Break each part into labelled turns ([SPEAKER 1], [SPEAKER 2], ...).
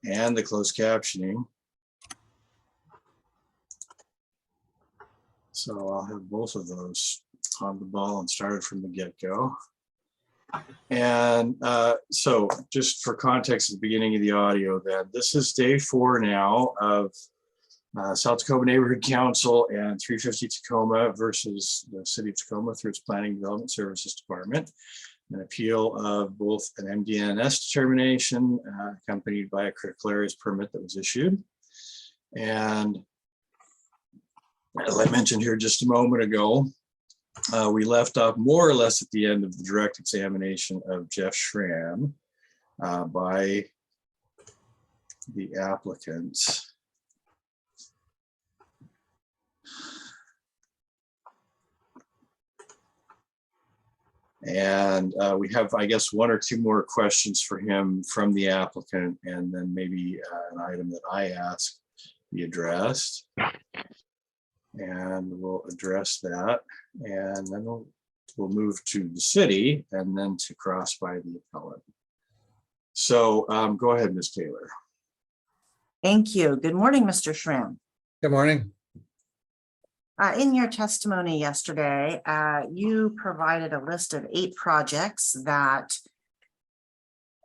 [SPEAKER 1] and the closed captioning. So I'll have both of those on the ball and started from the get-go. And so just for context at the beginning of the audio, then this is day 4 now of South Tacoma Neighborhood Council and 350 Tacoma versus the City of Tacoma through its Planning and Development Services Department. An appeal of both an MDNS determination accompanied by a critical areas permit that was issued. And as I mentioned here just a moment ago, we left off more or less at the end of the direct examination of Jeff Schramm by the applicant. And we have, I guess, 1 or 2 more questions for him from the applicant, and then maybe an item that I asked be addressed. And we'll address that, and then we'll move to the city and then to cross by the appellant. So go ahead, Ms. Taylor.
[SPEAKER 2] Thank you. Good morning, Mr. Schramm.
[SPEAKER 3] Good morning.
[SPEAKER 2] In your testimony yesterday, you provided a list of 8 projects that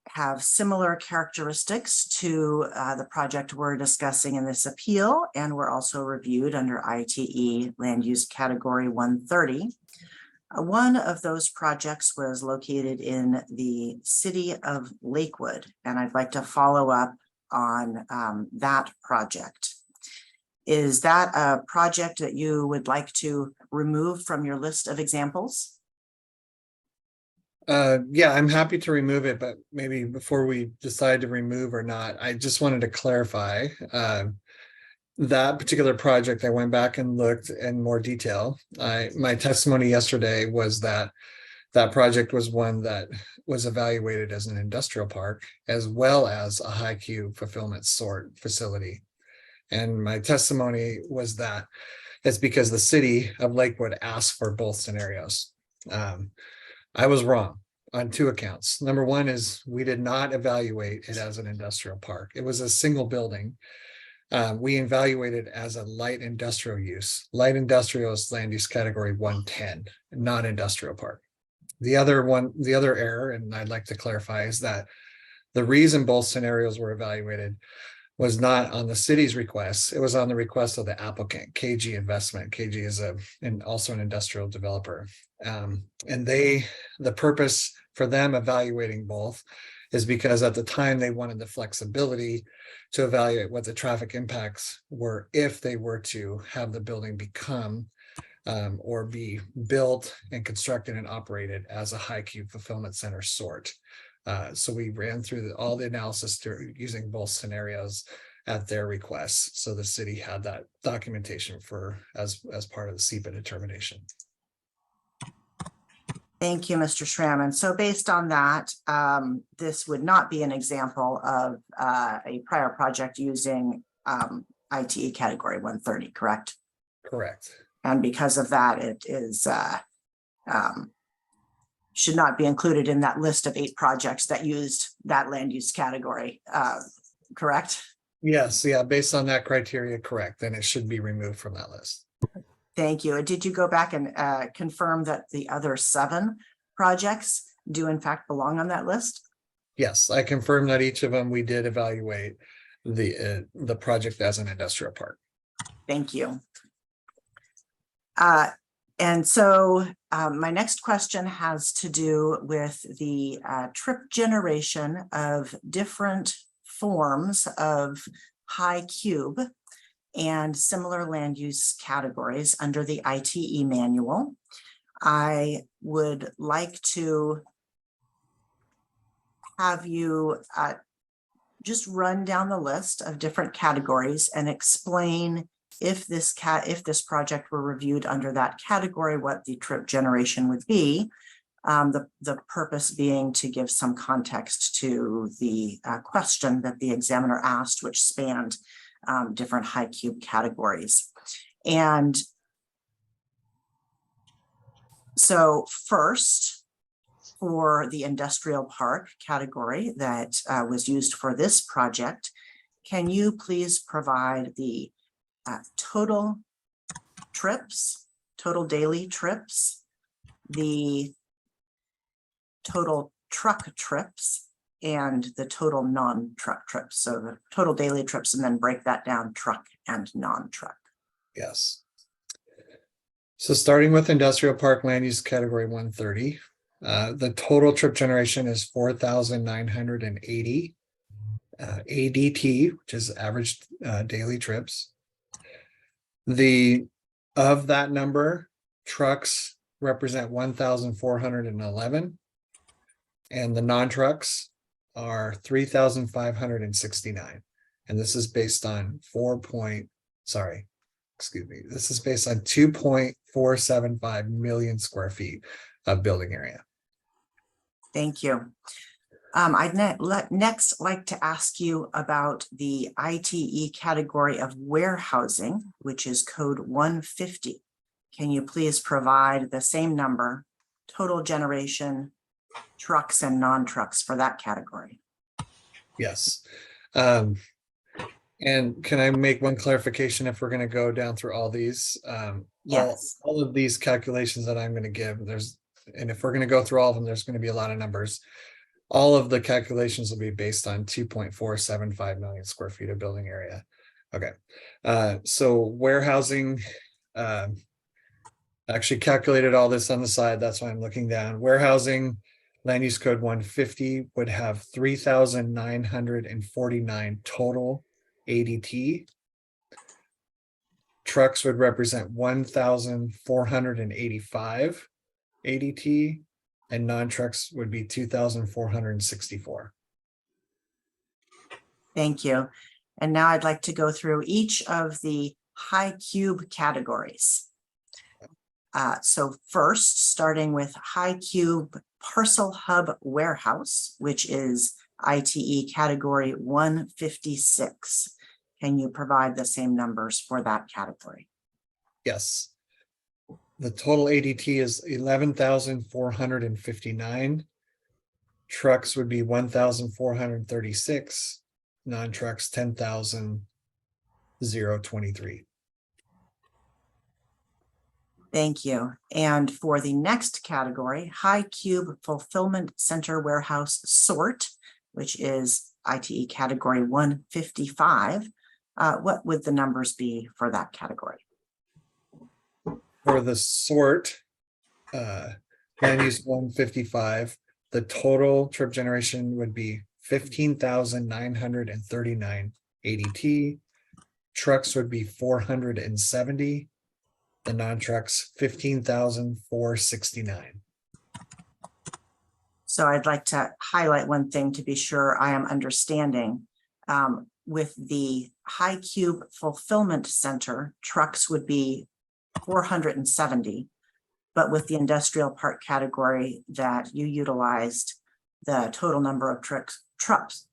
[SPEAKER 2] have similar characteristics to the project we're discussing in this appeal, and were also reviewed under ITE Land Use Category 130. One of those projects was located in the city of Lakewood, and I'd like to follow up on that project. Is that a project that you would like to remove from your list of examples?
[SPEAKER 3] Yeah, I'm happy to remove it, but maybe before we decide to remove or not, I just wanted to clarify that particular project. I went back and looked in more detail. My testimony yesterday was that that project was one that was evaluated as an industrial park as well as a high cube fulfillment sort facility. And my testimony was that it's because the city of Lakewood asked for both scenarios. I was wrong on 2 accounts. Number one is we did not evaluate it as an industrial park. It was a single building. We evaluated as a light industrial use. Light industrial is land use category 110, not industrial park. The other error, and I'd like to clarify, is that the reason both scenarios were evaluated was not on the city's request. It was on the request of the applicant, KG Investment. KG is also an industrial developer. And the purpose for them evaluating both is because at the time they wanted the flexibility to evaluate what the traffic impacts were if they were to have the building become or be built and constructed and operated as a high cube fulfillment center sort. So we ran through all the analysis using both scenarios at their request. So the city had that documentation as part of the SEPA determination.
[SPEAKER 2] Thank you, Mr. Schramm. And so based on that, this would not be an example of a prior project using ITE category 130, correct?
[SPEAKER 3] Correct.
[SPEAKER 2] And because of that, it is should not be included in that list of 8 projects that used that land use category, correct?
[SPEAKER 3] Yes, yeah, based on that criteria, correct. Then it should be removed from that list.
[SPEAKER 2] Thank you. Did you go back and confirm that the other 7 projects do in fact belong on that list?
[SPEAKER 3] Yes, I confirmed that each of them we did evaluate the project as an industrial park.
[SPEAKER 2] Thank you. And so my next question has to do with the trip generation of different forms of high cube and similar land use categories under the ITE manual. I would like to have you just run down the list of different categories and explain if this project were reviewed under that category, what the trip generation would be. The purpose being to give some context to the question that the examiner asked, which spanned different high cube categories. And so first, For the industrial park category that was used for this project, can you please provide the total trips, total daily trips, the total truck trips, and the total non-truck trips? So the total daily trips, and then break that down, truck and non-truck.
[SPEAKER 3] Yes. So starting with industrial park land use category 130, the total trip generation is 4,980 ADT, which is average daily trips. Of that number, trucks represent 1,411, and the non-trucks are 3,569. And this is based on 2.475 million square feet of building area.
[SPEAKER 2] Thank you. I'd next like to ask you about the ITE category of warehousing, which is code 150. Can you please provide the same number, total generation, trucks and non-trucks for that category?
[SPEAKER 3] Yes. And can I make one clarification if we're going to go down through all these?
[SPEAKER 2] Yes.
[SPEAKER 3] All of these calculations that I'm going to give, and if we're going to go through all of them, there's going to be a lot of numbers. All of the calculations will be based on 2.475 million square feet of building area. Okay. So warehousing, actually calculated all this on the side. That's why I'm looking down. Warehousing land use code 150 would have 3,949 total ADT. Trucks would represent 1,485 ADT, and non-trucks would be 2,464.
[SPEAKER 2] Thank you. And now I'd like to go through each of the high cube categories. So first, starting with high cube parcel hub warehouse, which is ITE category 156. Can you provide the same numbers for that category?
[SPEAKER 3] Yes. The total ADT is 11,459. Trucks would be 1,436. Non-trucks 10,023.
[SPEAKER 2] Thank you. And for the next category, high cube fulfillment center warehouse sort, which is ITE category 155, what would the numbers be for that category?
[SPEAKER 3] For the sort, land use 155, the total trip generation would be 15,939 ADT. Trucks would be 470. The non-trucks 15,469.
[SPEAKER 2] So I'd like to highlight one thing to be sure I am understanding. With the high cube fulfillment center, trucks would be 470, but with the industrial park category that you utilized, the total number of truck trips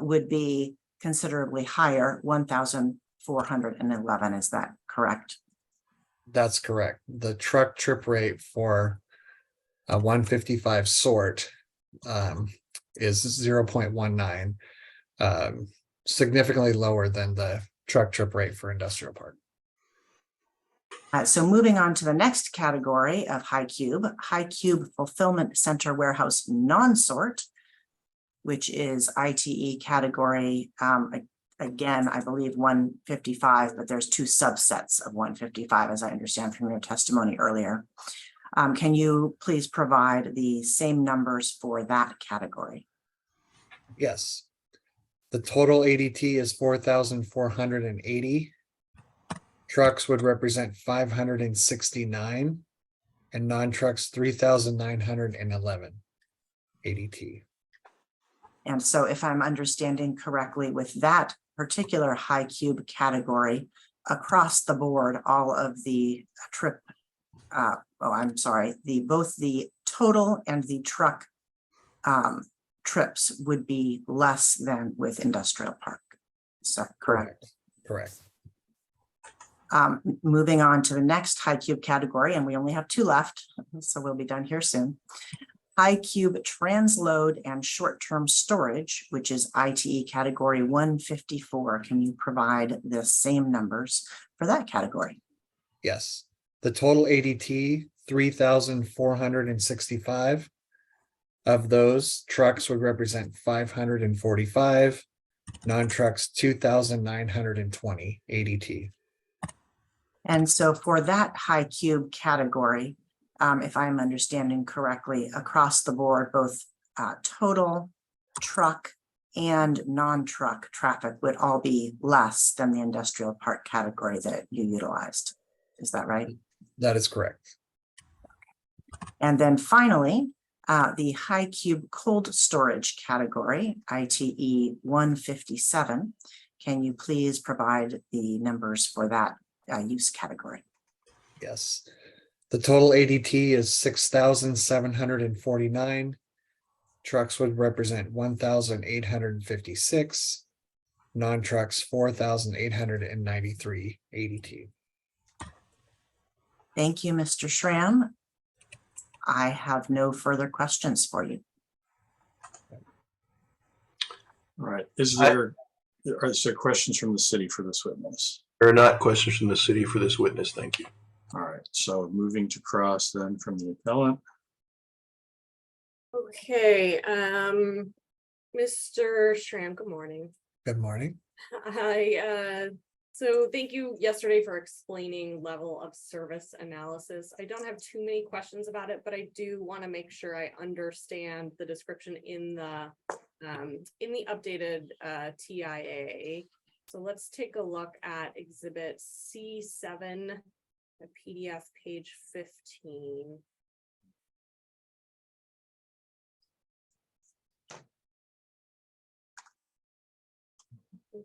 [SPEAKER 2] would be considerably higher, 1,411. Is that correct?
[SPEAKER 3] That's correct. The truck trip rate for a 155 sort is 0.19, significantly lower than the truck trip rate for industrial park.
[SPEAKER 2] So moving on to the next category of high cube fulfillment center warehouse non-sort, which is ITE category, again, I believe 155, but there's two subsets of 155, as I understand from your testimony earlier. Can you please provide the same numbers for that category?
[SPEAKER 3] Yes. The total ADT is 4,480. Trucks would represent 569, and non-trucks 3,911 ADT.
[SPEAKER 2] And so if I'm understanding correctly, with that particular high cube category, across the board, all of the both the total and the truck trips would be less than with industrial park. Is that correct?
[SPEAKER 3] Correct.
[SPEAKER 2] Moving on to the next high cube category, and we only have 2 left, so we'll be done here soon. High cube transload and short-term storage, which is ITE category 154. Can you provide the same numbers for that category?
[SPEAKER 3] Yes, the total ADT 3,465. Of those, trucks would represent 545, non-trucks 2,920 ADT.
[SPEAKER 2] And so for that high cube category, if I'm understanding correctly, across the board, both total truck and non-truck traffic would all be less than the industrial park category that you utilized. Is that right?
[SPEAKER 3] That is correct.
[SPEAKER 2] And then finally, the high cube cold storage category, ITE 157. Can you please provide the numbers for that use category?
[SPEAKER 3] Yes. The total ADT is 6,749. Trucks would represent 1,856. Non-trucks 4,893 ADT.
[SPEAKER 2] Thank you, Mr. Schramm. I have no further questions for you.
[SPEAKER 1] All right. Are there questions from the city for this witness?
[SPEAKER 4] There are not questions from the city for this witness. Thank you.
[SPEAKER 1] All right. So moving to cross then from the appellant.
[SPEAKER 5] Okay, Mr. Schramm, good morning.
[SPEAKER 3] Good morning.
[SPEAKER 5] So thank you yesterday for explaining level of service analysis. I don't have too many questions about it, but I do want to make sure I understand the description in the updated TIA. So let's take a look at Exhibit C7, PDF page 15.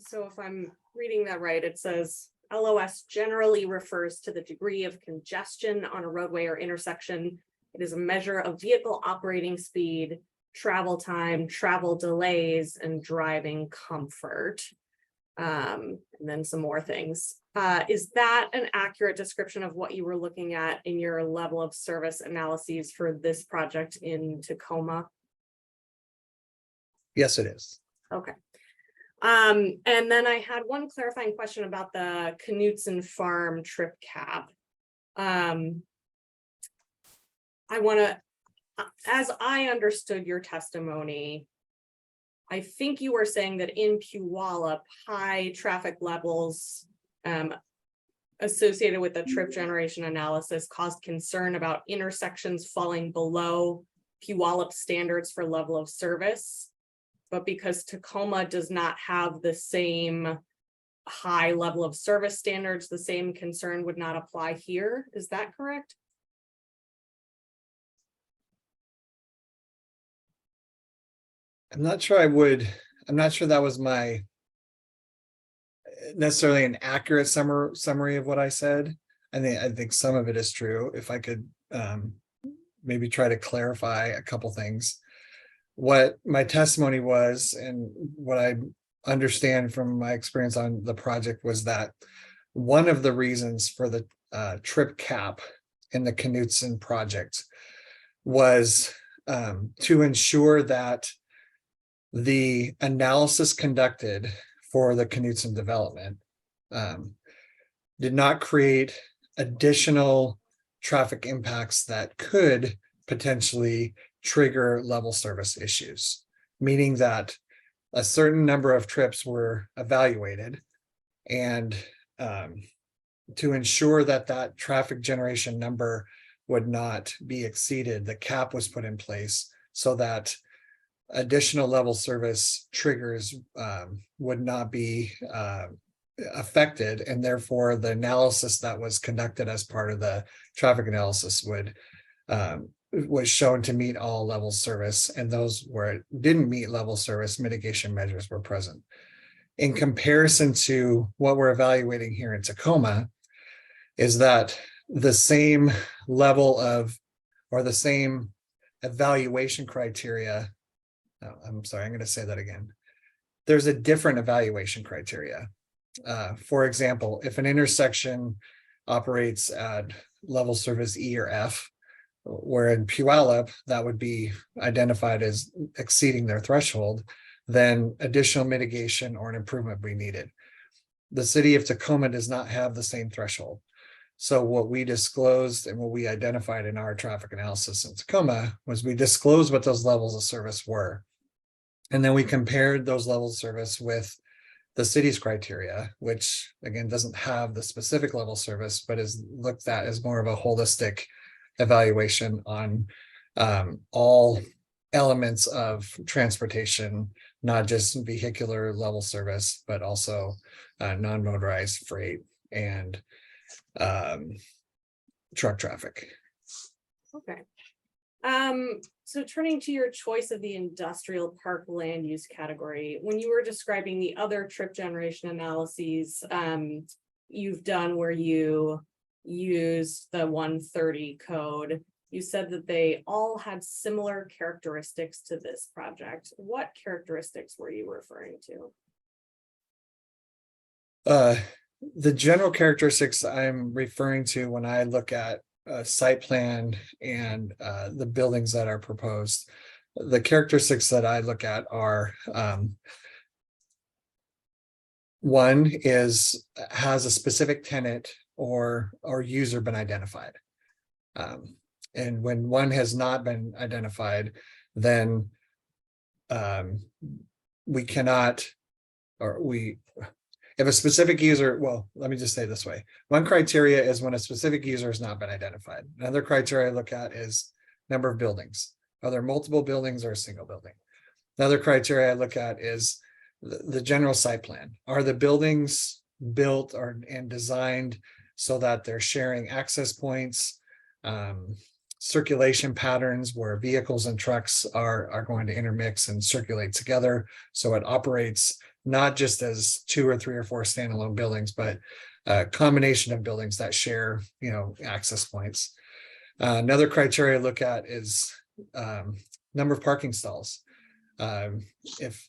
[SPEAKER 5] So if I'm reading that right, it says LOS generally refers to the degree of congestion on a roadway or intersection. It is a measure of vehicle operating speed, travel time, travel delays, and driving comfort. And then some more things. Is that an accurate description of what you were looking at in your level of service analyses for this project in Tacoma?
[SPEAKER 3] Yes, it is.
[SPEAKER 5] Okay. And then I had one clarifying question about the Knutson Farm trip cap. I want to, as I understood your testimony, I think you were saying that in Puyallup, high traffic levels associated with the trip generation analysis caused concern about intersections falling below Puyallup standards for level of service. But because Tacoma does not have the same high level of service standards, the same concern would not apply here. Is that correct?
[SPEAKER 3] I'm not sure that was my necessarily an accurate summary of what I said. I think some of it is true. If I could maybe try to clarify a couple things. What my testimony was and what I understand from my experience on the project was that one of the reasons for the trip cap in the Knutson project was to ensure that the analysis conducted for the Knutson development did not create additional traffic impacts that could potentially trigger level service issues, meaning that a certain number of trips were evaluated, and to ensure that that traffic generation number would not be exceeded, the cap was put in place so that additional level service triggers would not be affected, and therefore the analysis that was conducted as part of the traffic analysis was shown to meet all level service, and those where it didn't meet level service, mitigation measures were present. In comparison to what we're evaluating here in Tacoma, is that the same level of, or the same evaluation criteria. I'm sorry, I'm going to say that again. There's a different evaluation criteria. For example, if an intersection operates at level service E or F, where in Puyallup, that would be identified as exceeding their threshold, then additional mitigation or an improvement be needed. The city of Tacoma does not have the same threshold. So what we disclosed and what we identified in our traffic analysis in Tacoma was we disclosed what those levels of service were. And then we compared those levels of service with the city's criteria, which again doesn't have the specific level of service, but is looked at as more of a holistic evaluation on all elements of transportation, not just vehicular level service, but also non-motorized freight and truck traffic.
[SPEAKER 5] Okay. So turning to your choice of the industrial park land use category, when you were describing the other trip generation analyses you've done where you used the 130 code, you said that they all had similar characteristics to this project. What characteristics were you referring to?
[SPEAKER 3] The general characteristics I'm referring to when I look at site plan and the buildings that are proposed, the characteristics that I look at are one is, has a specific tenant or user been identified? And when one has not been identified, then we cannot, or we, if a specific user, well, let me just say it this way. One criteria is when a specific user has not been identified. Another criteria I look at is number of buildings. Are there multiple buildings or a single building? Another criteria I look at is the general site plan. Are the buildings built and designed so that they're sharing access points, circulation patterns where vehicles and trucks are going to intermix and circulate together, so it operates not just as 2 or 3 or 4 standalone buildings, but a combination of buildings that share, access points. Another criteria I look at is number of parking stalls. If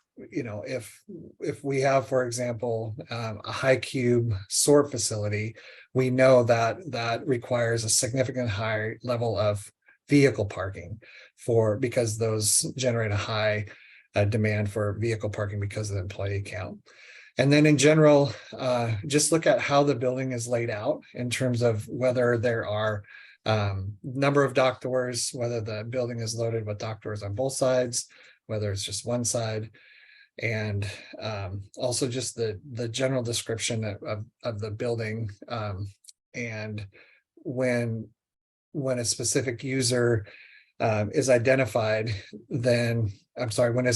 [SPEAKER 3] we have, for example, a high cube sort facility, we know that requires a significant high level of vehicle parking because those generate a high demand for vehicle parking because of the employee count. And then in general, just look at how the building is laid out in terms of whether there are number of dock doors, whether the building is loaded with dock doors on both sides, whether it's just one side, and also just the general description of the building. And when a specific user is identified, then when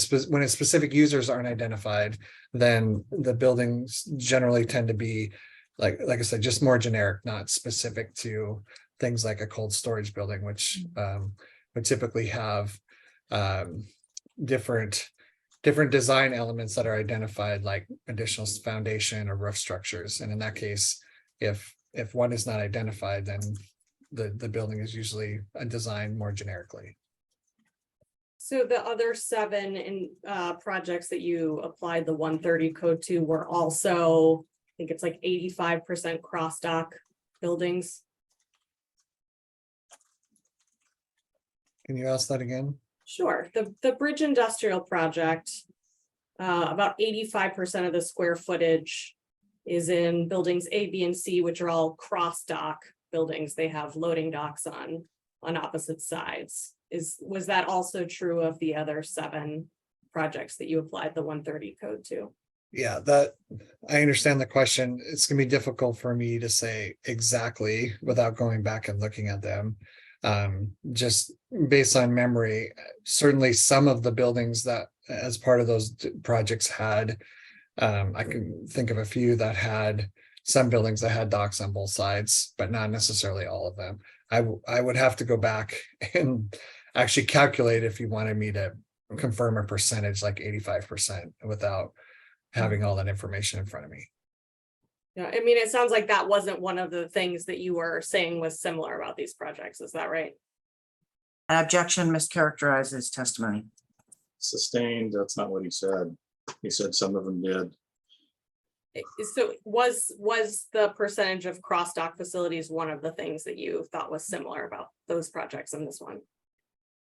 [SPEAKER 3] specific users aren't identified, then the buildings generally tend to be like I said, just more generic, not specific to things like a cold storage building, which would typically have different design elements that are identified, like additional foundation or roof structures. And in that case, if one is not identified, then the building is usually designed more generically.
[SPEAKER 5] So the other 7 projects that you applied the 130 code to were also, I think it's like 85% cross dock buildings.
[SPEAKER 3] Can you ask that again?
[SPEAKER 5] Sure. The bridge industrial project, about 85% of the square footage is in buildings A, B, and C, which are all cross dock buildings. They have loading docks on opposite sides. Was that also true of the other 7 projects that you applied the 130 code to?
[SPEAKER 3] Yeah, that I understand the question. It's gonna be difficult for me to say exactly without going back and looking at them. Just based on memory, certainly some of the buildings that as part of those projects had, I can think of a few that had some buildings that had docks on both sides, but not necessarily all of them. I would have to go back and actually calculate if you wanted me to confirm a percentage like 85% without having all that information in front of me.
[SPEAKER 5] Yeah, I mean, it sounds like that wasn't one of the things that you were saying was similar about these projects. Is that right?
[SPEAKER 2] An objection mischaracterizes testimony.
[SPEAKER 1] Sustained, that's not what he said. He said some of them did.
[SPEAKER 5] So was the percentage of cross-dock facilities one of the things that you thought was similar about those projects and this one?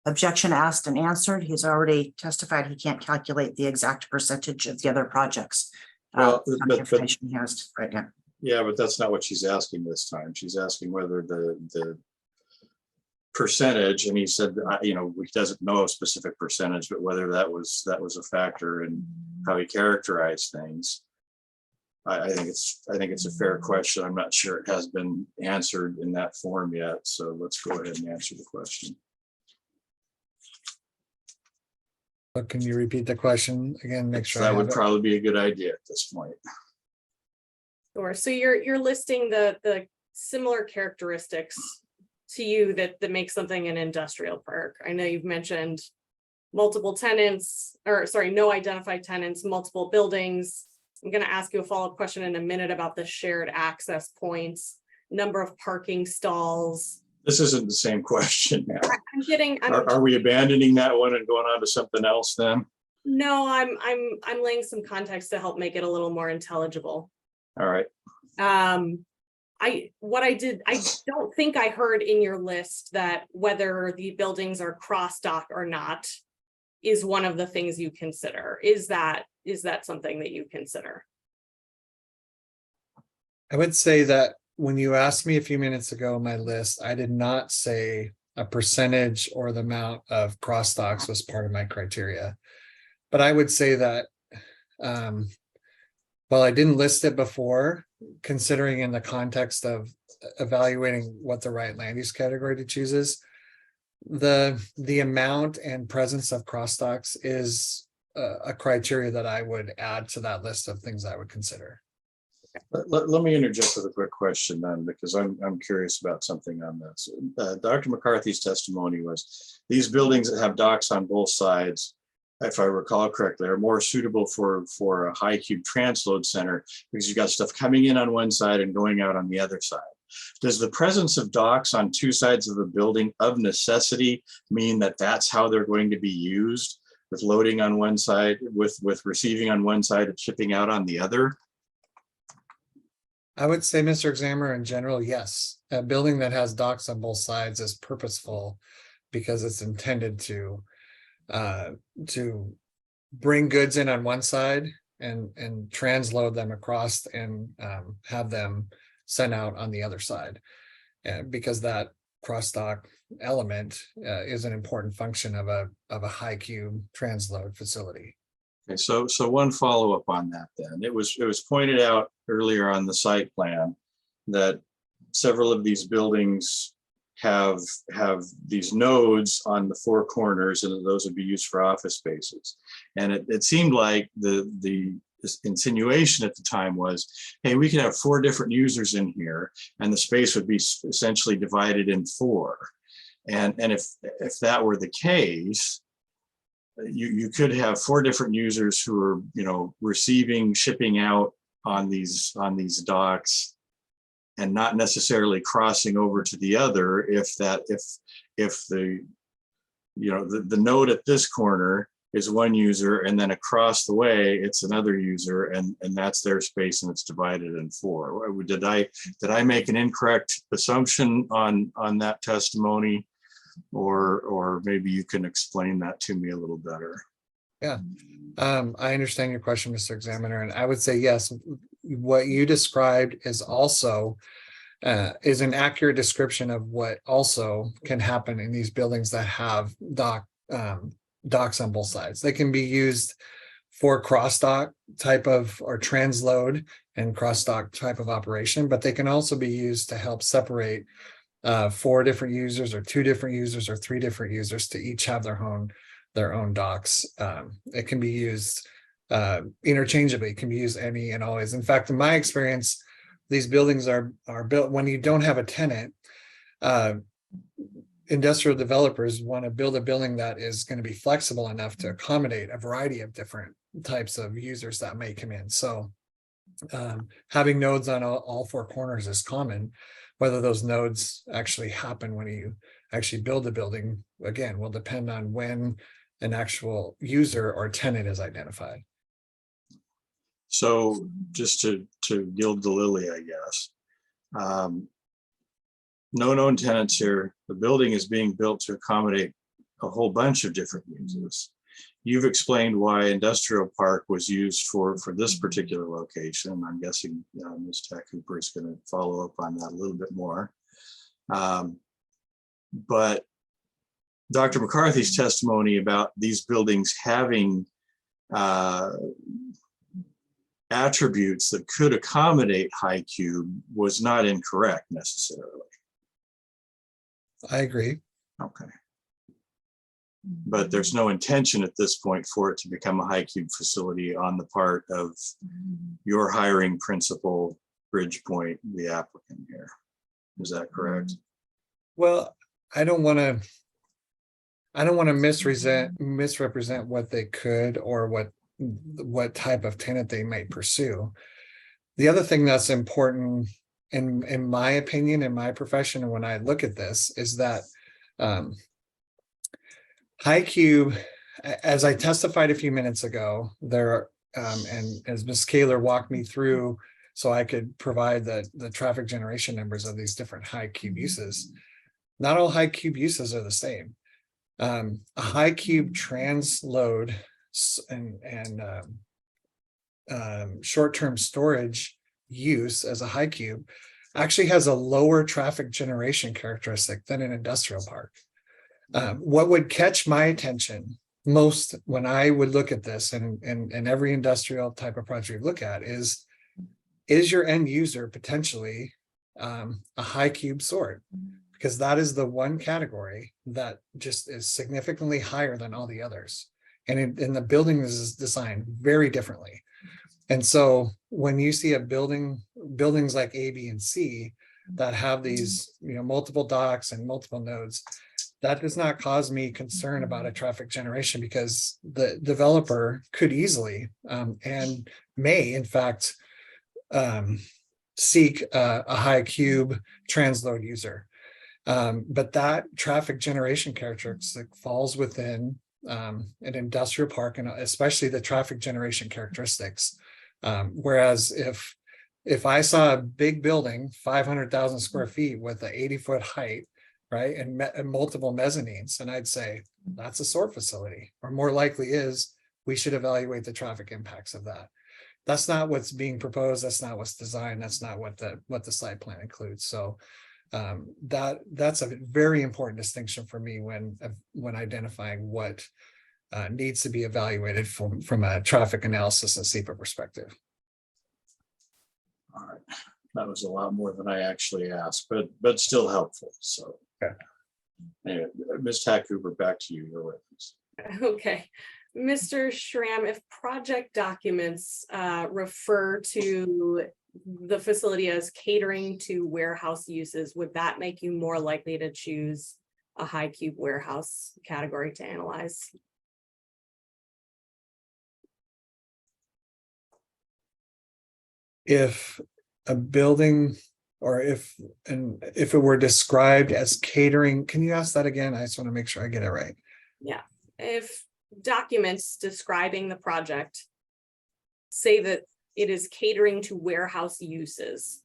[SPEAKER 2] Objection asked and answered. He's already testified he can't calculate the exact percentage of the other projects.
[SPEAKER 1] Well,
[SPEAKER 2] on the
[SPEAKER 1] but
[SPEAKER 2] information he has right now.
[SPEAKER 1] yeah, but that's not what she's asking this time. She's asking whether the percentage, and he said, he doesn't know a specific percentage, but whether that was a factor in how he characterized things. I think it's a fair question. I'm not sure it has been answered in that form yet. So let's go ahead and answer the question.
[SPEAKER 3] But can you repeat the question again? Make sure I
[SPEAKER 1] That
[SPEAKER 3] have
[SPEAKER 1] would
[SPEAKER 3] it.
[SPEAKER 1] probably be a good idea at this point.
[SPEAKER 5] Sure. So you're listing the similar characteristics to you that make something an industrial park. I know you've mentioned multiple tenants, or sorry, no identified tenants, multiple buildings. I'm going to ask you a follow-up question in a minute about the shared access points, number of parking stalls.
[SPEAKER 1] This isn't the same question now.
[SPEAKER 5] I'm
[SPEAKER 1] Are we abandoning that one and going on to something else then?
[SPEAKER 5] No, I'm laying some context to help make it a little more intelligible.
[SPEAKER 1] All right.
[SPEAKER 5] I don't think I heard in your list that whether the buildings are cross-dock or not is one of the things you consider. Is that something that you consider?
[SPEAKER 3] I would say that when you asked me a few minutes ago, my list, I did not say a percentage or the amount of cross docks was part of my criteria. But I would say that while I didn't list it before, considering in the context of evaluating what the right land use category to choose is, the amount and presence of cross docks is a criteria that I would add to that list of things I would consider.
[SPEAKER 1] Let me interject with a quick question then, because I'm curious about something on this. Dr. McCarthy's testimony was these buildings that have docks on both sides, if I recall correctly, are more suitable for a high cube transload center because you've got stuff coming in on one side and going out on the other side. Does the presence of docks on two sides of the building of necessity mean that that's how they're going to be used, with loading on one side, with receiving on one side and shipping out on the other?
[SPEAKER 3] I would say, Mr. Examiner, in general, yes. A building that has docks on both sides is purposeful because it's intended to bring goods in on one side and transload them across and have them sent out on the other side. Because that cross dock element is an important function of a high cube transload facility.
[SPEAKER 1] Okay, so one follow-up on that then. It was pointed out earlier on the site plan that several of these buildings have these nodes on the four corners, and those would be used for office spaces. And it seemed like the insinuation at the time was, hey, we could have 4 different users in here, and the space would be essentially divided in 4. And if that were the case, you could have 4 different users who are, receiving, shipping out on these docks, and not necessarily crossing over to the other. If the node at this corner is one user, and then across the way it's another user, and that's their space, and it's divided in 4. Did I make an incorrect assumption on that testimony? Or maybe you can explain that to me a little better.
[SPEAKER 3] Yeah, I understand your question, Mr. Examiner, and I would say yes. What you described is also is an accurate description of what also can happen in these buildings that have docks on both sides. They can be used for cross dock type of or transload and cross dock type of operation, but they can also be used to help separate 4 different users or 2 different users or 3 different users to each have their own docks. It can be used interchangeably. It can be used any and always. In fact, in my experience, these buildings are built when you don't have a tenant. Industrial developers want to build a building that is going to be flexible enough to accommodate a variety of different types of users that may come in. So having nodes on all 4 corners is common. Whether those nodes actually happen when you actually build the building, again, will depend on when an actual user or tenant is identified.
[SPEAKER 1] So just to gild the lily, I guess. No known tenants here. The building is being built to accommodate a whole bunch of different uses. You've explained why industrial park was used for this particular location. I'm guessing Ms. Tech Cooper is going to follow up on that a little bit more. But Dr. McCarthy's testimony about these buildings having attributes that could accommodate high cube was not incorrect necessarily.
[SPEAKER 3] I agree.
[SPEAKER 1] Okay. But there's no intention at this point for it to become a high cube facility on the part of your hiring principal, Bridgepoint, the applicant here. Is that correct?
[SPEAKER 3] Well, I don't want to misrepresent what they could or what type of tenant they might pursue. The other thing that's important in my opinion, in my profession, and when I look at this, is that high cube, as I testified a few minutes ago, there and as Ms. Kaler walked me through, so I could provide the traffic generation numbers of these different high cube uses. Not all high cube uses are the same. A high cube transload and short-term storage use as a high cube actually has a lower traffic generation characteristic than an industrial park. What would catch my attention most when I would look at this and every industrial type of project we look at is your end user potentially a high cube sort? Because that is the one category that just is significantly higher than all the others. And the building is designed very differently. And so when you see buildings like A, B, and C that have these, multiple docks and multiple nodes, that does not cause me concern about a traffic generation, because the developer could easily and may in fact seek a high cube transload user. But that traffic generation characteristic falls within an industrial park, and especially the traffic generation characteristics. Whereas if I saw a big building, 500,000 square feet with an 80-foot height, right, and multiple mezzanines, and I'd say that's a SOAR facility, or more likely is we should evaluate the traffic impacts of that. That's not what's being proposed. That's not what's designed. That's not what the site plan includes. So that's a very important distinction for me when identifying what needs to be evaluated from a traffic analysis and SEPA perspective.
[SPEAKER 1] All right, that was a lot more than I actually asked, but still helpful. So,
[SPEAKER 3] okay.
[SPEAKER 1] Anyway, Ms. Tech Cooper, back to you. Your witness.
[SPEAKER 5] Okay, Mr. Schramm, if project documents refer to the facility as catering to warehouse uses, would that make you more likely to choose a high cube warehouse category to analyze?
[SPEAKER 3] If a building, or if it were described as catering, can you ask that again? I just want to make sure I get it right.
[SPEAKER 5] Yeah, if documents describing the project say that it is catering to warehouse uses,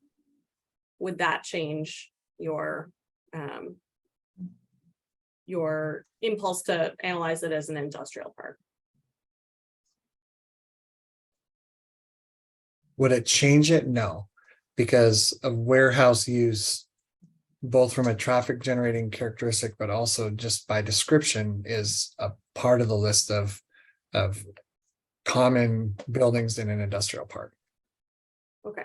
[SPEAKER 5] would that change your impulse to analyze it as an industrial park?
[SPEAKER 3] Would it change it? No, because of warehouse use, both from a traffic generating characteristic, but also just by description, is a part of the list of common buildings in an industrial park.
[SPEAKER 5] Okay.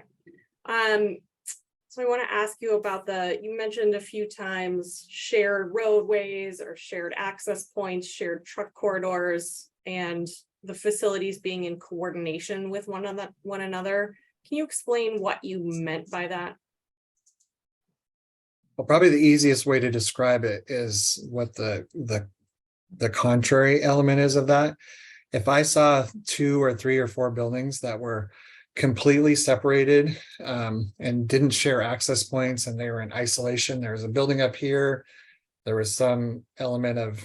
[SPEAKER 5] So I want to ask you about you mentioned a few times shared roadways or shared access points, shared truck corridors, and the facilities being in coordination with one another. Can you explain what you meant by that?
[SPEAKER 3] Well, probably the easiest way to describe it is what the contrary element is of that. If I saw 2 or 3 or 4 buildings that were completely separated and didn't share access points, and they were in isolation, there was a building up here, there was some element of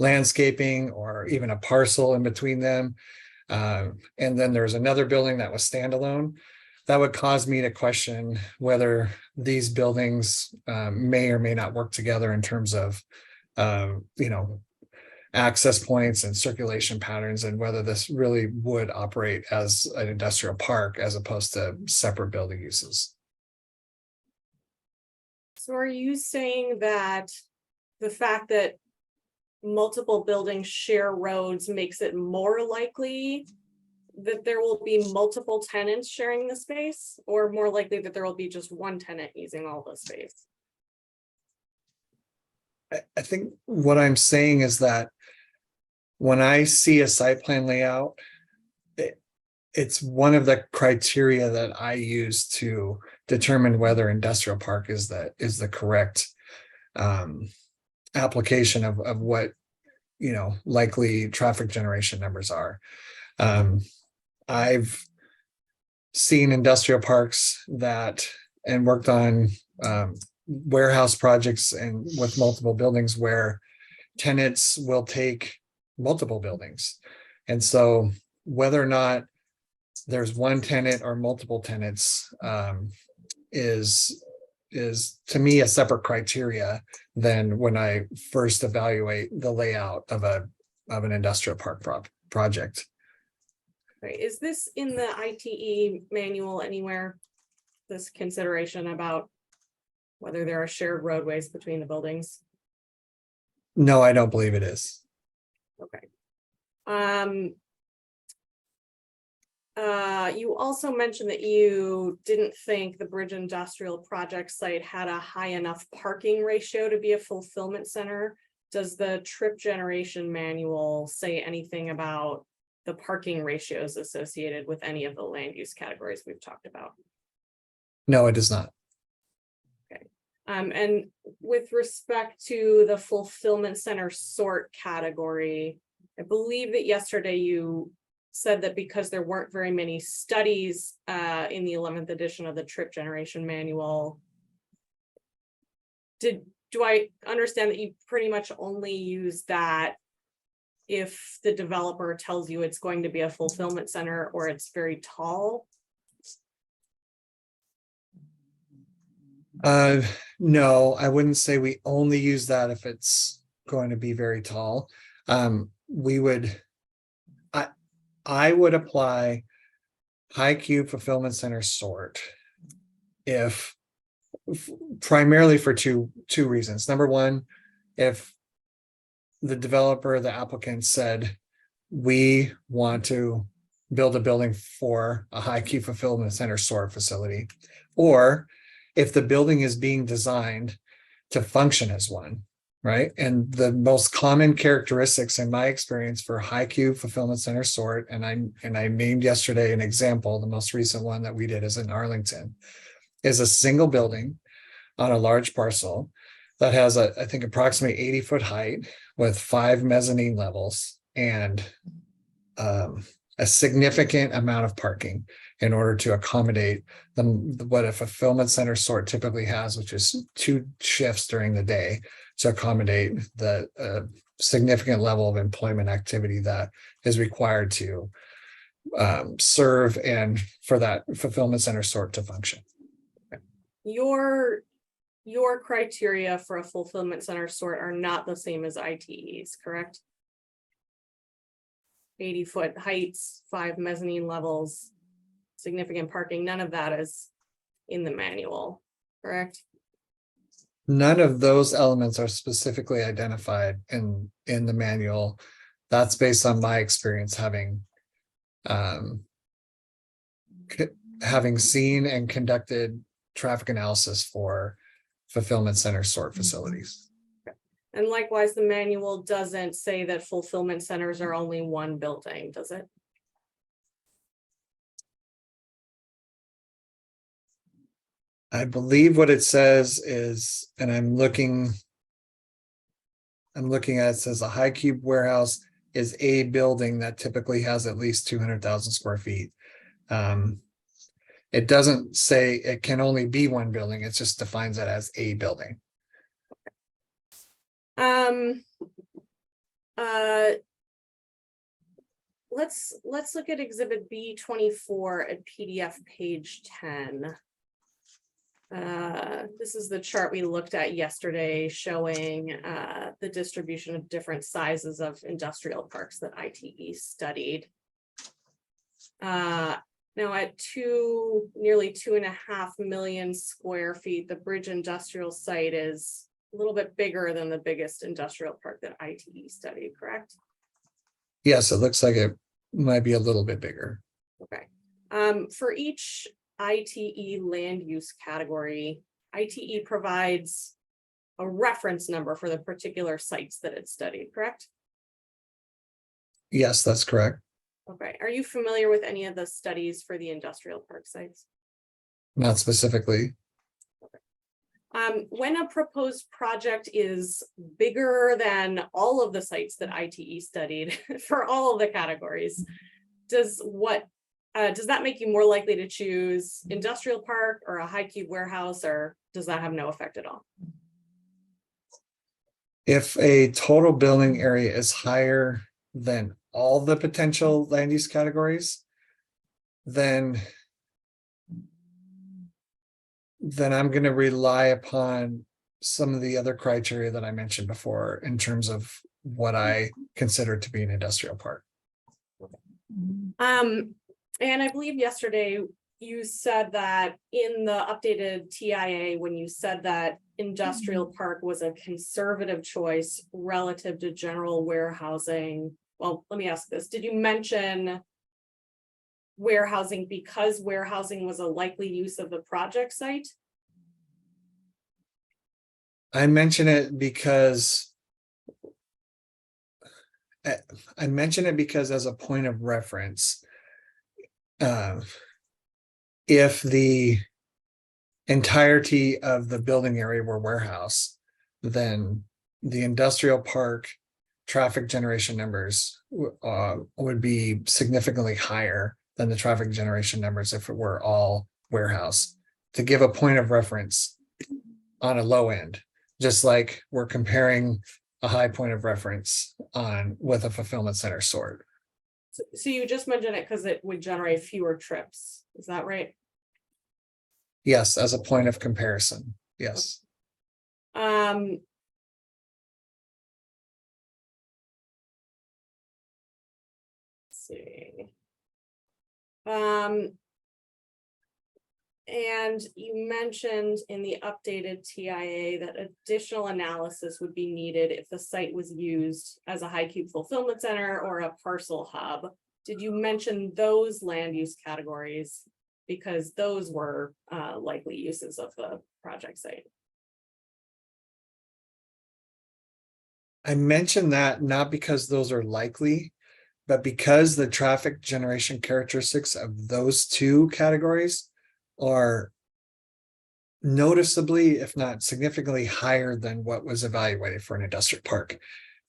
[SPEAKER 3] landscaping or even a parcel in between them, And then there's another building that was standalone. That would cause me to question whether these buildings may or may not work together in terms of, access points and circulation patterns, and whether this really would operate as an industrial park as opposed to separate building uses.
[SPEAKER 5] So are you saying that the fact that multiple buildings share roads makes it more likely that there will be multiple tenants sharing the space, or more likely that there will be just one tenant using all the space?
[SPEAKER 3] I think what I'm saying is that when I see a site plan layout, it's one of the criteria that I use to determine whether industrial park is the correct application of what likely traffic generation numbers are. I've seen industrial parks and worked on warehouse projects and with multiple buildings where tenants will take multiple buildings. And so whether or not there's one tenant or multiple tenants is to me a separate criteria than when I first evaluate the layout of an industrial park project.
[SPEAKER 5] Right, is this in the ITE manual anywhere? This consideration about whether there are shared roadways between the buildings?
[SPEAKER 3] No, I don't believe it is.
[SPEAKER 5] Okay. You also mentioned that you didn't think the Bridge Industrial Project site had a high enough parking ratio to be a fulfillment center. Does the trip generation manual say anything about the parking ratios associated with any of the land use categories we've talked about?
[SPEAKER 3] No, it does not.
[SPEAKER 5] And with respect to the fulfillment center sort category, I believe that yesterday you said that because there weren't very many studies in the 11th edition of the trip generation manual, do I understand that you pretty much only use that if the developer tells you it's going to be a fulfillment center or it's very tall?
[SPEAKER 3] No, I wouldn't say we only use that if it's going to be very tall. I would apply high cube fulfillment center sort if primarily for two reasons. Number one, if the developer, the applicant said, we want to build a building for a high cube fulfillment center sort facility, or if the building is being designed to function as one, right? And the most common characteristics in my experience for high cube fulfillment center sort, and I named yesterday an example, the most recent one that we did is in Arlington, is a single building on a large parcel that has I think approximately 80-foot height with 5 mezzanine levels and a significant amount of parking in order to accommodate what a fulfillment center sort typically has, which is 2 shifts during the day to accommodate the significant level of employment activity that is required to serve and for that fulfillment center sort to function.
[SPEAKER 5] Your criteria for a fulfillment center sort are not the same as ITE's, correct? 80-foot heights, 5 mezzanine levels, significant parking, none of that is in the manual, correct?
[SPEAKER 3] None of those elements are specifically identified in the manual. That's based on my experience having seen and conducted traffic analysis for fulfillment center sort facilities.
[SPEAKER 5] And likewise, the manual doesn't say that fulfillment centers are only one building, does it?
[SPEAKER 3] I believe what it says is, and I'm looking at it, says a high cube warehouse is a building that typically has at least 200,000 square feet. It doesn't say it can only be one building, it just defines it as a building.
[SPEAKER 5] let's look at Exhibit B24 at PDF page 10. This is the chart we looked at yesterday showing the distribution of different sizes of industrial parks that ITE studied. Now at nearly 2.5 million square feet, the Bridge Industrial Site is a little bit bigger than the biggest industrial park that ITE studied, correct?
[SPEAKER 3] Yes, it looks like it might be a little bit bigger.
[SPEAKER 5] Okay. For each ITE land use category, ITE provides a reference number for the particular sites that it studied, correct?
[SPEAKER 3] Yes, that's correct.
[SPEAKER 5] Okay. Are you familiar with any of the studies for the industrial park sites?
[SPEAKER 3] Not specifically.
[SPEAKER 5] When a proposed project is bigger than all of the sites that ITE studied for all of the categories, does that make you more likely to choose industrial park or a high cube warehouse, or does that have no effect at all?
[SPEAKER 3] If a total building area is higher than all the potential land use categories, then I'm going to rely upon some of the other criteria that I mentioned before in terms of what I consider to be an industrial park.
[SPEAKER 5] And I believe yesterday you said that in the updated TIA, when you said that industrial park was a conservative choice relative to general warehousing. Well, let me ask this. Did you mention warehousing because warehousing was a likely use of the project site?
[SPEAKER 3] I mention it because as a point of reference, if the entirety of the building area were warehouse, then the industrial park traffic generation numbers would be significantly higher than the traffic generation numbers if it were all warehouse. To give a point of reference on a low end, just like we're comparing a high point of reference with a fulfillment center sort.
[SPEAKER 5] So you just mentioned it because it would generate fewer trips. Is that right?
[SPEAKER 3] Yes, as a point of comparison. Yes.
[SPEAKER 5] Let's see. And you mentioned in the updated TIA that additional analysis would be needed if the site was used as a high cube fulfillment center or a parcel hub. Did you mention those land use categories? Because those were likely uses of the project site.
[SPEAKER 3] I mentioned that not because those are likely, but because the traffic generation characteristics of those two categories are noticeably, if not significantly higher than what was evaluated for an industrial park.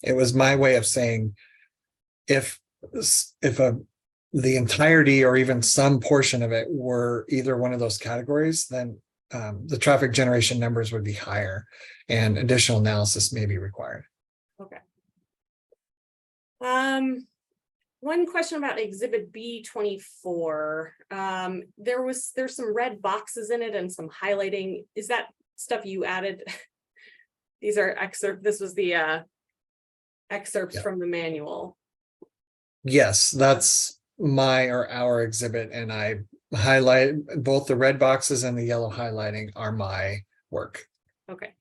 [SPEAKER 3] It was my way of saying, if the entirety or even some portion of it were either one of those categories, then the traffic generation numbers would be higher and additional analysis may be required.
[SPEAKER 5] Okay. One question about Exhibit B24. There's some red boxes in it and some highlighting. Is that stuff you added? These are excerpts. This was the excerpts from the manual.
[SPEAKER 3] Yes, that's our exhibit, and I highlight both the red boxes and the yellow highlighting are my work.
[SPEAKER 5] Okay.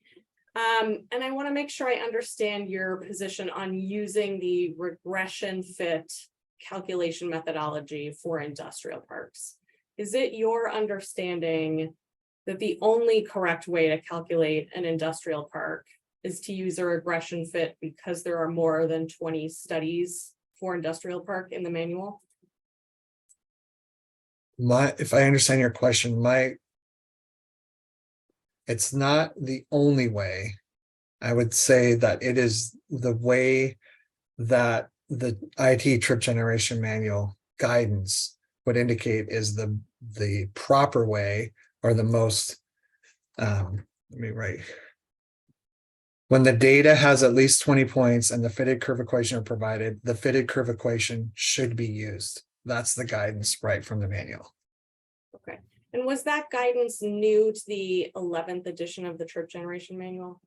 [SPEAKER 5] And I want to make sure I understand your position on using the regression fit calculation methodology for industrial parks. Is it your understanding that the only correct way to calculate an industrial park is to use a regression fit because there are more than 20 studies for industrial park in the manual?
[SPEAKER 3] If I understand your question, it's not the only way. I would say that it is the way that the IT trip generation manual guidance would indicate is the proper way, or the most let me write When the data has at least 20 points and the fitted curve equation are provided, the fitted curve equation should be used. That's the guidance right from the manual.
[SPEAKER 5] Okay, and was that guidance new to the 11th edition of the trip generation manual?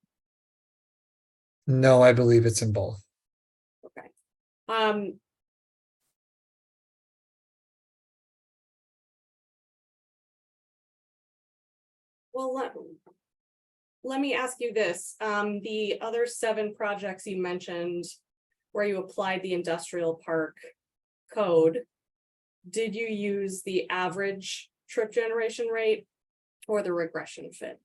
[SPEAKER 3] No, I believe it's in both.
[SPEAKER 5] Okay. Well, let me ask you this. The other 7 projects you mentioned where you applied the industrial park code, did you use the average trip generation rate or the regression fit?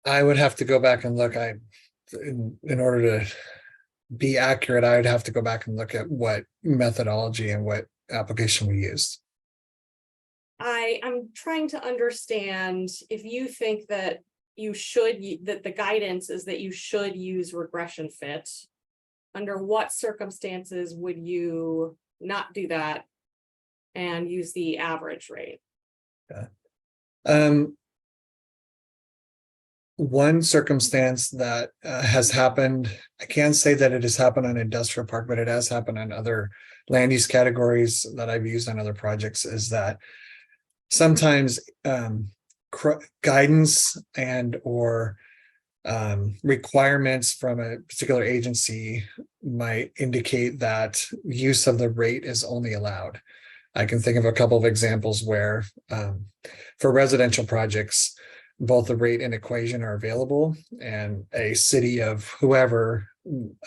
[SPEAKER 3] I would have to go back and look. In order to be accurate, I would have to go back and look at what methodology and what application we used.
[SPEAKER 5] I'm trying to understand if you think that you should, that the guidance is that you should use regression fit. Under what circumstances would you not do that and use the average rate?
[SPEAKER 3] One circumstance that has happened, I can't say that it has happened on industrial park, but it has happened on other land use categories that I've used on other projects, is that sometimes guidance and or requirements from a particular agency might indicate that use of the rate is only allowed. I can think of a couple of examples where for residential projects, both the rate and equation are available, and a city of whoever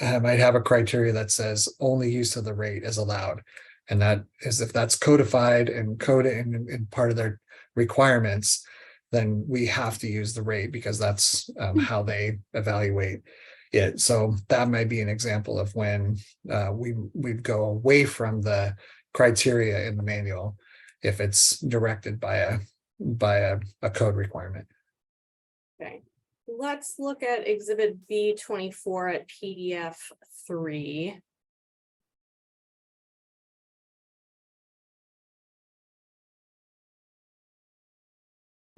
[SPEAKER 3] might have a criteria that says only use of the rate is allowed. And that is, if that's codified and coded in part of their requirements, then we have to use the rate because that's how they evaluate it. So that might be an example of when we'd go away from the criteria in the manual if it's directed by a code requirement.
[SPEAKER 5] Okay, let's look at exhibit B24 at PDF 3.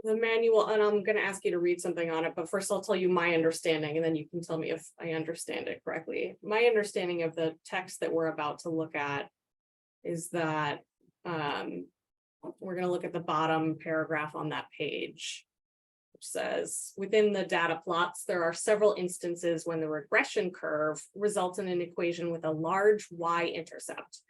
[SPEAKER 5] The manual, and I'm going to ask you to read something on it, but first I'll tell you my understanding and then you can tell me if I understand it correctly. My understanding of the text that we're about to look at is that we're going to look at the bottom paragraph on that page, which says, within the data plots, there are several instances when the regression curve results in an equation with a large y-intercept.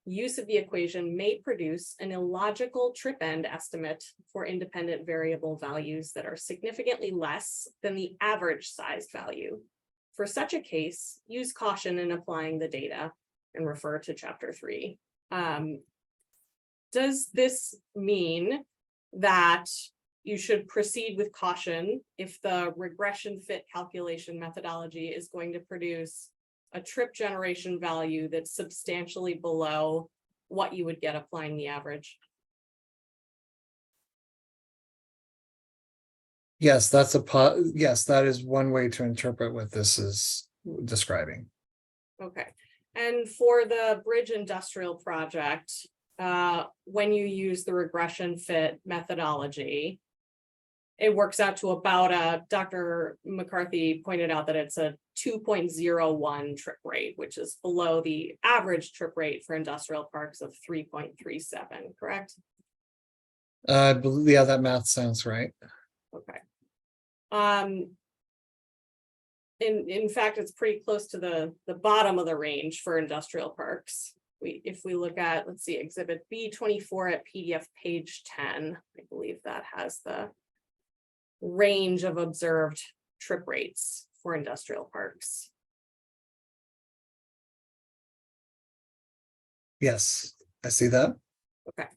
[SPEAKER 5] Use of the equation may produce an illogical trip end estimate for independent variable values that are significantly less than the average sized value. For such a case, use caution in applying the data and refer to chapter 3. Does this mean that you should proceed with caution if the regression fit calculation methodology is going to produce a trip generation value that's substantially below what you would get applying the average?
[SPEAKER 3] Yes, yes, that is one way to interpret what this is describing.
[SPEAKER 5] Okay, and for the bridge industrial project, when you use the regression fit methodology, it works out to about Dr. McCarthy pointed out that it's a 2.01 trip rate, which is below the average trip rate for industrial parks of 3.37, correct?
[SPEAKER 3] Yeah, that math sounds right.
[SPEAKER 5] Okay. In fact, it's pretty close to the bottom of the range for industrial parks. If we look at, let's see, exhibit B24 at PDF page 10, I believe that has the range of observed trip rates for industrial parks.
[SPEAKER 3] Yes, I see that.
[SPEAKER 5] Okay.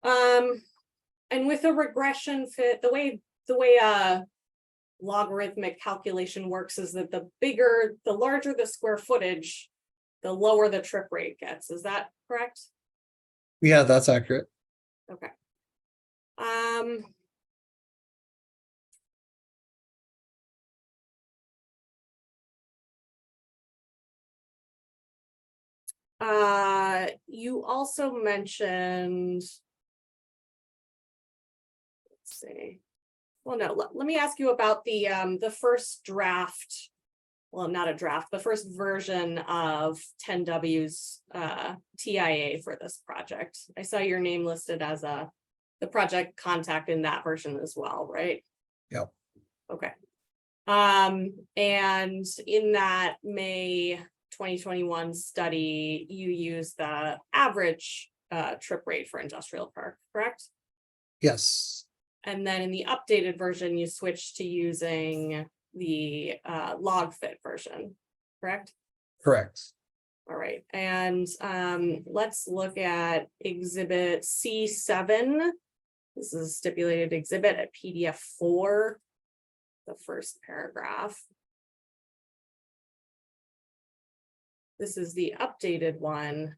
[SPEAKER 5] And with a regression fit, the way logarithmic calculation works is that the larger the square footage, the lower the trip rate gets. Is that correct?
[SPEAKER 3] Yeah, that's accurate.
[SPEAKER 5] Okay. You also mentioned, let's see, Well, no, let me ask you about the first draft. Well, not a draft, the first version of 10W's TIA for this project. I saw your name listed as the project contact in that version as well, right?
[SPEAKER 3] Yep.
[SPEAKER 5] Okay. And in that May 2021 study, you use the average trip rate for industrial park, correct?
[SPEAKER 3] Yes,
[SPEAKER 5] And then in the updated version, you switched to using the log fit version, correct?
[SPEAKER 3] correct.
[SPEAKER 5] All right, and let's look at exhibit C7. This is a stipulated exhibit at PDF 4, the first paragraph. This is the updated one.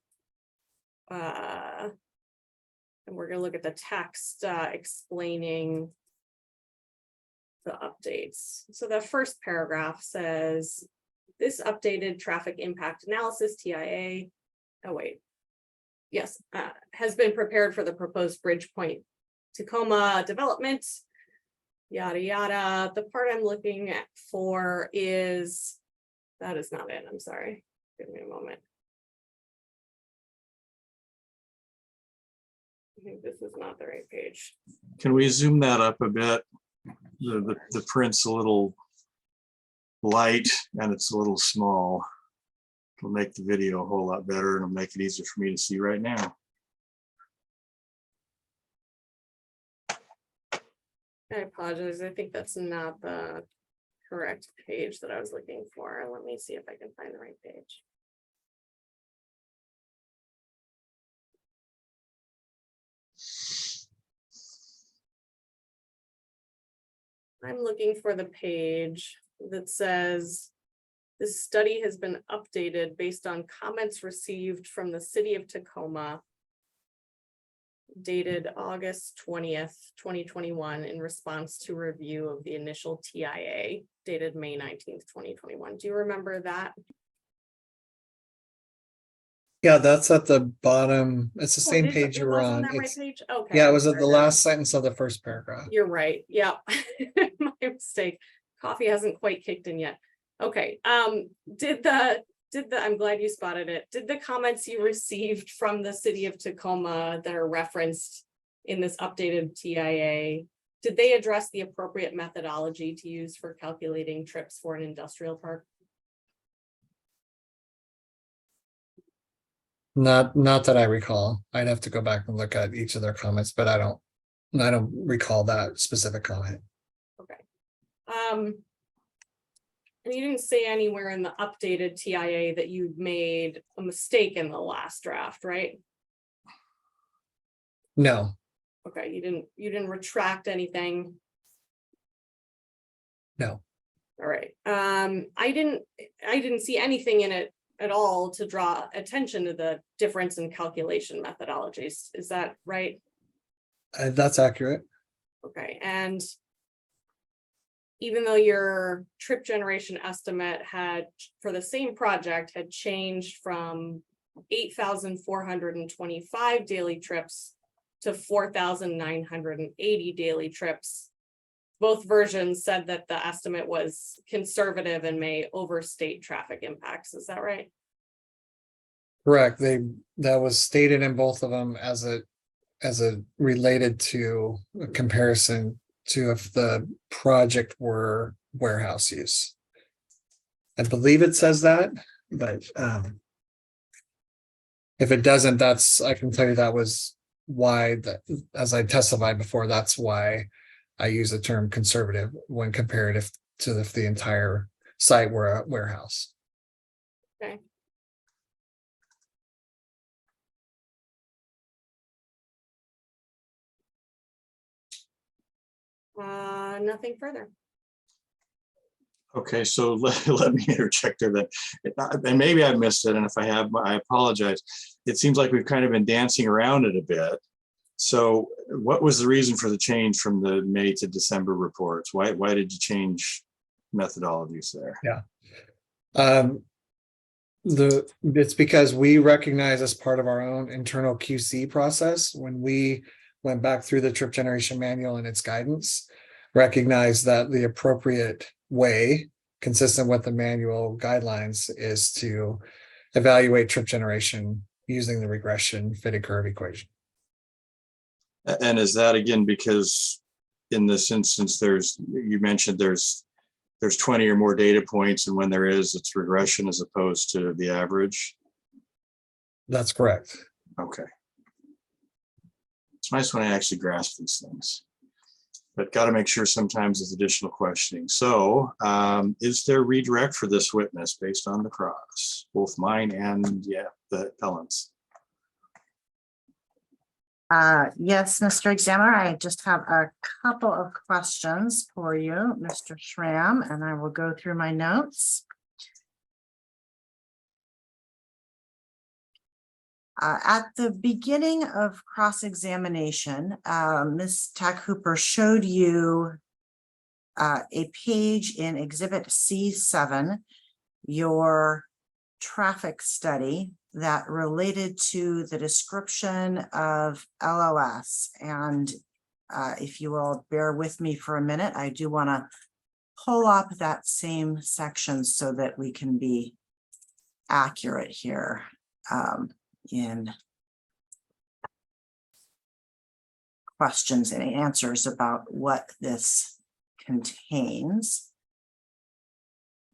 [SPEAKER 5] And we're going to look at the text explaining the updates. So the first paragraph says, this updated traffic impact analysis TIA, oh wait, yes, has been prepared for the proposed Bridgepoint Tacoma development, yada, yada. The part I'm looking for is, that is not it, I'm sorry, give me a moment. I think this is not the right page.
[SPEAKER 1] Can we zoom that up a bit? The print's a little light and it's a little small. It'll make the video a whole lot better and it'll make it easier for me to see right now.
[SPEAKER 5] I apologize. I think that's not the correct page that I was looking for. Let me see if I can find the right page. I'm looking for the page that says this study has been updated based on comments received from the city of Tacoma dated August 20th, 2021 in response to review of the initial TIA dated May 19th, 2021. Do you remember that?
[SPEAKER 3] Yeah, that's at the bottom. It's the same
[SPEAKER 5] it-
[SPEAKER 3] page
[SPEAKER 5] it
[SPEAKER 3] you
[SPEAKER 5] was
[SPEAKER 3] were
[SPEAKER 5] on
[SPEAKER 3] on.
[SPEAKER 5] that right
[SPEAKER 3] It's,
[SPEAKER 5] page? Okay.
[SPEAKER 3] yeah, it
[SPEAKER 5] I'm
[SPEAKER 3] was at the
[SPEAKER 5] sorry.
[SPEAKER 3] last sentence of the first paragraph.
[SPEAKER 5] You're right. Yeah. My mistake. Coffee hasn't quite kicked in yet. Okay. I'm glad you spotted it. Did the comments you received from the city of Tacoma that are referenced in this updated TIA, did they address the appropriate methodology to use for calculating trips for an industrial park?
[SPEAKER 3] Not that I recall. I'd have to go back and look at each of their comments, but I don't recall that specific comment.
[SPEAKER 5] Okay. And you didn't say anywhere in the updated TIA that you made a mistake in the last draft, right?
[SPEAKER 3] No,
[SPEAKER 5] Okay, you didn't retract anything.
[SPEAKER 3] no.
[SPEAKER 5] All right. I didn't see anything in it at all to draw attention to the difference in calculation methodologies. Is that right?
[SPEAKER 3] That's accurate.
[SPEAKER 5] Okay, and even though your trip generation estimate had, for the same project, had changed from 8,425 daily trips to 4,980 daily trips, both versions said that the estimate was conservative and may overstate traffic impacts. Is that right?
[SPEAKER 3] Correct. That was stated in both of them as a related to a comparison to if the project were warehouse use. I believe it says that, but if it doesn't, I can tell you that was why, that, as I testified before, that's why I use the term conservative when comparative to if the entire site were a warehouse.
[SPEAKER 5] Okay. Nothing further.
[SPEAKER 1] Okay, so let me interject there then. And maybe I missed it, and if I have, I apologize. It seems like we've kind of been dancing around it a bit. So what was the reason for the change from the May to December reports? Why did you change methodologies there?
[SPEAKER 3] Yeah. It's because we recognize as part of our own internal QC process, when we went back through the trip generation manual and its guidance, recognize that the appropriate way, consistent with the manual guidelines, is to evaluate trip generation using the regression fitted curve equation.
[SPEAKER 1] And is that again, because in this instance, you mentioned there's 20 or more data points, and when there is, it's regression as opposed to the average?
[SPEAKER 3] That's correct.
[SPEAKER 1] Okay. It's nice when I actually grasp these things, but got to make sure sometimes there's additional questioning. So is there redirect for this witness based on the cross, both mine and the appellant's?
[SPEAKER 2] Yes, Mr. Examiner, I just have a couple of questions for you, Mr. Schramm, and I will go through my notes. At the beginning of cross-examination, Ms. Tack Hooper showed you a page in Exhibit C7, your traffic study that related to the description of LOS. And if you will bear with me for a minute, I do want to pull up that same section so that we can be accurate here in questions and answers about what this contains.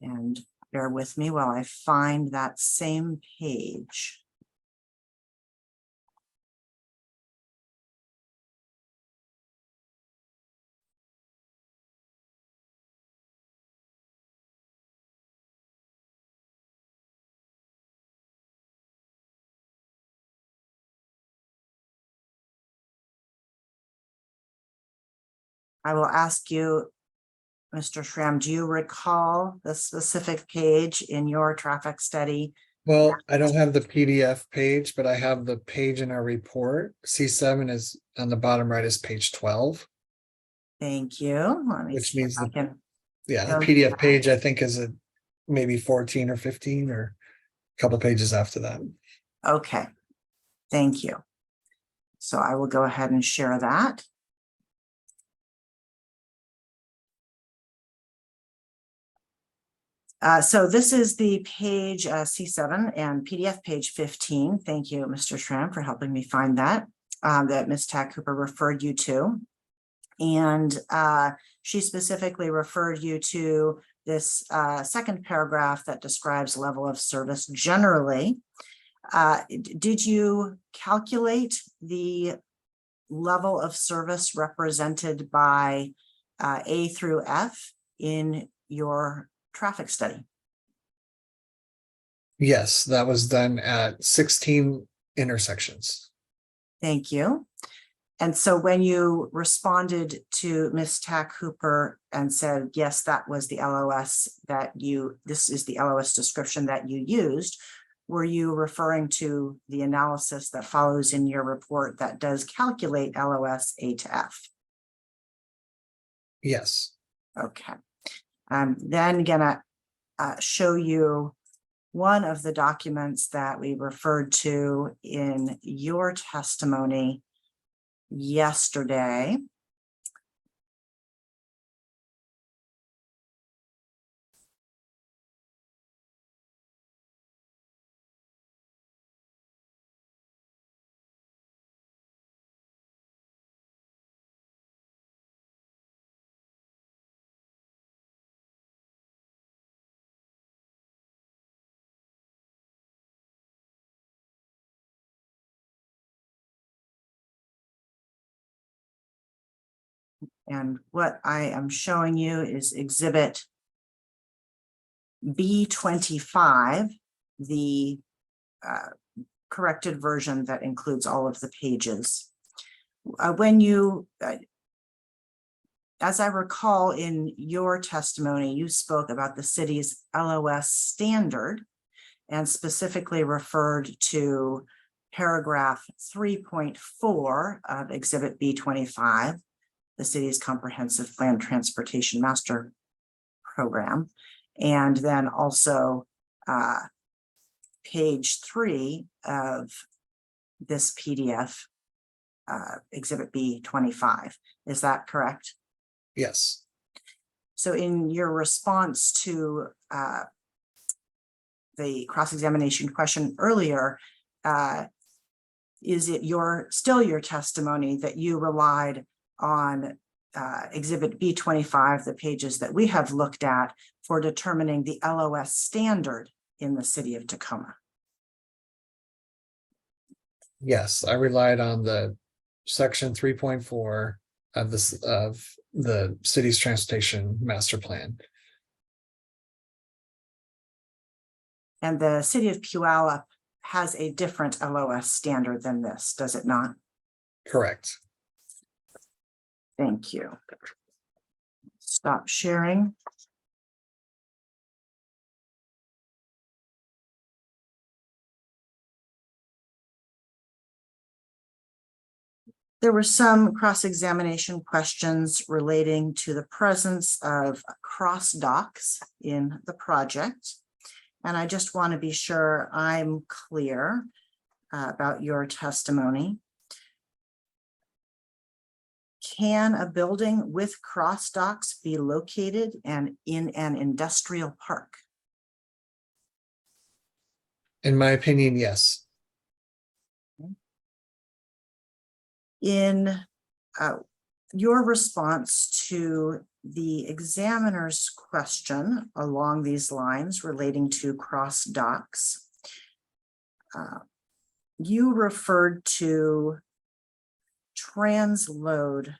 [SPEAKER 2] And bear with me while I find that same page. I will ask you, Mr. Schramm, do you recall the specific page in your traffic study?
[SPEAKER 3] Well, I don't have the PDF page, but I have the page in our report. C7 is on the bottom right is page 12.
[SPEAKER 2] Thank you. Let me
[SPEAKER 3] Which
[SPEAKER 2] see if
[SPEAKER 3] means
[SPEAKER 2] I
[SPEAKER 3] that-
[SPEAKER 2] can.
[SPEAKER 3] Yeah, the
[SPEAKER 2] go
[SPEAKER 3] PDF
[SPEAKER 2] back.
[SPEAKER 3] page I think is maybe 14 or 15 or a couple pages after that.
[SPEAKER 2] Okay, thank you. So I will go ahead and share that. So this is the page C7 and PDF page 15. Thank you, Mr. Schramm, for helping me find that, that Ms. Tack Cooper referred you to. And she specifically referred you to this second paragraph that describes level of service generally. Did you calculate the level of service represented by A through F in your traffic study?
[SPEAKER 3] Yes, that was done at 16 intersections.
[SPEAKER 2] Thank you. And so when you responded to Ms. Tack Hooper and said, yes, that was the LOS this is the LOS description that you used, were you referring to the analysis that follows in your report that does calculate LOS A to F?
[SPEAKER 3] Yes.
[SPEAKER 2] Okay. I'm then gonna show you one of the documents that we referred to in your testimony yesterday. And what I am showing you is exhibit B25, the corrected version that includes all of the pages. When you, as I recall in your testimony, you spoke about the city's LOS standard and specifically referred to paragraph 3.4 of exhibit B25, the city's comprehensive plan transportation master program. And then also page 3 of this PDF, exhibit B25. Is that correct?
[SPEAKER 3] Yes,
[SPEAKER 2] So in your response to the cross-examination question earlier, is it still your testimony that you relied on Exhibit B25, the pages that we have looked at for determining the LOS standard in the city of Tacoma?
[SPEAKER 3] yes, I relied on the section 3.4 of the city's transportation master plan.
[SPEAKER 2] And the city of Puyallup has a different LOS standard than this, does it not?
[SPEAKER 3] Correct.
[SPEAKER 2] Thank you. Stop sharing. There were some cross-examination questions relating to the presence of cross docks in the project. And I just want to be sure I'm clear about your testimony. Can a building with cross docks be located and in an industrial park?
[SPEAKER 3] In my opinion, yes.
[SPEAKER 2] In your response to the examiner's question along these lines relating to cross docks, you referred to transload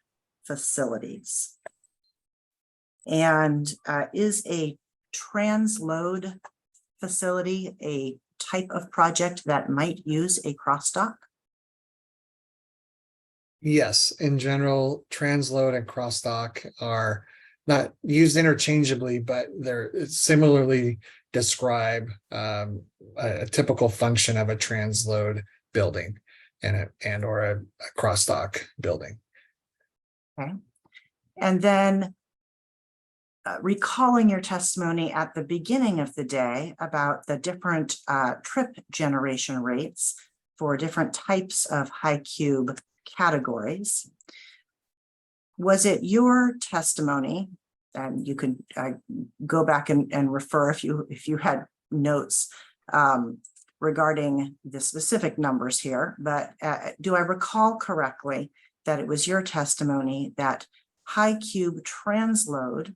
[SPEAKER 2] facilities. And is a transload facility a type of project that might use a cross dock?
[SPEAKER 3] Yes, in general, transload and crossdock are not used interchangeably, but they're similarly describe a typical function of a transload building or a crossdock building.
[SPEAKER 2] Okay. And then recalling your testimony at the beginning of the day about the different trip generation rates for different types of high cube categories, was it your testimony, and you could go back and refer if you had notes regarding the specific numbers here, but do I recall correctly that it was your testimony that high cube transload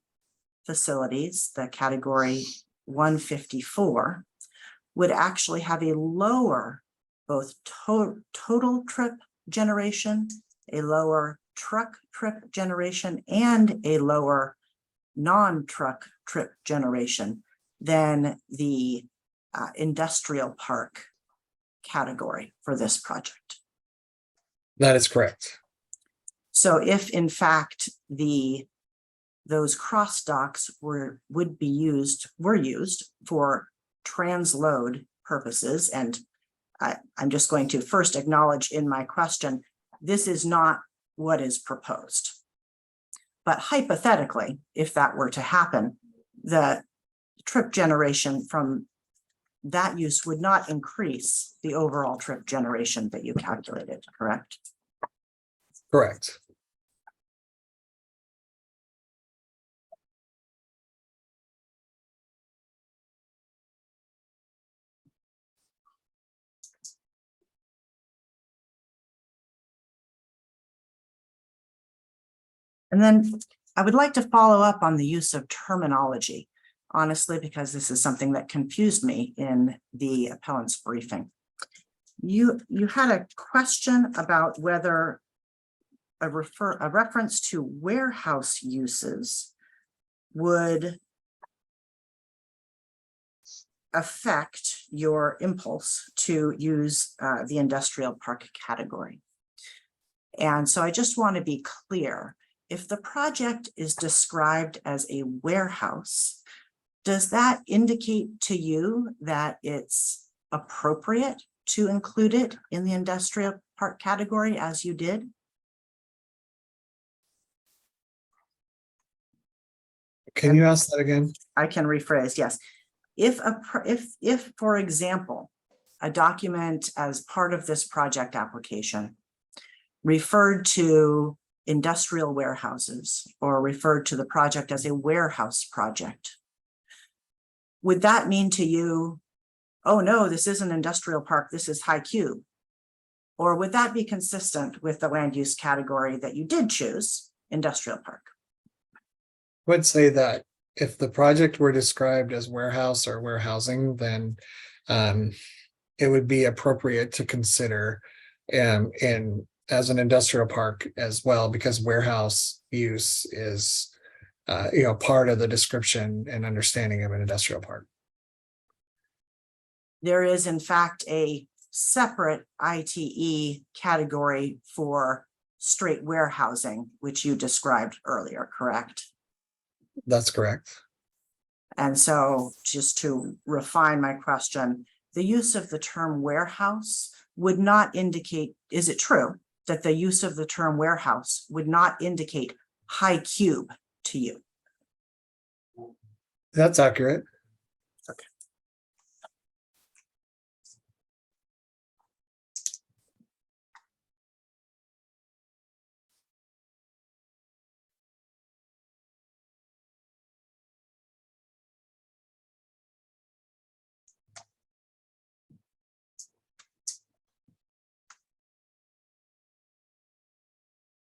[SPEAKER 2] facilities, the category 154, would actually have a lower both total trip generation, a lower truck trip generation, and a lower non-truck trip generation than the industrial park category for this project?
[SPEAKER 3] That is correct.
[SPEAKER 2] So if in fact those cross docks were used for transload purposes, and I'm just going to first acknowledge in my question, this is not what is proposed. But hypothetically, if that were to happen, the trip generation from that use would not increase the overall trip generation that you calculated, correct?
[SPEAKER 3] Correct.
[SPEAKER 2] And then I would like to follow up on the use of terminology, honestly, because this is something that confused me in the appellant's briefing. You had a question about whether a reference to warehouse uses would affect your impulse to use the industrial park category. And so I just want to be clear. If the project is described as a warehouse, does that indicate to you that it's appropriate to include it in the industrial park category as you did?
[SPEAKER 3] Can you ask that again?
[SPEAKER 2] I can rephrase, yes. If, for example, a document as part of this project application referred to industrial warehouses or referred to the project as a warehouse project, would that mean to you, oh no, this is an industrial park, this is high cube? Or would that be consistent with the land use category that you did choose, industrial park?
[SPEAKER 3] Would say that if the project were described as warehouse or warehousing, then it would be appropriate to consider in as an industrial park as well, because warehouse use is part of the description and understanding of an industrial park.
[SPEAKER 2] There is in fact a separate ITE category for straight warehousing, which you described earlier, correct?
[SPEAKER 3] That's correct.
[SPEAKER 2] And so just to refine my question, the use of the term warehouse would not indicate, is it true that the use of the term warehouse would not indicate high cube to you?
[SPEAKER 3] That's accurate.
[SPEAKER 2] Okay.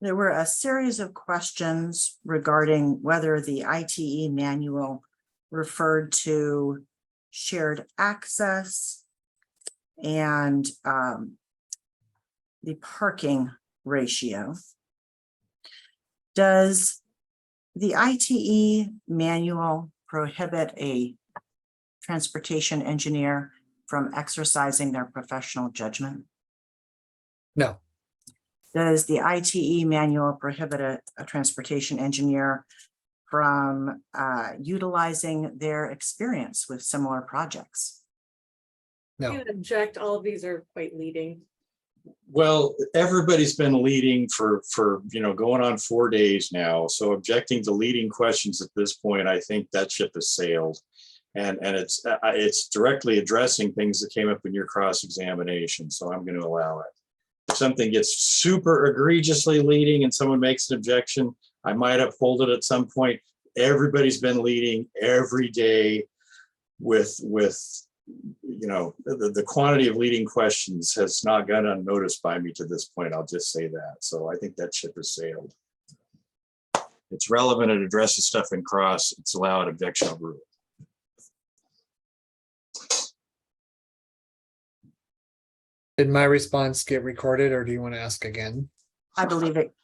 [SPEAKER 2] There were a series of questions regarding whether the ITE manual referred to shared access and the parking ratio. Does the ITE manual prohibit a transportation engineer from exercising their professional judgment?
[SPEAKER 3] No.
[SPEAKER 2] Does the ITE manual prohibit a transportation engineer from utilizing their experience with similar projects?
[SPEAKER 3] No.
[SPEAKER 5] I object, all of these are quite leading.
[SPEAKER 1] Well, everybody's been leading for going on 4 days now. So objecting to leading questions at this point, I think that ship has sailed. And it's directly addressing things that came up in your cross-examination. So I'm going to allow it. If something gets super egregiously leading and someone makes an objection, I might uphold it at some point. Everybody's been leading every day with the quantity of leading questions has not gone unnoticed by me to this point. I'll just say that. So I think that ship has sailed. It's relevant. It addresses stuff in cross. It's allowed, objection overruled.
[SPEAKER 3] Did my response get recorded, or do you want to ask again?
[SPEAKER 2] I believe it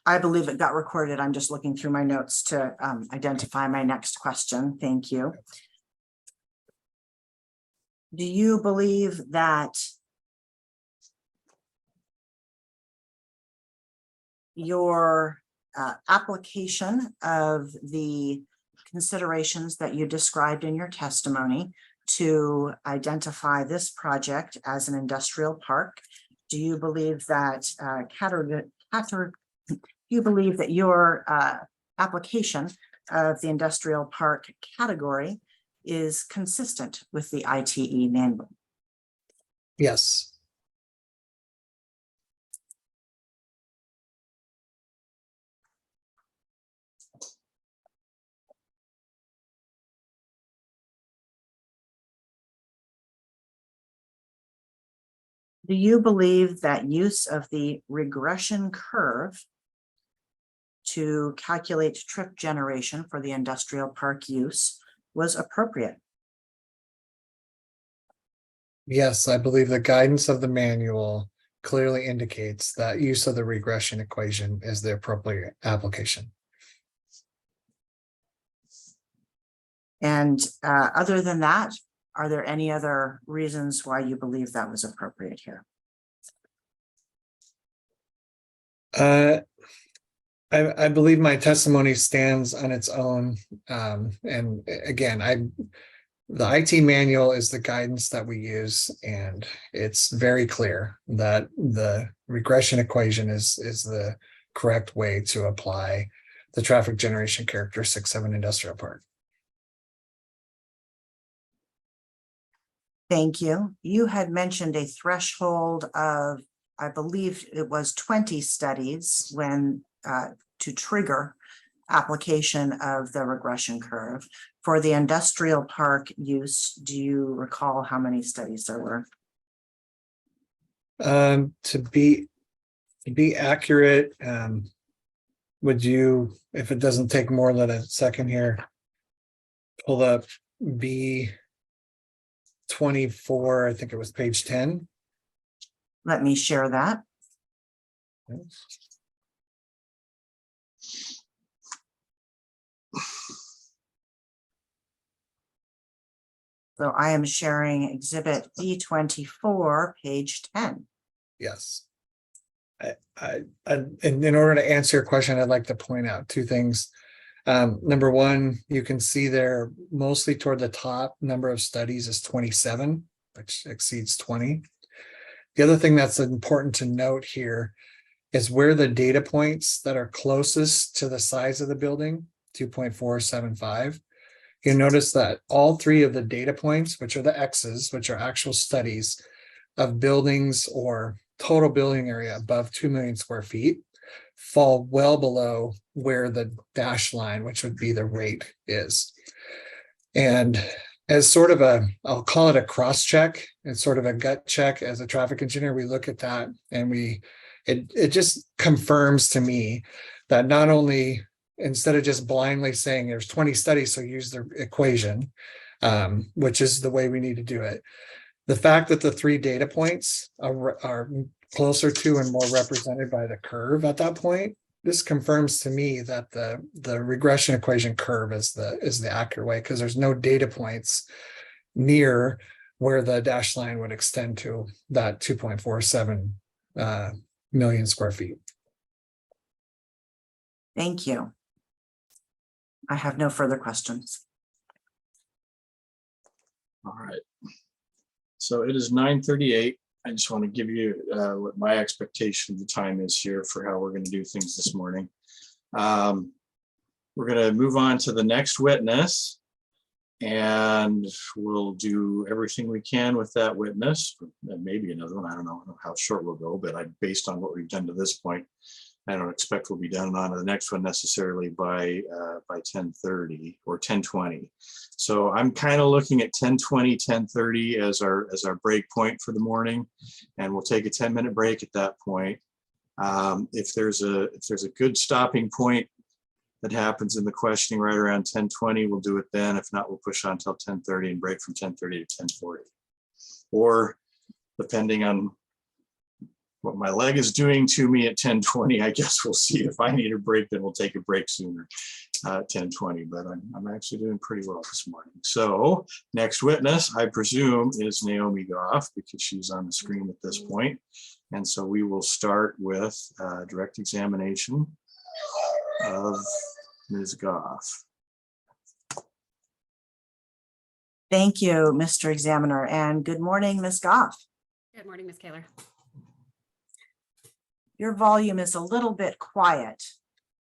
[SPEAKER 2] got recorded. I'm just looking through my notes to identify my next question. Thank you. Do you believe that your application of the considerations that you described in your testimony to identify this project as an industrial park, do you believe that your application of the industrial park category is consistent with the ITE manual?
[SPEAKER 3] Yes.
[SPEAKER 2] Do you believe that use of the regression curve to calculate trip generation for the industrial park use was appropriate?
[SPEAKER 3] Yes, I believe the guidance of the manual clearly indicates that use of the regression equation is the appropriate application.
[SPEAKER 2] And other than that, are there any other reasons why you believe that was appropriate here?
[SPEAKER 3] I believe my testimony stands on its own. And again, the IT manual is the guidance that we use, and it's very clear that the regression equation is the correct way to apply the traffic generation characteristics of an industrial park.
[SPEAKER 2] Thank you. You had mentioned a threshold of, I believe it was 20 studies when to trigger application of the regression curve. For the industrial park use, do you recall how many studies there were?
[SPEAKER 3] To be accurate, would you, if it doesn't take more than a second here, pull up B24, I think it was page 10.
[SPEAKER 2] Let me share that. So I am sharing exhibit B24, page 10.
[SPEAKER 3] Yes. And in order to answer your question, I'd like to point out two things. Number one, you can see there mostly toward the top, number of studies is 27, which exceeds 20. The other thing that's important to note here is where the data points that are closest to the size of the building, 2.475. You notice that all three of the data points, which are the X's, which are actual studies of buildings or total building area above 2 million square feet, fall well below where the dash line, which would be the rate, is. And as sort of a, I'll call it a cross check, it's sort of a gut check as a traffic engineer, we look at that and it just confirms to me that not only, instead of just blindly saying there's 20 studies, so use the equation, which is the way we need to do it. The fact that the three data points are closer to and more represented by the curve at that point, this confirms to me that the regression equation curve is the accurate way, because there's no data points near where the dashed line would extend to that 2.47 million square feet.
[SPEAKER 2] Thank you. I have no further questions.
[SPEAKER 1] All right. So it is 9:38. I just want to give you what my expectation of the time is here for how we're going to do things this morning. We're going to move on to the next witness, and we'll do everything we can with that witness. Maybe another one. I don't know how short we'll go, but based on what we've done to this point, I don't expect we'll be done on the next one necessarily by 10:30 or 10:20. So I'm kind of looking at 10:20, 10:30 as our break point for the morning, and we'll take a 10-minute break at that point. If there's a good stopping point that happens in the questioning right around 10:20, we'll do it then. If not, we'll push on until 10:30 and break from 10:30 to 10:40. Or depending on what my leg is doing to me at 10:20, I guess we'll see. If I need a break, then we'll take a break sooner at 10:20, but I'm actually doing pretty well this morning. So next witness, I presume, is Naomi Goff, because she's on the screen at this point. And so we will start with direct examination of Ms. Goff.
[SPEAKER 2] Thank you, Mr. Examiner, and good morning, Ms. Goff.
[SPEAKER 6] Good morning, Ms. Kaler.
[SPEAKER 2] Your volume is a little bit quiet.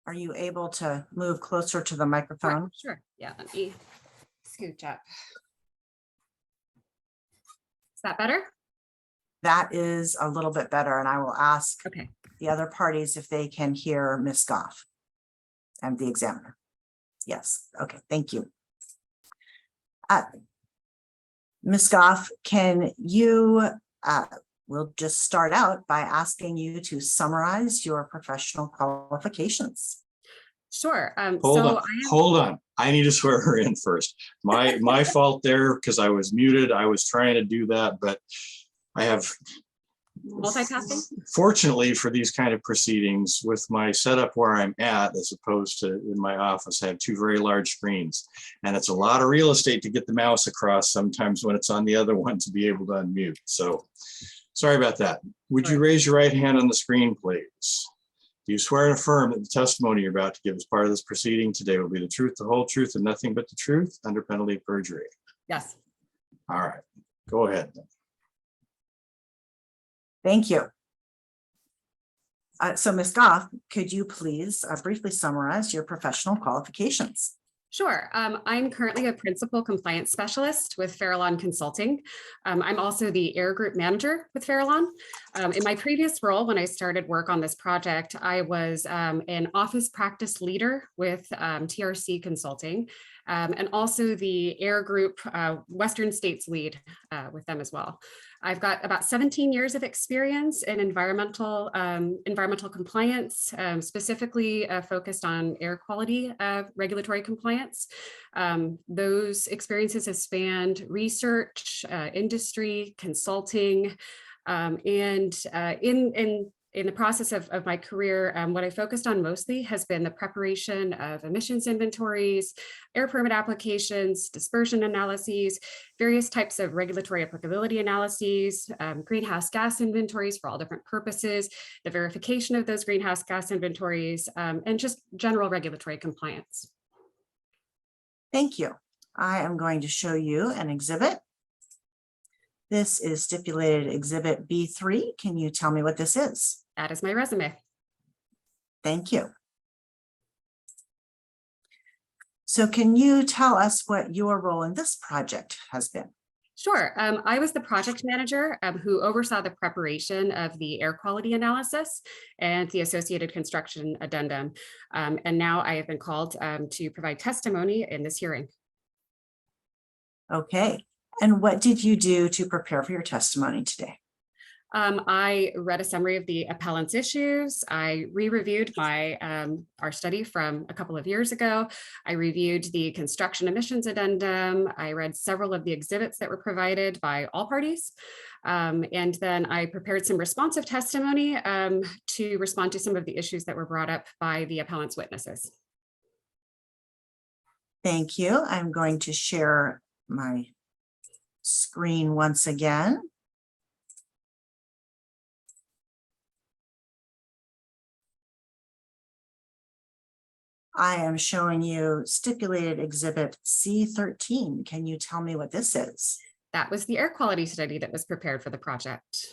[SPEAKER 2] Are you able to move closer to the microphone?
[SPEAKER 6] Sure. Yeah, let me scooch up. Is that better?
[SPEAKER 2] That is a little bit better, and I will ask
[SPEAKER 6] Okay.
[SPEAKER 2] the other parties if they can hear Ms. Goff and the examiner. Yes, okay, thank you. Ms. Goff, can you, we'll just start out by asking you to summarize your professional qualifications.
[SPEAKER 6] Sure.
[SPEAKER 1] Hold on. I need to swear her in first. My fault there, because I was muted. I was trying to do that, but I have
[SPEAKER 6] multitasking.
[SPEAKER 1] Fortunately for these kind of proceedings, with my setup where I'm at, as opposed to in my office, I have two very large screens, and it's a lot of real estate to get the mouse across sometimes when it's on the other one to be able to unmute. So sorry about that. Would you raise your right hand on the screen, please? Do you swear and affirm that the testimony you're about to give as part of this proceeding today will be the truth, the whole truth, and nothing but the truth, under penalty of perjury?
[SPEAKER 6] Yes.
[SPEAKER 1] All right, go ahead.
[SPEAKER 2] Thank you. So Ms. Goff, could you please briefly summarize your professional qualifications?
[SPEAKER 6] Sure. I'm currently a principal compliance specialist with Farallon Consulting. I'm also the air group manager with Farallon. In my previous role, when I started work on this project, I was an office practice leader with TRC Consulting, and also the air group Western States lead with them as well. I've got about 17 years of experience in environmental compliance, specifically focused on air quality regulatory compliance. Those experiences have spanned research, industry, consulting, and in the process of my career, what I focused on mostly has been the preparation of emissions inventories, air permit applications, dispersion analyses, various types of regulatory applicability analyses, greenhouse gas inventories for all different purposes, the verification of those greenhouse gas inventories, and just general regulatory compliance.
[SPEAKER 2] Thank you. I am going to show you an exhibit. This is stipulated exhibit B3. Can you tell me what this is?
[SPEAKER 6] That is my resume.
[SPEAKER 2] Thank you. So can you tell us what your role in this project has been?
[SPEAKER 6] Sure. I was the project manager who oversaw the preparation of the air quality analysis and the associated construction addendum. And now I have been called to provide testimony in this hearing.
[SPEAKER 2] Okay. And what did you do to prepare for your testimony today?
[SPEAKER 6] I read a summary of the appellant's issues. I re-reviewed our study from a couple of years ago. I reviewed the construction emissions addendum. I read several of the exhibits that were provided by all parties. And then I prepared some responsive testimony to respond to some of the issues that were brought up by the appellant's witnesses.
[SPEAKER 2] Thank you. I'm going to share my screen once again. I am showing you stipulated exhibit C13. Can you tell me what this is?
[SPEAKER 6] That was the air quality study that was prepared for the project.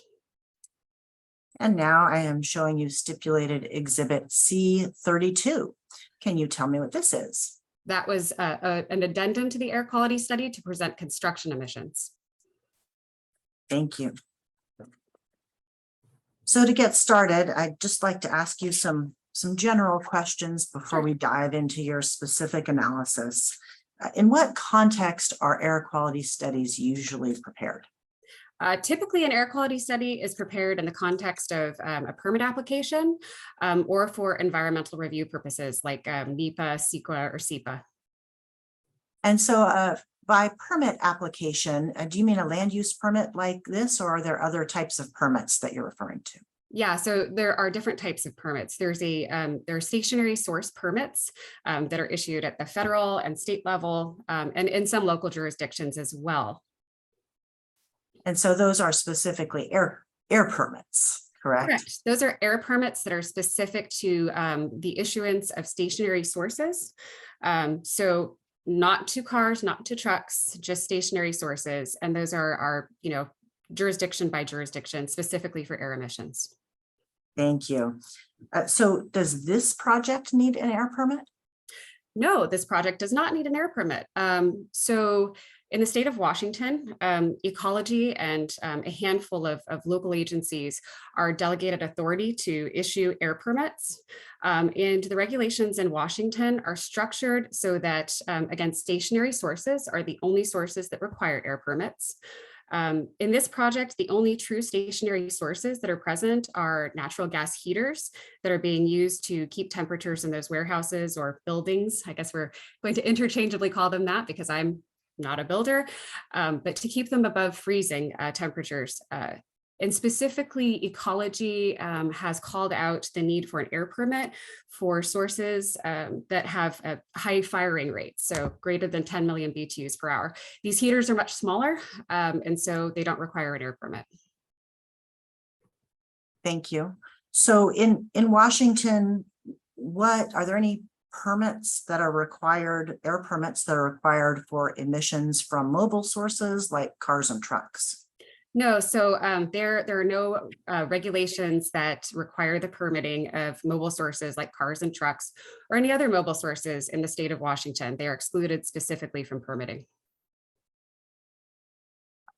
[SPEAKER 2] And now I am showing you stipulated exhibit C32. Can you tell me what this is?
[SPEAKER 6] That was an addendum to the air quality study to present construction emissions.
[SPEAKER 2] Thank you. So to get started, I'd just like to ask you some general questions before we dive into your specific analysis. In what context are air quality studies usually prepared?
[SPEAKER 6] Typically, an air quality study is prepared in the context of a permit application or for environmental review purposes like NEPA, CEQA, or SEPA.
[SPEAKER 2] And so by permit application, do you mean a land use permit like this, or are there other types of permits that you're referring to?
[SPEAKER 6] Yeah, so there are different types of permits. There are stationary source permits that are issued at the federal and state level and in some local jurisdictions as well.
[SPEAKER 2] And so those are specifically air permits, correct?
[SPEAKER 6] Correct. Those are air permits that are specific to the issuance of stationary sources. So not to cars, not to trucks, just stationary sources. And those are jurisdiction by jurisdiction, specifically for air emissions.
[SPEAKER 2] Thank you. So does this project need an air permit?
[SPEAKER 6] No, this project does not need an air permit. So in the state of Washington, ecology and a handful of local agencies are delegated authority to issue air permits. And the regulations in Washington are structured so that, again, stationary sources are the only sources that require air permits. In this project, the only true stationary sources that are present are natural gas heaters that are being used to keep temperatures in those warehouses or buildings. I guess we're going to interchangeably call them that because I'm not a builder, but to keep them above freezing temperatures. And specifically, ecology has called out the need for an air permit for sources that have a high firing rates, so greater than 10 million BTUs per hour. These heaters are much smaller, and so they don't require an air permit.
[SPEAKER 2] Thank you. So in Washington, are there any permits that are required, air permits that are required for emissions from mobile sources like cars and trucks?
[SPEAKER 6] No, so there are no regulations that require the permitting of mobile sources like cars and trucks or any other mobile sources in the state of Washington. They are excluded specifically from permitting.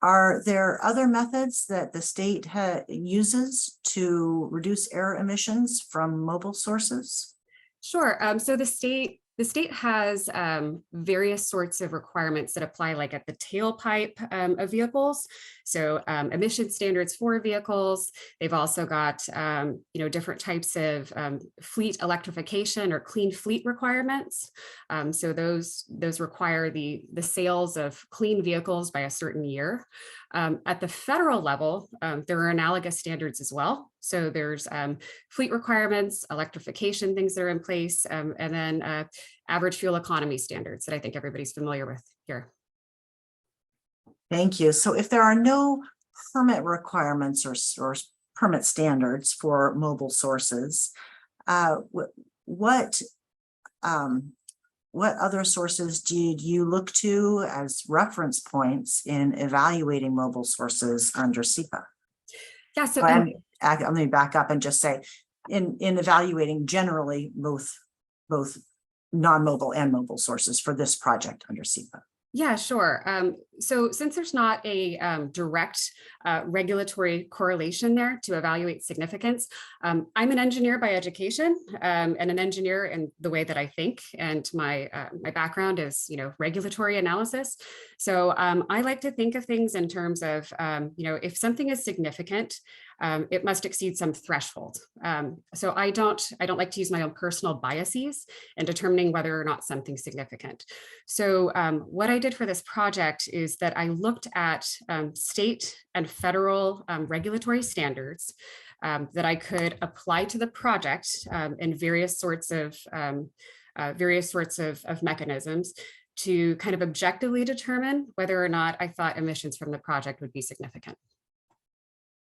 [SPEAKER 2] Are there other methods that the state uses to reduce air emissions from mobile sources?
[SPEAKER 6] Sure. So the state has various sorts of requirements that apply, like at the tailpipe of vehicles. So emission standards for vehicles. They've also got different types of fleet electrification or clean fleet requirements. So those require the sales of clean vehicles by a certain year. At the federal level, there are analogous standards as well. So there's fleet requirements, electrification things that are in place, and then average fuel economy standards that I think everybody's familiar with here.
[SPEAKER 2] Thank you. So if there are no permit requirements or permit standards for mobile sources, what other sources did you look to as reference points in evaluating mobile sources under SEPA?
[SPEAKER 6] Yeah, so
[SPEAKER 2] Let me back up and just say, in evaluating generally both non-mobile and mobile sources for this project under SEPA.
[SPEAKER 6] yeah, sure. So since there's not a direct regulatory correlation there to evaluate significance, I'm an engineer by education and an engineer in the way that I think, and my background is regulatory analysis. So I like to think of things in terms of if something is significant, it must exceed some threshold. So I don't like to use my own personal biases in determining whether or not something's significant. So what I did for this project is that I looked at state and federal regulatory standards that I could apply to the project in various sorts of mechanisms to kind of objectively determine whether or not I thought emissions from the project would be significant.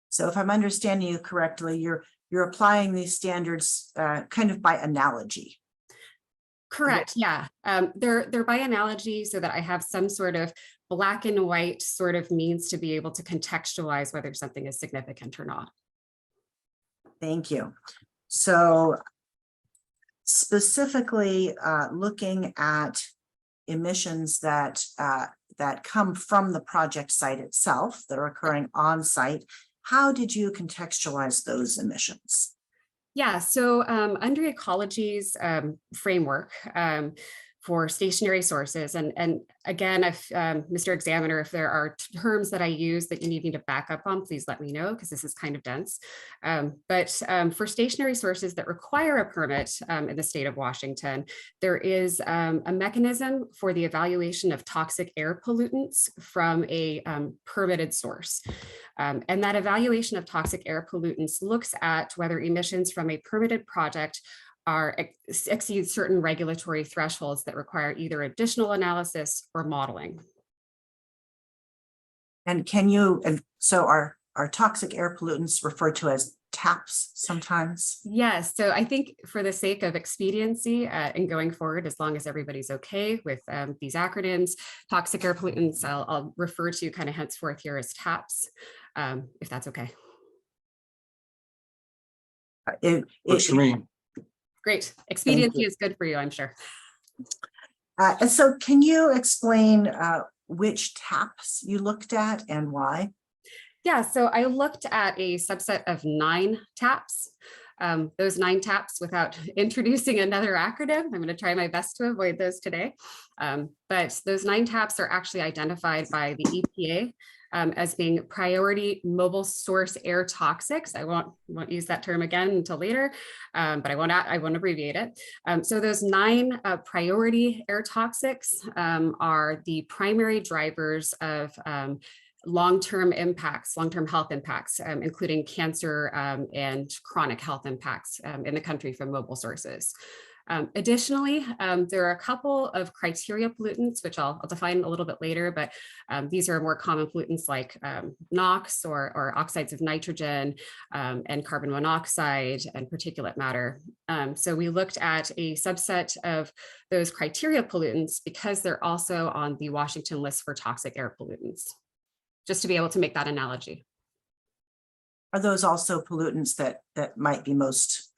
[SPEAKER 2] So if I'm understanding you correctly, you're applying these standards kind of by analogy.
[SPEAKER 6] Correct. Yeah. They're by analogy so that I have some sort of black and white sort of means to be able to contextualize whether something is significant or not.
[SPEAKER 2] Thank you. So specifically looking at emissions that come from the project site itself that are occurring on site, how did you contextualize those emissions?
[SPEAKER 6] Yeah, so under ecology's framework for stationary sources, and again, if Mr. Examiner, if there are terms that I use that you need me to back up on, please let me know, because this is kind of dense. But for stationary sources that require a permit in the state of Washington, there is a mechanism for the evaluation of toxic air pollutants from a permitted source. And that evaluation of toxic air pollutants looks at whether emissions from a permitted project exceed certain regulatory thresholds that require either additional analysis or modeling. And
[SPEAKER 2] so are toxic air pollutants referred to as TAPs sometimes?
[SPEAKER 6] Yes, so I think for the sake of expediency and going forward, as long as everybody's okay with these acronyms, toxic air pollutants, I'll refer to kind of henceforth here as TAPs, if that's okay.
[SPEAKER 1] Works for me.
[SPEAKER 6] Great. Expediency is good for you, I'm sure.
[SPEAKER 2] And so can you explain which TAPs you looked at and why?
[SPEAKER 6] Yeah, so I looked at a subset of 9 TAPs. Those 9 TAPs, without introducing another acronym, I'm going to try my best to avoid those today. But those 9 TAPs are actually identified by the EPA as being priority mobile source air toxics. I won't use that term again until later, but I won't abbreviate it. So those 9 priority air toxics are the primary drivers of long-term impacts, long-term health impacts, including cancer and chronic health impacts in the country from mobile sources. Additionally, there are a couple of criteria pollutants, which I'll define a little bit later, but these are more common pollutants like NOx or oxides of nitrogen and carbon monoxide and particulate matter. So we looked at a subset of those criteria pollutants because they're also on the Washington list for toxic air pollutants. just to be able to make that analogy.
[SPEAKER 2] Are those also pollutants that might be most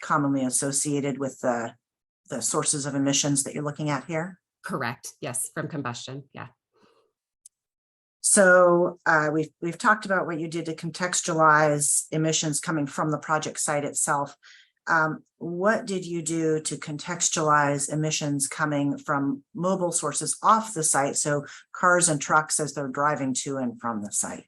[SPEAKER 2] commonly associated with the sources of emissions that you're looking at here?
[SPEAKER 6] Correct. Yes, from combustion. Yeah.
[SPEAKER 2] So we've talked about what you did to contextualize emissions coming from the project site itself. What did you do to contextualize emissions coming from mobile sources off the site? So cars and trucks as they're driving to and from the site.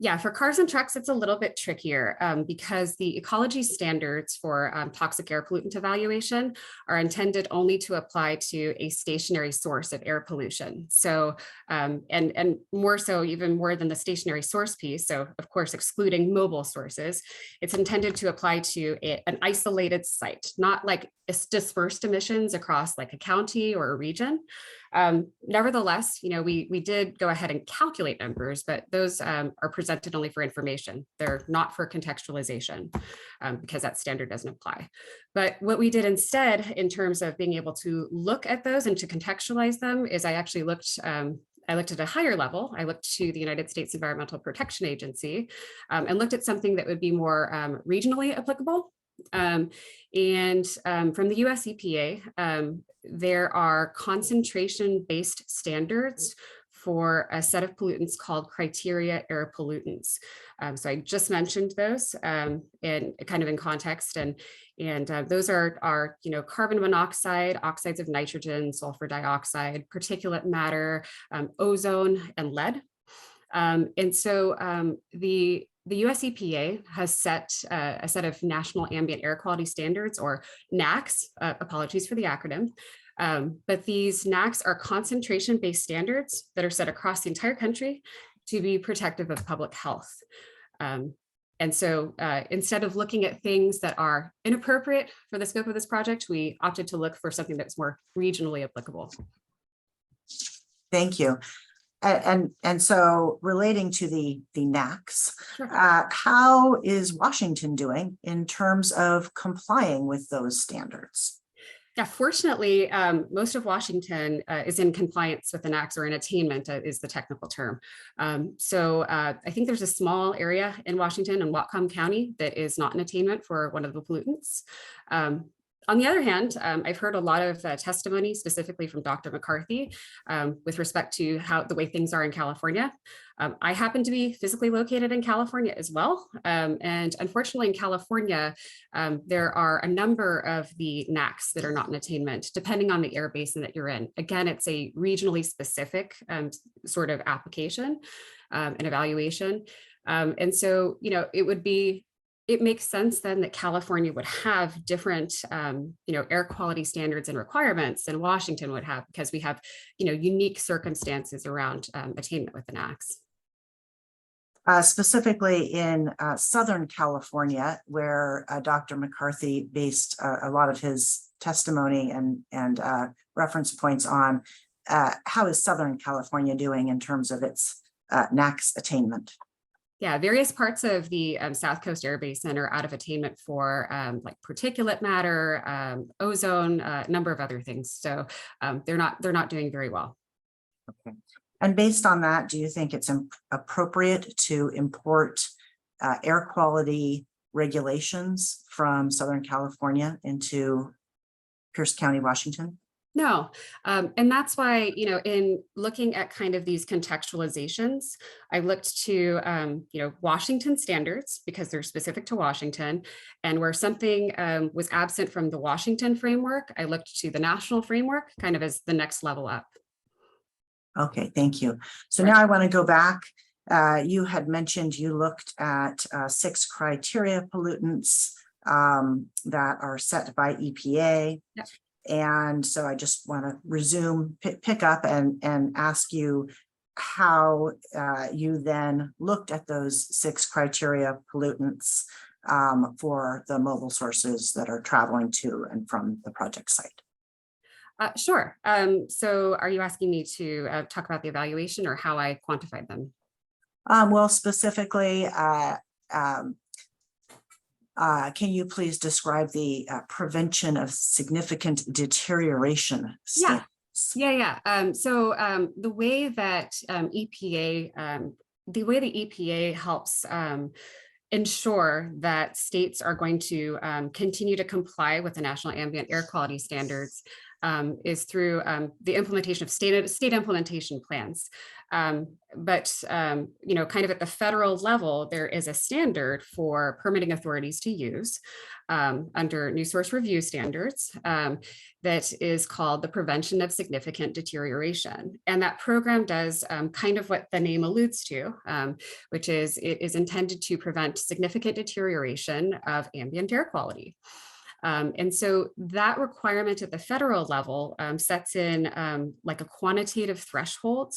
[SPEAKER 6] Yeah, for cars and trucks, it's a little bit trickier because the ecology standards for toxic air pollutant evaluation are intended only to apply to a stationary source of air pollution. So, and more so, even more than the stationary source piece. So of course, excluding mobile sources, it's intended to apply to an isolated site, not like dispersed emissions across like a county or a region. Nevertheless, we did go ahead and calculate numbers, but those are presented only for information. They're not for contextualization because that standard doesn't apply. But what we did instead in terms of being able to look at those and to contextualize them is I actually looked at a higher level. I looked to the United States Environmental Protection Agency and looked at something that would be more regionally applicable. From the US EPA, there are concentration-based standards for a set of pollutants called criteria air pollutants. So I just mentioned those and kind of in context, and those are carbon monoxide, oxides of nitrogen, sulfur dioxide, particulate matter, ozone, and lead. And so the US EPA has set a set of national ambient air quality standards, or NAAQS, apologies for the acronym, but these NAAQS are concentration-based standards that are set across the entire country to be protective of public health. And so instead of looking at things that are inappropriate for the scope of this project, we opted to look for something that's more regionally applicable.
[SPEAKER 2] Thank you. And so relating to the NAAQS,
[SPEAKER 6] Sure.
[SPEAKER 2] how is Washington doing in terms of complying with those standards?
[SPEAKER 6] Yeah, fortunately, most of Washington is in compliance with the NAAQS, or in attainment is the technical term. So I think there's a small area in Washington and Whatcom County that is not in attainment for one of the pollutants. On the other hand, I've heard a lot of testimony, specifically from Dr. McCarthy, with respect to the way things are in California. I happen to be physically located in California as well. And unfortunately in California, there are a number of the NAAQS that are not in attainment, depending on the air basin that you're in. Again, it's a regionally specific sort of application and evaluation. And so, it makes sense then that California would have different, air quality standards and requirements than Washington would have, because we have, unique circumstances around attainment with the NAAQS.
[SPEAKER 2] Specifically in Southern California, where Dr. McCarthy based a lot of his testimony and reference points on, how is Southern California doing in terms of its NAAQS attainment?
[SPEAKER 6] Yeah, various parts of the South Coast Air Basin are out of attainment for like particulate matter, ozone, a number of other things. So they're not doing very well.
[SPEAKER 2] Okay. And based on that, do you think it's appropriate to import air quality regulations from Southern California into Pierce County, Washington?
[SPEAKER 6] No, and that's why, in looking at kind of these contextualizations, I looked to, Washington standards, because they're specific to Washington, and where something was absent from the Washington framework, I looked to the national framework kind of as the next level up.
[SPEAKER 2] Okay, thank you. So now I want to go back. You had mentioned you looked at 6 criteria pollutants that are set by EPA. Yep. And so I just want to pick up and ask you how you then looked at those 6 criteria pollutants for the mobile sources that are traveling to and from the project site.
[SPEAKER 6] Sure. So are you asking me to talk about the evaluation or how I quantified them?
[SPEAKER 2] Well, specifically, can you please describe the prevention of significant deterioration standards?
[SPEAKER 6] The way that EPA helps ensure that states are going to continue to comply with the National Ambient Air Quality Standards is through the implementation of state implementation plans. But kind of at the federal level, there is a standard for permitting authorities to use under new source review standards that is called the Prevention of Significant Deterioration. And that program does kind of what the name alludes to, which is it is intended to prevent significant deterioration of ambient air quality. And so that requirement at the federal level sets in like a quantitative threshold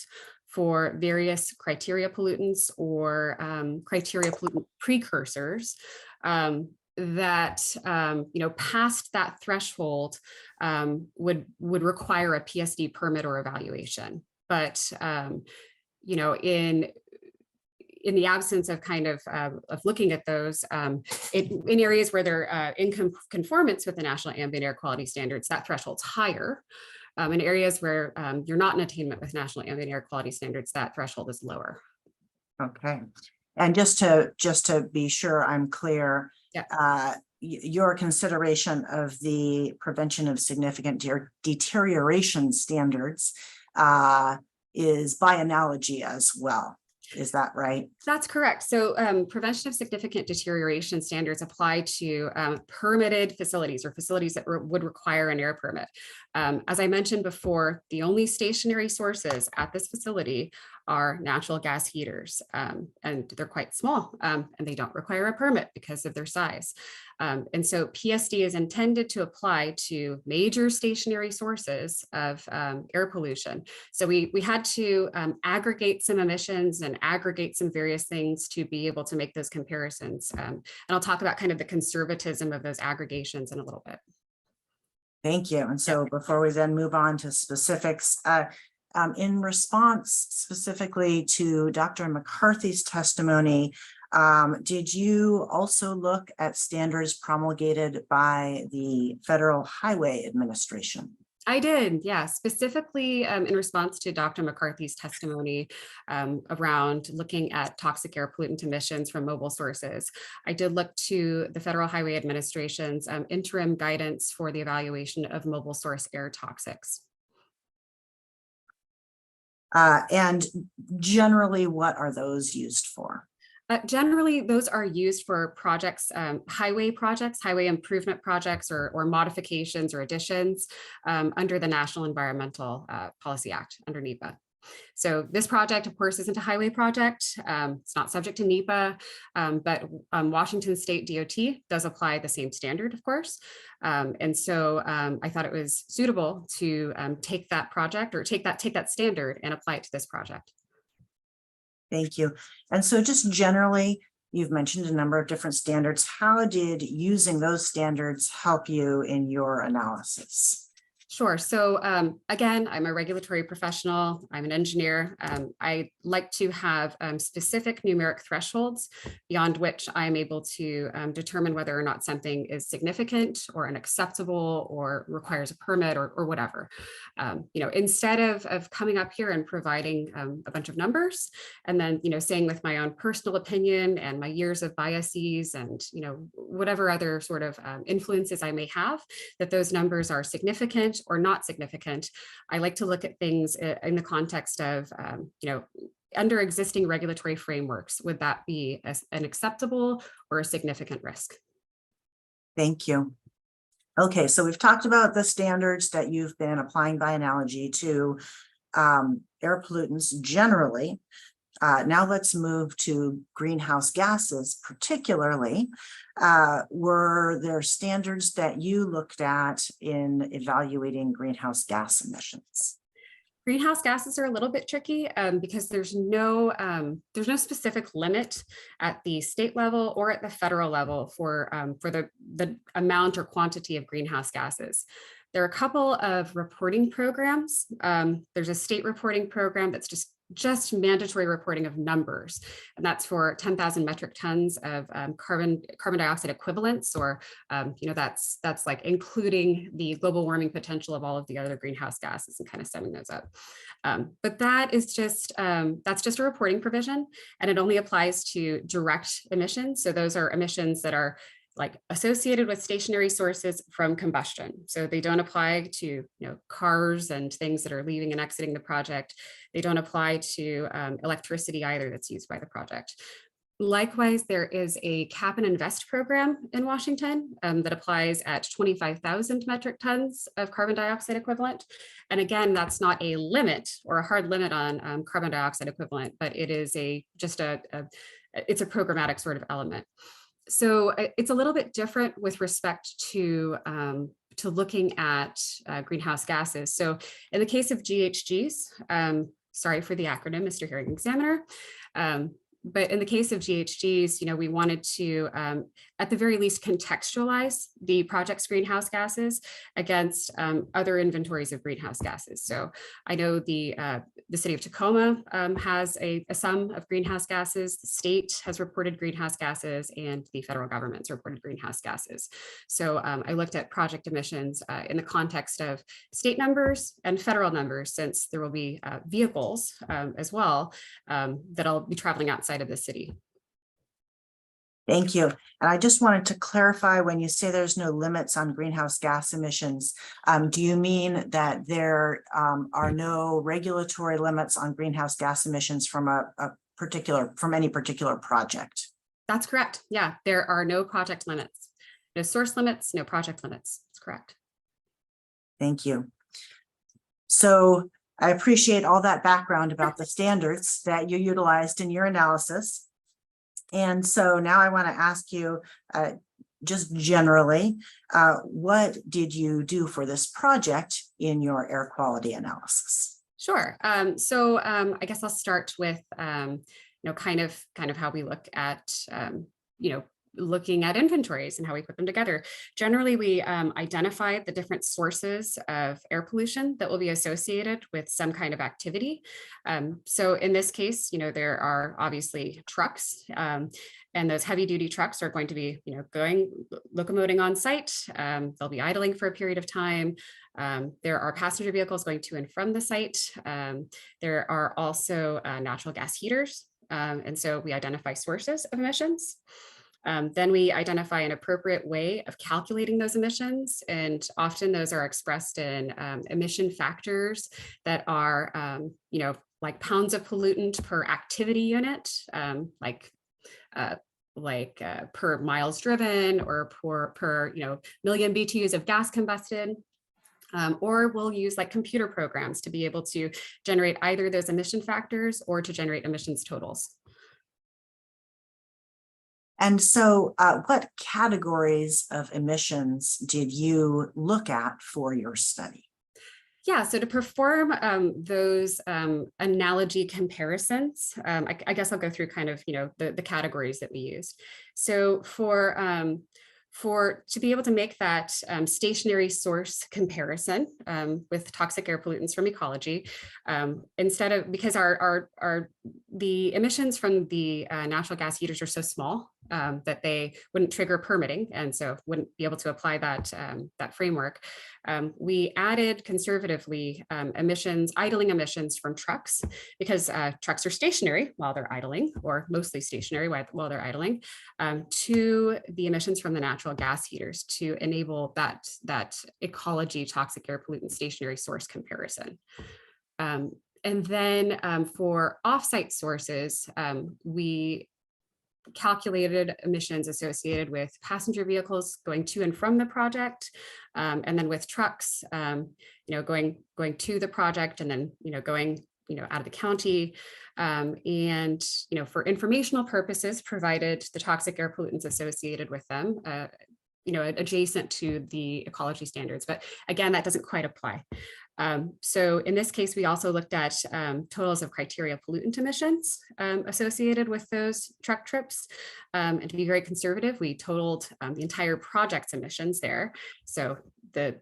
[SPEAKER 6] for various criteria pollutants or criteria pollutant precursors that past that threshold would require a PSD permit or evaluation. But in the absence of of looking at those in areas where they're in conformance with the National Ambient Air Quality Standards, that threshold's higher. In areas where you're not in attainment with National Ambient Air Quality Standards, that threshold is lower.
[SPEAKER 2] Okay. And just to be sure I'm clear, your consideration of the prevention of significant deterioration standards is by analogy as well. Is that right?
[SPEAKER 6] That's correct. So prevention of significant deterioration standards apply to permitted facilities or facilities that would require an air permit. As I mentioned before, the only stationary sources at this facility are natural gas heaters, and they're quite small, and they don't require a permit because of their size. And so PSD is intended to apply to major stationary sources of air pollution. So we had to aggregate some emissions and aggregate some various things to be able to make those comparisons. And I'll talk about kind of the conservatism of those aggregations in a little bit.
[SPEAKER 2] Thank you. And so before we then move on to specifics, in response specifically to Dr. McCarthy's testimony, did you also look at standards promulgated by the Federal Highway Administration?
[SPEAKER 6] I did, yeah, specifically in response to Dr. McCarthy's testimony around looking at toxic air pollutant emissions from mobile sources. I did look to the Federal Highway Administration's interim guidance for the evaluation of mobile source air toxics.
[SPEAKER 2] And generally, what are those used for?
[SPEAKER 6] Generally, those are used for projects, highway improvement projects, or modifications or additions under the National Environmental Policy Act, under NEPA. So this project, of course, isn't a highway project. It's not subject to NEPA, but Washington State DOT does apply the same standard, of course. And so I thought it was suitable to take that project or take that standard and apply it to this project.
[SPEAKER 2] Thank you. And so just generally, you've mentioned a number of different standards. How did using those standards help you in your analysis?
[SPEAKER 6] Sure. So again, I'm a regulatory professional. I'm an engineer. I like to have specific numeric thresholds beyond which I'm able to determine whether or not something is significant or unacceptable or requires a permit or whatever. Instead of coming up here and providing a bunch of numbers and then, saying with my own personal opinion and my years of biases and, whatever other sort of influences I may have, that those numbers are significant or not significant, I like to look at things in the context of, under existing regulatory frameworks, would that be an acceptable or a significant risk?
[SPEAKER 2] Thank you. Okay, so we've talked about the standards that you've been applying by analogy to air pollutants generally. Now let's move to greenhouse gases, particularly. Were there standards that you looked at in evaluating greenhouse gas emissions?
[SPEAKER 6] Greenhouse gases are a little bit tricky because there's no specific limit at the state level or at the federal level for the amount or quantity of greenhouse gases. There are a couple of reporting programs. There's a state reporting program that's just just mandatory reporting of numbers, and that's for 10,000 metric tons of carbon dioxide equivalents, or that's like including the global warming potential of all of the other greenhouse gases and kind of summing those up. But that is just that's just a reporting provision, and it only applies to direct emissions. So those are emissions that are like associated with stationary sources from combustion. So they don't apply to cars and things that are leaving and exiting the project. They don't apply to electricity either that's used by the project. Likewise, there is a cap and invest program in Washington that applies at 25,000 metric tons of carbon dioxide equivalent. And again, that's not a limit or a hard limit on carbon dioxide equivalent, but it is it's a programmatic sort of element. So it's a little bit different with respect to looking at greenhouse gases. So in the case of GHGs, sorry for the acronym, Mr. Hearing Examiner, but in the case of GHGs, we wanted to, at the very least, contextualize the project's greenhouse gases against other inventories of greenhouse gases. So I know the city of Tacoma has a sum of greenhouse gases, the state has reported greenhouse gases, and the federal government's reported greenhouse gases. So I looked at project emissions in the context of state numbers and federal numbers, since there will be vehicles as well that'll be traveling outside of the city.
[SPEAKER 2] Thank you. And I just wanted to clarify, when you say there's no limits on greenhouse gas emissions, do you mean that there are no regulatory limits on greenhouse gas emissions from any particular project?
[SPEAKER 6] That's correct. Yeah, there are no project limits, no source limits, no project limits. That's correct.
[SPEAKER 2] Thank you. So I appreciate all that background about the standards that you utilized in your analysis. And so now I want to ask you, just generally, what did you do for this project in your air quality analysis?
[SPEAKER 6] Sure. So I guess I'll start with, kind of how we look at, looking at inventories and how we put them together. Generally, we identify the different sources of air pollution that will be associated with some kind of activity. So in this case, there are obviously trucks, and those heavy duty trucks are going to be, locomoting on site. They'll be idling for a period of time. There are passenger vehicles going to and from the site. There are also natural gas heaters. And so we identify sources of emissions. Then we identify an appropriate way of calculating those emissions, and often those are expressed in emission factors that are, like pounds of pollutant per activity unit, like per miles driven, or per million BTUs of gas combusted. Or we'll use like computer programs to be able to generate either those emission factors or to generate emissions totals.
[SPEAKER 2] And so what categories of emissions did you look at for your study?
[SPEAKER 6] Yeah, so to perform those analogy comparisons, I guess I'll go through kind of, the categories that we used. So to be able to make that stationary source comparison with toxic air pollutants from ecology, because the emissions from the natural gas heaters are so small that they wouldn't trigger permitting, and so wouldn't be able to apply that framework. We added conservatively idling emissions from trucks, because trucks are stationary while they're idling, or mostly stationary while they're idling, to the emissions from the natural gas heaters to enable that ecology toxic air pollutant stationary source comparison. And then for offsite sources, we calculated emissions associated with passenger vehicles going to and from the project, and then with trucks, going to the project, and then going out of the county, and for informational purposes, provided the toxic air pollutants associated with them, adjacent to the ecology standards. But again, that doesn't quite apply. So in this case, we also looked at totals of criteria pollutant emissions associated with those truck trips. And to be very conservative, we totaled the entire project's emissions there. So the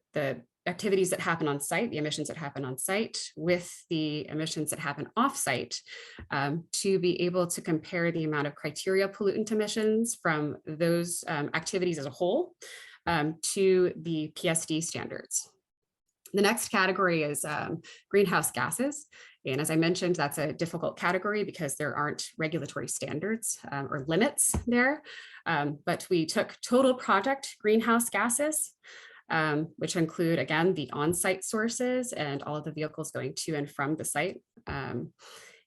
[SPEAKER 6] activities that happen on site, the emissions that happen on site with the emissions that happen off site, to be able to compare the amount of criteria pollutant emissions from those activities as a whole to the PSD standards. The next category is greenhouse gases. And as I mentioned, that's a difficult category because there aren't regulatory standards or limits there. But we took total project greenhouse gases, which include, again, the on-site sources and all of the vehicles going to and from the site. And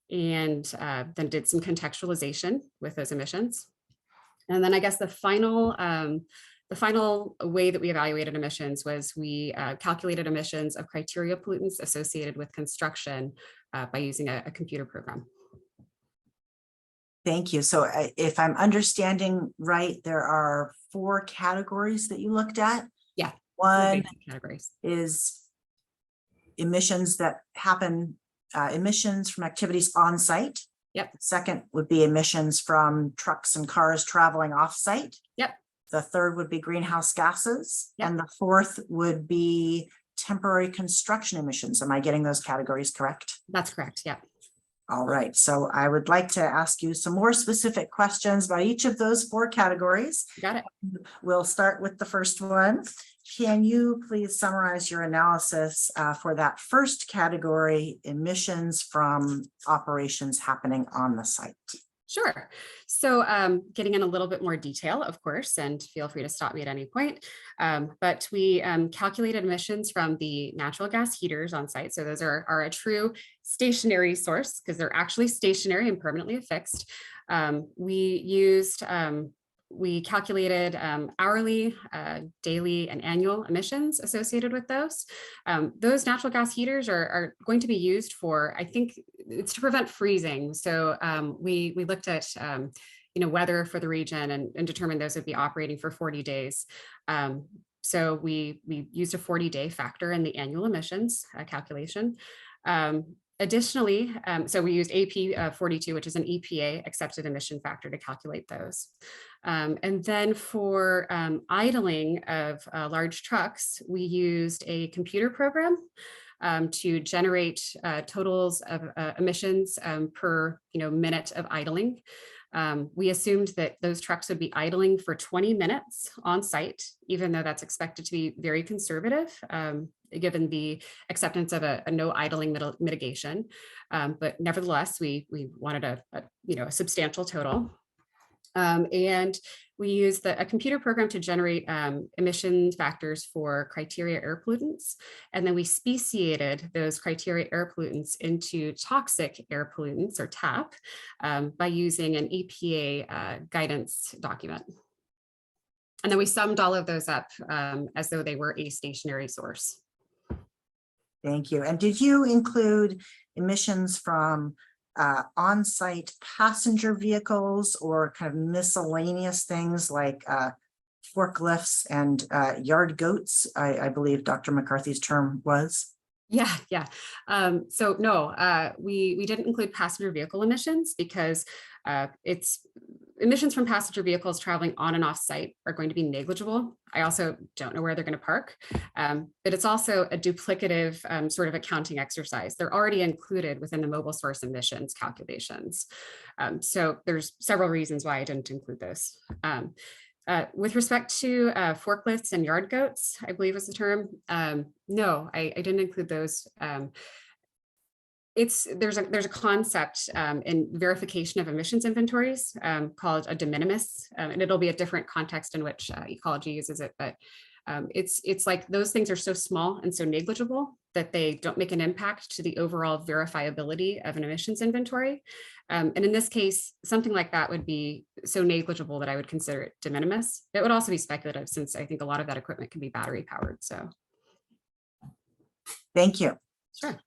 [SPEAKER 6] then did some contextualization with those emissions. And then I guess the final way that we evaluated emissions was we calculated emissions of criteria pollutants associated with construction by using a computer program.
[SPEAKER 2] Thank you. So if I'm understanding right, there are 4 categories that you looked at.
[SPEAKER 6] Yeah.
[SPEAKER 2] One
[SPEAKER 6] Categories
[SPEAKER 2] is emissions that happen, emissions from activities on site.
[SPEAKER 6] Yep.
[SPEAKER 2] Second would be emissions from trucks and cars traveling off site.
[SPEAKER 6] Yep.
[SPEAKER 2] The third would be greenhouse gases.
[SPEAKER 6] Yep.
[SPEAKER 2] And the fourth would be temporary construction emissions. Am I getting those categories correct?
[SPEAKER 6] That's correct. Yeah.
[SPEAKER 2] All right. So I would like to ask you some more specific questions about each of those 4 categories.
[SPEAKER 6] Got it.
[SPEAKER 2] We'll start with the first one. Can you please summarize your analysis for that first category, emissions from operations happening on the site?
[SPEAKER 6] Sure. So getting in a little bit more detail, of course, and feel free to stop me at any point. But we calculated emissions from the natural gas heaters on site. So those are a true stationary source because they're actually stationary and permanently affixed. We calculated hourly, daily, and annual emissions associated with those. Those natural gas heaters are going to be used for, I think it's to prevent freezing. So we looked at weather for the region and determined those would be operating for 40 days. So we used a 40-day factor in the annual emissions calculation. Additionally, so we used AP 42, which is an EPA accepted emission factor to calculate those. And then for idling of large trucks, we used a computer program to generate totals of emissions per minute of idling. We assumed that those trucks would be idling for 20 minutes on site, even though that's expected to be very conservative, given the acceptance of a no idling mitigation. But nevertheless, we wanted a substantial total. And we used a computer program to generate emission factors for criteria air pollutants. And then we speciated those criteria air pollutants into toxic air pollutants, or TAP, by using an EPA guidance document. And then we summed all of those up as though they were a stationary source.
[SPEAKER 2] Thank you. And did you include emissions from on-site passenger vehicles or kind of miscellaneous things like forklifts and yard goats, I believe Dr. McCarthy's term was?
[SPEAKER 6] Yeah. So no, we didn't include passenger vehicle emissions because emissions from passenger vehicles traveling on and off site are going to be negligible. I also don't know where they're going to park, but it's also a duplicative sort of accounting exercise. They're already included within the mobile source emissions calculations. So there's several reasons why I didn't include those. With respect to forklifts and yard goats, I believe was the term. No, I didn't include those. There's a concept in verification of emissions inventories called a de minimis, and it'll be a different context in which ecology uses it, but it's like those things are so small and so negligible that they don't make an impact to the overall verifiability of an emissions inventory. And in this case, something like that would be so negligible that I would consider it de minimis. It would also be speculative since I think a lot of that equipment can be battery powered. So.
[SPEAKER 2] Thank you.
[SPEAKER 6] Sure.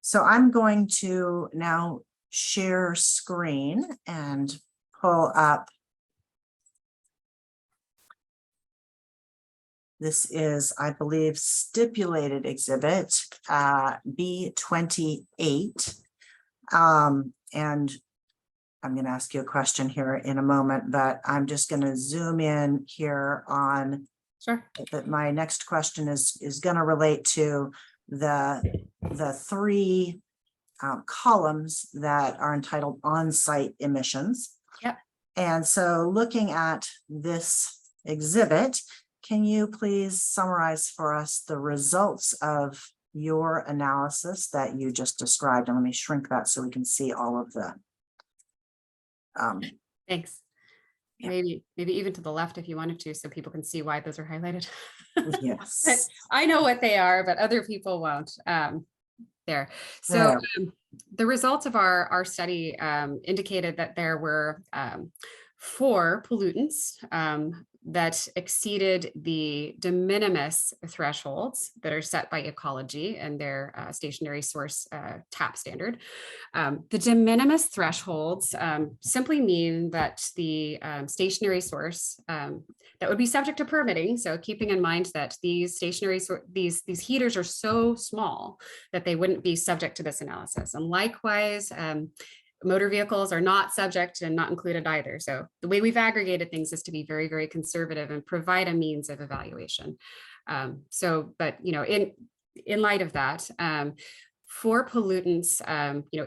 [SPEAKER 2] So I'm going to now share screen and pull up This is, I believe, stipulated exhibit B28. And I'm going to ask you a question here in a moment, but I'm just going to zoom in here on
[SPEAKER 6] Sure.
[SPEAKER 2] that. My next question is going to relate to the three columns that are entitled on-site emissions.
[SPEAKER 6] Yep.
[SPEAKER 2] And so looking at this exhibit, can you please summarize for us the results of your analysis that you just described? And let me shrink that so we can see all of the.
[SPEAKER 6] Thanks.
[SPEAKER 2] Yeah.
[SPEAKER 6] Maybe even to the left if you wanted to, so people can see why those are highlighted.
[SPEAKER 2] Yes.
[SPEAKER 6] I know what they are, but other people won't. There. So the results of our study indicated that there were 4 pollutants that exceeded the de minimis thresholds that are set by ecology and their stationary source TAP standard. The de minimis thresholds simply mean that the stationary source that would be subject to permitting. So keeping in mind that these these heaters are so small that they wouldn't be subject to this analysis. And likewise, motor vehicles are not subject and not included either. So the way we've aggregated things is to be very, very conservative and provide a means of evaluation. But in light of that, for pollutants,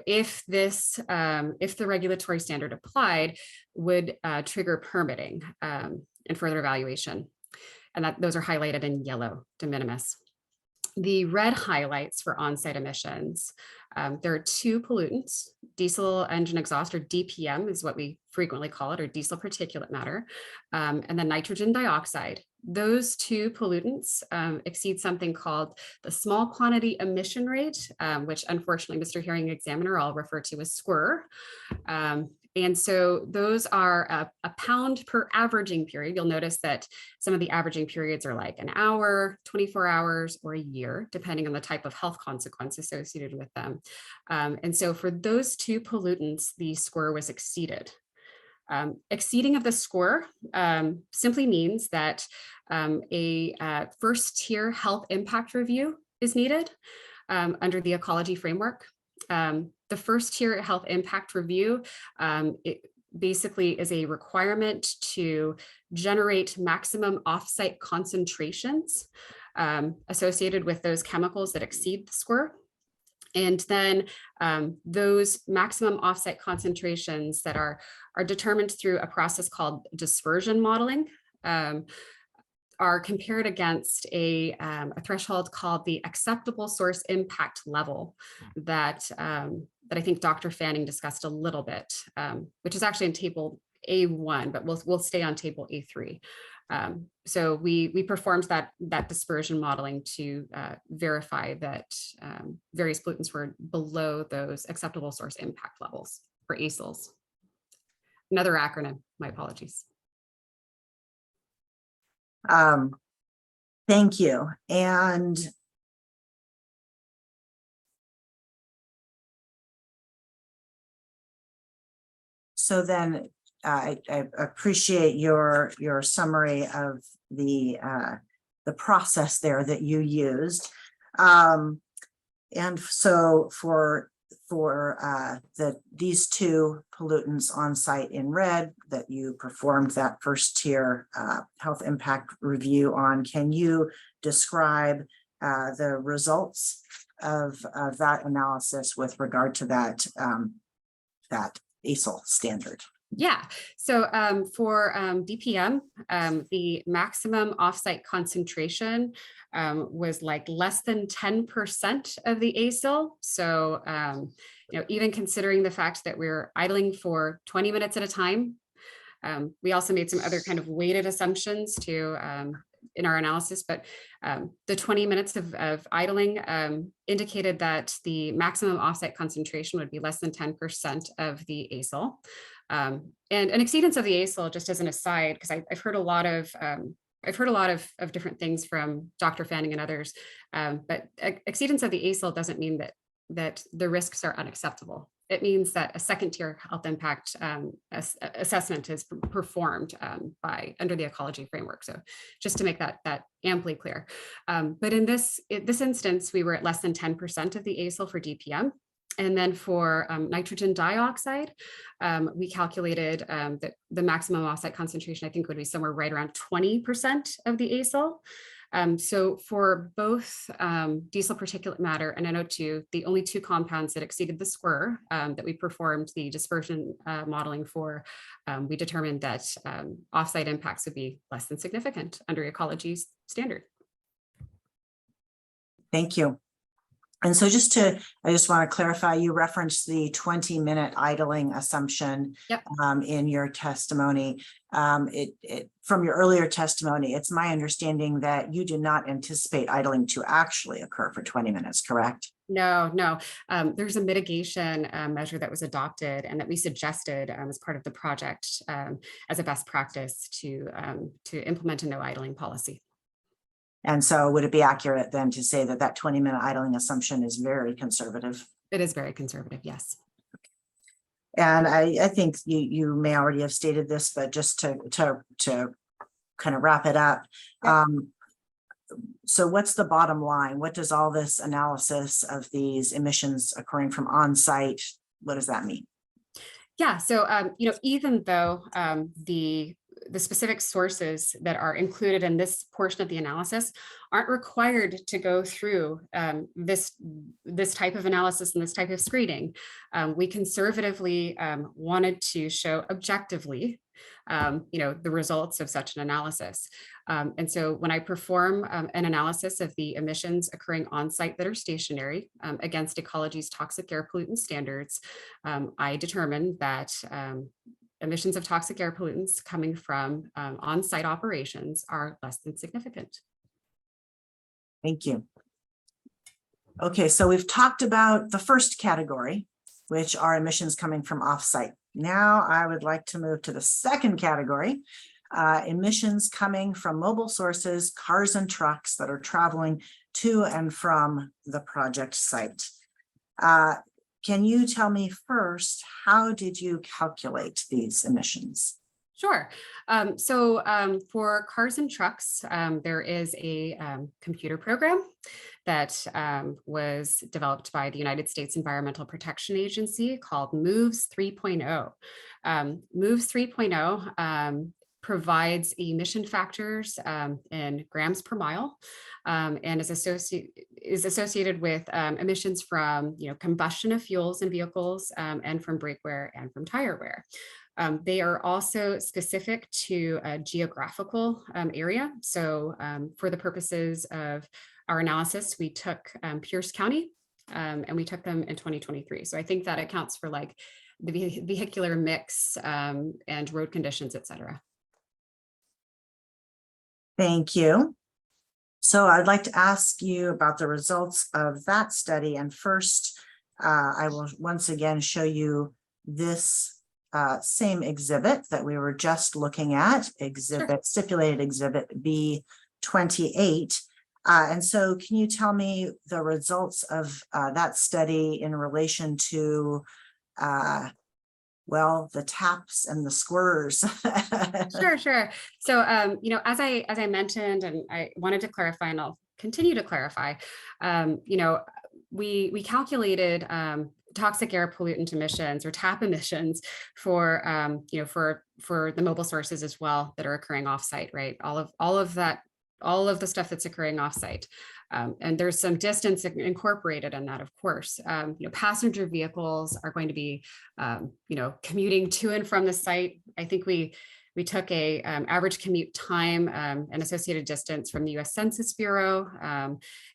[SPEAKER 6] if the regulatory standard applied, would trigger permitting and further evaluation, and those are highlighted in yellow, de minimis. The red highlights for on-site emissions. There are 2 pollutants, diesel engine exhaust, or DPM is what we frequently call it, or diesel particulate matter, and then nitrogen dioxide. Those 2 pollutants exceed something called the small quantity emission rate, which unfortunately Mr. Hearing Examiner I'll refer to as SQUR. And so those are a pound per averaging period. You'll notice that some of the averaging periods are like an hour, 24 hours, or a year, depending on the type of health consequence associated with them. And so for those 2 pollutants, the SQUR was exceeded. Exceeding of the SQUR simply means that a first tier health impact review is needed under the ecology framework. The first tier health impact review, it basically is a requirement to generate maximum offsite concentrations associated with those chemicals that exceed the SQUR. And then those maximum offsite concentrations that are determined through a process called dispersion modeling are compared against a threshold called the acceptable source impact level that I think Dr. Fanning discussed a little bit, which is actually in table A1, but we'll stay on table A3. So we performed that dispersion modeling to verify that various pollutants were below those acceptable source impact levels for ASILs. Another acronym, my apologies.
[SPEAKER 2] Thank you. And so then I appreciate your summary of the process there that you used. And so for these 2 pollutants on site in red that you performed that first tier health impact review on, can you describe the results of that analysis with regard to that ASIL standard?
[SPEAKER 6] Yeah, so for DPM, the maximum offsite concentration was like less than 10% of the ASIL. So, even considering the fact that we're idling for 20 minutes at a time, we also made some other kind of weighted assumptions to in our analysis, but the 20 minutes of idling indicated that the maximum offsite concentration would be less than 10% of the ASIL. And an exceedance of the ASIL, just as an aside, because I've heard a lot of different things from Dr. Fanning and others, but exceedance of the ASIL doesn't mean that the risks are unacceptable. it means that a second tier health impact assessment is performed under the ecology framework. So just to make that amply clear. But in this instance, we were at less than 10% of the ASIL for DPM. And then for nitrogen dioxide, we calculated that the maximum offsite concentration, I think, would be somewhere right around 20% of the ASIL. So for both diesel particulate matter and NO2, the only two compounds that exceeded the square that we performed the dispersion modeling for, we determined that offsite impacts would be less than significant under ecology's standard.
[SPEAKER 2] Thank you. And so I just want to clarify, you referenced the 20-minute idling assumption.
[SPEAKER 6] Yep.
[SPEAKER 2] In your testimony. From your earlier testimony, it's my understanding that you did not anticipate idling to actually occur for 20 minutes, correct?
[SPEAKER 6] No. There's a mitigation measure that was adopted and that we suggested as part of the project as a best practice to implement a no idling policy.
[SPEAKER 2] And so would it be accurate then to say that 20-minute idling assumption is very conservative?
[SPEAKER 6] It is very conservative, yes.
[SPEAKER 2] And I think you may already have stated this, but just to kind of wrap it up.
[SPEAKER 6] Yep.
[SPEAKER 2] So what's the bottom line? What does all this analysis of these emissions occurring from on-site, what does that mean?
[SPEAKER 6] Yeah, so even though the specific sources that are included in this portion of the analysis aren't required to go through this type of analysis and this type of screening, we conservatively wanted to show objectively the results of such an analysis. And so when I perform an analysis of the emissions occurring on site that are stationary against ecology's toxic air pollutant standards, I determined that emissions of toxic air pollutants coming from on-site operations are less than significant.
[SPEAKER 2] Thank you. Okay, so we've talked about the first category, which are emissions coming from off-site. Now I would like to move to the second category, emissions coming from mobile sources, cars and trucks that are traveling to and from the project site. Can you tell me first, how did you calculate these emissions?
[SPEAKER 6] Sure. For cars and trucks, there is a computer program that was developed by the United States Environmental Protection Agency called MOVES 3.0. MOVES 3.0 provides emission factors in grams per mile and is associated with emissions from combustion of fuels in vehicles and from brake wear and from tire wear. They are also specific to a geographical area. So for the purposes of our analysis, we took Pierce County and we took them in 2023. So I think that accounts for like the vehicular mix and road conditions, et cetera.
[SPEAKER 2] Thank you. So I'd like to ask you about the results of that study. And first, I will once again show you this same exhibit that we were just looking at, stipulated exhibit B28. And so can you tell me the results of that study in relation to well, the taps and the squirrers?
[SPEAKER 6] Sure. So, as I mentioned, and I wanted to clarify, and I'll continue to clarify, we calculated toxic air pollutant emissions or TAP emissions for the mobile sources as well that are occurring offsite, right? All of the stuff that's occurring offsite. And there's some distance incorporated in that, of course. Passenger vehicles are going to be, commuting to and from the site. I think we took a average commute time and associated distance from the U.S. Census Bureau.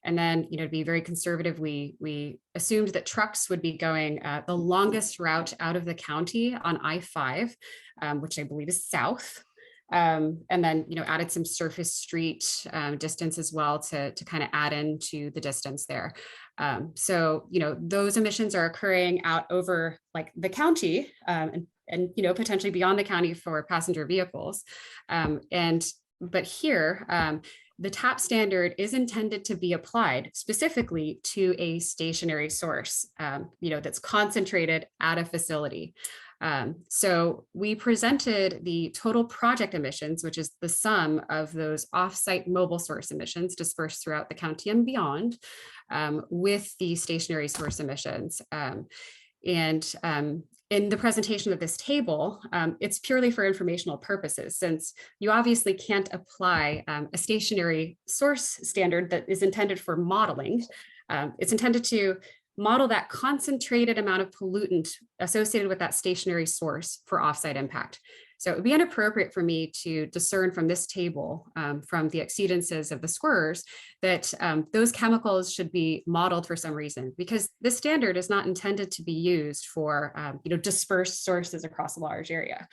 [SPEAKER 6] And then, to be very conservative, we assumed that trucks would be going the longest route out of the county on I-5, which I believe is south. And then, added some surface street distance as well to kind of add into the distance there. So, those emissions are occurring out over like the county and potentially beyond the county for passenger vehicles. But here, the TAP standard is intended to be applied specifically to a stationary source, that's concentrated at a facility. So we presented the total project emissions, which is the sum of those offsite mobile source emissions dispersed throughout the county and beyond, with the stationary source emissions. In the presentation of this table, it's purely for informational purposes, since you obviously can't apply a stationary source standard that is intended for modeling. It's intended to model that concentrated amount of pollutant associated with that stationary source for offsite impact. So it would be inappropriate for me to discern from this table, from the exceedances of the scorers, that those chemicals should be modeled for some reason, because this standard is not intended to be used for dispersed sources across a large area.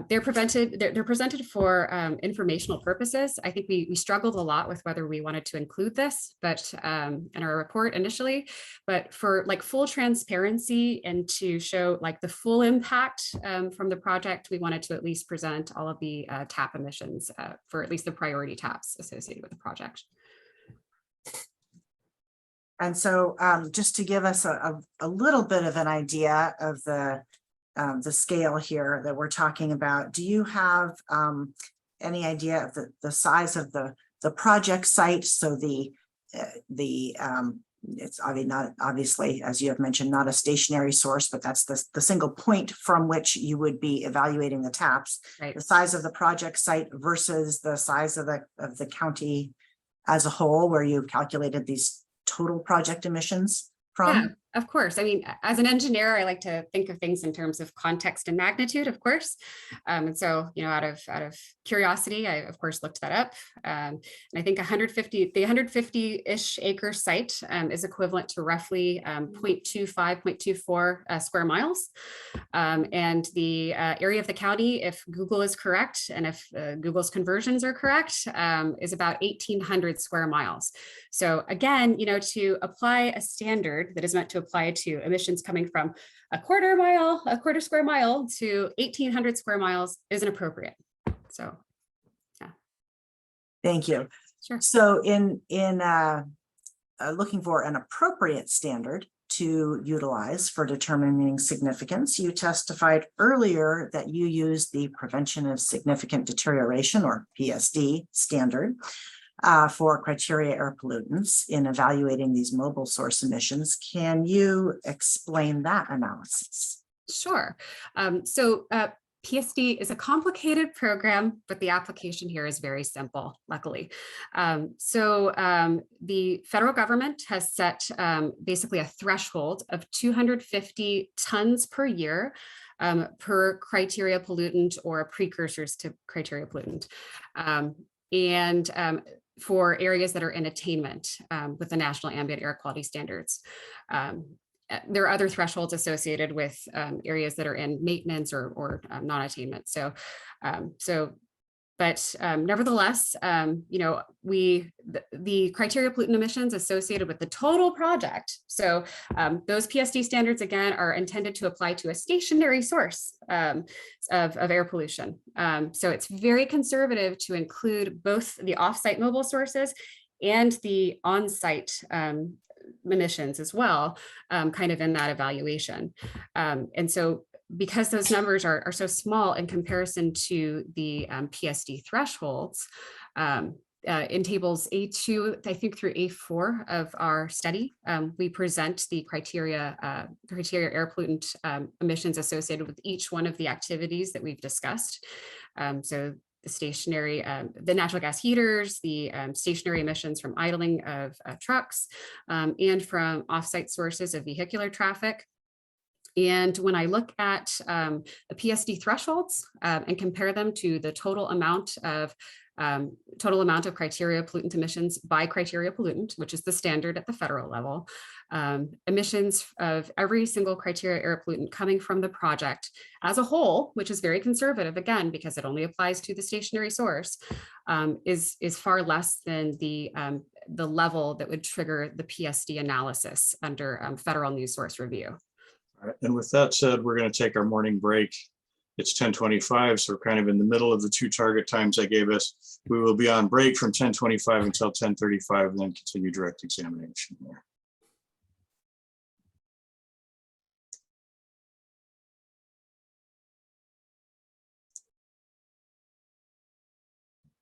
[SPEAKER 6] They're presented for informational purposes. I think we struggled a lot with whether we wanted to include this, but in our report initially, but for like full transparency and to show like the full impact from the project, we wanted to at least present all of the TAP emissions for at least the priority TAPs associated with the project.
[SPEAKER 2] And so just to give us a little bit of an idea of the scale here that we're talking about, do you have any idea of the size of the project site? So it's obviously, as you have mentioned, not a stationary source, but that's the single point from which you would be evaluating the TAPs.
[SPEAKER 6] Right.
[SPEAKER 2] The size of the project site versus the size of the county as a whole, where you calculated these total project emissions from?
[SPEAKER 6] Yeah, of course. I mean, as an engineer, I like to think of things in terms of context and magnitude, of course. And so, out of curiosity, I of course looked that up. And I think the 150-ish acre site is equivalent to roughly 0.24 square miles. And the area of the county, if Google is correct, and if Google's conversions are correct, is about 1,800 square miles. So again, to apply a standard that is meant to apply to emissions coming from a quarter square mile to 1,800 square miles isn't appropriate. So, yeah.
[SPEAKER 2] Thank you.
[SPEAKER 6] Sure.
[SPEAKER 2] So in looking for an appropriate standard to utilize for determining significance, you testified earlier that you use the Prevention of Significant Deterioration, or PSD standard, for criteria air pollutants in evaluating these mobile source emissions. Can you explain that analysis?
[SPEAKER 6] Sure. So PSD is a complicated program, but the application here is very simple, luckily. The federal government has set basically a threshold of 250 tons per year per criteria pollutant or precursors to criteria pollutant. For areas that are in attainment with the National Ambient Air Quality Standards. There are other thresholds associated with areas that are in maintenance or non-attainment. But nevertheless, the criteria pollutant emissions associated with the total project. So those PSD standards, again, are intended to apply to a stationary source of air pollution. So it's very conservative to include both the offsite mobile sources and the on-site emissions as well, kind of in that evaluation. And so because those numbers are so small in comparison to the PSD thresholds, in tables A2, I think through A4 of our study, we present the criteria air pollutant emissions associated with each one of the activities that we've discussed. So the stationary, the natural gas heaters, the stationary emissions from idling of trucks, and from offsite sources of vehicular traffic. And when I look at the PSD thresholds and compare them to the total amount of criteria pollutant emissions by criteria pollutant, which is the standard at the federal level, emissions of every single criteria air pollutant coming from the project as a whole, which is very conservative, again, because it only applies to the stationary source, is far less than the level that would trigger the PSD analysis under federal news source review.
[SPEAKER 1] All right. And with that said, we're going to take our morning break It's 10:25, so we're kind of in the middle of the two target times I gave us. We will be on break from 10:25 until 10:35, and then continue direct examination there.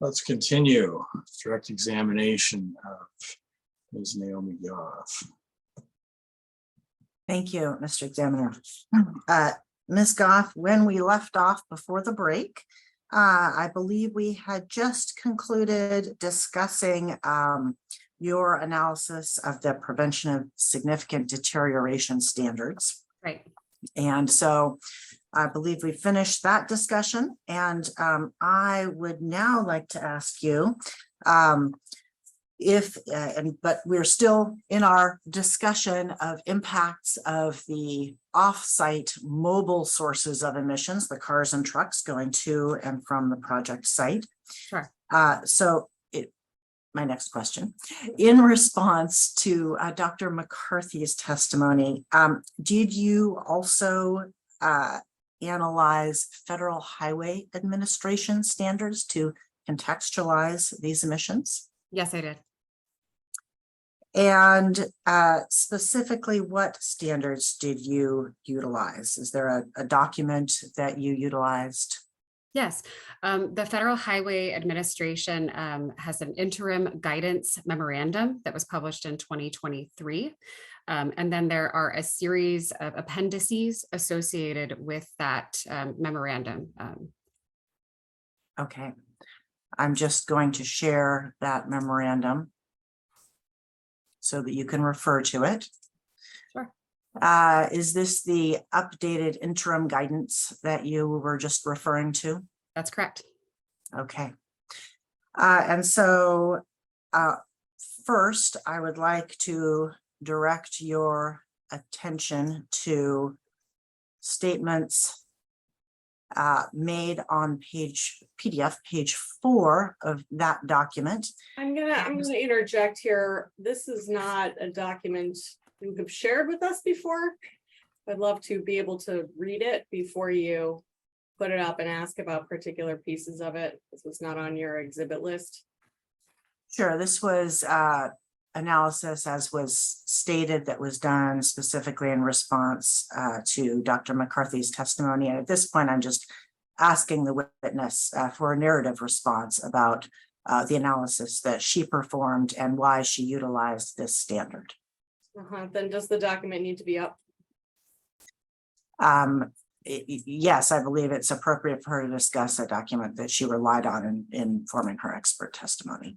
[SPEAKER 1] Let's continue. Direct examination of Ms. Naomi Goff.
[SPEAKER 2] Thank you, Mr. Examiner. Ms. Goff, when we left off before the break, I believe we had just concluded discussing your analysis of the prevention of significant deterioration standards.
[SPEAKER 6] Right.
[SPEAKER 2] And so I believe we finished that discussion, and I would now like to ask you but we're still in our discussion of impacts of the off-site mobile sources of emissions, the cars and trucks going to and from the project site.
[SPEAKER 6] Sure.
[SPEAKER 2] My next question, in response to Dr. McCarthy's testimony, did you also analyze Federal Highway Administration standards to contextualize these emissions?
[SPEAKER 6] Yes, I did.
[SPEAKER 2] And specifically, what standards did you utilize? Is there a document that you utilized?
[SPEAKER 6] Yes, the Federal Highway Administration has an interim guidance memorandum that was published in 2023. And then there are a series of appendices associated with that memorandum.
[SPEAKER 2] Okay, I'm just going to share that memorandum so that you can refer to it.
[SPEAKER 6] Sure.
[SPEAKER 2] Is this the updated interim guidance that you were just referring to?
[SPEAKER 6] That's correct.
[SPEAKER 2] Okay. And so first, I would like to direct your attention to statements made on PDF page 4 of that document.
[SPEAKER 5] I'm gonna interject here. This is not a document you have shared with us before. I'd love to be able to read it before you put it up and ask about particular pieces of it. This was not on your exhibit list.
[SPEAKER 2] Sure, this was analysis, as was stated, that was done specifically in response to Dr. McCarthy's testimony. And at this point, I'm just asking the witness for a narrative response about the analysis that she performed and why she utilized this standard.
[SPEAKER 5] Then does the document need to be up?
[SPEAKER 2] Yes, I believe it's appropriate for her to discuss a document that she relied on in forming her expert testimony.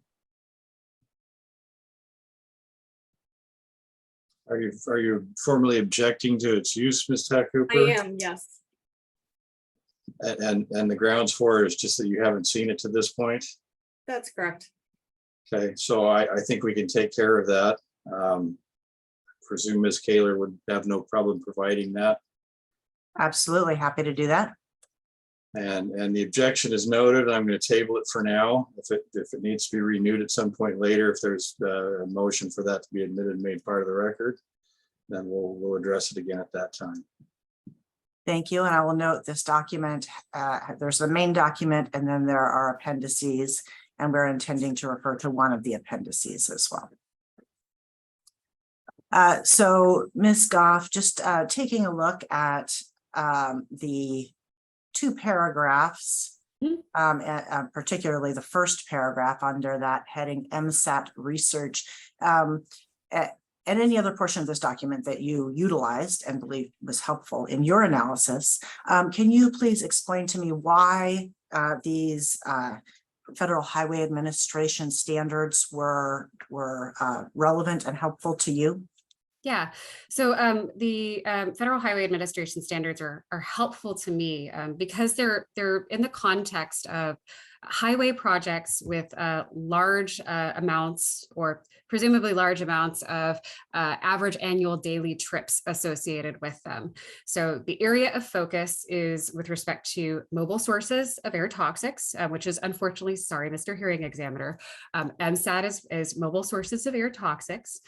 [SPEAKER 1] Are you formally objecting to its use, Ms. Cooper?
[SPEAKER 5] I am, yes.
[SPEAKER 1] And the grounds for it is just that you haven't seen it to this point?
[SPEAKER 5] That's correct.
[SPEAKER 1] Okay, so I think we can take care of that. Presume Ms. Kaler would have no problem providing that.
[SPEAKER 2] Absolutely happy to do that.
[SPEAKER 1] And the objection is noted. I'm going to table it for now. If it needs to be renewed at some point later, if there's a motion for that to be admitted and made part of the record, then we'll address it again at that time.
[SPEAKER 2] Thank you. And I will note this document, there's the main document, and then there are appendices, and we're intending to refer to one of the appendices as well. So Ms. Goff, just taking a look at the 2 paragraphs, particularly the first paragraph under that heading MSAT research, and any other portion of this document that you utilized and believe was helpful in your analysis. Can you please explain to me why these Federal Highway Administration standards were relevant and helpful to you?
[SPEAKER 6] Yeah, so the Federal Highway Administration standards are helpful to me because they're in the context of highway projects with large amounts, or presumably large amounts, of average annual daily trips associated with them. So the area of focus is with respect to mobile sources of air toxics, which is unfortunately, sorry, Mr. Hearing Examiner, MSAT is mobile sources of air toxics.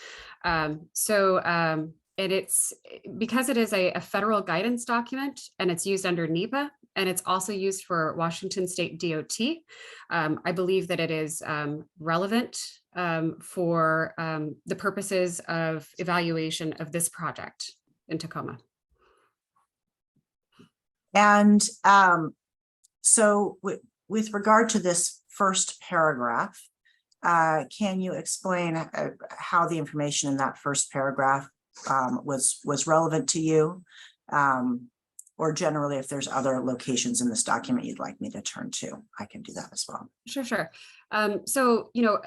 [SPEAKER 6] And it's because it is a federal guidance document and it's used under NEPA, and it's also used for Washington State DOT. I believe that it is relevant for the purposes of evaluation of this project in Tacoma.
[SPEAKER 2] And so with regard to this first paragraph, can you explain how the information in that first paragraph was relevant to you? Or generally, if there's other locations in this document you'd like me to turn to, I can do that as well.
[SPEAKER 6] Sure. So, you know,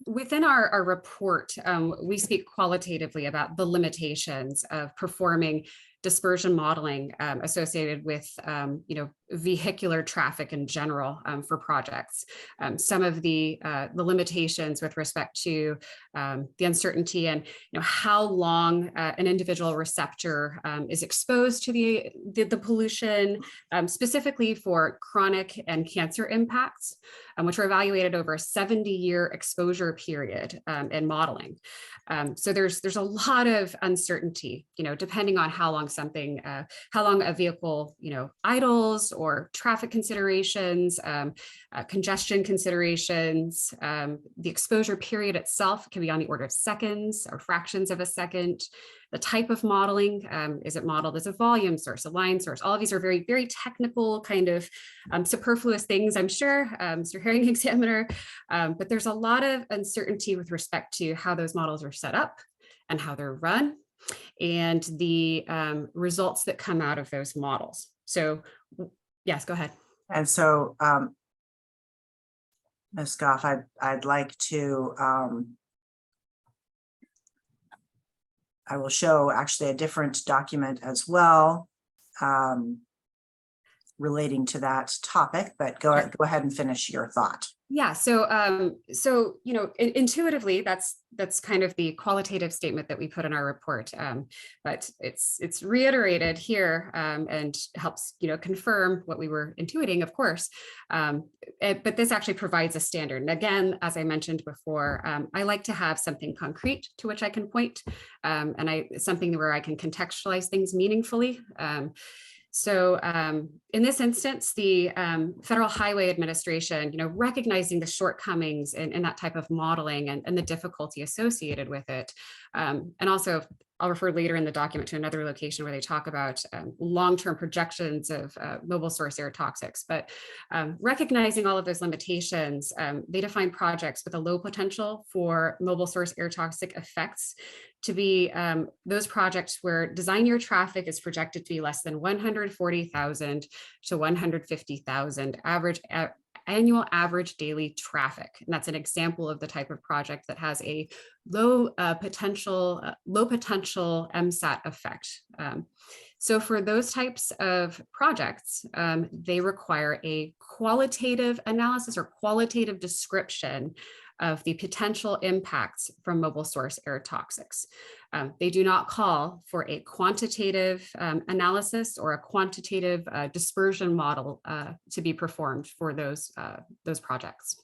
[SPEAKER 6] within our report, we speak qualitatively about the limitations of performing dispersion modeling associated with, you know, vehicular traffic in general for projects. Some of the limitations with respect to the uncertainty and, you know, how long an individual receptor is exposed to the pollution, specifically for chronic and cancer impacts, which are evaluated over a 70-year exposure period in modeling. So there's a lot of uncertainty, you know, depending on how long a vehicle, you know, idles, or traffic considerations, congestion considerations. The exposure period itself can be on the order of seconds or fractions of a second. The type of modeling, is it modeled as a volume source, a line source? All of these are very, very technical kind of superfluous things, I'm sure, Mr. Hearing Examiner, but there's a lot of uncertainty with respect to how those models are set up and how they're run, and the results that come out of those models. So yes, go ahead.
[SPEAKER 2] And so, Ms. Goff, I'd like to, I will show actually a different document as well relating to that topic, but go ahead and finish your thought.
[SPEAKER 6] Yeah, so you know, intuitively, that's kind of the qualitative statement that we put in our report, but it's reiterated here and helps, you know, confirm what we were intuiting, of course. But this actually provides a standard. And again, as I mentioned before, I like to have something concrete to which I can point, and something where I can contextualize things meaningfully. So in this instance, the Federal Highway Administration, you know, recognizing the shortcomings in that type of modeling and the difficulty associated with it. And also, I'll refer later in the document to another location where they talk about long-term projections of mobile source air toxics. But recognizing all of those limitations, they define projects with a low potential for mobile source air toxic effects to be those projects where design year traffic is projected to be less than 140,000 to 150,000 annual average daily traffic. And that's an example of the type of project that has a low potential MSAT effect. So for those types of projects, they require a qualitative analysis or qualitative description of the potential impacts from mobile source air toxics. They do not call for a quantitative analysis or a quantitative dispersion model to be performed for those projects.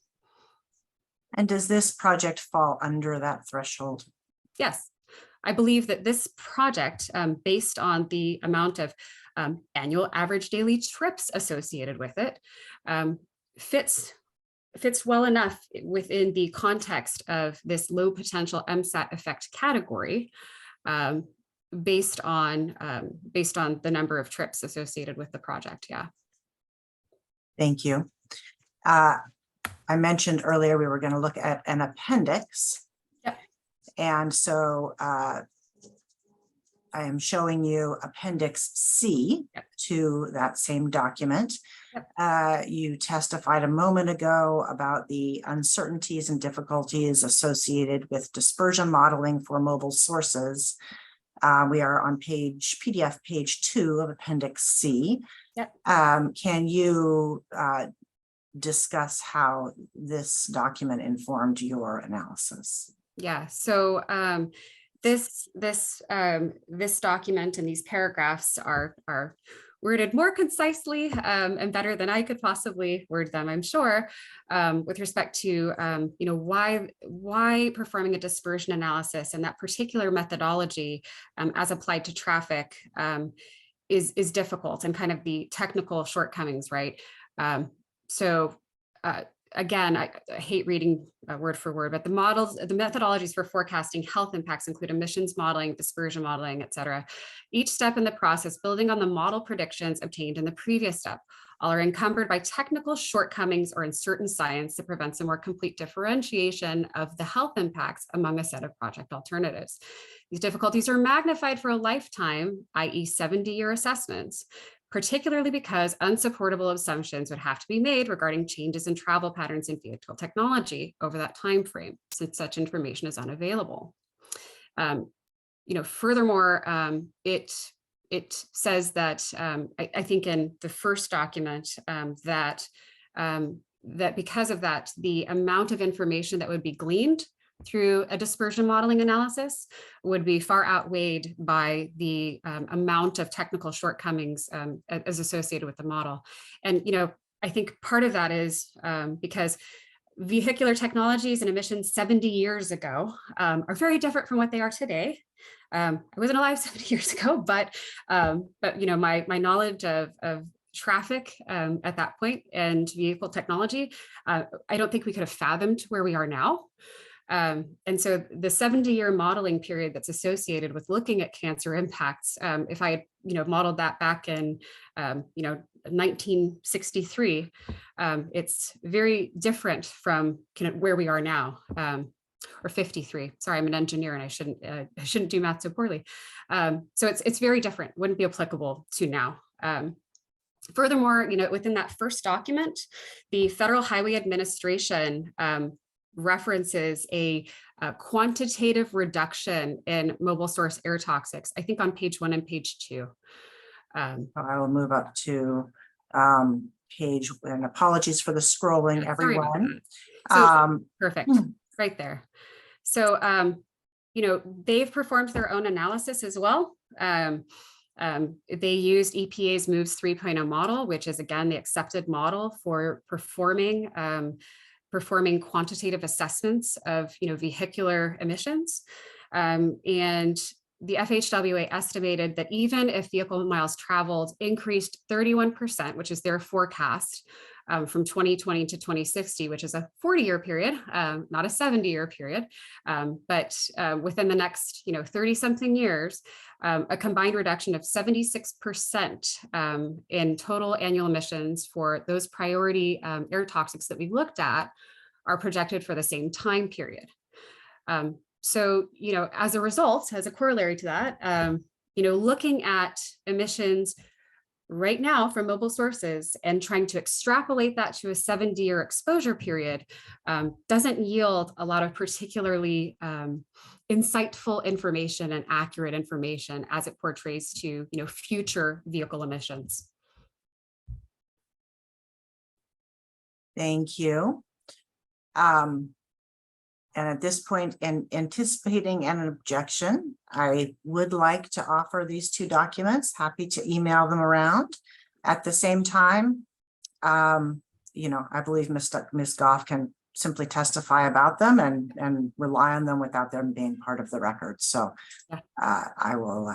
[SPEAKER 2] And does this project fall under that threshold?
[SPEAKER 6] Yes, I believe that this project, based on the amount of annual average daily trips associated with it, fits well enough within the context of this low potential MSAT effect category, based on the number of trips associated with the project. Yeah.
[SPEAKER 2] Thank you. I mentioned earlier we were going to look at an appendix.
[SPEAKER 6] Yep.
[SPEAKER 2] And so I am showing you Appendix C. Yep. To that same document. Yep. You testified a moment ago about the uncertainties and difficulties associated with dispersion modeling for mobile sources. We are on PDF page 2 of Appendix C. Yep. Can you discuss how this document informed your analysis?
[SPEAKER 6] Yeah, so this document and these paragraphs are worded more concisely and better than I could possibly word them, I'm sure, with respect to you know, why performing a dispersion analysis and that particular methodology as applied to traffic is difficult and kind of the technical shortcomings, right? So again, I hate reading word for word, but the methodologies for forecasting health impacts include emissions modeling, dispersion modeling, et cetera. Each step in the process building on the model predictions obtained in the previous step. All are encumbered by technical shortcomings or uncertain science that prevents a more complete differentiation of the health impacts among a set of project alternatives. These difficulties are magnified for a lifetime, i.e. 70-year assessments, particularly because unsupportable assumptions would have to be made regarding changes in travel patterns in vehicle technology over that time frame, since such information is unavailable. Furthermore, it says that I think in the first document that because of that, the amount of information that would be gleaned through a dispersion modeling analysis would be far outweighed by the amount of technical shortcomings as associated with the model. And, I think part of that is because vehicular technologies and emissions 70 years ago are very different from what they are today. I wasn't alive 70 years ago, but my knowledge of traffic at that point and vehicle technology, I don't think we could have fathomed where we are now. And so the 70-year modeling period that's associated with looking at cancer impacts, if I had, modeled that back in, 1963, it's very different from kind of where we are now, or 53. Sorry, I'm an engineer and I shouldn't do math so poorly. So it's very different, wouldn't be applicable to now. Furthermore, within that first document, the Federal Highway Administration references a quantitative reduction in mobile source air toxics, I think on page 1 and page 2.
[SPEAKER 2] I will move up to page, and apologies for the scrolling, everyone.
[SPEAKER 6] So, perfect, right there. So, they've performed their own analysis as well. They used EPA's MOVES 3.0 model, which is again the accepted model for performing quantitative assessments of vehicular emissions. And the FHWA estimated that even if vehicle miles traveled increased 31%, which is their forecast from 2020 to 2060, which is a 40-year period, not a 70-year period, but within the next 30-something years, a combined reduction of 76% in total annual emissions for those priority air toxics that we looked at are projected for the same time period. So, as a result, as a corollary to that, looking at emissions right now from mobile sources and trying to extrapolate that to a 70-year exposure period doesn't yield a lot of particularly insightful information and accurate information as it portrays to future vehicle emissions.
[SPEAKER 2] Thank you. And at this point, in anticipating an objection, I would like to offer these two documents, happy to email them around. At the same time, I believe Ms. Goff can simply testify about them and rely on them without them being part of the record. So I will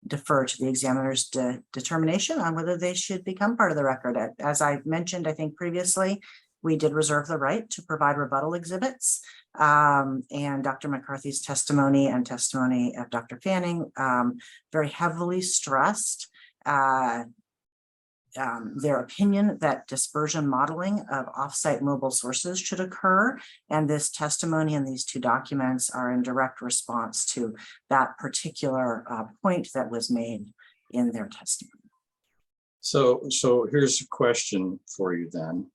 [SPEAKER 2] defer to the examiner's determination on whether they should become part of the record. As I mentioned, I think previously, we did reserve the right to provide rebuttal exhibits, and Dr. McCarthy's testimony and testimony of Dr. Fanning very heavily stressed their opinion that dispersion modeling of offsite mobile sources should occur. And this testimony and these two documents are in direct response to that particular point that was made in their testimony.
[SPEAKER 1] So here's a question for you then.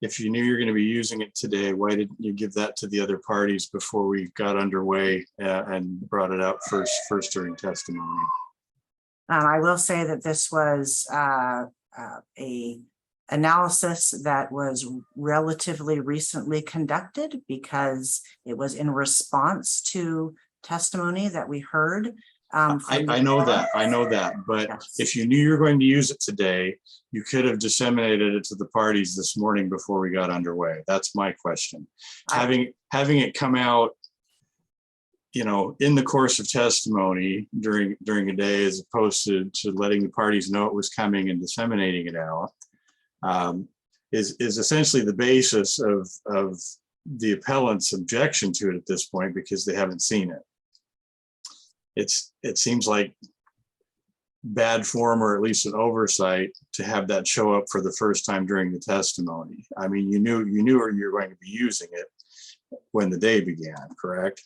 [SPEAKER 1] If you knew you're going to be using it today, why didn't you give that to the other parties before we got underway and brought it out first during testimony?
[SPEAKER 2] I will say that this was a analysis that was relatively recently conducted because it was in response to testimony that we heard.
[SPEAKER 1] I know that, but
[SPEAKER 2] yes.
[SPEAKER 1] If you knew you were going to use it today, you could have disseminated it to the parties this morning before we got underway. That's my question. Having it come out in the course of testimony during a day, as opposed to letting the parties know it was coming and disseminating it out, is essentially the basis of the appellant's objection to it at this point, because they haven't seen it. It seems like bad form, or at least an oversight, to have that show up for the first time during the testimony. I mean, you knew you were going to be using it when the day began, correct?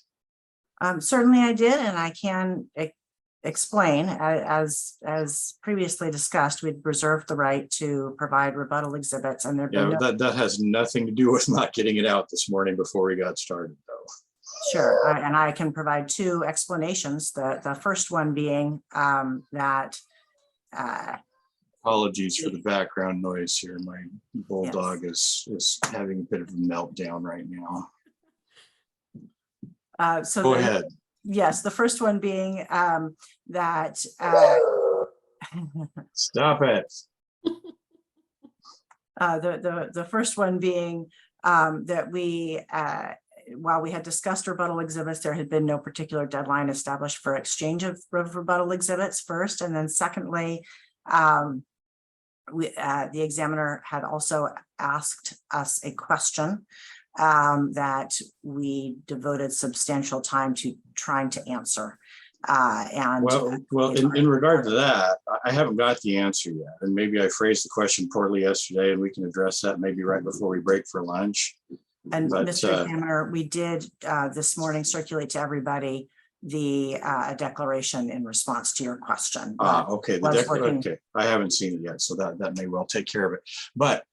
[SPEAKER 2] Certainly I did, and I can explain, as previously discussed, we'd reserved the right to provide rebuttal exhibits, and there.
[SPEAKER 1] Yeah, that has nothing to do with not getting it out this morning before we got started, though.
[SPEAKER 2] Sure, and I can provide two explanations. The first one being that.
[SPEAKER 1] Apologies for the background noise here. My bulldog is having a bit of a meltdown right now.
[SPEAKER 2] So
[SPEAKER 1] go ahead.
[SPEAKER 2] Yes, the first one being that.
[SPEAKER 1] Stop it.
[SPEAKER 2] The first one being that we, while we had discussed rebuttal exhibits, there had been no particular deadline established for exchange of rebuttal exhibits first. And then secondly, the examiner had also asked us a question that we devoted substantial time to trying to answer.
[SPEAKER 1] In regard to that, I haven't got the answer yet, and maybe I phrased the question poorly yesterday, and we can address that maybe right before we break for lunch.
[SPEAKER 2] And Mr. Examiner, we did this morning circulate to everybody the declaration in response to your question.
[SPEAKER 1] Okay. Okay. I haven't seen it yet, so that may well take care of it. But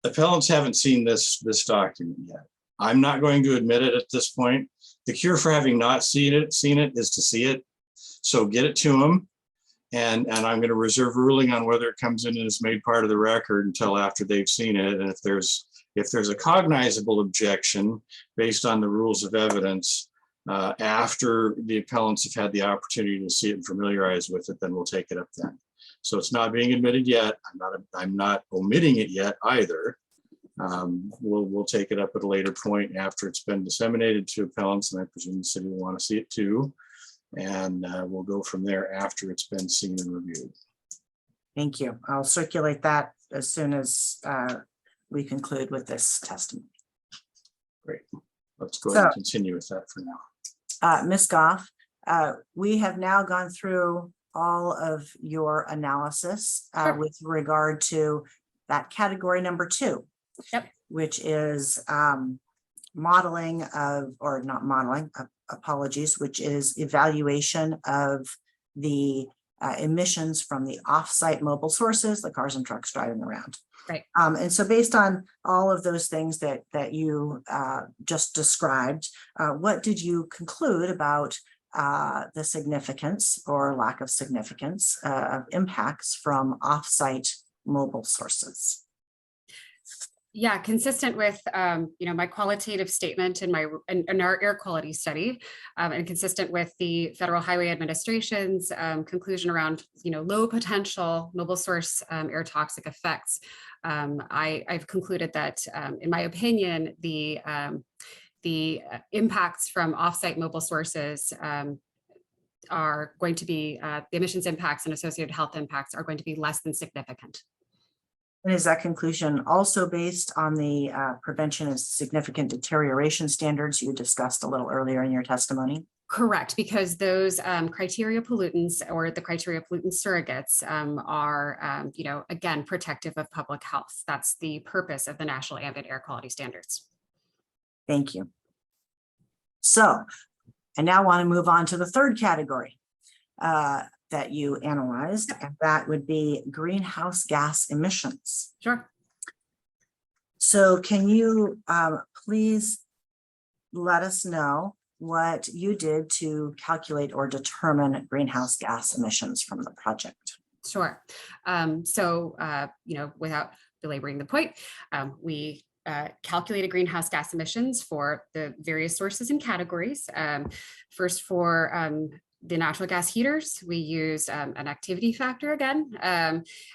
[SPEAKER 1] appellants haven't seen this document yet. I'm not going to admit it at this point. The cure for having not seen it is to see it. So get it to them. And I'm going to reserve ruling on whether it comes in and is made part of the record until after they've seen it. And if there's a cognizable objection based on the rules of evidence after the appellants have had the opportunity to see it and familiarize with it, then we'll take it up then. So it's not being admitted yet. I'm not omitting it yet either. We'll take it up at a later point after it's been disseminated to appellants, and I presume the city will want to see it too. And we'll go from there after it's been seen and reviewed.
[SPEAKER 2] Thank you. I'll circulate that as soon as we conclude with this testimony. Great.
[SPEAKER 1] Let's go ahead and continue with that for now.
[SPEAKER 2] Ms. Goff, we have now gone through all of your analysis with regard to that category number 2, which is modeling of, or not modeling, apologies, which is evaluation of the emissions from the off-site mobile sources, the cars and trucks driving around.
[SPEAKER 6] Right.
[SPEAKER 2] And so based on all of those things that you just described, what did you conclude about the significance or lack of significance of impacts from off-site mobile sources?
[SPEAKER 6] Yeah, consistent with my qualitative statement in our air quality study, and consistent with the Federal Highway Administration's conclusion around low potential mobile source air toxic effects. I've concluded that, in my opinion, the impacts from offsite mobile sources are going to be the emissions impacts and associated health impacts are going to be less than significant.
[SPEAKER 2] And is that conclusion also based on the prevention of significant deterioration standards you discussed a little earlier in your testimony?
[SPEAKER 6] Correct, because those criteria pollutants or the criteria pollutant surrogates are, again, protective of public health. That's the purpose of the National Ambient Air Quality Standards.
[SPEAKER 2] Thank you. So I now want to move on to the third category that you analyzed, and that would be greenhouse gas emissions.
[SPEAKER 6] Sure.
[SPEAKER 2] So can you please let us know what you did to calculate or determine greenhouse gas emissions from the project?
[SPEAKER 6] Sure. Without belaboring the point, we calculated greenhouse gas emissions for the various sources and categories. First, for the natural gas heaters, we used an activity factor again,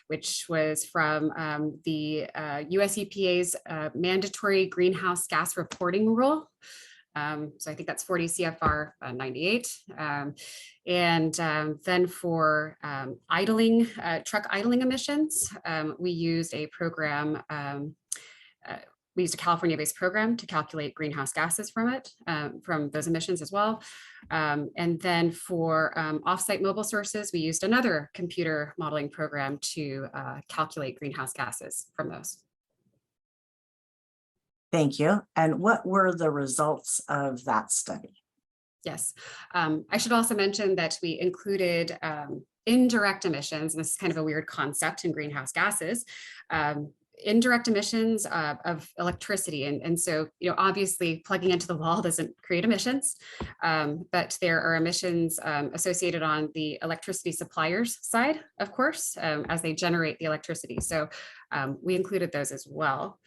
[SPEAKER 6] which was from the US EPA's mandatory greenhouse gas reporting rule. So I think that's 40 CFR 98. Then for idling, truck idling emissions, we used a program, we used a California-based program to calculate greenhouse gases from those emissions as well. And then for offsite mobile sources, we used another computer modeling program to calculate greenhouse gases from those.
[SPEAKER 2] Thank you. And what were the results of that study?
[SPEAKER 6] Yes, I should also mention that we included indirect emissions, and this is kind of a weird concept in greenhouse gases. Indirect emissions of electricity. And so, obviously plugging into the wall doesn't create emissions, but there are emissions associated on the electricity suppliers side, of course, as they generate the electricity. So we included those as well.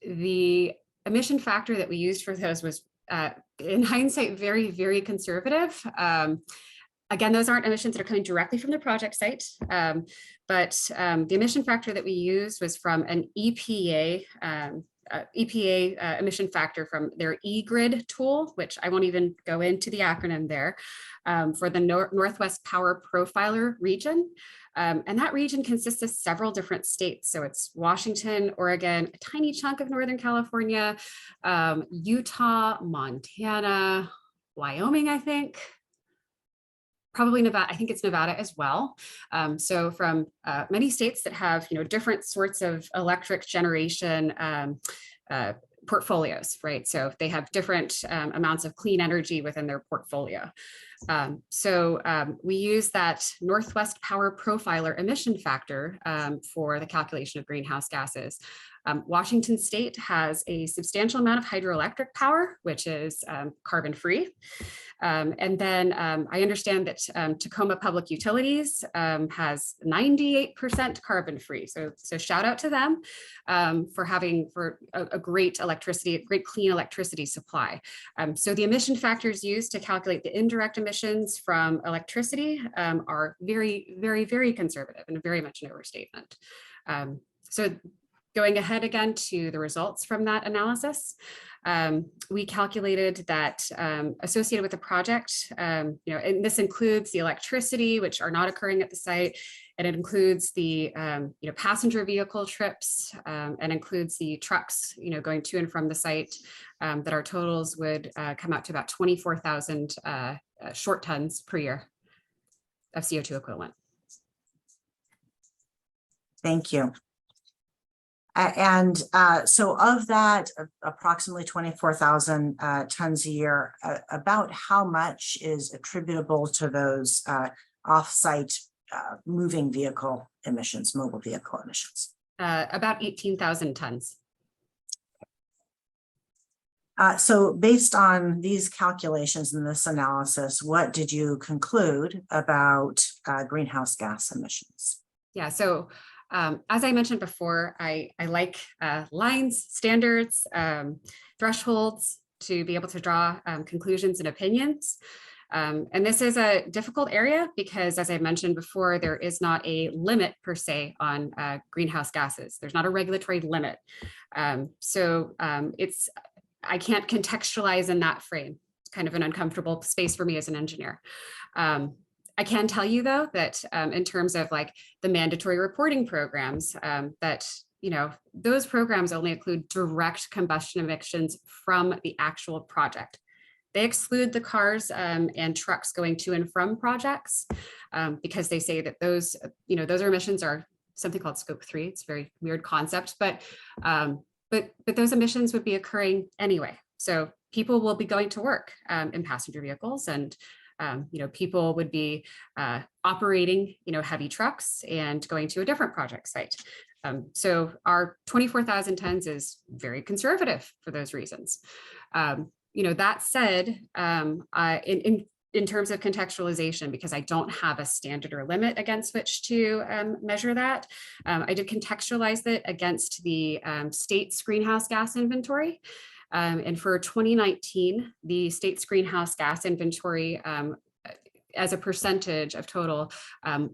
[SPEAKER 6] The emission factor that we used for those was, in hindsight, very, very conservative. Again, those aren't emissions that are coming directly from the project site, but the emission factor that we used was from an EPA emission factor from their eGrid tool, which I won't even go into the acronym there, for the Northwest Power Profiler region. And that region consists of several different states. So it's Washington, Oregon, a tiny chunk of Northern California, Utah, Montana, Wyoming, I think. Probably Nevada, I think it's Nevada as well. So from many states that have, different sorts of electric generation portfolios, right? So they have different amounts of clean energy within their portfolio. We use that Northwest Power Profiler emission factor for the calculation of greenhouse gases. Washington State has a substantial amount of hydroelectric power, which is carbon free. And then I understand that Tacoma Public Utilities has 98% carbon free. So shout out to them for having a great great clean electricity supply. So the emission factors used to calculate the indirect emissions from electricity are very, very, very conservative and very much an overstatement. So going ahead again to the results from that analysis, we calculated that associated with the project, and this includes the electricity, which are not occurring at the site, and it includes the passenger vehicle trips, and includes the trucks, going to and from the site, that our totals would come out to about 24,000 short tons per year of CO2 equivalent.
[SPEAKER 2] Thank you. So of that, approximately 24,000 tons a year, about how much is attributable to those off-site moving vehicle emissions, mobile vehicle emissions?
[SPEAKER 6] About 18,000 tons.
[SPEAKER 2] So based on these calculations and this analysis, what did you conclude about greenhouse gas emissions?
[SPEAKER 6] Yeah, so as I mentioned before, I like lines, standards, thresholds to be able to draw conclusions and opinions. And this is a difficult area because, as I mentioned before, there is not a limit per se on greenhouse gases. There's not a regulatory limit. I can't contextualize in that frame. It's kind of an uncomfortable space for me as an engineer. I can tell you, though, that in terms of like the mandatory reporting programs, that those programs only include direct combustion emissions from the actual project. They exclude the cars and trucks going to and from projects because they say that those emissions are something called scope 3. It's a very weird concept, but those emissions would be occurring anyway. So people will be going to work in passenger vehicles, and people would be operating, heavy trucks and going to a different project site. So our 24,000 tons is very conservative for those reasons. That said, in terms of contextualization, because I don't have a standard or limit against which to measure that, I did contextualize it against the state's greenhouse gas inventory. And for 2019, the state's greenhouse gas inventory, as a percentage of total,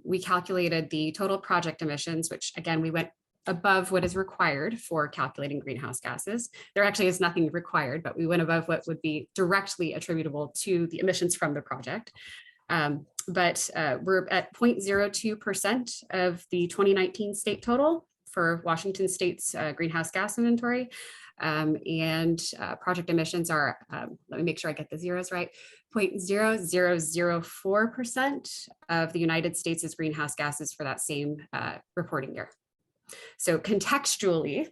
[SPEAKER 6] we calculated the total project emissions, which again, we went above what is required for calculating greenhouse gases. There actually is nothing required, but we went above what would be directly attributable to the emissions from the project. But we're at 0.02% of the 2019 state total for Washington State's greenhouse gas inventory. Project emissions are, let me make sure I get the zeros right, 0.0004% of the United States' greenhouse gases for that same reporting year. So contextually,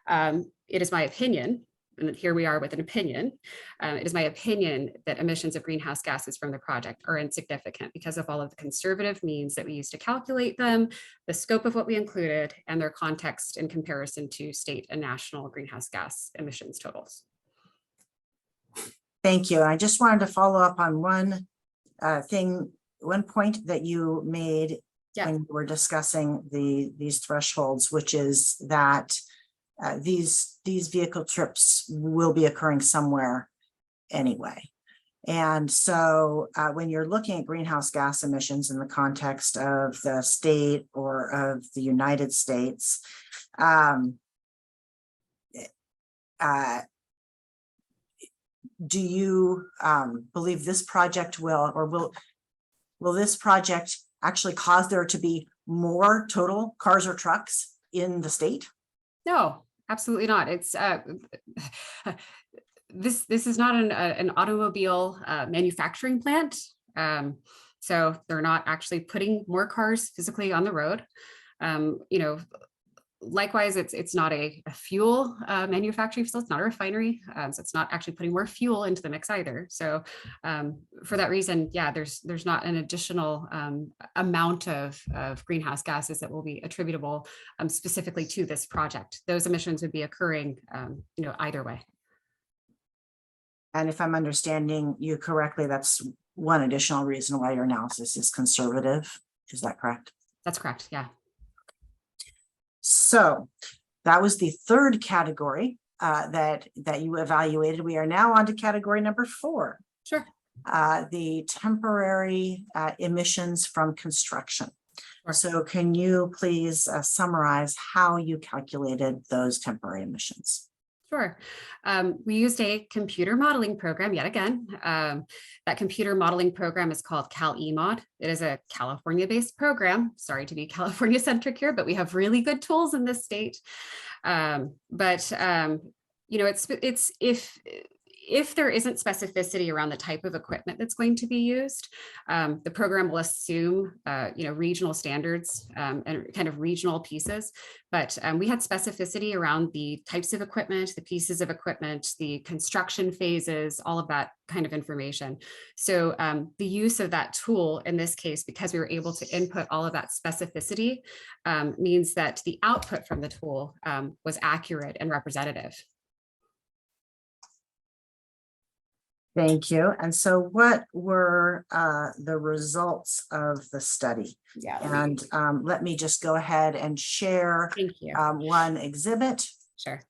[SPEAKER 6] it is my opinion, and here we are with an opinion, it is my opinion that emissions of greenhouse gases from the project are insignificant because of all of the conservative means that we use to calculate them, the scope of what we included, and their context in comparison to state and national greenhouse gas emissions totals.
[SPEAKER 2] Thank you. I just wanted to follow up on one point that you made when we're discussing these thresholds, which is that these vehicle trips will be occurring somewhere anyway. And so when you're looking at greenhouse gas emissions in the context of the state or of the United States, do you believe this project will this project actually cause there to be more total cars or trucks in the state?
[SPEAKER 6] No, absolutely not. It's this is not an automobile manufacturing plant. So they're not actually putting more cars physically on the road. You know, likewise, it's not a fuel manufacturing facility, it's not a refinery. So it's not actually putting more fuel into the mix either. So for that reason, yeah, there's not an additional amount of greenhouse gases that will be attributable specifically to this project. Those emissions would be occurring, you know, either way.
[SPEAKER 2] And if I'm understanding you correctly, that's one additional reason why your analysis is conservative. Is that correct?
[SPEAKER 6] That's correct, yeah.
[SPEAKER 2] So that was the third category that you evaluated. We are now on to category number 4.
[SPEAKER 6] Sure.
[SPEAKER 2] The temporary emissions from construction.
[SPEAKER 6] Sure.
[SPEAKER 2] So can you please summarize how you calculated those temporary emissions?
[SPEAKER 6] Sure. We used a computer modeling program yet again. That computer modeling program is called CalEMod. It is a California-based program. Sorry to be California-centric here, but we have really good tools in this state. You know, it's if there isn't specificity around the type of equipment that's going to be used, the program will assume, you know, regional standards and kind of regional pieces. But we had specificity around the types of equipment, the pieces of equipment, the construction phases, all of that kind of information. So the use of that tool in this case, because we were able to input all of that specificity, means that the output from the tool was accurate and representative.
[SPEAKER 2] Thank you. And so what were the results of the study?
[SPEAKER 6] Yeah.
[SPEAKER 2] And let me just go ahead and share
[SPEAKER 6] Thank you.
[SPEAKER 2] one exhibit.
[SPEAKER 6] Sure.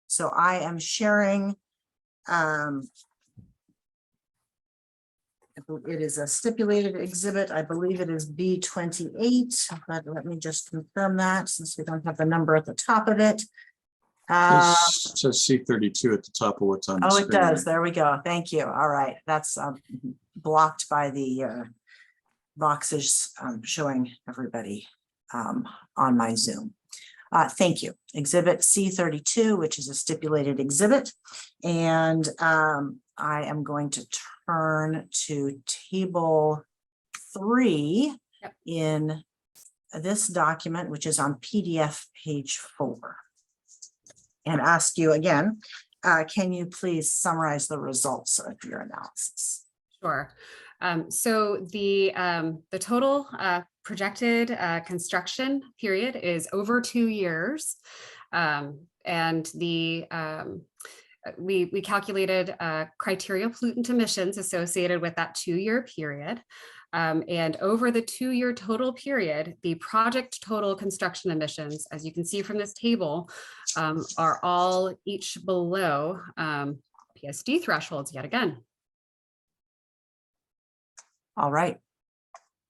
[SPEAKER 2] So I am sharing it is a stipulated exhibit. I believe it is B28, but let me just confirm that since we don't have the number at the top of it.
[SPEAKER 1] It says C32 at the top of what's on the screen.
[SPEAKER 2] It does. There we go. Thank you. All right. That's blocked by the boxes showing everybody on my Zoom. Thank you. Exhibit C32, which is a stipulated exhibit. And I am going to turn to table 3 in this document, which is on PDF page 4. And ask you again, can you please summarize the results of your analysis?
[SPEAKER 6] Sure. So the total projected construction period is over 2 years. And the we calculated criteria pollutant emissions associated with that 2-year period. And over the 2-year total period, the project total construction emissions, as you can see from this table, are all each below PSD thresholds yet again.
[SPEAKER 2] All right.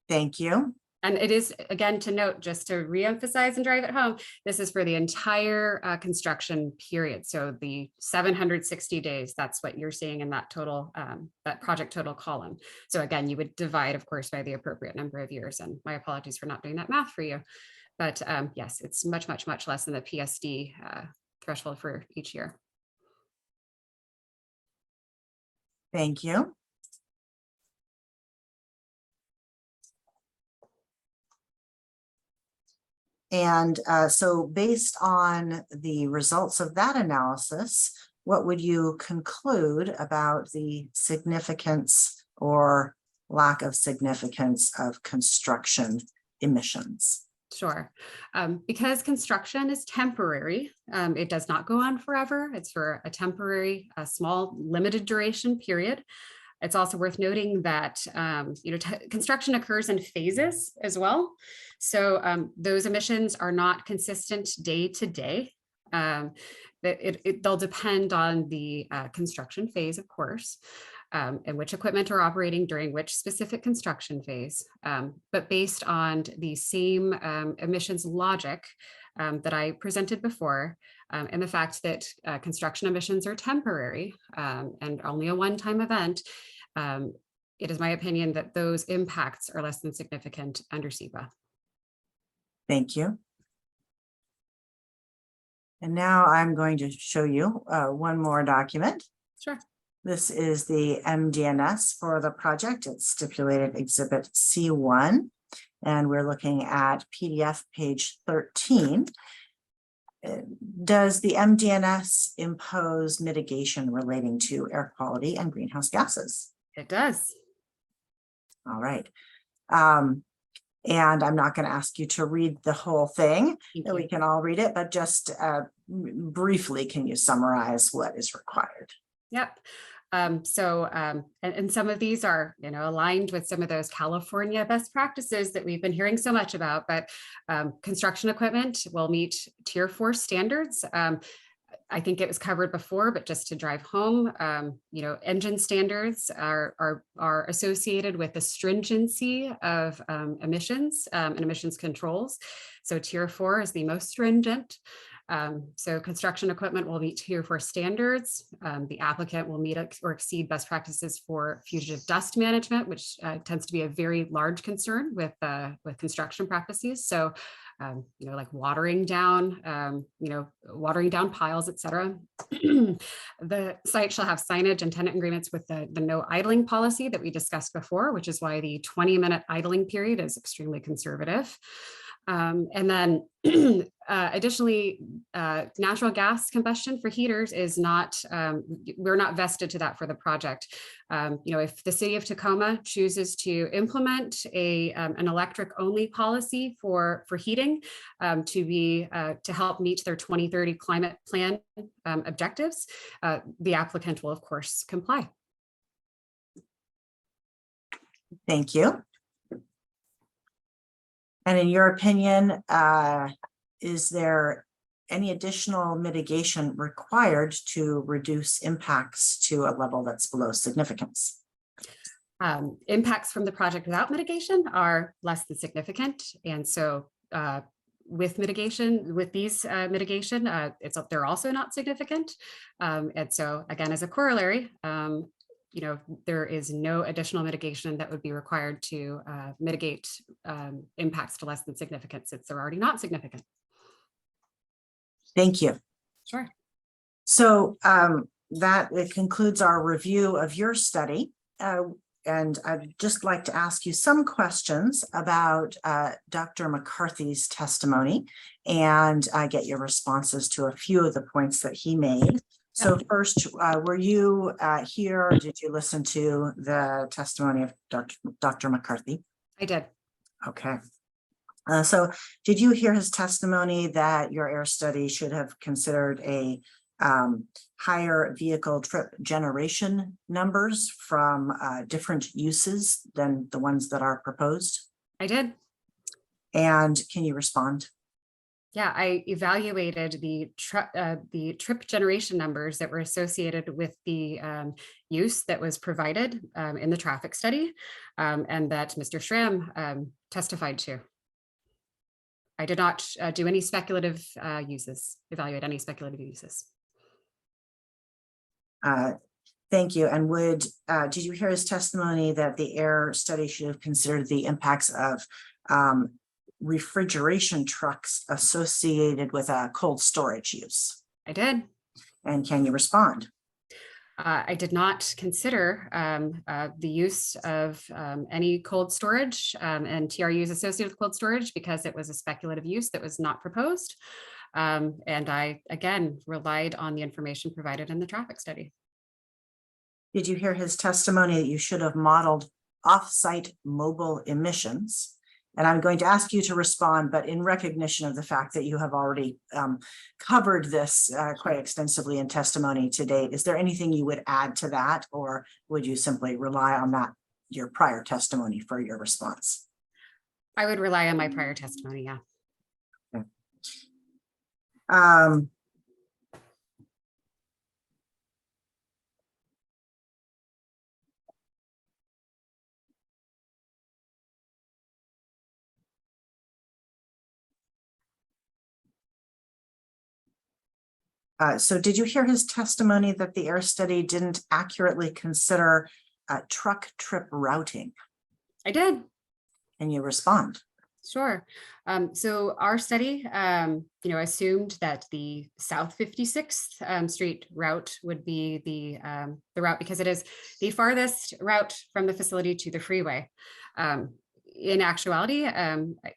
[SPEAKER 2] Thank you.
[SPEAKER 6] And it is, again, to note, just to reemphasize and drive it home, this is for the entire construction period. So the 760 days, that's what you're seeing in that total, that project total column. So again, you would divide, of course, by the appropriate number of years. And my apologies for not doing that math for you. But yes, it's much, much, much less than the PSD threshold for each year.
[SPEAKER 2] Thank you. And so based on the results of that analysis, what would you conclude about the significance or lack of significance of construction emissions?
[SPEAKER 6] Sure. Because construction is temporary, it does not go on forever. It's for a temporary, a small, limited duration period. It's also worth noting that construction occurs in phases as well. So those emissions are not consistent day to day. They'll depend on the construction phase, of course, and which equipment are operating during which specific construction phase. But based on the same emissions logic that I presented before, and the fact that construction emissions are temporary and only a one-time event, it is my opinion that those impacts are less than significant under SEPA.
[SPEAKER 2] Thank you. And now I'm going to show you one more document.
[SPEAKER 6] Sure.
[SPEAKER 2] This is the MDNS for the project. It's stipulated Exhibit C1, and we're looking at PDF page 13. Does the MDNS impose mitigation relating to air quality and greenhouse gases?
[SPEAKER 6] It does.
[SPEAKER 2] All right. And I'm not going to ask you to read the whole thing. We can all read it, but just briefly, can you summarize what is required?
[SPEAKER 6] Yep. And some of these are, aligned with some of those California best practices that we've been hearing so much about, but construction equipment will meet Tier 4 standards. I think it was covered before, but just to drive home, engine standards are associated with the stringency of emissions and emissions controls. So Tier 4 is the most stringent. So construction equipment will meet Tier 4 standards. The applicant will meet or exceed best practices for fugitive dust management, which tends to be a very large concern with construction practices. So, like watering down piles, et cetera. The site shall have signage and tenant agreements with the no idling policy that we discussed before, which is why the 20-minute idling period is extremely conservative. And then additionally, natural gas combustion for heaters is not, we're not vested to that for the project. If the city of Tacoma chooses to implement an electric only policy for heating to help meet their 2030 climate plan objectives, the applicant will of course comply.
[SPEAKER 2] Thank you. And in your opinion, is there any additional mitigation required to reduce impacts to a level that's below significance?
[SPEAKER 6] Impacts from the project without mitigation are less than significant. And so with mitigation, with these mitigation, they're also not significant. And so again, as a corollary, there is no additional mitigation that would be required to mitigate impacts to less than significant since they're already not significant.
[SPEAKER 2] Thank you.
[SPEAKER 6] Sure.
[SPEAKER 2] So that concludes our review of your study. And I'd just like to ask you some questions about Dr. McCarthy's testimony and get your responses to a few of the points that he made. So first, were you here or did you listen to the testimony of Dr. McCarthy?
[SPEAKER 6] I did.
[SPEAKER 2] Okay. So did you hear his testimony that your air study should have considered a higher vehicle trip generation numbers from different uses than the ones that are proposed?
[SPEAKER 6] I did.
[SPEAKER 2] And can you respond?
[SPEAKER 6] Yeah, I evaluated the trip generation numbers that were associated with the use that was provided in the traffic study and that Mr. Schramm testified to. I did not do any speculative evaluate any speculative uses.
[SPEAKER 2] Thank you. And did you hear his testimony that the air study should have considered the impacts of refrigeration trucks associated with a cold storage use?
[SPEAKER 6] I did.
[SPEAKER 2] And can you respond?
[SPEAKER 6] I did not consider the use of any cold storage and TRUs associated with cold storage because it was a speculative use that was not proposed. And I, again, relied on the information provided in the traffic study.
[SPEAKER 2] Did you hear his testimony that you should have modeled off-site mobile emissions? And I'm going to ask you to respond, but in recognition of the fact that you have already covered this quite extensively in testimony to date, is there anything you would add to that, or would you simply rely on that, your prior testimony for your response?
[SPEAKER 6] I would rely on my prior testimony, yeah.
[SPEAKER 2] Okay. So did you hear his testimony that the air study didn't accurately consider truck trip routing?
[SPEAKER 6] I did.
[SPEAKER 2] Can you respond?
[SPEAKER 6] Sure. So our study, assumed that the South 56th Street route would be the route because it is the farthest route from the facility to the freeway. In actuality,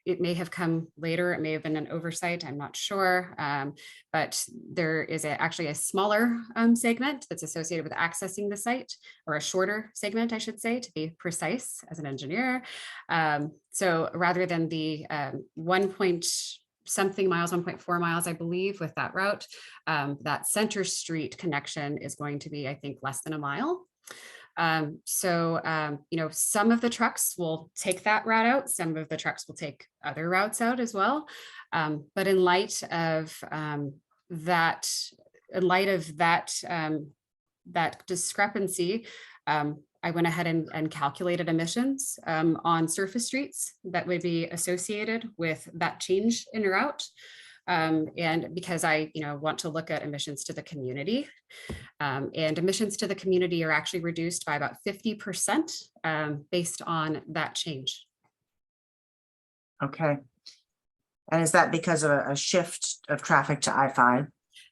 [SPEAKER 6] it may have come later. It may have been an oversight. I'm not sure. But there is actually a smaller segment that's associated with accessing the site, or a shorter segment, I should say, to be precise as an engineer. So rather than the 1.something miles, 1.4 miles, I believe, with that route, that Center Street connection is going to be, I think, less than a mile. Some of the trucks will take that route out. Some of the trucks will take other routes out as well. But in light of that discrepancy, I went ahead and calculated emissions on surface streets that would be associated with that change in route. And because I, want to look at emissions to the community, and emissions to the community are actually reduced by about 50% based on that change.
[SPEAKER 2] Okay. And is that because of a shift of traffic to I-5?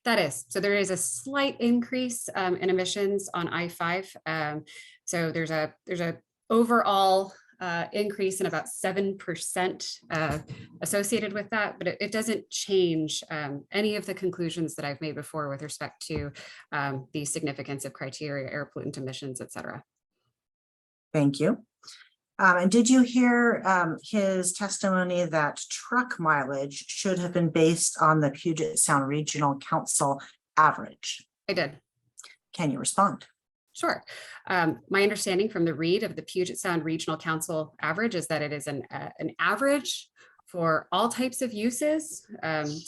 [SPEAKER 6] That is. So there is a slight increase in emissions on I-5. So there's a overall increase in about 7% associated with that, but it doesn't change any of the conclusions that I've made before with respect to the significance of criteria, air pollutant emissions, et cetera.
[SPEAKER 2] Thank you. And did you hear his testimony that truck mileage should have been based on the Puget Sound Regional Council average?
[SPEAKER 6] I did.
[SPEAKER 2] Can you respond?
[SPEAKER 6] Sure. My understanding from the read of the Puget Sound Regional Council average is that it is an average for all types of uses.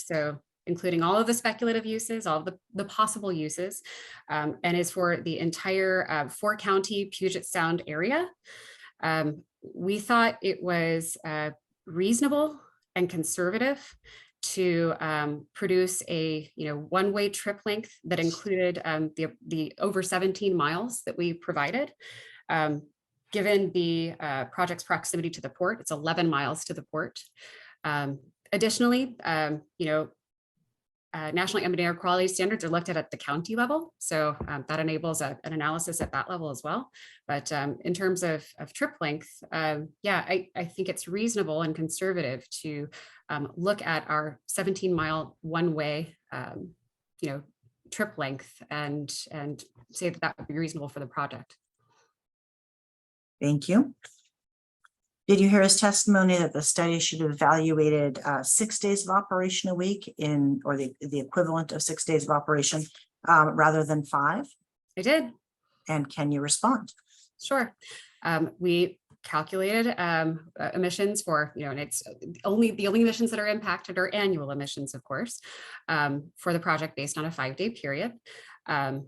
[SPEAKER 6] So including all of the speculative uses, all of the possible uses, and is for the entire 4-county Puget Sound area. We thought it was reasonable and conservative to produce a one-way trip length that included the over 17 miles that we provided. Given the project's proximity to the port, it's 11 miles to the port. Additionally, national ambient air quality standards are looked at the county level. So that enables an analysis at that level as well. But in terms of trip length, yeah, I think it's reasonable and conservative to look at our 17-mile one-way, trip length and say that would be reasonable for the project.
[SPEAKER 2] Thank you. Did you hear his testimony that the study should have evaluated 6 days of operation a week or the equivalent of 6 days of operation rather than 5?
[SPEAKER 6] I did.
[SPEAKER 2] And can you respond?
[SPEAKER 6] Sure. We calculated emissions for, and it's the only emissions that are impacted are annual emissions, of course, for the project based on a 5-day period. I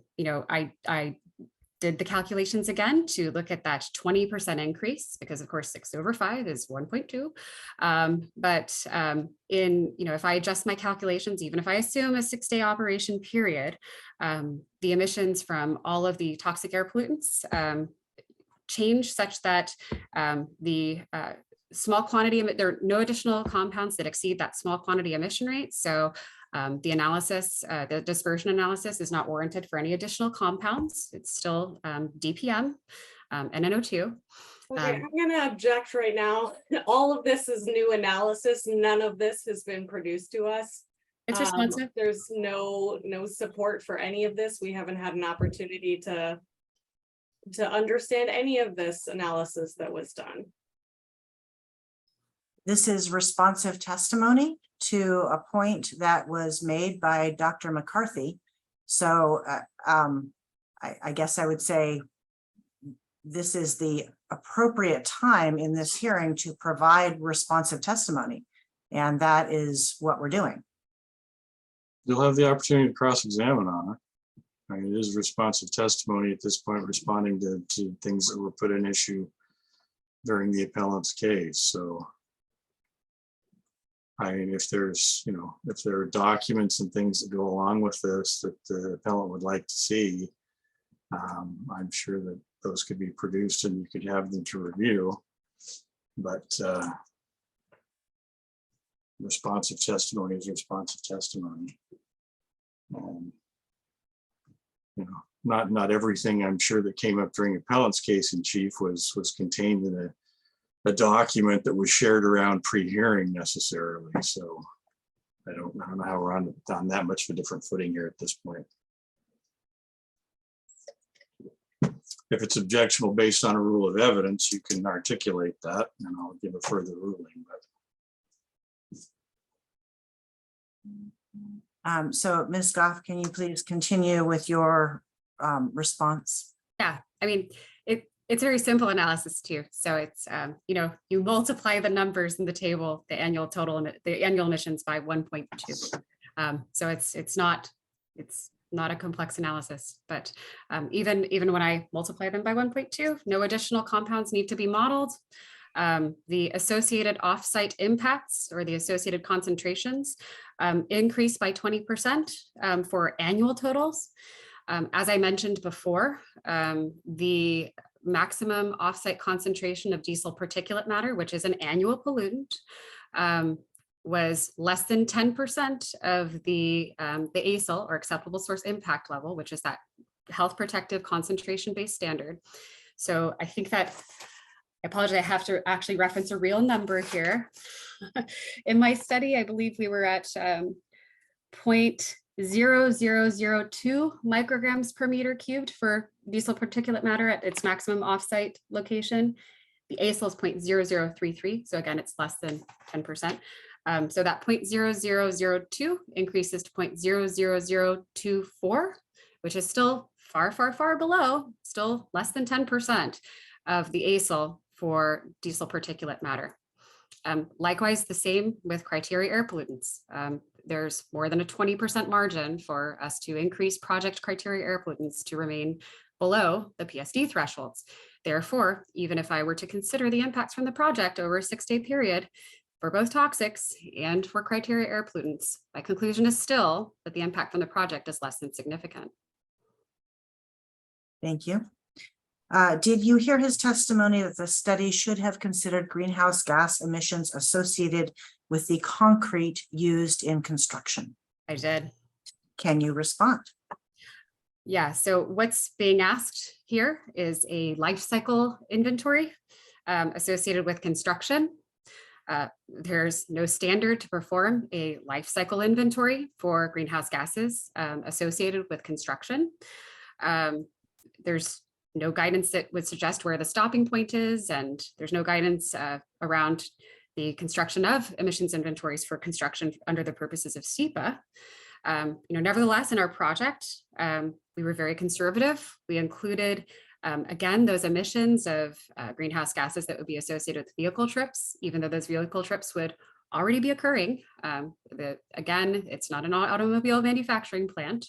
[SPEAKER 6] did the calculations again to look at that 20% increase, because of course 6 over 5 is 1.2. If I adjust my calculations, even if I assume a 6-day operation period, the emissions from all of the toxic air pollutants change such that the small quantity, there are no additional compounds that exceed that small quantity emission rate. So the analysis, the dispersion analysis is not warranted for any additional compounds. It's still DPM and NO2.
[SPEAKER 5] Okay, I'm going to object right now. All of this is new analysis. None of this has been produced to us.
[SPEAKER 6] It's responsive.
[SPEAKER 5] There's no support for any of this. We haven't had an opportunity to understand any of this analysis that was done.
[SPEAKER 2] This is responsive testimony to a point that was made by Dr. McCarthy. So I guess I would say this is the appropriate time in this hearing to provide responsive testimony. And that is what we're doing.
[SPEAKER 1] You'll have the opportunity to cross-examine on it. I mean, it is responsive testimony at this point, responding to things that were put in issue during the appellant's case. So, I mean, if there's, if there are documents and things that go along with this that the appellant would like to see, I'm sure that those could be produced and you could have them to review. But responsive testimony is responsive testimony. Not everything, I'm sure, that came up during appellant's case in chief was contained in a document that was shared around pre-hearing necessarily. So I don't know how we're on that much of a different footing here at this point. If it's objectionable based on a rule of evidence, you can articulate that and I'll give a further ruling.
[SPEAKER 2] So Ms. Goff, can you please continue with your response?
[SPEAKER 6] Yeah, I mean, it's very simple analysis too. So it's, you multiply the numbers in the table, the annual total, the annual emissions by 1.2. So it's not a complex analysis, but even when I multiply them by 1.2, no additional compounds need to be modeled. The associated offsite impacts or the associated concentrations increase by 20% for annual totals. As I mentioned before, the maximum offsite concentration of diesel particulate matter, which is an annual pollutant, was less than 10% of the ASIL, or acceptable source impact level, which is that health protective concentration based standard. So I think that, I apologize, I have to actually reference a real number here. In my study, I believe we were at 0.0002 micrograms per meter cubed for diesel particulate matter at its maximum offsite location. The ASIL is 0.0033, so again, it's less than 10%. So that 0.0002 increases to 0.00024, which is still far, far, far below, still less than 10% of the ASIL for diesel particulate matter. Likewise, the same with criteria air pollutants. There's more than a 20% margin for us to increase project criteria air pollutants to remain below the PSD thresholds. Therefore, even if I were to consider the impacts from the project over a 6-day period for both toxics and for criteria air pollutants, my conclusion is still that the impact from the project is less than significant.
[SPEAKER 2] Thank you. Did you hear his testimony that the study should have considered greenhouse gas emissions associated with the concrete used in construction?
[SPEAKER 6] I did.
[SPEAKER 2] Can you respond?
[SPEAKER 6] Yeah, so what's being asked here is a life cycle inventory associated with construction. There's no standard to perform a life cycle inventory for greenhouse gases associated with construction. There's no guidance that would suggest where the stopping point is, and there's no guidance around the construction of emissions inventories for construction under the purposes of SEPA. Nevertheless, in our project, we were very conservative. We included, again, those emissions of greenhouse gases that would be associated with vehicle trips, even though those vehicle trips would already be occurring. Again, it's not an automobile manufacturing plant.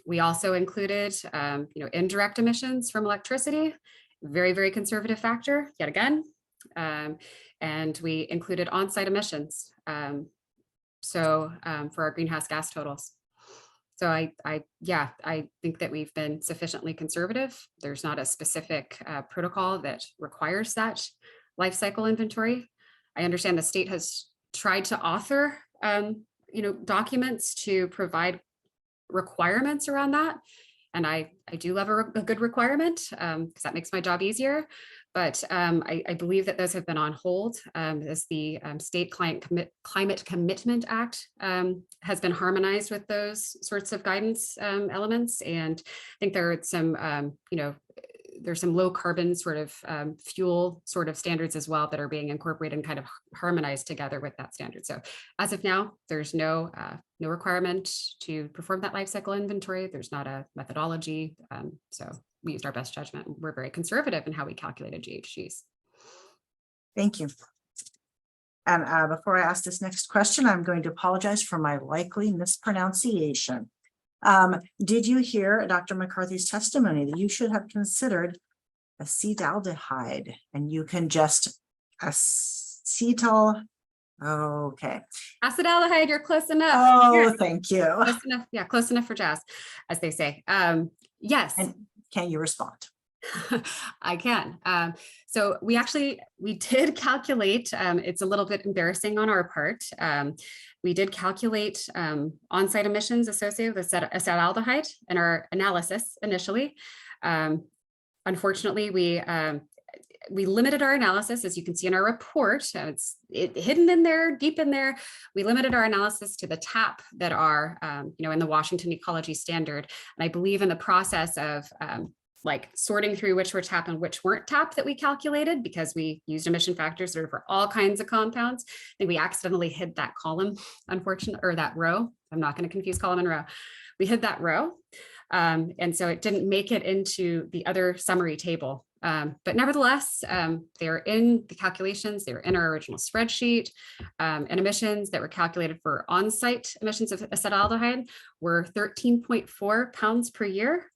[SPEAKER 6] We also included, indirect emissions from electricity, very, very conservative factor, yet again. And we included on-site emissions. For our greenhouse gas totals. So I think that we've been sufficiently conservative. There's not a specific protocol that requires that life cycle inventory. I understand the state has tried to author, documents to provide requirements around that. And I do love a good requirement because that makes my job easier. But I believe that those have been on hold as the State Climate Commitment Act has been harmonized with those sorts of guidance elements. And I think there are some, there's some low carbon sort of fuel sort of standards as well that are being incorporated and kind of harmonized together with that standard. So as of now, there's no requirement to perform that life cycle inventory. There's not a methodology. So we used our best judgment. We're very conservative in how we calculated GHGs.
[SPEAKER 2] Thank you. And before I ask this next question, I'm going to apologize for my likely mispronunciation. Did you hear Dr. McCarthy's testimony that you should have considered acetaldehyde and you can just acetal? Okay.
[SPEAKER 6] Acetaldehyde, you're close enough.
[SPEAKER 2] Oh,
[SPEAKER 6] Yes.
[SPEAKER 2] thank you.
[SPEAKER 6] Close enough. Yeah, close enough for jazz, as they say. Yes.
[SPEAKER 2] And can you respond?
[SPEAKER 6] I can. So we did calculate, it's a little bit embarrassing on our part. We did calculate on-site emissions associated with acetaldehyde in our analysis initially. Unfortunately, we limited our analysis, as you can see in our report. It's hidden in there, deep in there. We limited our analysis to the TAP that are, in the Washington Ecology Standard. And I believe in the process of sorting through which were TAP and which weren't TAP that we calculated, because we used emission factors sort of for all kinds of compounds. I think we accidentally hid that column, unfortunately, or that row. I'm not going to confuse column and row. We hid that row. And so it didn't make it into the other summary table. But nevertheless, they're in the calculations, they were in our original spreadsheet, and emissions that were calculated for on-site emissions of acetaldehyde were 13.4 pounds per year.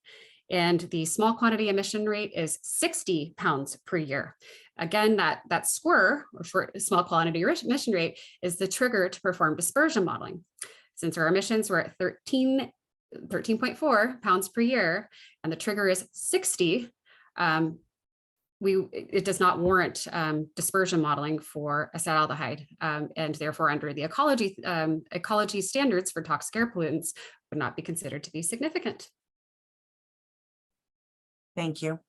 [SPEAKER 6] And the small quantity emission rate is 60 pounds per year. Again, that square, or short small quantity emission rate, is the trigger to perform dispersion modeling. Since our emissions were at 13.4 pounds per year, and the trigger is 60, it does not warrant dispersion modeling for acetaldehyde, and therefore under the ecology standards for toxic air pollutants would not be considered to be significant.
[SPEAKER 2] Thank you.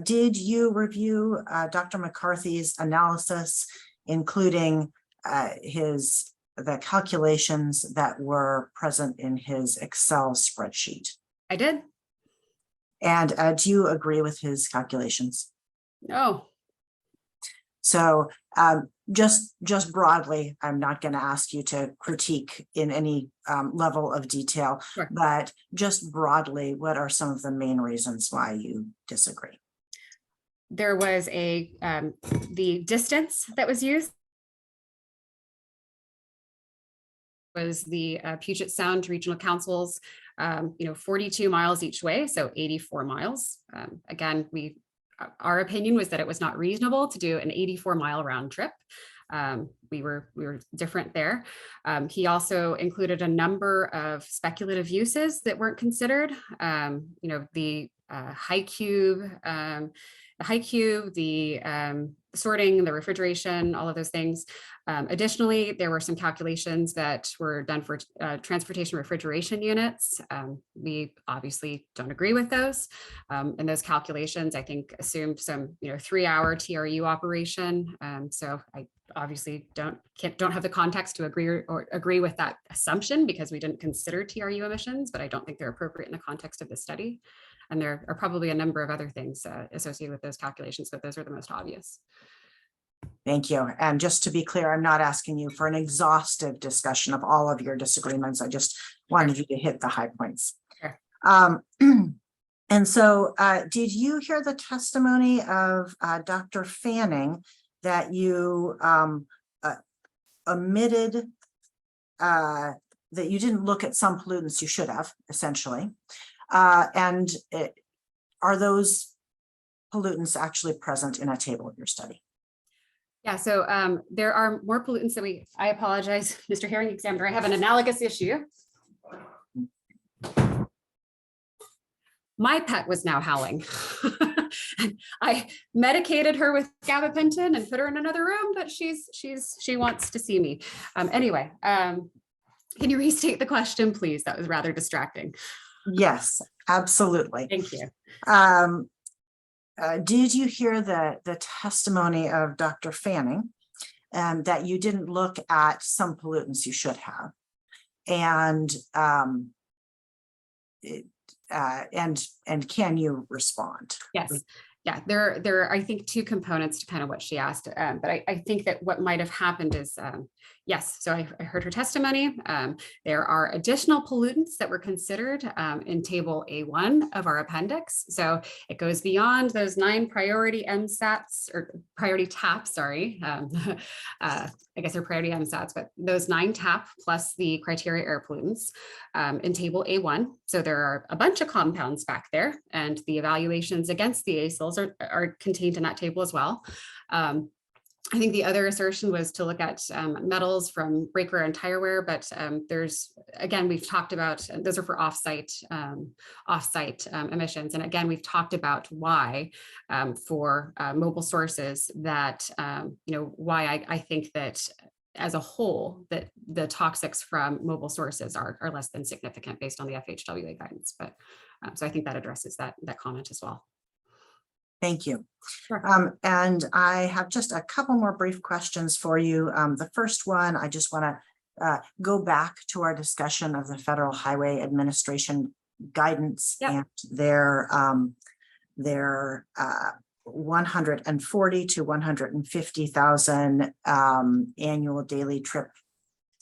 [SPEAKER 2] Did you review Dr. McCarthy's analysis, including the calculations that were present in his Excel spreadsheet?
[SPEAKER 6] I did.
[SPEAKER 2] And do you agree with his calculations?
[SPEAKER 6] No.
[SPEAKER 2] So just broadly, I'm not going to ask you to critique in any level of detail,
[SPEAKER 6] Sure.
[SPEAKER 2] But just broadly, what are some of the main reasons why you disagree?
[SPEAKER 6] There was the distance that was used was the Puget Sound Regional Council's 42 miles each way, so 84 miles. Again, our opinion was that it was not reasonable to do an 84-mile round trip. We were different there. He also included a number of speculative uses that weren't considered. The high cube, the sorting, the refrigeration, all of those things. Additionally, there were some calculations that were done for transportation refrigeration units. We obviously don't agree with those. And those calculations, I think, assumed some 3-hour TRU operation. So I obviously don't have the context to agree with that assumption, because we didn't consider TRU emissions, but I don't think they're appropriate in the context of the study. And there are probably a number of other things associated with those calculations, but those are the most obvious.
[SPEAKER 2] Thank you. And just to be clear, I'm not asking you for an exhaustive discussion of all of your disagreements. I just wanted you to hit the high points.
[SPEAKER 6] Sure.
[SPEAKER 2] And so did you hear the testimony of Dr. Fanning that you omitted, that you didn't look at some pollutants you should have, essentially? Are those pollutants actually present in a table of your study?
[SPEAKER 6] Yeah, so there are more pollutants that I apologize, Mr. Hearing Examiner, I have an analogous issue. My pet was now howling. I medicated her with gabapentin and put her in another room, but she wants to see me. Anyway, can you restate the question, please? That was rather distracting.
[SPEAKER 2] Yes, absolutely.
[SPEAKER 6] Thank you.
[SPEAKER 2] Did you hear the testimony of Dr. Fanning and that you didn't look at some pollutants you should have? And can you respond?
[SPEAKER 6] Yes. Yeah, there are, I think, two components to kind of what she asked. But I think that what might have happened is, yes, so I heard her testimony. There are additional pollutants that were considered in table A1 of our appendix. So it goes beyond those 9 priority MSATs or priority TAPs, sorry. I guess they're priority MSATs, but those 9 TAP plus the criteria air pollutants in table A1. So there are a bunch of compounds back there, and the evaluations against the ASILs are contained in that table as well. I think the other assertion was to look at metals from breakware and tire wear, but there's, again, we've talked about, those are for offsite emissions. And again, we've talked about why for mobile sources that, why I think that as a whole, that the toxics from mobile sources are less than significant based on the FHWA guidance. But so I think that addresses that comment as well.
[SPEAKER 2] Thank you.
[SPEAKER 6] Sure.
[SPEAKER 2] And I have just a couple more brief questions for you. The first one, I just want to go back to our discussion of the Federal Highway Administration guidance. Yep. And their 140 to 150,000 annual daily trip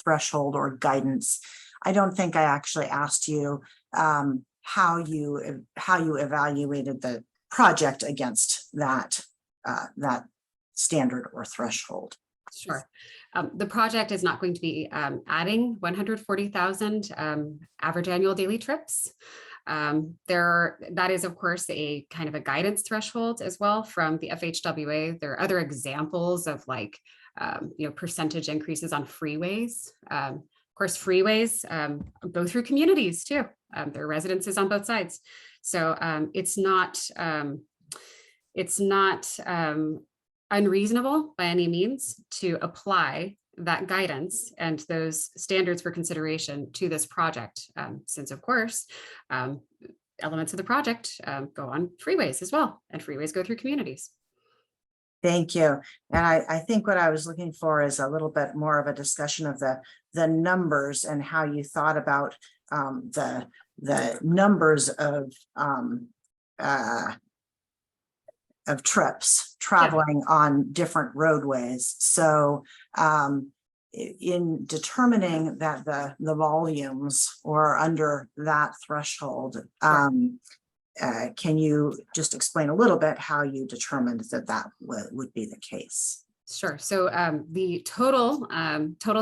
[SPEAKER 2] threshold or guidance. I don't think I actually asked you how you evaluated the project against that standard or threshold.
[SPEAKER 6] Sure. The project is not going to be adding 140,000 average annual daily trips. That is, of course, a kind of a guidance threshold as well from the FHWA. There are other examples of like, percentage increases on freeways. Of course, freeways go through communities too. There are residences on both sides. So it's not unreasonable by any means to apply that guidance and those standards for consideration to this project, since of course, elements of the project go on freeways as well, and freeways go through communities.
[SPEAKER 2] Thank you. And I think what I was looking for is a little bit more of a discussion of the numbers and how you thought about the numbers of trips traveling on different roadways. So in determining that the volumes are under that threshold, can you just explain a little bit how you determined that would be the case?
[SPEAKER 6] Sure. So the total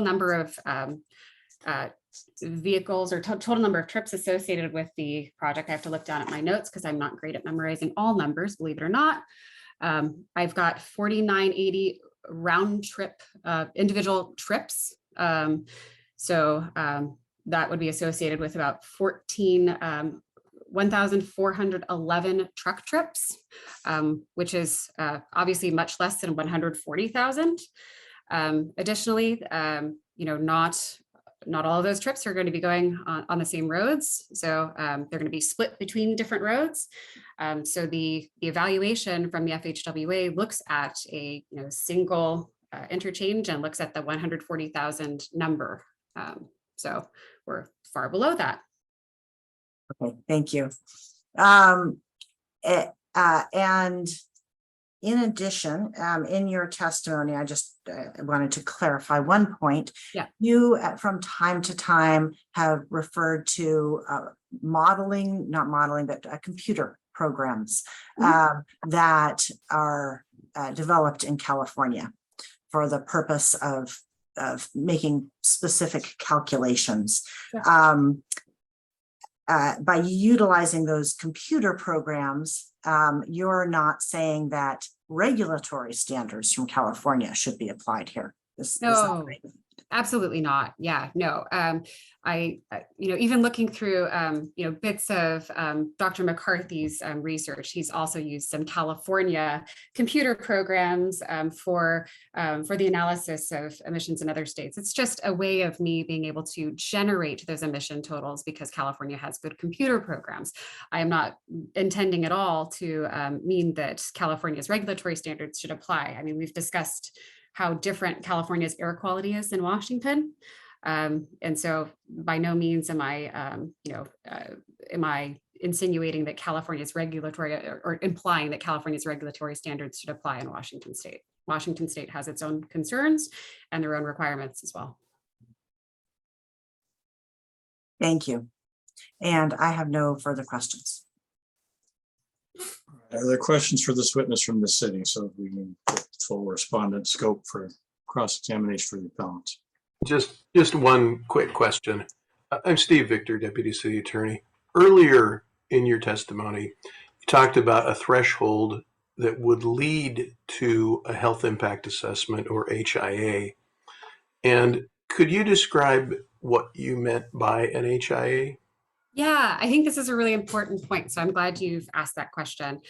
[SPEAKER 6] number of vehicles or total number of trips associated with the project, I have to look down at my notes because I'm not great at memorizing all numbers, believe it or not. I've got 4,980 round trip individual trips. So that would be associated with about 1,411 truck trips, which is obviously much less than 140,000. Additionally, not all of those trips are going to be going on the same roads. So they're going to be split between different roads. So the evaluation from the FHWA looks at a single interchange and looks at the 140,000 number. So we're far below that.
[SPEAKER 2] Okay, thank you. And in addition, in your testimony, I just wanted to clarify one point.
[SPEAKER 6] Yeah.
[SPEAKER 2] You, from time to time, have referred to not modeling, but computer programs that are developed in California for the purpose of making specific calculations.
[SPEAKER 6] Sure.
[SPEAKER 2] By utilizing those computer programs, you're not saying that regulatory standards from California should be applied here. Is that
[SPEAKER 6] No,
[SPEAKER 2] right?
[SPEAKER 6] absolutely not. Yeah, no. Even looking through, bits of Dr. McCarthy's research, he's also used some California computer programs for the analysis of emissions in other states. It's just a way of me being able to generate those emission totals because California has good computer programs. I am not intending at all to mean that California's regulatory standards should apply. I mean, we've discussed how different California's air quality is in Washington. And so by no means am I insinuating that California's regulatory or implying that California's regulatory standards should apply in Washington state. Washington state has its own concerns and their own requirements as well.
[SPEAKER 2] Thank you. And I have no further questions.
[SPEAKER 1] Are there questions for this witness from the city so we can get full respondent scope for cross-examination for the appellant?
[SPEAKER 4] Just one quick question. I'm Steve Victor, Deputy City Attorney. Earlier in your testimony, you talked about a threshold that would lead to a health impact assessment or HIA. And could you describe what you meant by an HIA?
[SPEAKER 6] Yeah, I think this is a really important point. So I'm glad you've asked that question.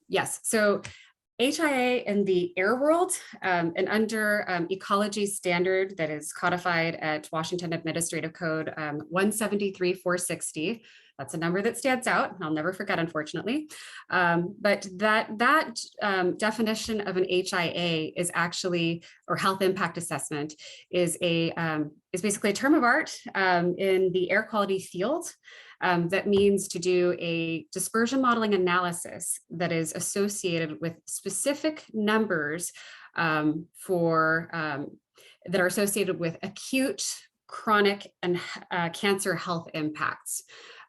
[SPEAKER 6] Yes, so HIA in the air world and under ecology standard that is codified at Washington Administrative Code 173-460. That's a number that stands out. I'll never forget, unfortunately. But that definition of an HIA is actually, or health impact assessment, is basically a term of art in the air quality field. That means to do a dispersion modeling analysis that is associated with specific numbers that are associated with acute, chronic, and cancer health impacts.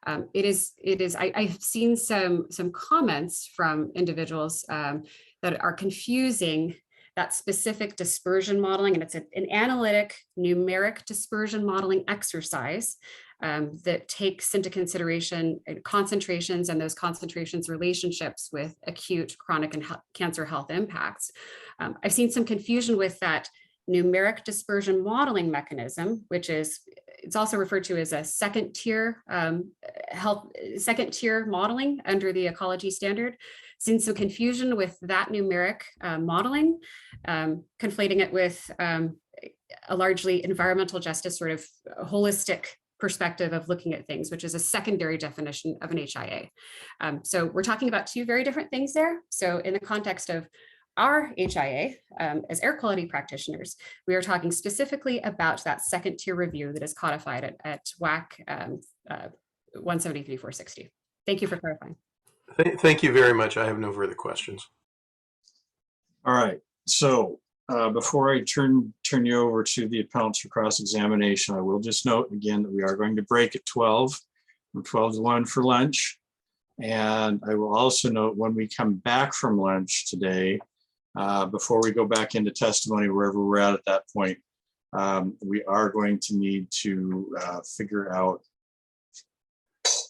[SPEAKER 6] I've seen some comments from individuals that are confusing that specific dispersion modeling, and it's an analytic numeric dispersion modeling exercise that takes into consideration concentrations and those concentrations relationships with acute, chronic, and cancer health impacts. I've seen some confusion with that numeric dispersion modeling mechanism, which is, it's also referred to as a second tier modeling under the ecology standard. Seen some confusion with that numeric modeling, conflating it with a largely environmental justice sort of holistic perspective of looking at things, which is a secondary definition of an HIA. So we're talking about two very different things there. So in the context of our HIA, as air quality practitioners, we are talking specifically about that second tier review that is codified at WAC 173-460. Thank you for clarifying.
[SPEAKER 4] Thank you very much. I have no further questions.
[SPEAKER 1] All right, so before I turn you over to the appellants for cross-examination, I will just note again that we are going to break at 12, from 12 to 1 for lunch. And I will also note when we come back from lunch today, before we go back into testimony, wherever we're at that point, we are going to need to figure out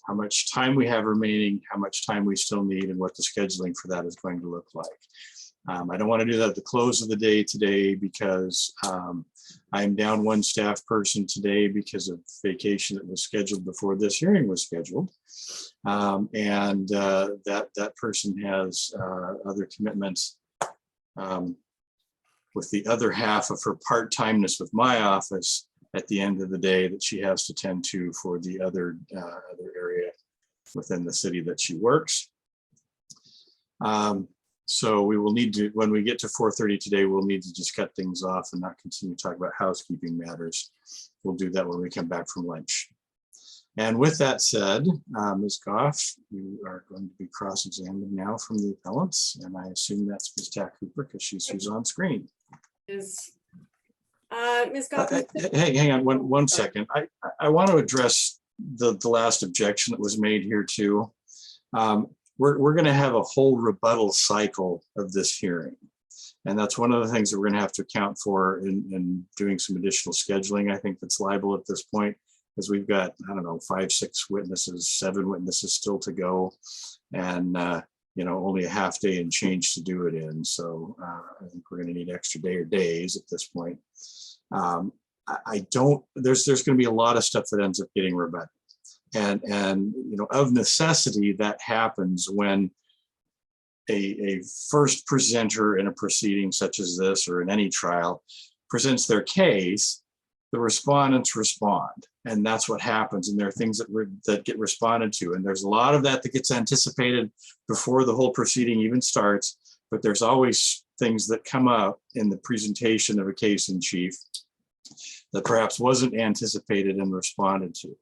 [SPEAKER 1] how much time we have remaining, how much time we still need, and what the scheduling for that is going to look like. I don't want to do that at the close of the day today because I am down one staff person today because of vacation that was scheduled before this hearing was scheduled. And that person has other commitments with the other half of her part-timeness with my office at the end of the day that she has to tend to for the other area within the city that she works. So we will need to, when we get to 4:30 today, we'll need to just cut things off and not continue to talk about housekeeping matters. We'll do that when we come back from lunch. And with that said, Ms. Goff, you are going to be cross-examined now from the appellants, and I assume that's Ms. Tack Cooper because she's who's on screen.
[SPEAKER 5] Is Ms. Goff?
[SPEAKER 1] Hey, hang on one second. I want to address the last objection that was made here too. We're going to have a whole rebuttal cycle of this hearing. And that's one of the things that we're going to have to account for in doing some additional scheduling. I think that's liable at this point, because we've got, I don't know, 5, 6 witnesses, 7 witnesses still to go. And, you know, only a half day and change to do it in. So I think we're going to need extra day or days at this point. There's going to be a lot of stuff that ends up getting rebutted. And you know, of necessity, that happens when a first presenter in a proceeding such as this or in any trial presents their case, the respondents respond, and that's what happens. And there are things that get responded to, and there's a lot of that gets anticipated before the whole proceeding even starts. But there's always things that come up in the presentation of a case in chief that perhaps wasn't anticipated and responded to.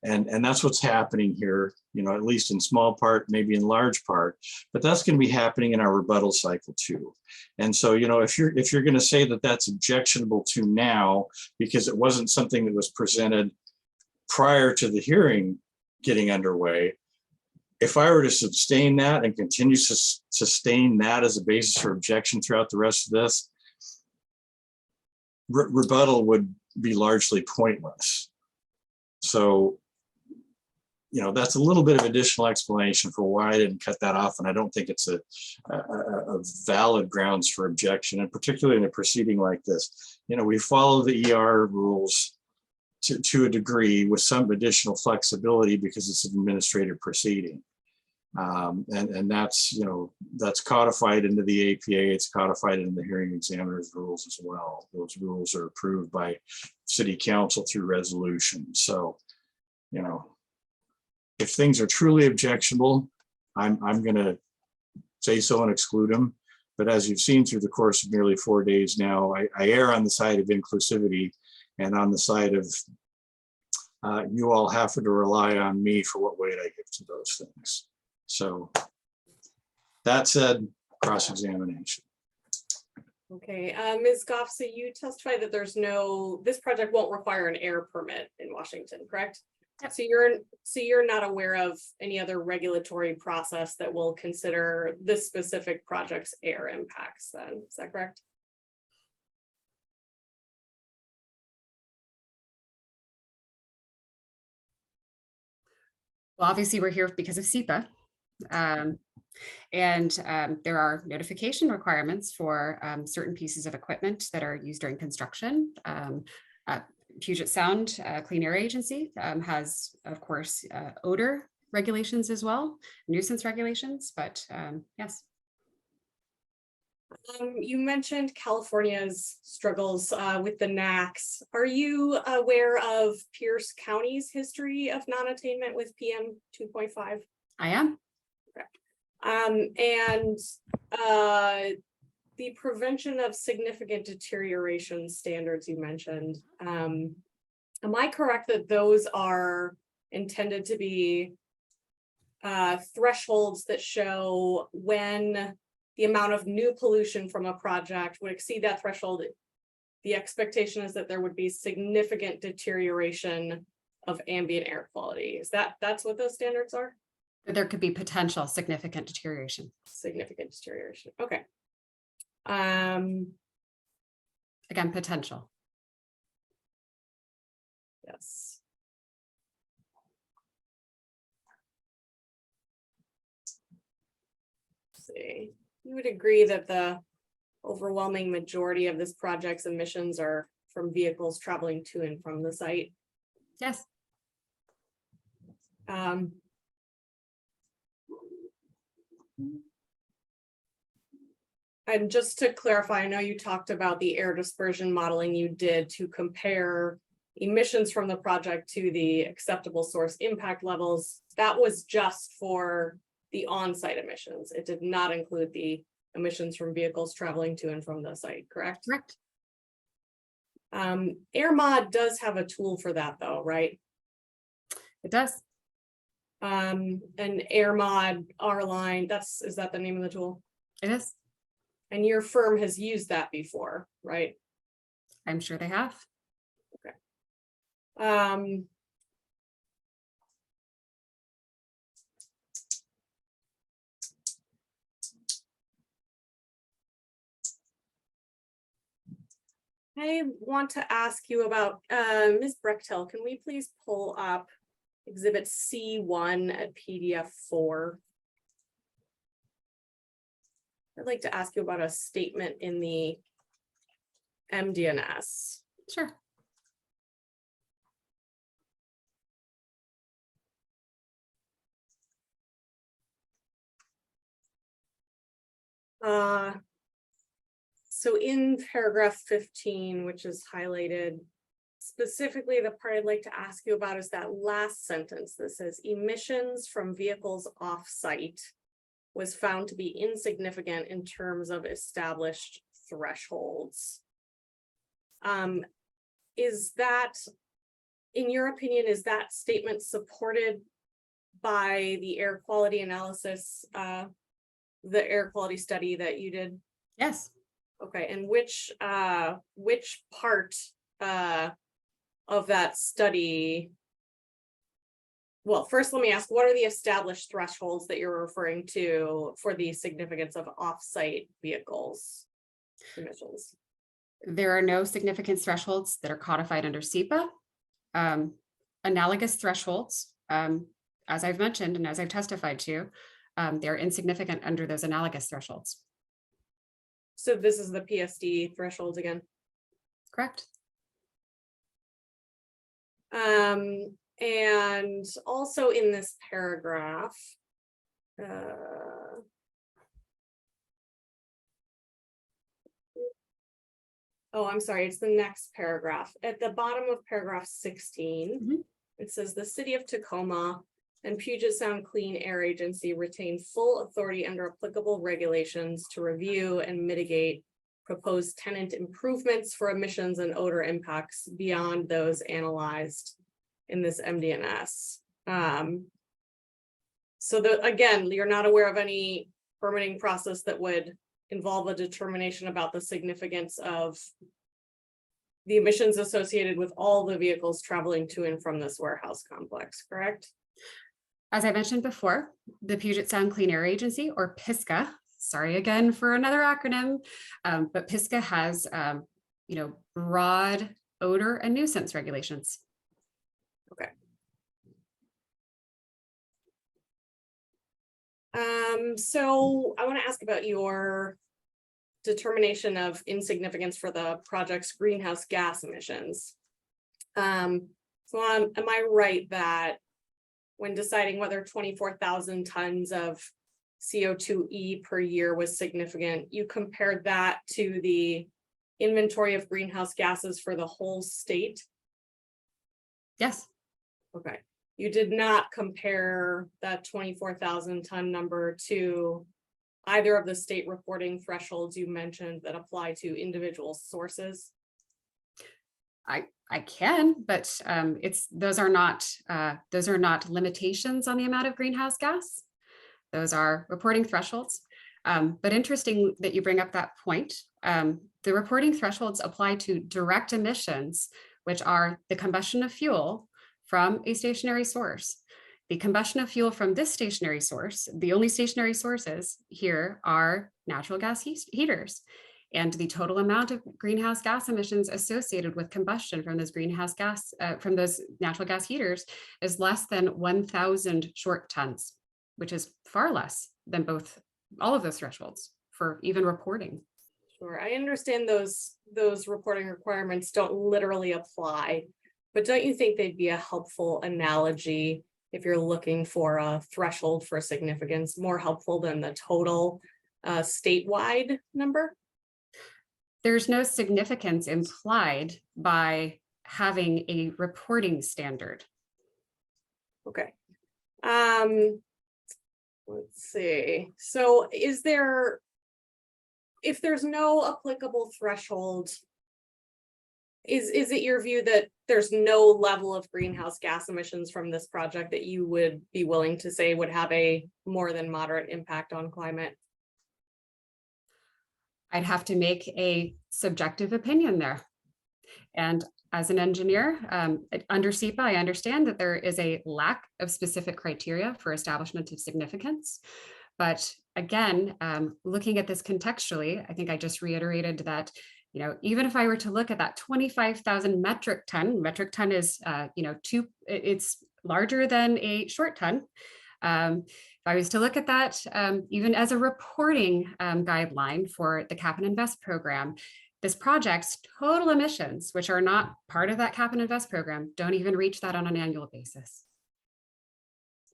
[SPEAKER 1] And that's what's happening here, you know, at least in small part, maybe in large part, but that's going to be happening in our rebuttal cycle too. And so, you know, if you're going to say that that's objectionable to now because it wasn't something that was presented prior to the hearing getting underway, if I were to sustain that and continue to sustain that as a basis for objection throughout the rest of this, rebuttal would be largely pointless. So, you know, that's a little bit of additional explanation for why I didn't cut that off. And I don't think it's a valid grounds for objection, and particularly in a proceeding like this. You know, we follow the ER rules to a degree with some additional flexibility because it's an administrative proceeding. And that's, you know, that's codified into the APA. It's codified in the hearing examiner's rules as well. Those rules are approved by city council through resolution. So, you know, if things are truly objectionable, I'm going to say so and exclude them. But as you've seen through the course of nearly 4 days now, I err on the side of inclusivity and on the side of you all having to rely on me for what weight I give to those things. So that said, cross-examination.
[SPEAKER 5] Okay, Ms. Goff, so you testified that this project won't require an air permit in Washington, correct? So you're not aware of any other regulatory process that will consider this specific project's air impacts then, is that correct?
[SPEAKER 6] Well, obviously we're here because of SEPA. There are notification requirements for certain pieces of equipment that are used during construction. Puget Sound Clean Air Agency has, of course, odor regulations as well, nuisance regulations, but yes.
[SPEAKER 5] You mentioned California's struggles with the NACs. Are you aware of Pierce County's history of non-attainment with PM 2.5?
[SPEAKER 6] I am.
[SPEAKER 5] And the prevention of significant deterioration standards you mentioned, am I correct that those are intended to be thresholds that show when the amount of new pollution from a project would exceed that threshold? The expectation is that there would be significant deterioration of ambient air quality. That's what those standards are?
[SPEAKER 6] There could be potential significant deterioration.
[SPEAKER 5] Significant deterioration. Okay.
[SPEAKER 6] Again, potential.
[SPEAKER 5] Yes. Let's see, you would agree that the overwhelming majority of this project's emissions are from vehicles traveling to and from the site?
[SPEAKER 6] Yes.
[SPEAKER 5] And just to clarify, I know you talked about the air dispersion modeling you did to compare emissions from the project to the acceptable source impact levels. That was just for the on-site emissions. It did not include the emissions from vehicles traveling to and from the site, correct?
[SPEAKER 6] Correct.
[SPEAKER 5] AirMod does have a tool for that though, right?
[SPEAKER 6] It does.
[SPEAKER 5] And AirMod, R-Line, is that the name of the tool?
[SPEAKER 6] It is.
[SPEAKER 5] And your firm has used that before, right?
[SPEAKER 6] I'm sure they have.
[SPEAKER 5] Um, I want to ask you about, Ms. Brechtel, can we please pull up Exhibit C1 at PDF 4? I'd like to ask you about a statement in the MDNS.
[SPEAKER 6] Sure.
[SPEAKER 5] So in paragraph 15, which is highlighted, specifically the part I'd like to ask you about is that last sentence that says emissions from vehicles off-site was found to be insignificant in terms of established thresholds. Is that, in your opinion, is that statement supported by the air quality analysis, the air quality study that you did?
[SPEAKER 6] Yes.
[SPEAKER 5] Okay, and which part of that study? Well, first, let me ask, what are the established thresholds that you're referring to for the significance of off-site vehicles emissions?
[SPEAKER 6] There are no significance thresholds that are codified under SEPA. Analogous thresholds, as I've mentioned and as I've testified to, they're insignificant under those analogous thresholds.
[SPEAKER 5] So this is the PSD thresholds again.
[SPEAKER 6] Correct.
[SPEAKER 5] And also in this paragraph, oh, I'm sorry, it's the next paragraph. At the bottom of paragraph 16, it says the city of Tacoma and Puget Sound Clean Air Agency retain full authority under applicable regulations to review and mitigate proposed tenant improvements for emissions and odor impacts beyond those analyzed in this MDNS. So again, you're not aware of any permitting process that would involve a determination about the significance of the emissions associated with all the vehicles traveling to and from this warehouse complex, correct?
[SPEAKER 6] As I mentioned before, the Puget Sound Clean Air Agency, or PSCA, sorry again for another acronym, but PSCA has, broad odor and nuisance regulations.
[SPEAKER 5] Okay. So I want to ask about your determination of insignificance for the project's greenhouse gas emissions. So am I right that when deciding whether 24,000 tons of CO2e per year was significant, you compared that to the inventory of greenhouse gases for the whole state?
[SPEAKER 6] Yes.
[SPEAKER 5] Okay. You did not compare that 24,000 ton number to either of the state reporting thresholds you mentioned that apply to individual sources?
[SPEAKER 6] I can, but those are not limitations on the amount of greenhouse gas. Those are reporting thresholds. But interesting that you bring up that point. The reporting thresholds apply to direct emissions, which are the combustion of fuel from a stationary source. The combustion of fuel from this stationary source, the only stationary sources here are natural gas heaters. And the total amount of greenhouse gas emissions associated with combustion from those from those natural gas heaters is less than 1,000 short tons, which is far less than all of those thresholds for even reporting.
[SPEAKER 5] Sure, I understand those reporting requirements don't literally apply, but don't you think they'd be a helpful analogy if you're looking for a threshold for significance, more helpful than the total statewide number?
[SPEAKER 6] There's no significance implied by having a reporting standard.
[SPEAKER 5] Okay. Let's see. So if there's no applicable threshold Is it your view that there's no level of greenhouse gas emissions from this project that you would be willing to say would have a more than moderate impact on climate?
[SPEAKER 6] I'd have to make a subjective opinion there. And as an engineer, under SEPA, I understand that there is a lack of specific criteria for establishment of significance. But again, looking at this contextually, I think I just reiterated that, even if I were to look at that 25,000 metric ton is, it's larger than a short ton. If I was to look at that, even as a reporting guideline for the Cap and Invest program, this project's total emissions, which are not part of that Cap and Invest program, don't even reach that on an annual basis.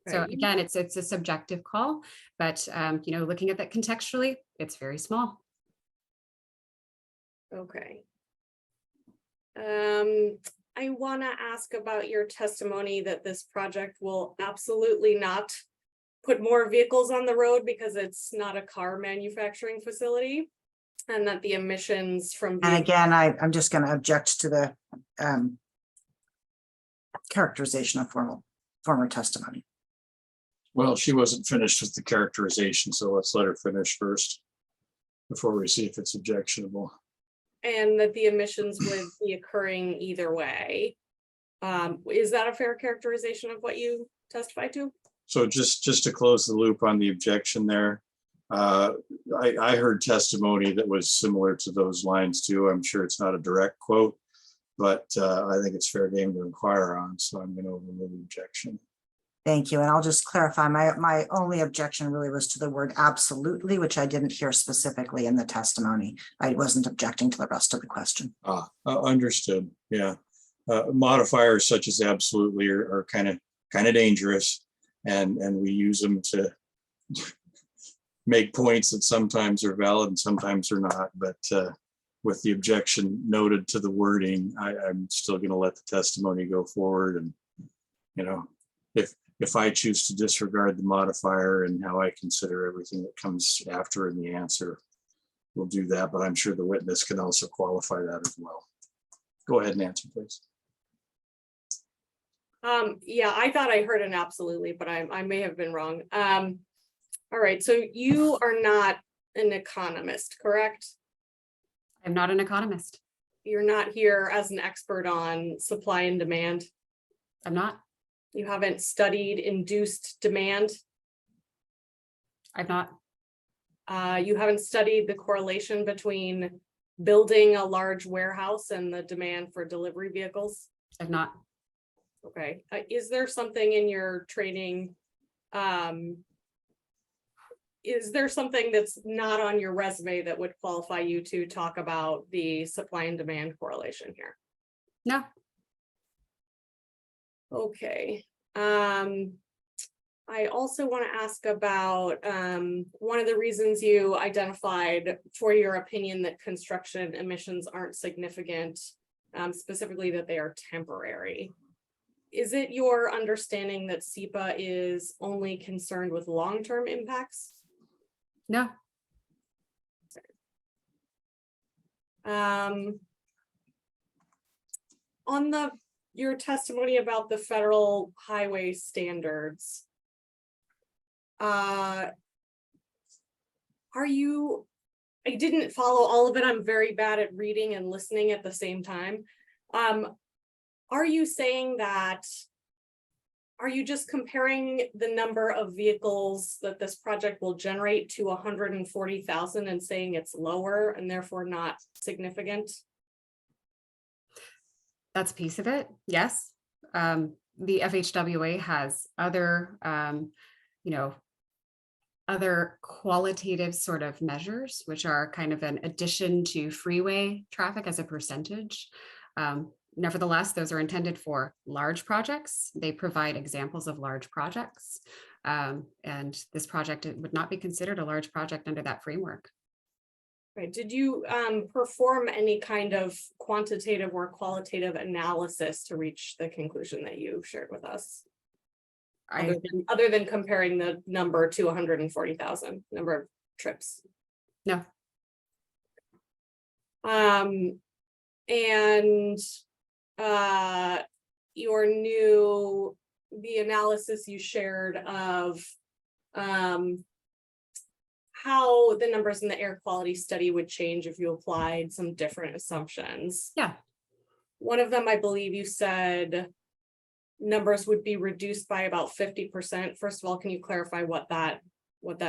[SPEAKER 6] So
[SPEAKER 5] Right.
[SPEAKER 6] again, it's a subjective call, but looking at that contextually, it's very small.
[SPEAKER 5] Okay. I want to ask about your testimony that this project will absolutely not put more vehicles on the road because it's not a car manufacturing facility, and that the emissions from
[SPEAKER 2] And again, I'm just going to object to the characterization of former testimony.
[SPEAKER 1] Well, she wasn't finished with the characterization, so let's let her finish first before we see if it's objectionable.
[SPEAKER 5] and that the emissions would be occurring either way. Is that a fair characterization of what you testified to?
[SPEAKER 1] So just to close the loop on the objection there, I heard testimony that was similar to those lines too. I'm sure it's not a direct quote, but I think it's fair game to inquire on. So I'm going to overrule the objection.
[SPEAKER 2] Thank you. And I'll just clarify, my only objection really was to the word absolutely, which I didn't hear specifically in the testimony. I wasn't objecting to the rest of the question.
[SPEAKER 1] Understood. Yeah. Modifiers such as absolutely are kind of dangerous, and we use them to make points that sometimes are valid and sometimes are not. But with the objection noted to the wording, I'm still going to let the testimony go forward. And if I choose to disregard the modifier and how I consider everything that comes after in the answer, we'll do that. But I'm sure the witness can also qualify that as well. Go ahead and answer, please.
[SPEAKER 5] Yeah, I thought I heard an absolutely, but I may have been wrong. All right, so you are not an economist, correct?
[SPEAKER 6] I'm not an economist.
[SPEAKER 5] You're not here as an expert on supply and demand.
[SPEAKER 6] I'm not.
[SPEAKER 5] You haven't studied induced demand.
[SPEAKER 6] I'm not.
[SPEAKER 5] You haven't studied the correlation between building a large warehouse and the demand for delivery vehicles.
[SPEAKER 6] I'm not.
[SPEAKER 5] Okay, is there something in your training? Is there something that's not on your resume that would qualify you to talk about the supply and demand correlation here?
[SPEAKER 6] No.
[SPEAKER 5] Okay. I also want to ask about one of the reasons you identified for your opinion that construction emissions aren't significant, specifically that they are temporary. Is it your understanding that SEPA is only concerned with long-term impacts?
[SPEAKER 6] No.
[SPEAKER 5] On your testimony about the federal highway standards, I didn't follow all of it. I'm very bad at reading and listening at the same time. Are you saying that, are you just comparing the number of vehicles that this project will generate to 140,000 and saying it's lower and therefore not significant?
[SPEAKER 6] That's a piece of it. Yes. The FHWA has other, other qualitative sort of measures, which are kind of an addition to freeway traffic as a percentage. Nevertheless, those are intended for large projects. They provide examples of large projects. And this project would not be considered a large project under that framework.
[SPEAKER 5] Right. Did you perform any kind of quantitative or qualitative analysis to reach the conclusion that you shared with us? Other than comparing the number to 140,000 number of trips?
[SPEAKER 6] No.
[SPEAKER 5] And the analysis you shared of how the numbers in the air quality study would change if you applied some different assumptions.
[SPEAKER 6] Yeah.
[SPEAKER 5] One of them, I believe you said numbers would be reduced by about 50%. First of all, can you clarify what that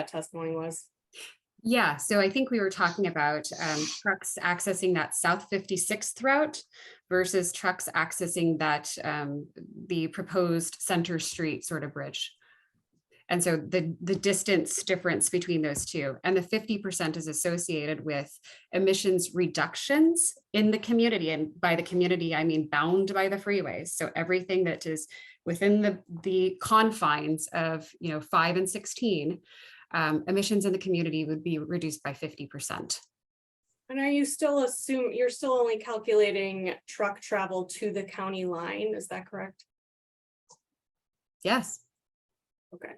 [SPEAKER 5] testimony was?
[SPEAKER 6] Yeah, so I think we were talking about trucks accessing that South 56th route versus trucks accessing that the proposed Center Street sort of bridge. And so the distance difference between those two, and the 50% is associated with emissions reductions in the community. And by the community, I mean bound by the freeways. So everything that is within the confines of 5 and 16, emissions in the community would be reduced by 50%.
[SPEAKER 5] And are you still you're still only calculating truck travel to the county line? Is that correct?
[SPEAKER 6] Yes.
[SPEAKER 5] Okay.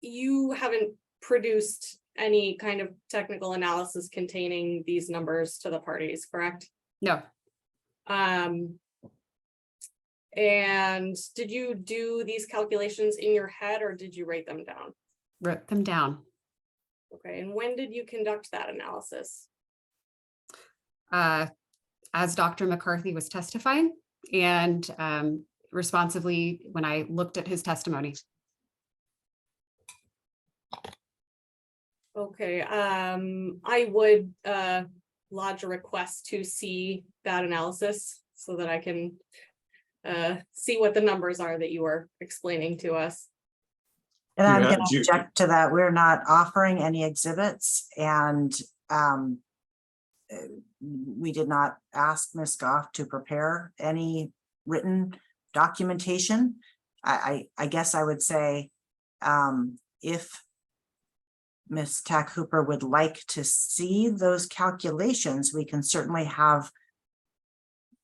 [SPEAKER 5] You haven't produced any kind of technical analysis containing these numbers to the parties, correct?
[SPEAKER 6] No.
[SPEAKER 5] And did you do these calculations in your head or did you write them down?
[SPEAKER 6] Wrote them down.
[SPEAKER 5] Okay, and when did you conduct that analysis?
[SPEAKER 6] As Dr. McCarthy was testifying, and responsively when I looked at his testimony.
[SPEAKER 5] Okay, I would lodge a request to see that analysis so that I can see what the numbers are that you were explaining to us.
[SPEAKER 2] And I'm going to object to that. We're not offering any exhibits, and we did not ask Ms. Goff to prepare any written documentation. I guess I would say if Ms. Tack Hooper would like to see those calculations, we can certainly have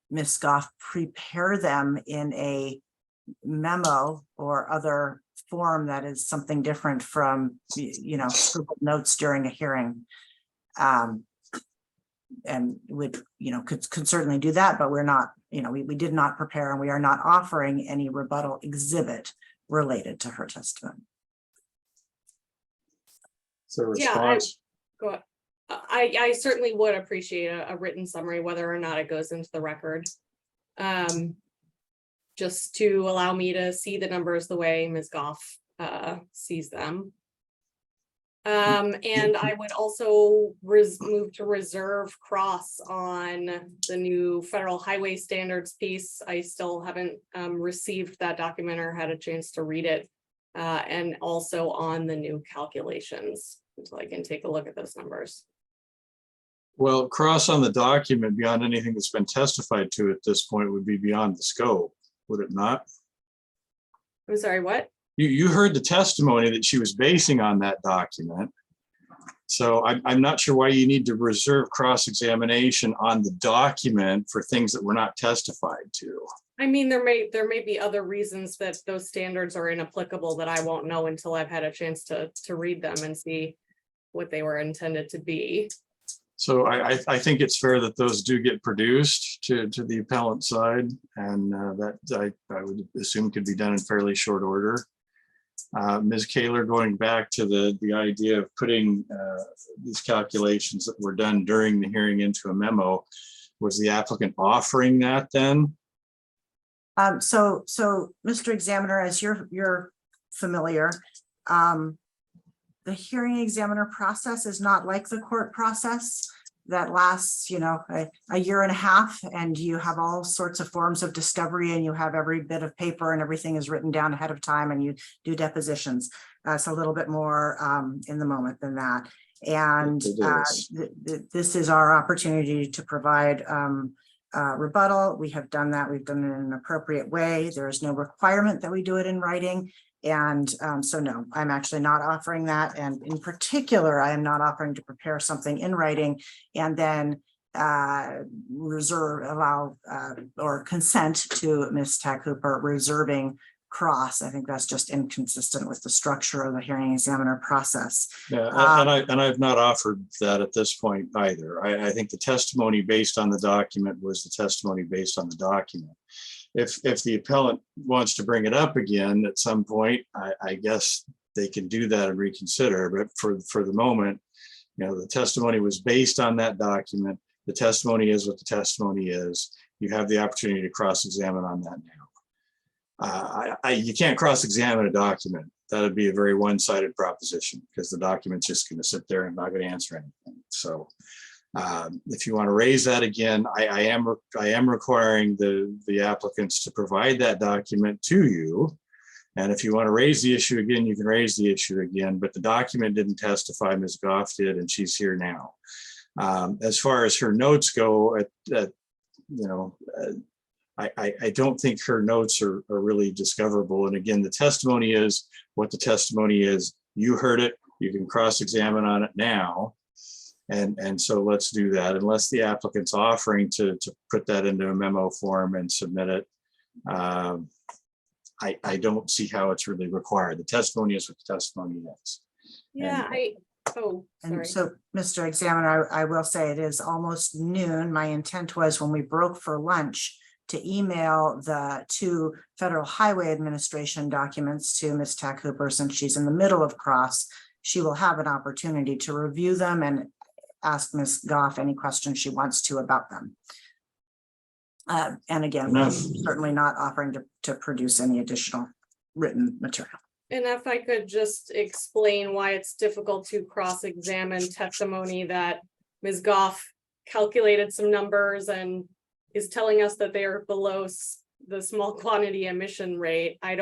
[SPEAKER 2] Ms. Goff prepare them in a memo or other form that is something different from, notes during a hearing. And would, could certainly do that, but we're not, we did not prepare, and we are not offering any rebuttal exhibit related to her testimony.
[SPEAKER 1] So response.
[SPEAKER 5] Go ahead. I certainly would appreciate a written summary, whether or not it goes into the record. Just to allow me to see the numbers the way Ms. Goff sees them. And I would also move to reserve cross on the new federal highway standards piece. I still haven't received that document or had a chance to read it. And also on the new calculations until I can take a look at those numbers.
[SPEAKER 1] Well, cross on the document beyond anything that's been testified to at this point would be beyond the scope, would it not?
[SPEAKER 5] I'm sorry, what?
[SPEAKER 1] You heard the testimony that she was basing on that document. So I'm not sure why you need to reserve cross-examination on the document for things that were not testified to.
[SPEAKER 5] I mean, there may be other reasons that those standards are inapplicable that I won't know until I've had a chance to read them and see what they were intended to be.
[SPEAKER 1] So I think it's fair that those do get produced to the appellant side, and that I would assume could be done in fairly short order. Ms. Kaler, going back to the idea of putting these calculations that were done during the hearing into a memo, was the applicant offering that then?
[SPEAKER 2] So Mr. Examiner, as you're familiar, the hearing examiner process is not like the court process that lasts, a year and a half, and you have all sorts of forms of discovery, and you have every bit of paper and everything is written down ahead of time, and you do depositions. It's a little bit more in the moment than that. And this is our opportunity to provide rebuttal. We have done that. We've done it in an appropriate way. There is no requirement that we do it in writing. And so no, I'm actually not offering that. And in particular, I am not offering to prepare something in writing and then allow or consent to Ms. Tack Hooper reserving cross. I think that's just inconsistent with the structure of the hearing examiner process.
[SPEAKER 1] Yeah, and I've not offered that at this point either. I think the testimony based on the document was the testimony based on the document. If the appellant wants to bring it up again at some point, I guess they can do that and reconsider. But for the moment, the testimony was based on that document. The testimony is what the testimony is. You have the opportunity to cross-examine on that now. You can't cross-examine a document. That would be a very one-sided proposition because the document's just going to sit there and not going to answer anything. So if you want to raise that again, I am requiring the applicants to provide that document to you. And if you want to raise the issue again, you can raise the issue again, but the document didn't testify, Ms. Goff did, and she's here now. As far as her notes go, I don't think her notes are really discoverable. And again, the testimony is what the testimony is. You heard it, you can cross-examine on it now. And so let's do that, unless the applicant's offering to put that into a memo form and submit it. I don't see how it's really required. The testimony is what the testimony is.
[SPEAKER 5] Yeah, sorry.
[SPEAKER 2] And so, Mr. Examiner, I will say it is almost noon. My intent was when we broke for lunch to email the 2 Federal Highway Administration documents to Ms. Tack Hooper, since she's in the middle of cross. She will have an opportunity to review them and ask Ms. Goff any questions she wants to about them. And again, we're certainly not offering to produce any additional written material.
[SPEAKER 5] And if I could just explain why it's difficult to cross-examine testimony that Ms. Goff calculated some numbers and is telling us that they are below the small quantity emission rate. I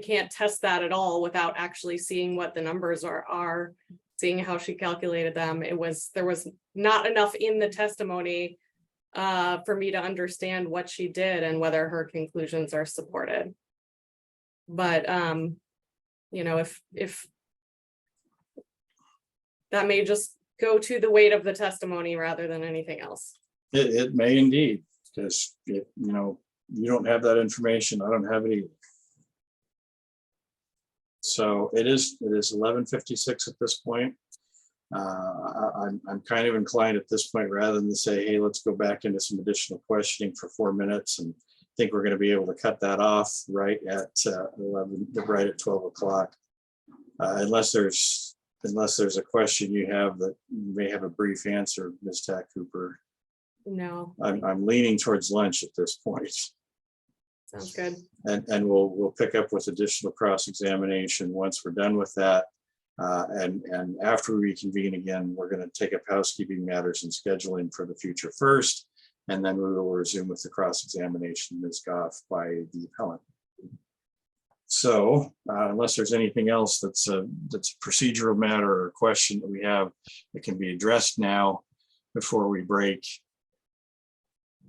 [SPEAKER 5] can't test that at all without actually seeing what the numbers are, seeing how she calculated them. There was not enough in the testimony for me to understand what she did and whether her conclusions are supported. But if that may just go to the weight of the testimony rather than anything else.
[SPEAKER 1] It may indeed, because you don't have that information. I don't have it either. So it is 11:56 at this point. I'm kind of inclined at this point, rather than to say, hey, let's go back into some additional questioning for 4 minutes, and think we're going to be able to cut that off right at 12 o'clock. Unless there's a question you have that you may have a brief answer, Ms. Tack Cooper.
[SPEAKER 5] No.
[SPEAKER 1] I'm leaning towards lunch at this point.
[SPEAKER 5] Sounds good.
[SPEAKER 1] And we'll pick up with additional cross-examination once we're done with that. And after we reconvene again, we're going to take up housekeeping matters and scheduling for the future first, and then we will resume with the cross-examination of Ms. Goff by the appellant. So unless there's anything else that's a procedural matter or question that we have that can be addressed now before we break,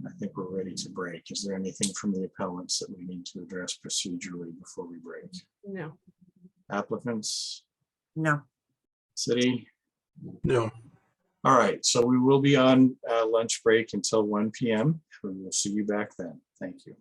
[SPEAKER 1] I think we're ready to break. Is there anything from the appellants that we need to address procedurally before we break?
[SPEAKER 5] No.
[SPEAKER 1] Applicants?
[SPEAKER 2] No.
[SPEAKER 1] City?
[SPEAKER 4] No.
[SPEAKER 1] All right, so we will be on lunch break until 1 p.m. We will see you back then. Thank you.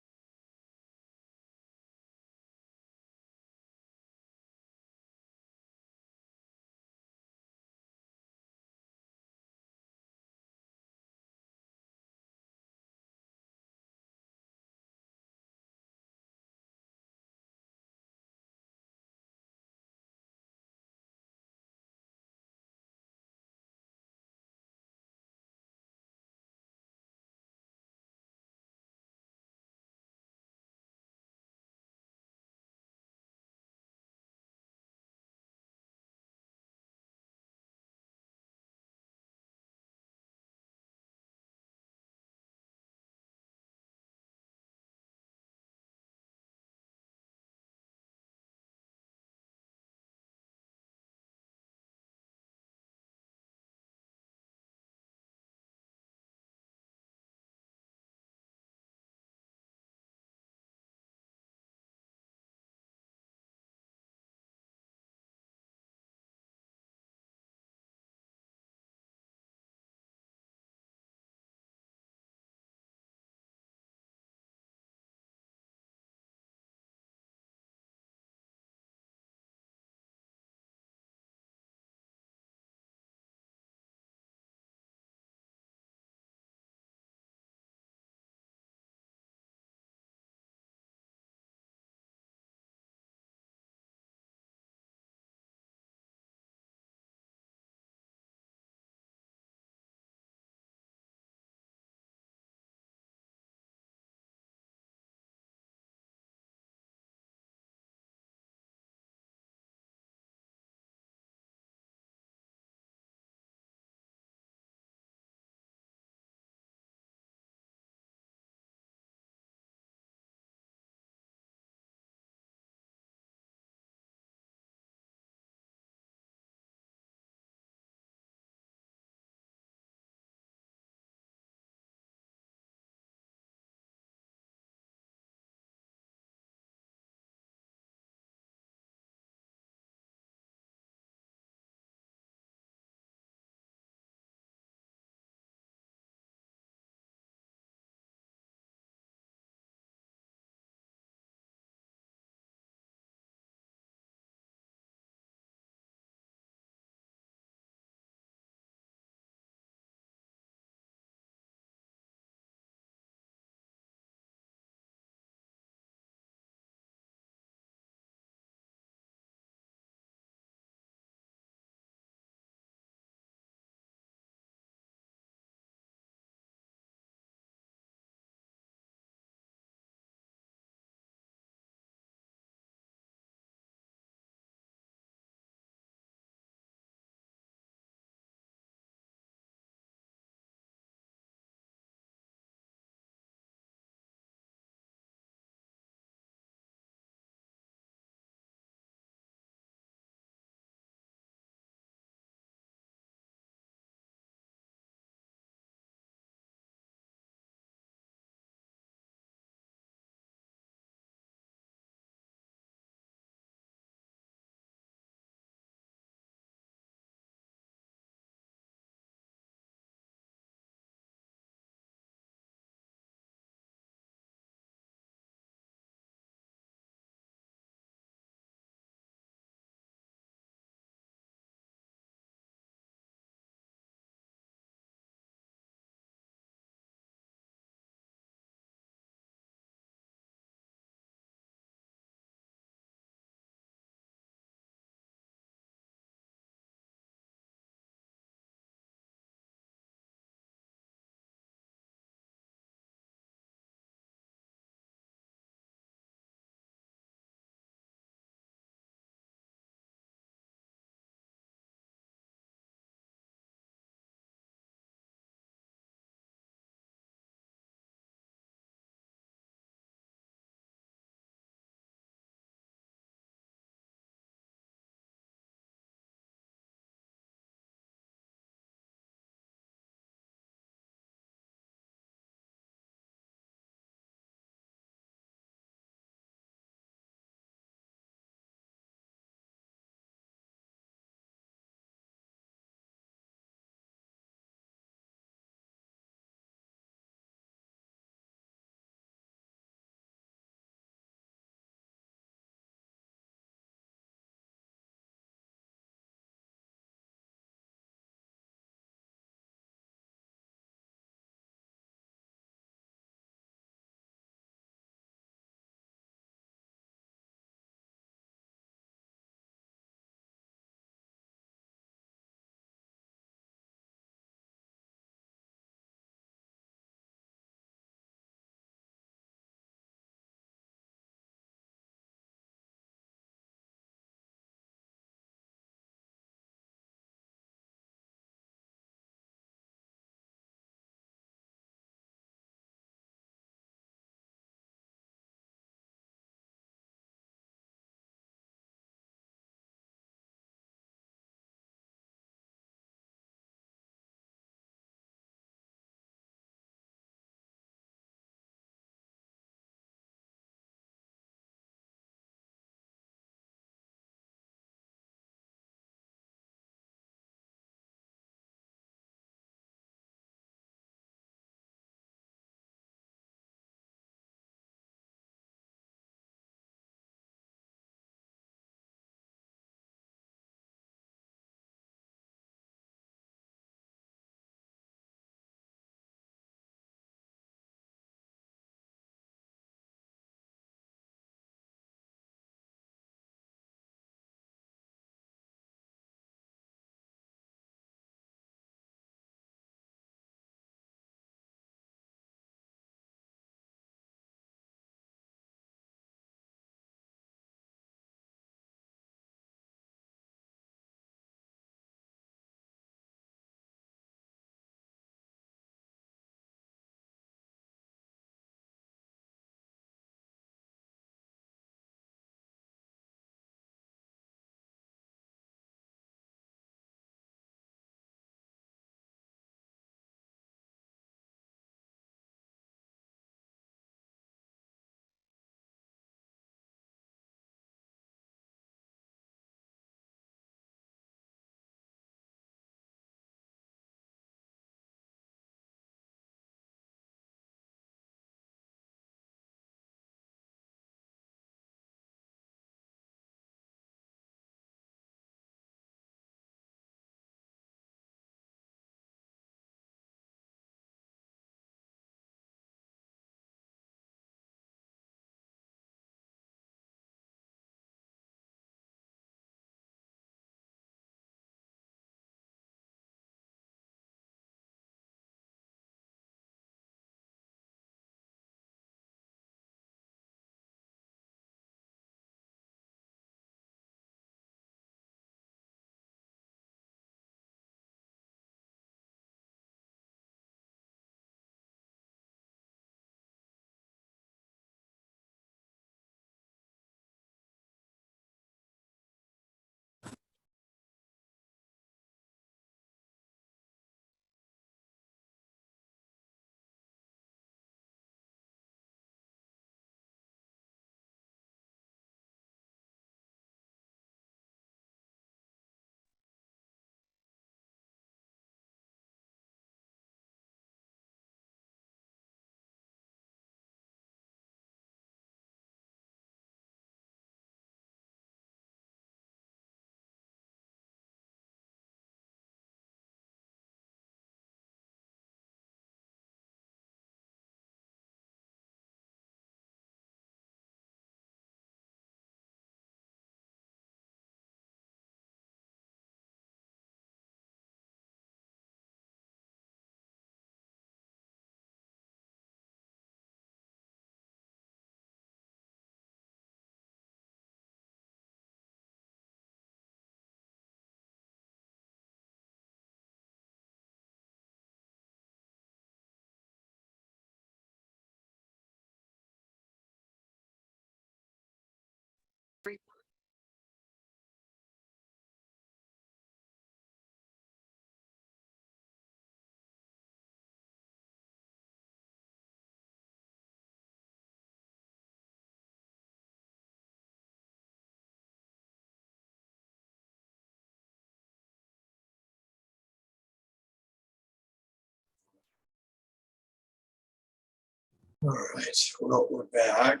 [SPEAKER 1] All right, well, we're back.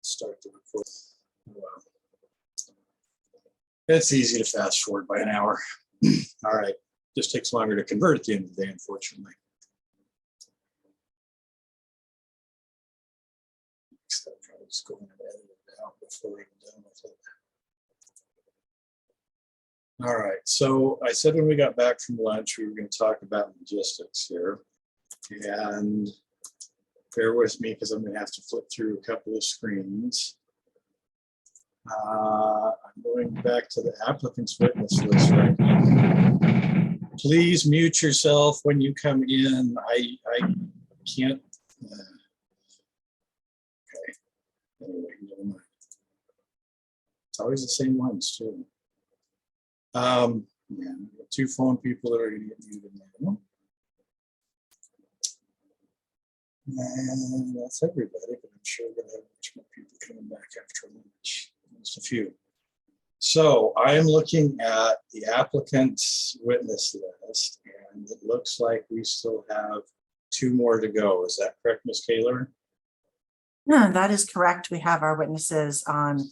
[SPEAKER 1] Start the record. Wow. It's easy to fast forward by an hour. All right, just takes longer to convert at the end of the day, unfortunately. Next, I'll probably just go in and edit it out before we're done with it. All right, so I said when we got back from lunch, we were going to talk about logistics here. And bear with me because I'm going to have to flip through a couple of screens. I'm going back to the applicant's witness list right now. Please mute yourself when you come in. I can't. Okay. Anyway, never mind. It's always the same ones too. Yeah, we've got 2 phone people that are going to get muted now. And that's everybody, but I'm sure we're going to have much more people coming back after lunch. Just a few. So I am looking at the applicant's witness list, and it looks like we still have 2 more to go. Is that correct, Ms. Kaler?
[SPEAKER 2] No, that is correct. We have our witnesses on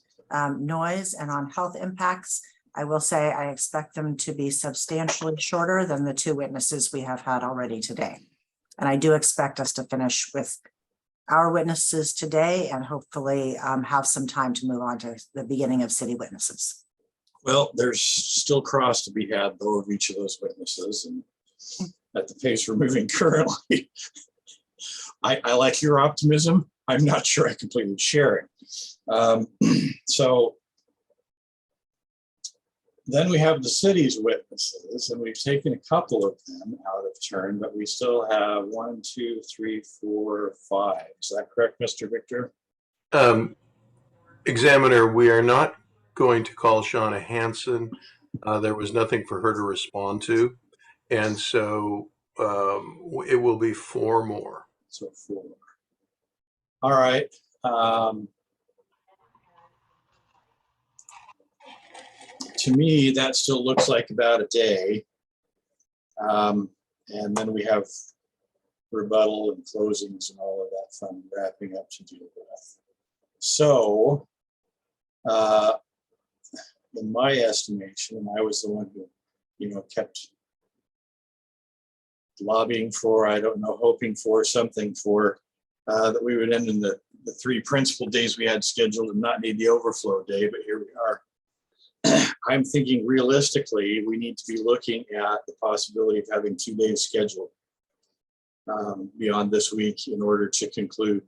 [SPEAKER 2] noise and on health impacts. I will say I expect them to be substantially shorter than the 2 witnesses we have had already today. And I do expect us to finish with our witnesses today and hopefully have some time to move on to the beginning of city witnesses.
[SPEAKER 1] Well, there's still cross to be had though of each of those witnesses, and at the pace we're moving currently, I like your optimism. I'm not sure I completely share it. So then we have the city's witnesses, and we've taken a couple of them out of turn, but we still have 1, 2, 3, 4, 5. Is that correct, Mr. Victor?
[SPEAKER 4] Examiner, we are not going to call Shauna Hansen. There was nothing for her to respond to. And so it will be 4 more.
[SPEAKER 1] So 4. All right. To me, that still looks like about a day. And then we have rebuttal and closings and all of that fun wrapping up to deal with. So, in my estimation, and I was the one who, kept lobbying for, I don't know, hoping for something for, that we would end in the 3 principal days we had scheduled and not need the overflow day, but here we are. I'm thinking realistically, we need to be looking at the possibility of having 2 days scheduled beyond this week in order to conclude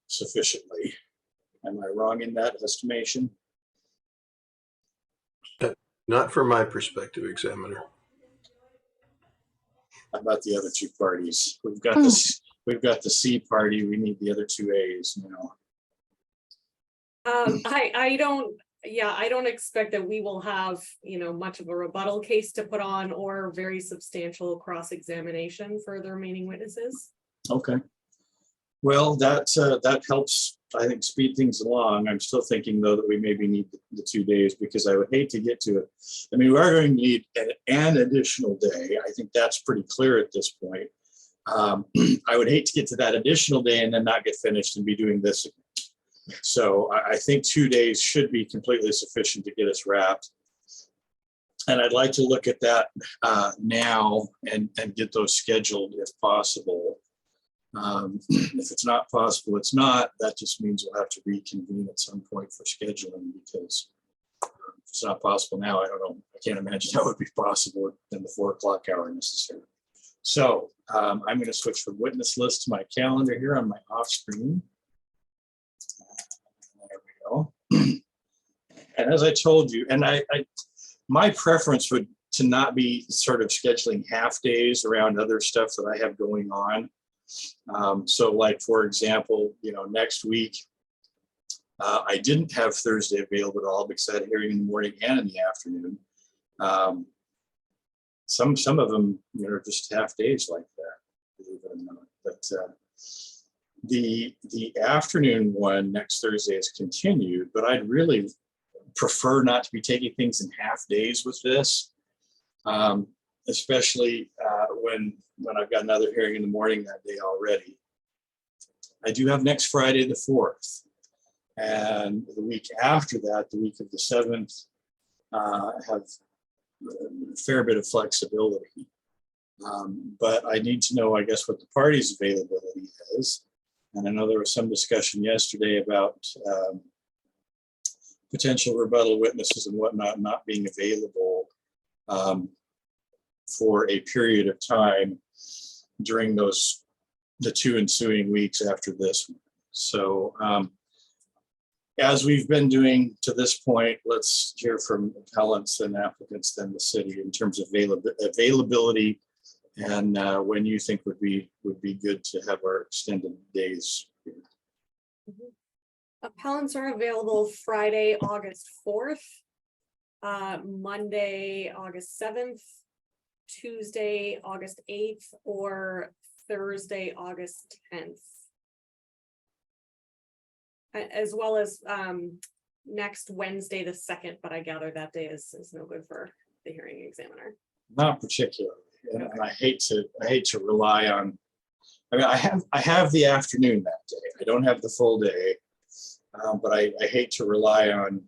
[SPEAKER 1] sufficiently. Am I wrong in that estimation?
[SPEAKER 4] Not from my perspective, Examiner.
[SPEAKER 1] How about the other 2 parties? We've got this. We've got the C party. We need the other 2 A's now.
[SPEAKER 5] I don't expect that we will have, much of a rebuttal case to put on or very substantial cross-examination for the remaining witnesses.
[SPEAKER 1] Okay. Well, that helps, I think, speed things along. I'm still thinking, though, that we maybe need the 2 days because I would hate to get to it. I mean, we are going to need an additional day. I think that's pretty clear at this point. I would hate to get to that additional day and then not get finished and be doing this again. So I think 2 days should be completely sufficient to get us wrapped. And I'd like to look at that now and get those scheduled if possible. If it's not possible, it's not. That just means we'll have to reconvene at some point for scheduling because if it's not possible now, I don't know. I can't imagine that would be possible in the 4 o'clock hour necessarily. So I'm going to switch from witness list to my calendar here on my off screen. There we go. And as I told you, and my preference would to not be sort of scheduling half days around other stuff that I have going on. So like, for example, next week, I didn't have Thursday available at all because I had a hearing in the morning and in the afternoon. Some of them, just half days like that, believe it or not. But the afternoon one next Thursday is continued, but I'd really prefer not to be taking things in half days with this, especially when I've got another hearing in the morning that day already. I do have next Friday, the 4th. And the week after that, the week of the 7th, have a fair bit of flexibility. But I need to know, I guess, what the party's availability is. And I know there was some discussion yesterday about potential rebuttal witnesses and whatnot not being available for a period of time during the 2 ensuing weeks after this one. So as we've been doing to this point, let's hear from appellants and applicants, then the city, in terms of availability and when you think would be good to have our extended days here.
[SPEAKER 5] Appellants are available Friday, August 4th, Monday, August 7th, Tuesday, August 8th, or Thursday, August 10th. As well as next Wednesday, the 2nd, but I gather that day is no good for the hearing examiner.
[SPEAKER 1] Not particularly, and I hate to rely on. I mean, I have the afternoon that day. I don't have the full day, but I hate to rely on.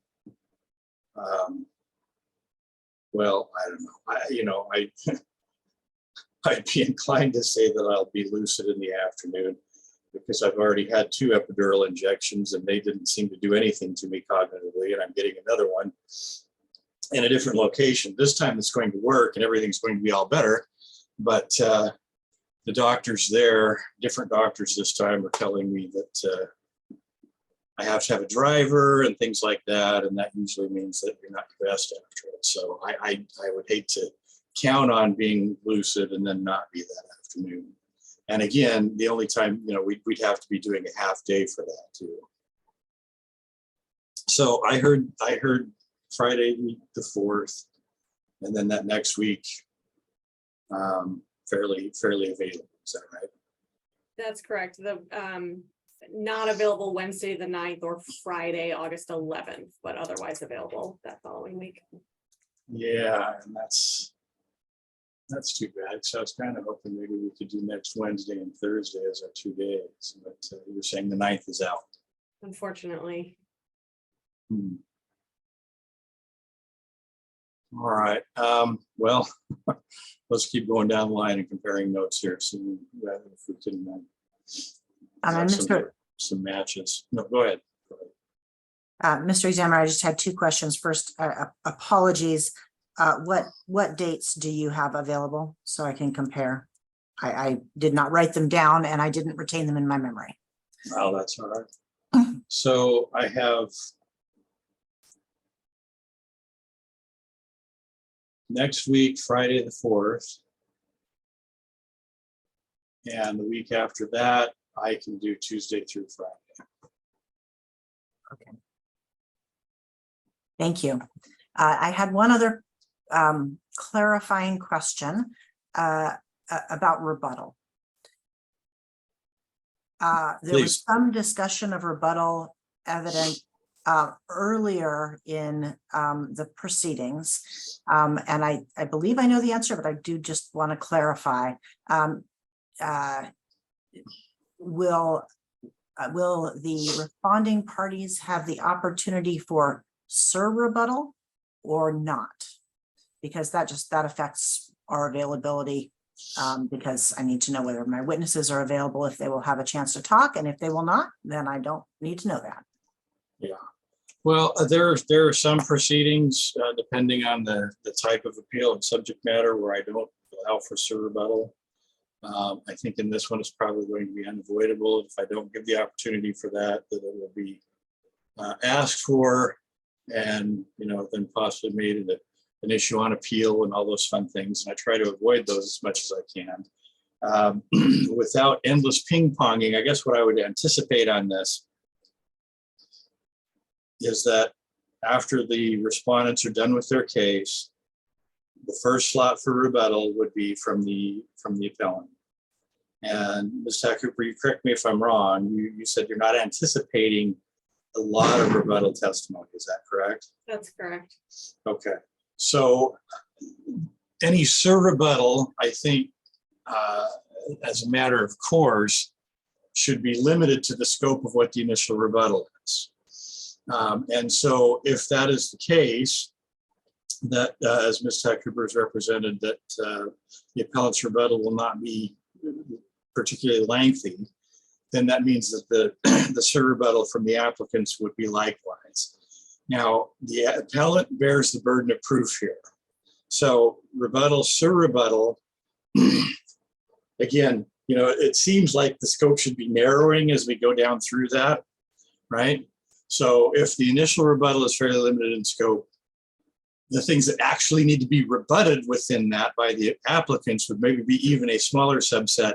[SPEAKER 1] Well, I don't know. I'd be inclined to say that I'll be lucid in the afternoon, because I've already had 2 epidural injections and they didn't seem to do anything to me cognitively, and I'm getting another one in a different location. This time it's going to work and everything's going to be all better. But the doctors there, different doctors this time, are telling me that I have to have a driver and things like that. And that usually means that you're not the best after it. So I would hate to count on being lucid and then not be that afternoon. And again, the only time, we'd have to be doing a half day for that too. So I heard Friday the 4th, and then that next week, fairly available. Is that right?
[SPEAKER 5] That's correct. The not available Wednesday the 9th or Friday, August 11th, but otherwise available that following week.
[SPEAKER 1] Yeah, and that's too bad. So I was kind of hoping maybe we could do next Wednesday and Thursday as our 2 days, but you were saying the 9th is out.
[SPEAKER 5] Unfortunately.
[SPEAKER 1] All right. Well, let's keep going down the line and comparing notes here. So if we can have some matches. No, go ahead.
[SPEAKER 2] Mr. Examiner, I just had 2 questions. First, apologies. What dates do you have available so I can compare? I did not write them down and I didn't retain them in my memory.
[SPEAKER 1] Oh, that's all right. So I have next week, Friday the 4th. And the week after that, I can do Tuesday through Friday.
[SPEAKER 2] Okay. Thank you. I had one other clarifying question about rebuttal. There was some discussion of rebuttal evidence earlier in the proceedings, and I believe I know the answer, but I do just want to clarify. Will the responding parties have the opportunity for rebuttal or not? Because that affects our availability, because I need to know whether my witnesses are available, if they will have a chance to talk, and if they will not, then I don't need to know that. Yeah.
[SPEAKER 1] Well, there are some proceedings, depending on the type of appeal and subject matter, where I don't allow for rebuttal. I think in this one it's probably going to be unavoidable. If I don't give the opportunity for that it will be asked for, and then possibly made an issue on appeal and all those fun things. And I try to avoid those as much as I can. Without endless ping-ponging, I guess what I would anticipate on this is that after the respondents are done with their case, the first slot for rebuttal would be from the appellant. And Ms. Tacoma, you correct me if I'm wrong, you said you're not anticipating a lot of rebuttal testimony, is that correct?
[SPEAKER 5] That's correct.
[SPEAKER 1] Okay, so any rebuttal, I think, as a matter of course, should be limited to the scope of what the initial rebuttal is. And so if that is the case, that as Ms. Tucker has represented, that the appellant's rebuttal will not be particularly lengthy, then that means that the surrebuttal from the applicants would be likewise. Now, the appellant bears the burden of proof here. So rebuttal, surrebuttal, again, you know, it seems like the scope should be narrowing as we go down through that, right? So if the initial rebuttal is fairly limited in scope, the things that actually need to be rebutted within that by the applicants would maybe be even a smaller subset.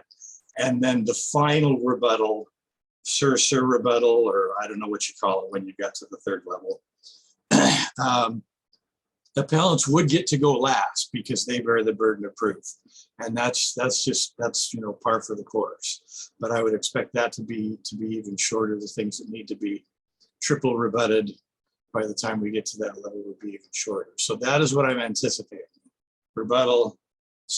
[SPEAKER 1] And then the final rebuttal, rebuttal, or I don't know what you call it when you got to the third level. Appellants would get to go last because they bear the burden of proof. And that's you know, par for the course. But I would expect that to be even shorter. The things that need to be triple rebutted by the time we get to that level would be even shorter. So that is what I'm anticipating. Rebuttal,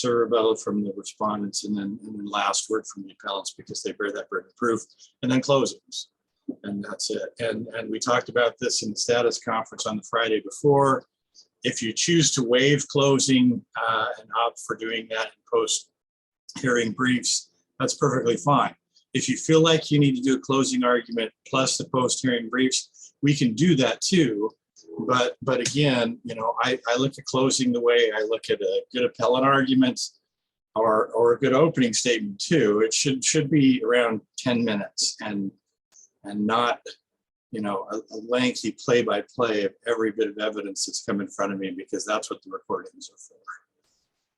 [SPEAKER 1] rebuttal from the respondents, and then last word from the appellants because they bear that burden of proof, and then closings. And that's it. And we talked about this in the status conference on the Friday before. If you choose to waive closing and opt for doing that in post-hearing briefs, that's perfectly fine. If you feel like you need to do a closing argument plus the post-hearing briefs, we can do that too. But again, you know, I look at closing the way I look at a good appellant argument or a good opening statement too. It should be around 10 minutes and not, you know, a lengthy play-by-play of every bit of evidence that's come in front of me, because that's what the recordings are for,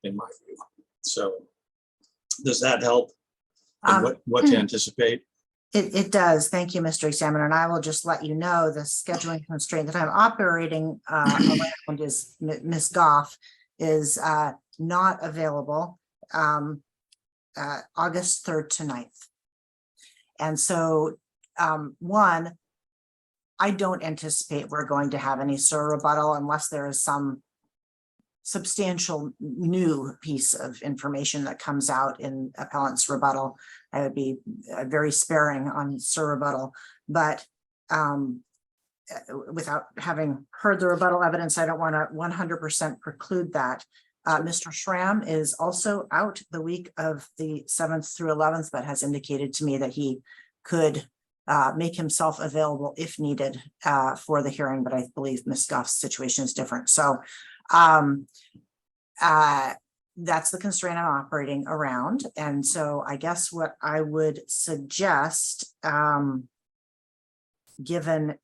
[SPEAKER 1] in my view. So does that help? And what to anticipate?
[SPEAKER 2] It does. Thank you, Mr. Examiner. And I will just let you know the scheduling constraint that I'm operating around is Ms. Goff is not available August 3rd to 9th. And so one, I don't anticipate we're going to have any rebuttal unless there is some substantial new piece of information that comes out in appellant's rebuttal. I would be very sparing on rebuttal, but without having heard the rebuttal evidence, I don't want to 100% preclude that. Mr. Schramm is also out the week of the 7th through 11th, but has indicated to me that he could make himself available if needed for the hearing, but I believe Ms. Goff's situation is different. So that's the constraint I'm operating around. And so I guess what I would suggest, given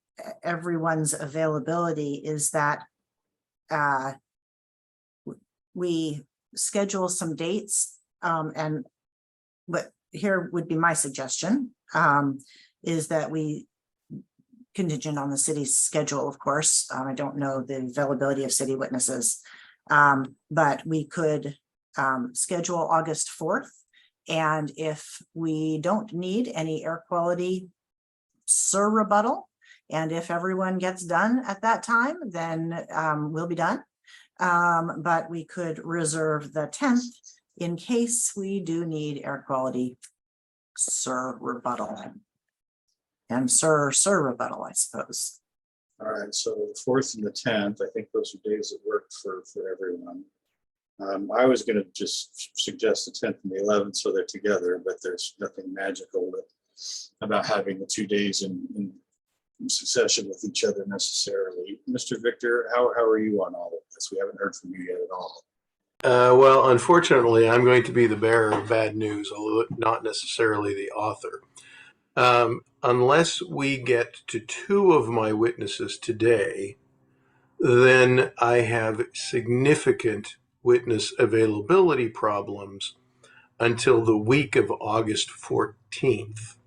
[SPEAKER 2] everyone's availability, is that we schedule some dates. But here would be my suggestion, is that we, contingent on the city's schedule, of course. I don't know the availability of city witnesses, but we could schedule August 4th. And if we don't need any air quality rebuttal, and if everyone gets done at that time, then we'll be done. But we could reserve the 10th in case we do need air quality rebuttal. And rebuttal, I suppose.
[SPEAKER 1] All right, so the 4th and the 10th, I think those are days that work for everyone. I was going to just suggest the 10th and the 11th so they're together, but there's nothing magical about having the 2 days in succession with each other necessarily. Mr. Victor, how are you on all of this? We haven't heard from you yet at all.
[SPEAKER 4] Well, unfortunately, I'm going to be the bearer of bad news, although not necessarily the author. Unless we get to 2 of my witnesses today, then I have significant witness availability problems until the week of August 14th.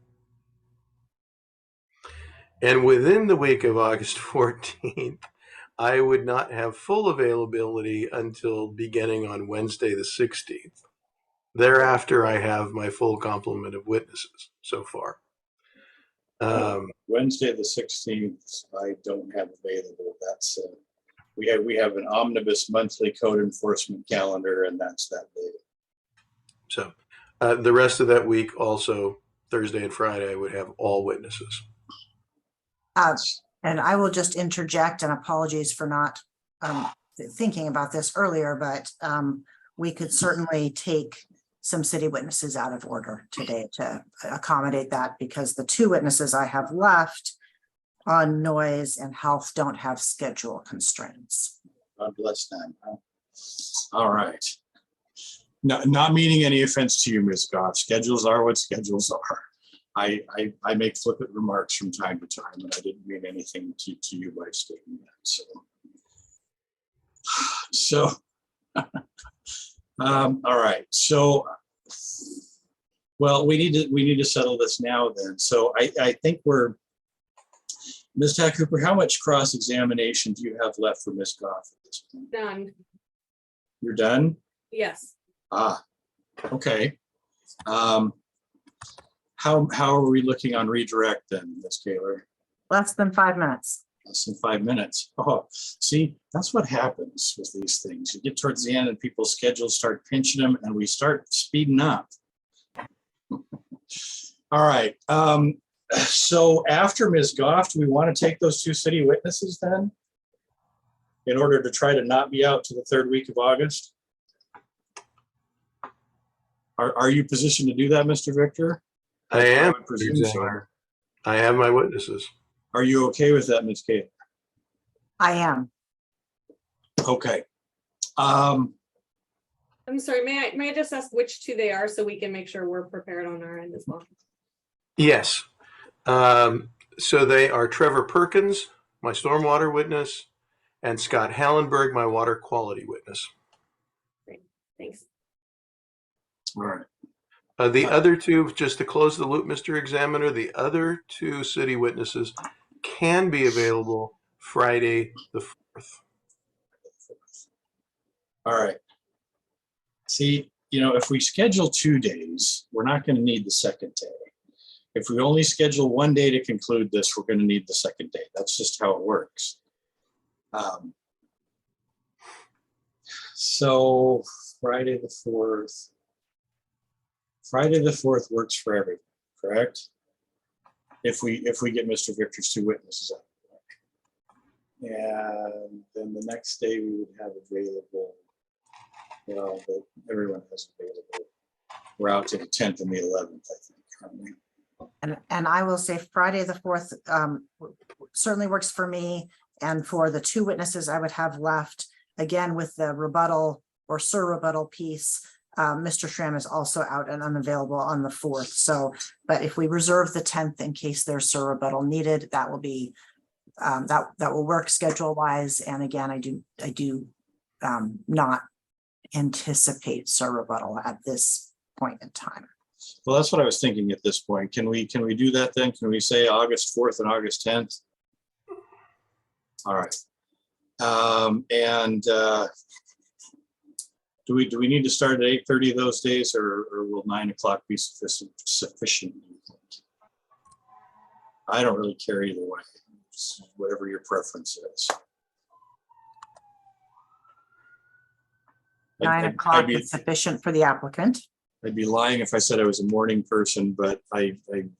[SPEAKER 4] And within the week of August 14th, I would not have full availability until beginning on Wednesday the 16th. Thereafter, I have my full complement of witnesses so far.
[SPEAKER 1] Wednesday the 16th, I don't have available. That's we have an omnibus monthly code enforcement calendar, and that's that day.
[SPEAKER 4] So the rest of that week also Thursday and Friday, I would have all witnesses.
[SPEAKER 2] And I will just interject, and apologies for not thinking about this earlier, but we could certainly take some city witnesses out of order today to accommodate that, because the 2 witnesses I have left on noise and health don't have schedule constraints.
[SPEAKER 1] God bless them. Huh? All right. No, not meaning any offense to you, Ms. Goff. Schedules are what schedules are. I make flippant remarks from time to time, and I didn't mean anything to you by stating that. So, all right. So, well, we need to settle this now then. So I think we're, Ms. Tack Cooper, how much cross-examination do you have left for Ms. Goff at this point?
[SPEAKER 5] Done.
[SPEAKER 1] You're done?
[SPEAKER 5] Yes.
[SPEAKER 1] Ah, okay. How are we looking on redirect then, Ms. Kaler?
[SPEAKER 2] Less than 5 minutes.
[SPEAKER 1] Less than 5 minutes. Oh, see, that's what happens with these things. You get towards the end and people's schedules start pinching them and we start speeding up. All right. So after Ms. Goff, do we want to take those 2 city witnesses then? In order to try to not be out to the 3rd week of August? Are you positioned to do that, Mr. Victor?
[SPEAKER 4] I am.
[SPEAKER 1] would presume so.
[SPEAKER 4] I have my witnesses.
[SPEAKER 1] Are you okay with that, Ms. Kate?
[SPEAKER 2] I am.
[SPEAKER 1] Okay.
[SPEAKER 5] I'm sorry, may I just ask which 2 they are so we can make sure we're prepared on our end as well?
[SPEAKER 4] Yes. So they are Trevor Perkins, my stormwater witness, and Scott Hallenberg, my water quality witness.
[SPEAKER 5] Great, thanks.
[SPEAKER 1] All right.
[SPEAKER 4] The other 2, just to close the loop, Mr. Examiner, the other 2 city witnesses can be available Friday the 4th.
[SPEAKER 1] All right. See, if we schedule 2 days, we're not going to need the 2nd day. If we only schedule 1 day to conclude this, we're going to need the 2nd day. That's just how it works. So Friday the 4th. Friday the 4th works for everything, correct? If we get Mr. Victor's 2 witnesses out. And then the next day we would have available, that everyone has available. We're out to the 10th and the 11th, I think, aren't we?
[SPEAKER 2] And I will say Friday the 4th certainly works for me. And for the 2 witnesses I would have left, again, with the rebuttal or rebuttal piece, Mr. Schramm is also out and unavailable on the 4th. So, but if we reserve the 10th in case there's rebuttal needed, that will be that will work schedule wise. And again, I do not anticipate rebuttal at this point in time.
[SPEAKER 1] Well, that's what I was thinking at this point. Can we do that then? Can we say August 4th and August 10th? All right. Do we need to start at 8:30 those days, or will 9 o'clock be sufficient? Do you think? I don't really care either way. It's whatever your preference is.
[SPEAKER 2] 9 o'clock is sufficient for the applicant.
[SPEAKER 1] I'd be lying if I said I was a morning person, but I've been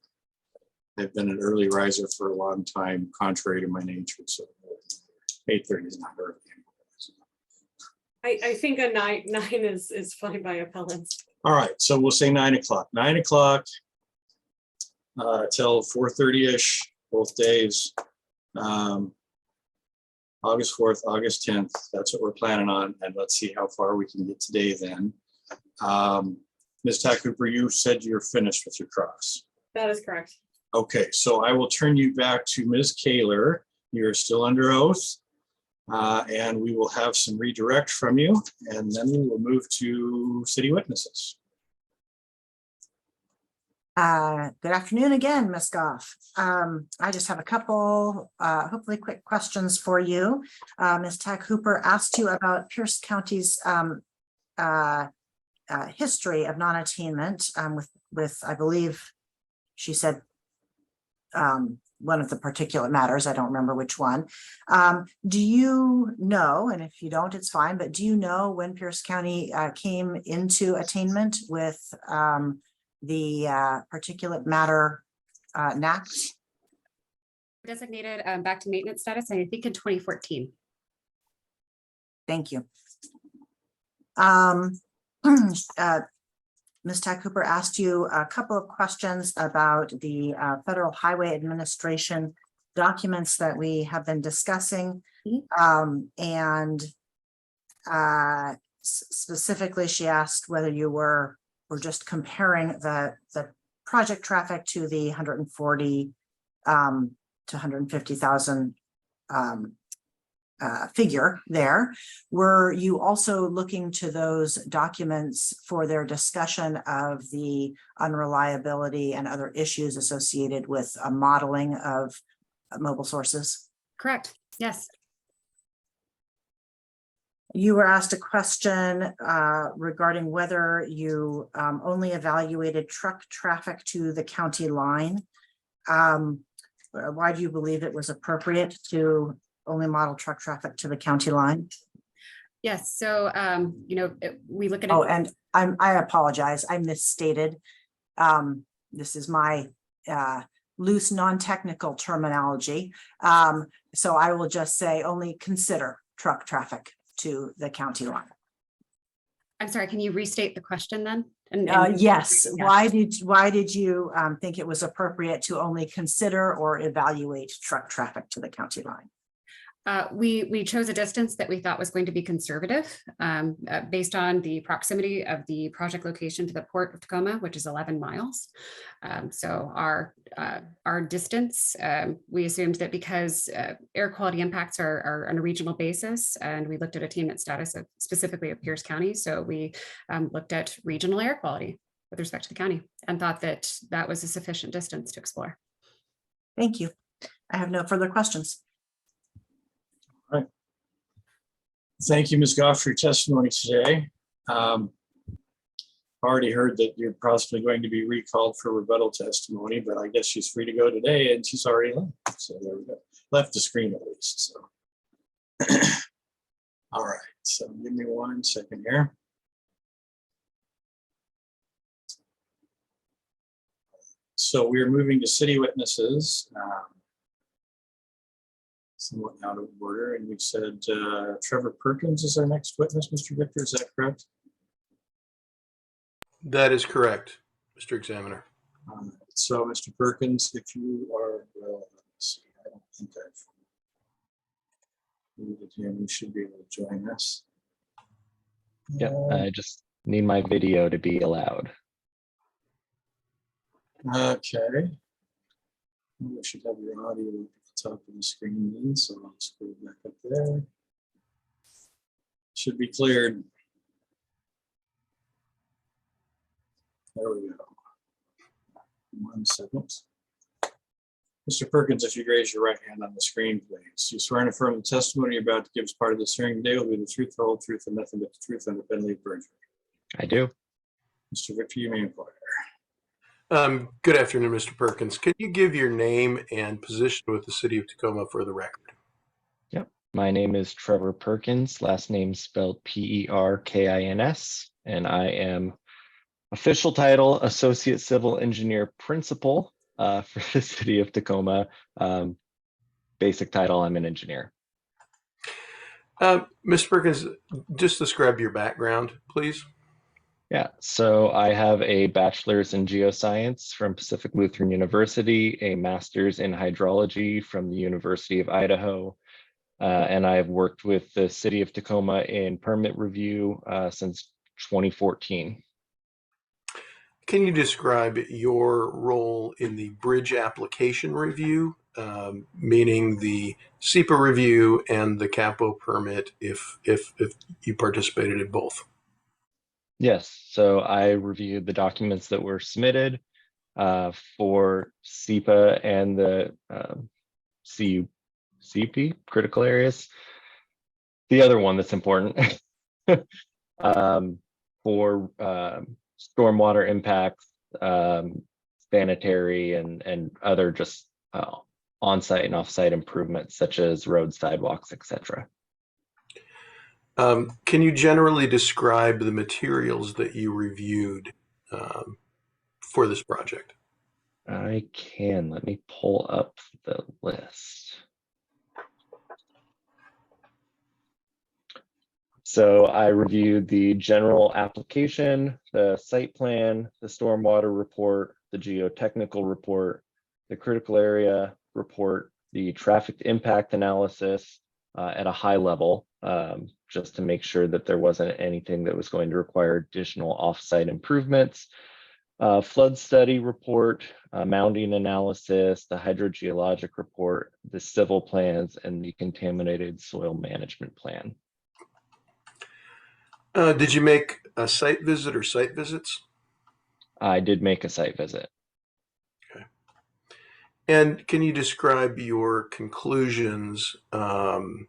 [SPEAKER 1] an early riser for a long time, contrary to my nature. So 8:30 is not early.
[SPEAKER 5] I think a 9 is fine by appellants.
[SPEAKER 1] All right, so we'll say 9 o'clock. 9 o'clock till 4:30-ish, both days. August 4th, August 10th. That's what we're planning on, and let's see how far we can get today then. Ms. Tack Cooper, you said you're finished with your cross.
[SPEAKER 5] That is correct.
[SPEAKER 1] Okay, so I will turn you back to Ms. Kaler. You're still under oath. And we will have some redirect from you, and then we will move to city witnesses.
[SPEAKER 2] Good afternoon again, Ms. Goff. I just have a couple, hopefully quick questions for you. Ms. Tack Cooper asked you about Pierce County's history of non-attainment with, I believe she said, one of the particulate matters. I don't remember which one. Do you know, and if you don't, it's fine, but do you know when Pierce County came into attainment with the particulate matter NAC?
[SPEAKER 6] Designated back to maintenance status, I think in 2014.
[SPEAKER 2] Thank you. Ms. Ty Cooper asked you a couple of questions about the Federal Highway Administration documents that we have been discussing. And specifically, she asked whether you were just comparing the project traffic to the 140 to 150,000 figure there. Were you also looking to those documents for their discussion of the unreliability and other issues associated with a modeling of mobile sources?
[SPEAKER 6] Correct. Yes.
[SPEAKER 2] You were asked a question regarding whether you only evaluated truck traffic to the county line. Why do you believe it was appropriate to only model truck traffic to the county line?
[SPEAKER 6] Yes. So, we look at it.
[SPEAKER 2] Oh, and I apologize. I misstated. This is my loose, non-technical terminology. So I will just say only consider truck traffic to the county line.
[SPEAKER 6] I'm sorry, can you restate the question then?
[SPEAKER 2] Yes.
[SPEAKER 6] Yeah.
[SPEAKER 2] Why did you think it was appropriate to only consider or evaluate truck traffic to the county line?
[SPEAKER 6] We chose a distance that we thought was going to be conservative based on the proximity of the project location to the port of Tacoma, which is 11 miles. So our distance, we assumed that because air quality impacts are on a regional basis, and we looked at attainment status of specifically of Pierce County. So we looked at regional air quality with respect to the county and thought that that was a sufficient distance to explore.
[SPEAKER 2] Thank you. I have no further questions.
[SPEAKER 1] Thank you, Ms. Goff, for your testimony today. Already heard that you're possibly going to be recalled for rebuttal testimony, but I guess she's free to go today, and she's already left. So there we go. Left the screen at least. So, all right. So give me 1 second here. So we're moving to city witnesses. Somewhat out of order, and we said Trevor Perkins is our next witness. Mr. Victor, is that correct?
[SPEAKER 4] That is correct, Mr. Examiner.
[SPEAKER 1] So, Mr. Perkins, if you are, well, let's see, I don't think I've muted him. You should be able to join us.
[SPEAKER 7] Yep, I just need my video to be allowed.
[SPEAKER 1] Okay. We should have your audio at the top of the screen then, so I'll just go back up there. Should be cleared. There we go. 1 second. Mr. Perkins, if you raise your right hand on the screen, please. You swear and affirm the testimony you're about to give as part of this hearing today will be the truth, the whole truth, and nothing but the truth under penalty of perjury.
[SPEAKER 7] I do.
[SPEAKER 1] Mr. Victor, you may inquire.
[SPEAKER 4] Good afternoon, Mr. Perkins. Can you give your name and position with the city of Tacoma for the record?
[SPEAKER 7] Yep. My name is Trevor Perkins, last name spelled Perkins, and I am official title Associate Civil Engineer Principal for the city of Tacoma. Basic title, I'm an engineer.
[SPEAKER 4] Mr. Perkins, just describe your background, please.
[SPEAKER 7] Yeah, so I have a bachelor's in geoscience from Pacific Lutheran University, a master's in hydrology from the University of Idaho, and I've worked with the city of Tacoma in permit review since 2014.
[SPEAKER 4] Can you describe your role in the bridge application review, meaning the SEPA review and the CAPO permit, if you participated in both?
[SPEAKER 7] Yes, so I reviewed the documents that were submitted for SEPA and the CUCP, critical areas. The other one that's important for stormwater impacts, sanitary and other just on-site and off-site improvements such as roads, sidewalks, etc.
[SPEAKER 4] Can you generally describe the materials that you reviewed for this project?
[SPEAKER 7] I can. Let me pull up the list. So I reviewed the general application, the site plan, the stormwater report, the geotechnical report, the critical area report, the traffic impact analysis at a high level, just to make sure that there wasn't anything that was going to require additional offsite improvements. Flood study report, mounding analysis, the hydrogeologic report, the civil plans, and the contaminated soil management plan.
[SPEAKER 4] Did you make a site visit or site visits?
[SPEAKER 7] I did make a site visit.
[SPEAKER 4] Okay. And can you describe your conclusions, the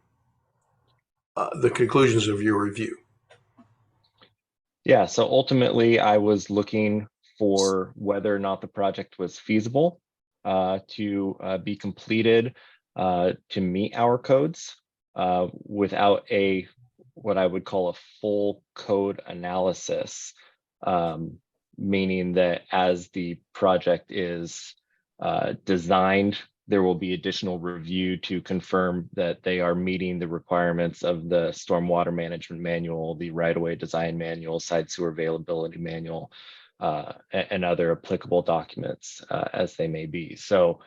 [SPEAKER 4] conclusions of your review?
[SPEAKER 7] Yeah, so ultimately I was looking for whether or not the project was feasible to be completed to meet our codes without what I would call a full code analysis, meaning that as the project is designed, there will be additional review to confirm that they are meeting the requirements of the stormwater management manual, the right-of-way design manual, side sewer availability manual, and other applicable documents as they may be. So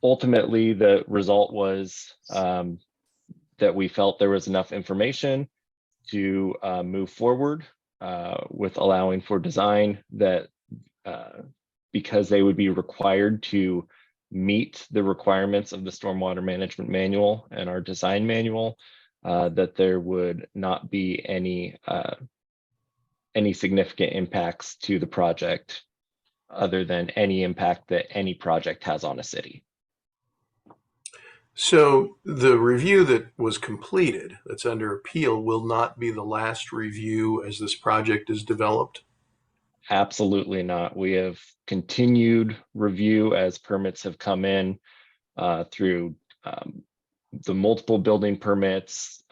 [SPEAKER 7] ultimately, the result was that we felt there was enough information to move forward with allowing for design that because they would be required to meet the requirements of the stormwater management manual and our design manual, that there would not be any significant impacts to the project other than any impact that any project has on a city.
[SPEAKER 4] So the review that was completed, that's under appeal, will not be the last review as this project is developed?
[SPEAKER 7] Absolutely not. We have continued review as permits have come in through the multiple building permits,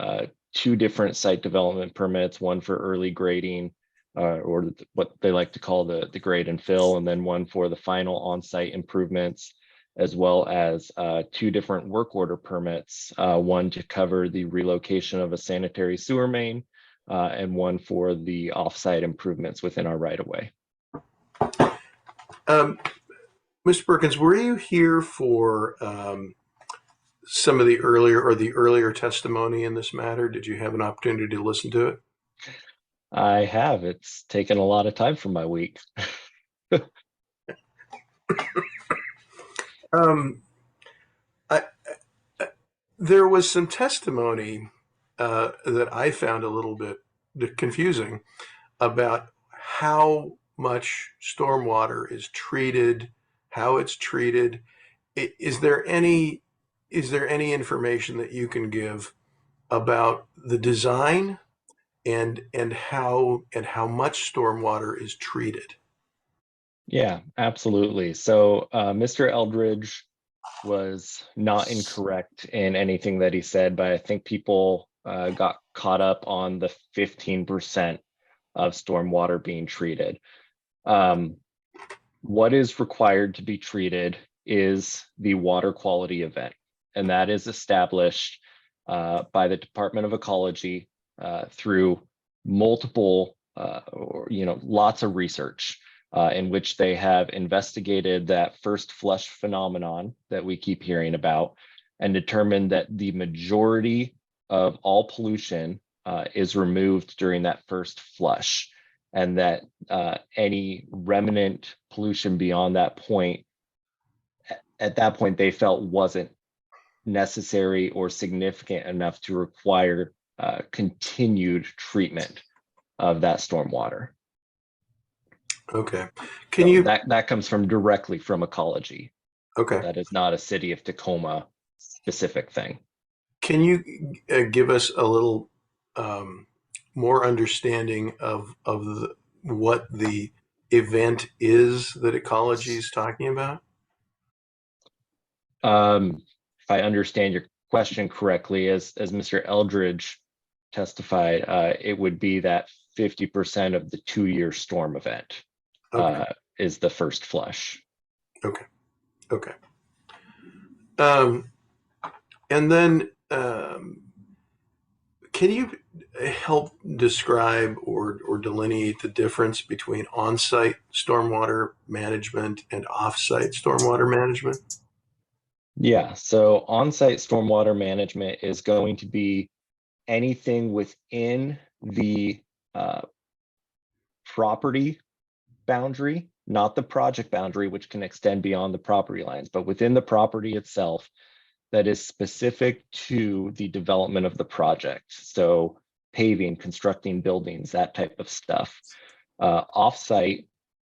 [SPEAKER 7] 2 different site development permits, one for early grading or what they like to call the grade and fill, and then one for the final on-site improvements, as well as 2 different work order permits, one to cover the relocation of a sanitary sewer main, and one for the offsite improvements within our right-of-way.
[SPEAKER 4] Mr. Perkins, were you here for some of the earlier testimony in this matter? Did you have an opportunity to listen to it?
[SPEAKER 7] I have. It's taken a lot of time from my week.
[SPEAKER 4] There was some testimony that I found a little bit confusing about how much stormwater is treated, how it's treated. Is there any information that you can give about the design and how much stormwater is treated?
[SPEAKER 7] Yeah, absolutely. So Mr. Eldridge was not incorrect in anything that he said, but I think people got caught up on the 15% of stormwater being treated. What is required to be treated is the water quality event, and that is established by the Department of Ecology through multiple, lots of research. In which they have investigated that first flush phenomenon that we keep hearing about and determined that the majority of all pollution is removed during that first flush, and that any remnant pollution beyond that point, at that point, they felt wasn't necessary or significant enough to require continued treatment of that stormwater.
[SPEAKER 4] Okay.
[SPEAKER 7] That comes from directly from ecology.
[SPEAKER 4] Okay.
[SPEAKER 7] That is not a city of Tacoma specific thing.
[SPEAKER 4] Can you give us a little more understanding of what the event is that ecology is talking about?
[SPEAKER 7] If I understand your question correctly, as Mr. Eldridge testified, it would be that 50% of the 2-year storm event
[SPEAKER 4] Okay.
[SPEAKER 7] is the first flush.
[SPEAKER 4] Okay. Okay. And then can you help describe or delineate the difference between on-site stormwater management and off-site stormwater management?
[SPEAKER 7] Yeah, so on-site stormwater management is going to be anything within the property boundary, not the project boundary, which can extend beyond the property lines, but within the property itself that is specific to the development of the project. So paving, constructing buildings, that type of stuff. Offsite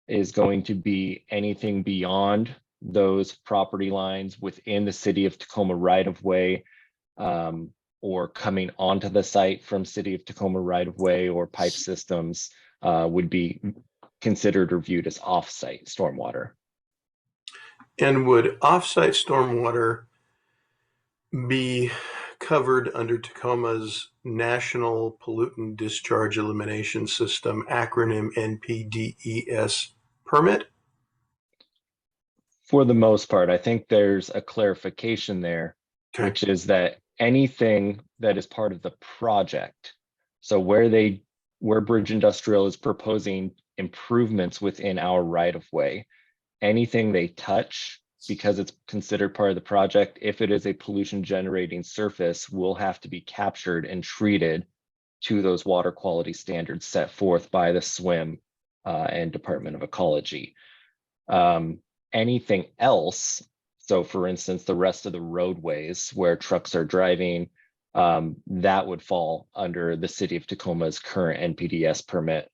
[SPEAKER 7] is going to be anything beyond those property lines within the city of Tacoma right of way, or coming onto the site from city of Tacoma right of way or pipe systems would be considered or viewed as off-site stormwater.
[SPEAKER 4] And would off-site stormwater be covered under Tacoma's National Pollutant Discharge Elimination System, acronym NPDES permit?
[SPEAKER 7] For the most part, I think there's a clarification there,
[SPEAKER 4] Okay.
[SPEAKER 7] which is that anything that is part of the project, so where Bridge Industrial is proposing improvements within our right of way, anything they touch, because it's considered part of the project, if it is a pollution generating surface, will have to be captured and treated to those water quality standards set forth by the SWIM and Department of Ecology. Anything else, so for instance, the rest of the roadways where trucks are driving, that would fall under the city of Tacoma's current NPDES permit,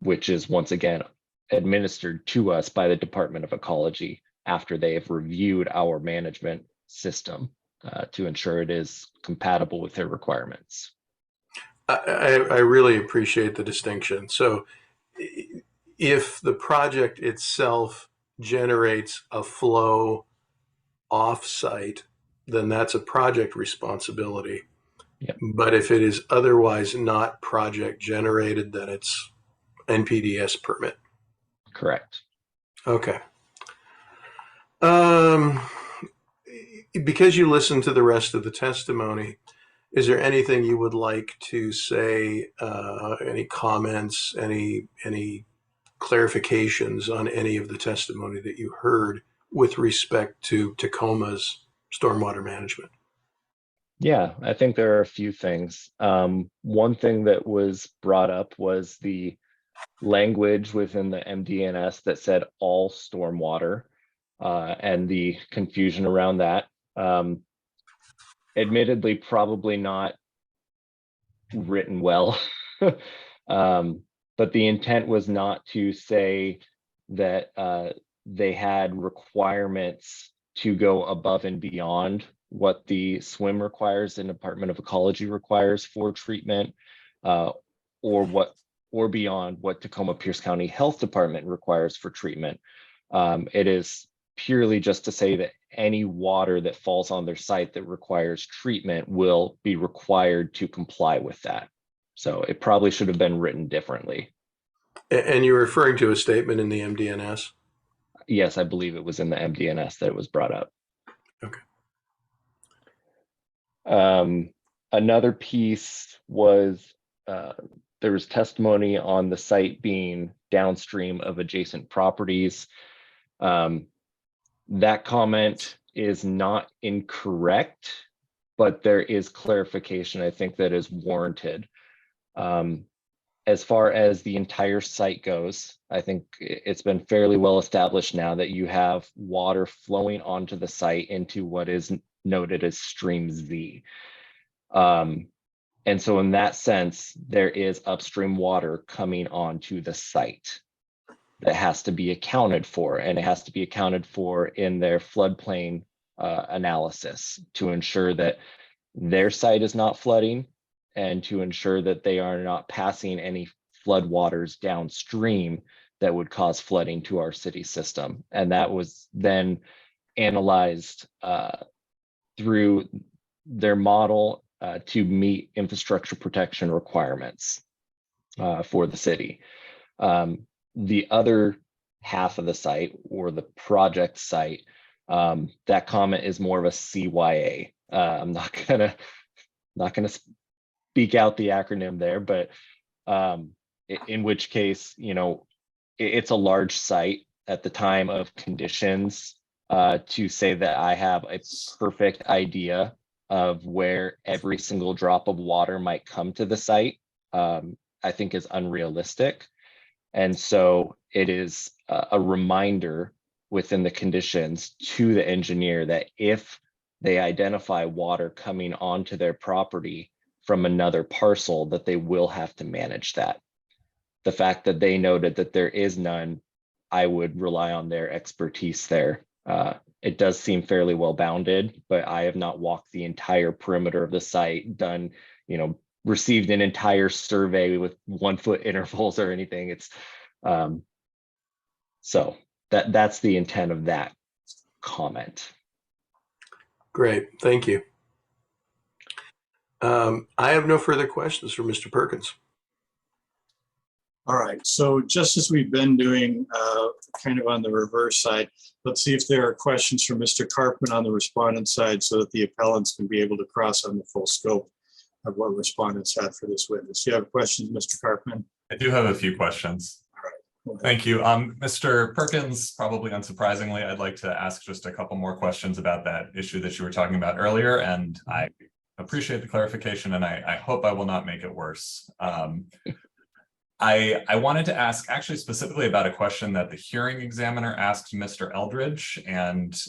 [SPEAKER 7] which is once again administered to us by the Department of Ecology after they have reviewed our management system to ensure it is compatible with their requirements.
[SPEAKER 4] I really appreciate the distinction. So if the project itself generates a flow off-site, then that's a project responsibility.
[SPEAKER 7] Yep.
[SPEAKER 4] But if it is otherwise not project generated, then it's NPDES permit.
[SPEAKER 7] Correct.
[SPEAKER 4] Okay. Because you listened to the rest of the testimony, is there anything you would like to say, any comments, any clarifications on any of the testimony that you heard with respect to Tacoma's stormwater management?
[SPEAKER 7] Yeah, I think there are a few things. One thing that was brought up was the language within the MDNS that said all stormwater and the confusion around that. Admittedly, probably not written well, but the intent was not to say that they had requirements to go above and beyond what the SWIM requires and Department of Ecology requires for treatment, or beyond what Tacoma Pierce County Health Department requires for treatment. It is purely just to say that any water that falls on their site that requires treatment will be required to comply with that. So it probably should have been written differently.
[SPEAKER 4] And you're referring to a statement in the MDNS?
[SPEAKER 7] Yes, I believe it was in the MDNS that it was brought up.
[SPEAKER 4] Okay.
[SPEAKER 7] Another piece was there was testimony on the site being downstream of adjacent properties. That comment is not incorrect, but there is clarification I think that is warranted. As far as the entire site goes, I think it's been fairly well established now that you have water flowing onto the site into what is noted as Stream Z. And so in that sense, there is upstream water coming onto the site that has to be accounted for, and it has to be accounted for in their floodplain analysis to ensure that their site is not flooding and to ensure that they are not passing any flood waters downstream that would cause flooding to our city system. And that was then analyzed through their model to meet infrastructure protection requirements for the city. The other half of the site, or the project site, that comment is more of a CYA. I'm not gonna speak out the acronym there, but in which case, it's a large site at the time of conditions. To say that I have a perfect idea of where every single drop of water might come to the site, I think is unrealistic. And so it is a reminder within the conditions to the engineer that if they identify water coming onto their property from another parcel, that they will have to manage that. The fact that they noted that there is none, I would rely on their expertise there. It does seem fairly well bounded, but I have not walked the entire perimeter of the site, done, received an entire survey with 1 foot intervals or anything. It's so that's the intent of that comment.
[SPEAKER 4] Great, thank you. I have no further questions for Mr. Perkins.
[SPEAKER 1] All right, so just as we've been doing kind of on the reverse side, let's see if there are questions from Mr. Carpman on the respondent side so that the appellants can be able to cross on the full scope of what respondents had for this witness. Do you have questions, Mr. Carpman?
[SPEAKER 8] I do have a few questions.
[SPEAKER 1] All right.
[SPEAKER 8] Thank you. Mr. Perkins, probably unsurprisingly, I'd like to ask just a couple more questions about that issue that you were talking about earlier, and I appreciate the clarification, and I hope I will not make it worse. I wanted to ask actually specifically about a question that the hearing examiner asked Mr. Eldridge, and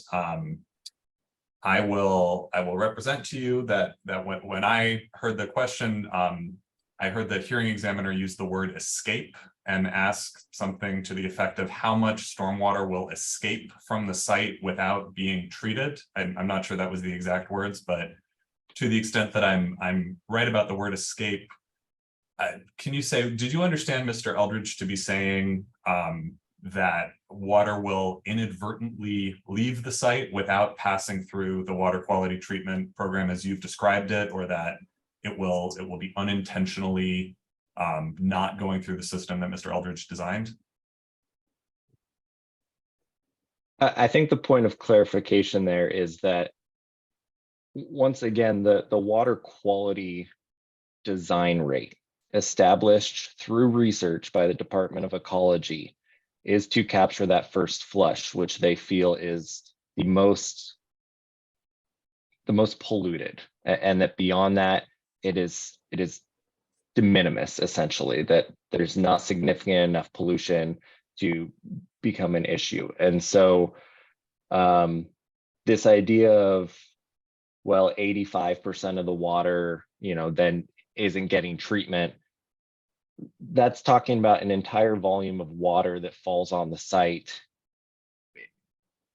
[SPEAKER 8] I will represent to you that when I heard the question, I heard the hearing examiner use the word escape and ask something to the effect of how much stormwater will escape from the site without being treated. I'm not sure that was the exact words, but to the extent that I'm right about the word escape, can you say, did you understand Mr. Eldridge to be saying that water will inadvertently leave the site without passing through the water quality treatment program as you've described it, or that it will be unintentionally not going through the system that Mr. Eldridge designed?
[SPEAKER 7] I think the point of clarification there is that, once again, the water quality design rate established through research by the Department of Ecology is to capture that first flush, which they feel is the most polluted, and that beyond that, it is de minimis, essentially, that there's not significant enough pollution to become an issue. And so this idea of, well, 85% of the water, then isn't getting treatment, that's talking about an entire volume of water that falls on the site.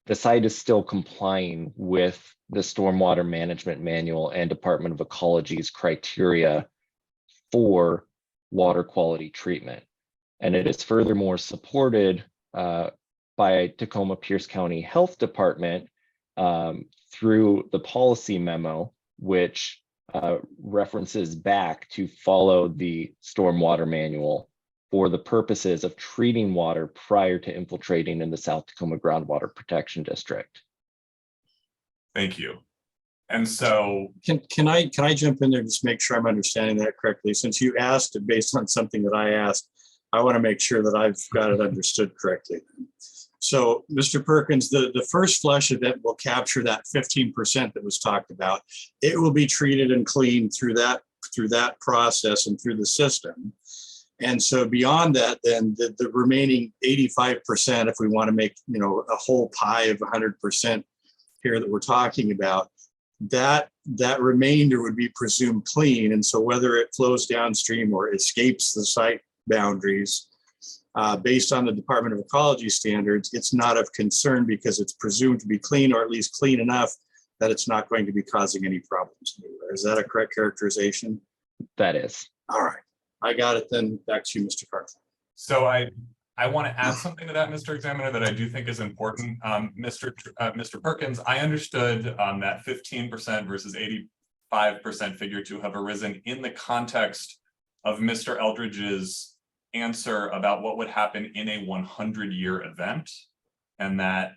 [SPEAKER 7] The site is still complying with the Stormwater Management Manual and Department of Ecology's criteria for water quality treatment. And it is furthermore supported by Tacoma Pierce County Health Department through the policy memo, which references back to follow the stormwater manual for the purposes of treating water prior to infiltrating in the South Tacoma Groundwater Protection District.
[SPEAKER 8] Thank you. And so
[SPEAKER 1] Can I jump in there and just make sure I'm understanding that correctly? Since you asked it based on something that I asked, I want to make sure that I've got it understood correctly. So, Mr. Perkins, the first flush event will capture that 15% that was talked about. It will be treated and cleaned through that process and through the system. And so beyond that, then the remaining 85%, if we want to make a whole pie of 100% here that we're talking about, that remainder would be presumed clean. And so whether it flows downstream or escapes the site boundaries, based on the Department of Ecology standards, it's not of concern because it's presumed to be clean, or at least clean enough that it's not going to be causing any problems anywhere. Is that a correct characterization?
[SPEAKER 7] That is.
[SPEAKER 1] All right, I got it then. Back to you, Mr. Carter.
[SPEAKER 8] So I want to add something to that, Mr. Examiner, that I do think is important. Mr. Perkins, I understood that 15% versus 85% figure to have arisen in the context of Mr. Eldridge's answer about what would happen in a 100-year event, and that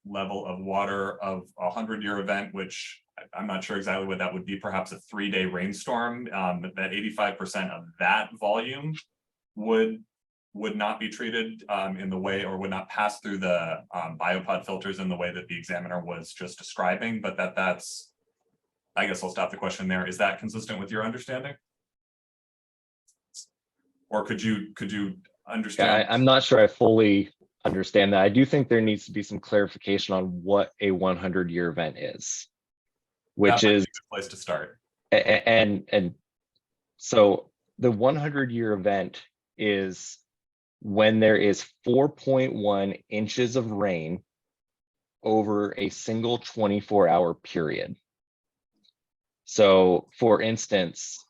[SPEAKER 8] level of water of a 100-year event, which I'm not sure exactly what that would be, perhaps a 3-day rainstorm, that 85% of that volume would not be treated in the way, or would not pass through the biopod filters in the way that the examiner was just describing, but that's, I guess I'll stop the question there. Is that consistent with your understanding? Or could you understand?
[SPEAKER 7] I'm not sure I fully understand that. I do think there needs to be some clarification on what a 100-year event is, which
[SPEAKER 8] That might
[SPEAKER 7] is
[SPEAKER 8] be a good place to start.
[SPEAKER 7] and so the 100-year event is when there is 4.1 inches of rain over a single 24-hour period. So, for instance,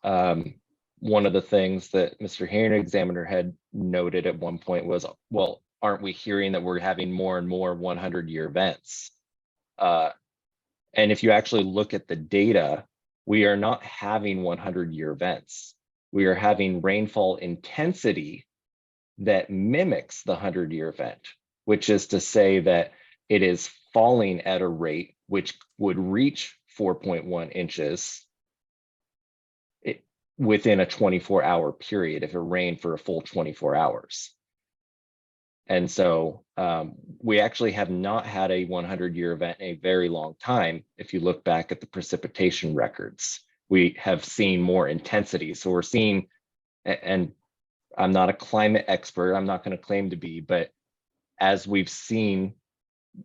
[SPEAKER 7] one of the things that Mr. Hearing Examiner had noted at one point was, well, aren't we hearing that we're having more and more 100-year events? And if you actually look at the data, we are not having 100-year events. We are having rainfall intensity that mimics the 100-year event, which is to say that it is falling at a rate which would reach 4.1 inches within a 24-hour period if it rained for a full 24 hours. And so we actually have not had a 100-year event in a very long time. If you look back at the precipitation records, we have seen more intensity. So we're seeing, and I'm not a climate expert, I'm not going to claim to be, but as we've seen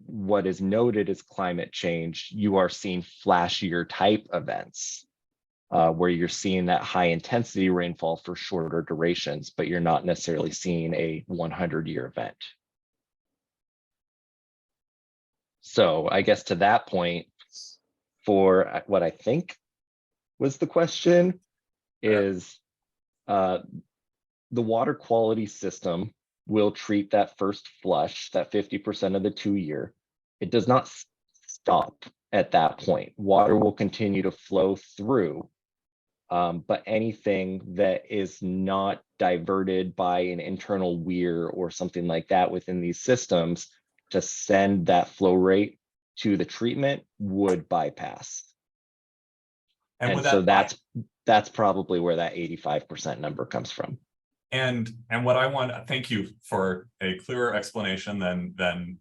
[SPEAKER 7] what is noted as climate change, you are seeing flashier type events where you're seeing that high intensity rainfall for shorter durations, but you're not necessarily seeing a 100-year event. So I guess to that point, for what I think was the question is, the water quality system will treat that first flush, that 50% of the 2-year. It does not stop at that point. Water will continue to flow through, but anything that is not diverted by an internal weir or something like that within these systems to send that flow rate to the treatment would bypass. And so that's probably where that 85% number comes from.
[SPEAKER 8] And what I want, thank you for a clearer explanation than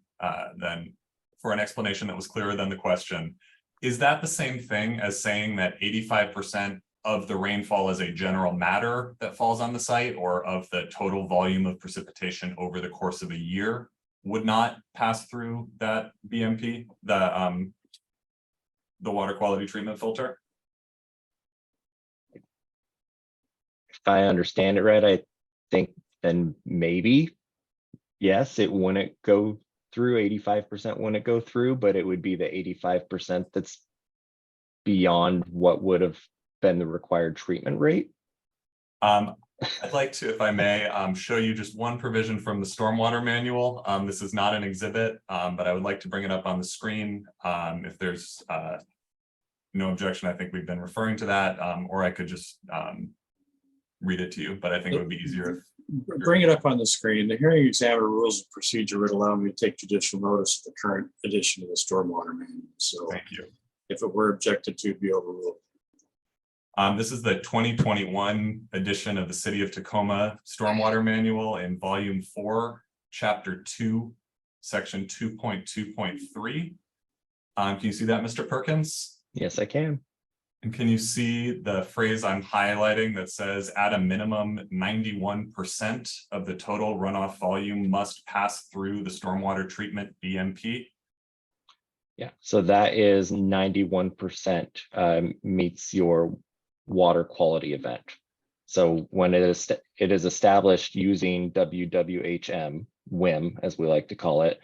[SPEAKER 8] for an explanation that was clearer than the question. Is that the same thing as saying that 85% of the rainfall is a general matter that falls on the site, or of the total volume of precipitation over the course of a year would not pass through that BMP, the water quality treatment filter?
[SPEAKER 7] If I understand it right, I think then maybe, yes, it wouldn't go through, 85% wouldn't go through, but it would be the 85% that's beyond what would have been the required treatment rate.
[SPEAKER 8] I'd like to, if I may, show you just one provision from the stormwater manual. This is not an exhibit, but I would like to bring it up on the screen. If there's no objection, I think we've been referring to that, or I could just read it to you, but I think it would be easier.
[SPEAKER 1] Bring it up on the screen. The hearing examiner rules of procedure would allow me to take judicial notice of the current edition of the stormwater manual. So
[SPEAKER 8] Thank you.
[SPEAKER 1] if it were objected to, it'd be overruled.
[SPEAKER 8] This is the 2021 edition of the City of Tacoma Stormwater Manual in Volume 4, Chapter 2, Section 2.2.3. Can you see that, Mr. Perkins?
[SPEAKER 7] Yes, I can.
[SPEAKER 8] And can you see the phrase I'm highlighting that says at a minimum 91% of the total runoff volume must pass through the stormwater treatment BMP?
[SPEAKER 7] Yeah, so that is 91% meets your water quality event. So when it is established using WWHM, WIM, as we like to call it,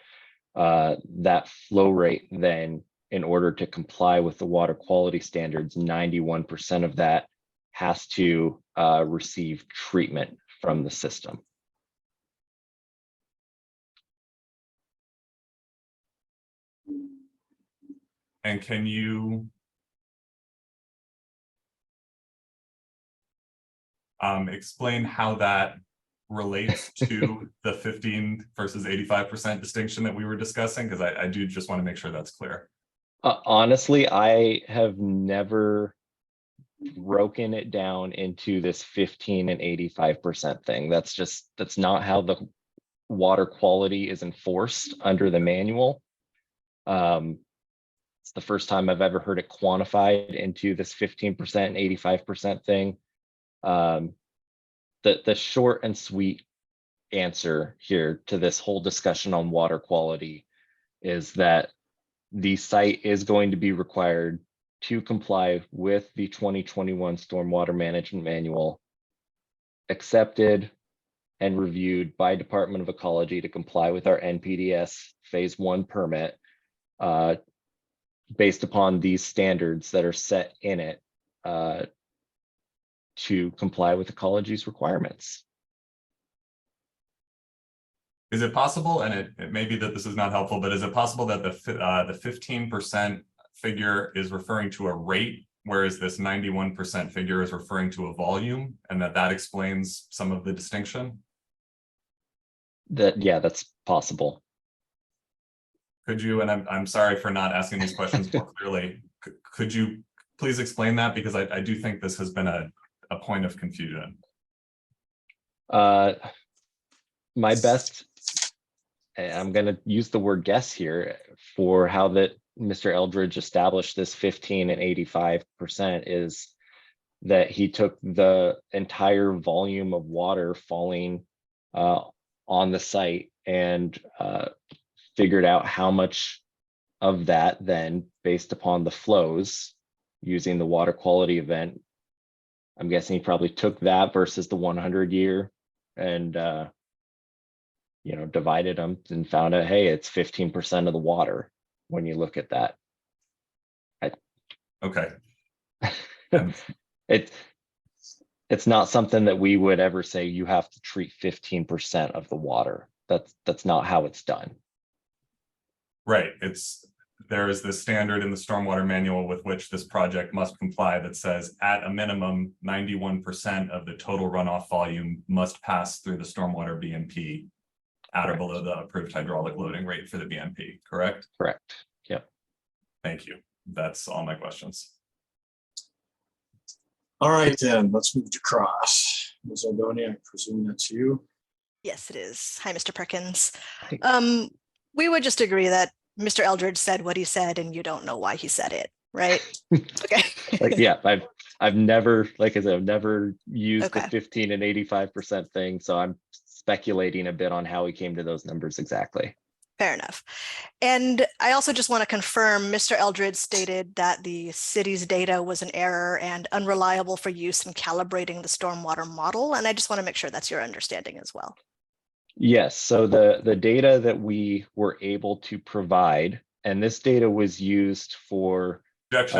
[SPEAKER 7] that flow rate then, in order to comply with the water quality standards, 91% of that has to receive treatment from the system.
[SPEAKER 8] And can you explain how that relates to the 15 versus 85% distinction that we were discussing? Because I do just want to make sure that's clear.
[SPEAKER 7] Honestly, I have never broken it down into this 15 and 85% thing. That's not how the water quality is enforced under the manual. It's the first time I've ever heard it quantified into this 15% and 85% thing. The short and sweet answer here to this whole discussion on water quality is that the site is going to be required to comply with the 2021 Stormwater Management Manual, accepted and reviewed by Department of Ecology to comply with our NPDS Phase 1 permit, based upon these standards that are set in it, to comply with ecology's requirements.
[SPEAKER 8] Is it possible, and it may be that this is not helpful, but is it possible that the 15% figure is referring to a rate, whereas this 91% figure is referring to a volume, and that explains some of the distinction?
[SPEAKER 7] Yeah, that's possible.
[SPEAKER 8] Could you, and I'm sorry for not asking these questions more clearly, could you please explain that? Because I do think this has been a point of confusion.
[SPEAKER 7] My best, I'm going to use the word guess here for how that Mr. Eldridge established this 15 and 85% is that he took the entire volume of water falling on the site and figured out how much of that then, based upon the flows using the water quality event, I'm guessing he probably took that versus the 100-year and divided them and found out, hey, it's 15% of the water when you look at that.
[SPEAKER 8] Okay.
[SPEAKER 7] It's not something that we would ever say you have to treat 15% of the water. That's not how it's done.
[SPEAKER 8] Right. There is this standard in the stormwater manual with which this project must comply that says at a minimum 91% of the total runoff volume must pass through the stormwater BMP at or below the approved hydraulic loading rate for the BMP, correct?
[SPEAKER 7] Correct. Yep.
[SPEAKER 8] Thank you. That's all my questions.
[SPEAKER 1] All right, then let's move to cross. Ms. Aldoni, I presume that's you.
[SPEAKER 9] Yes, it is. Hi, Mr. Perkins.
[SPEAKER 7] Hi.
[SPEAKER 9] We would just agree that Mr. Eldridge said what he said and you don't know why he said it, right? Okay.
[SPEAKER 7] Yeah, I've never, like I said, I've never used the
[SPEAKER 9] Okay.
[SPEAKER 7] 15 and 85% thing. So I'm speculating a bit on how he came to those numbers exactly.
[SPEAKER 9] Fair enough. And I also just want to confirm Mr. Eldridge stated that the city's data was an error and unreliable for use in calibrating the stormwater model. And I just want to make sure that's your understanding as well.
[SPEAKER 7] Yes, so the data that we were able to provide, and this data was used for.
[SPEAKER 8] Objection,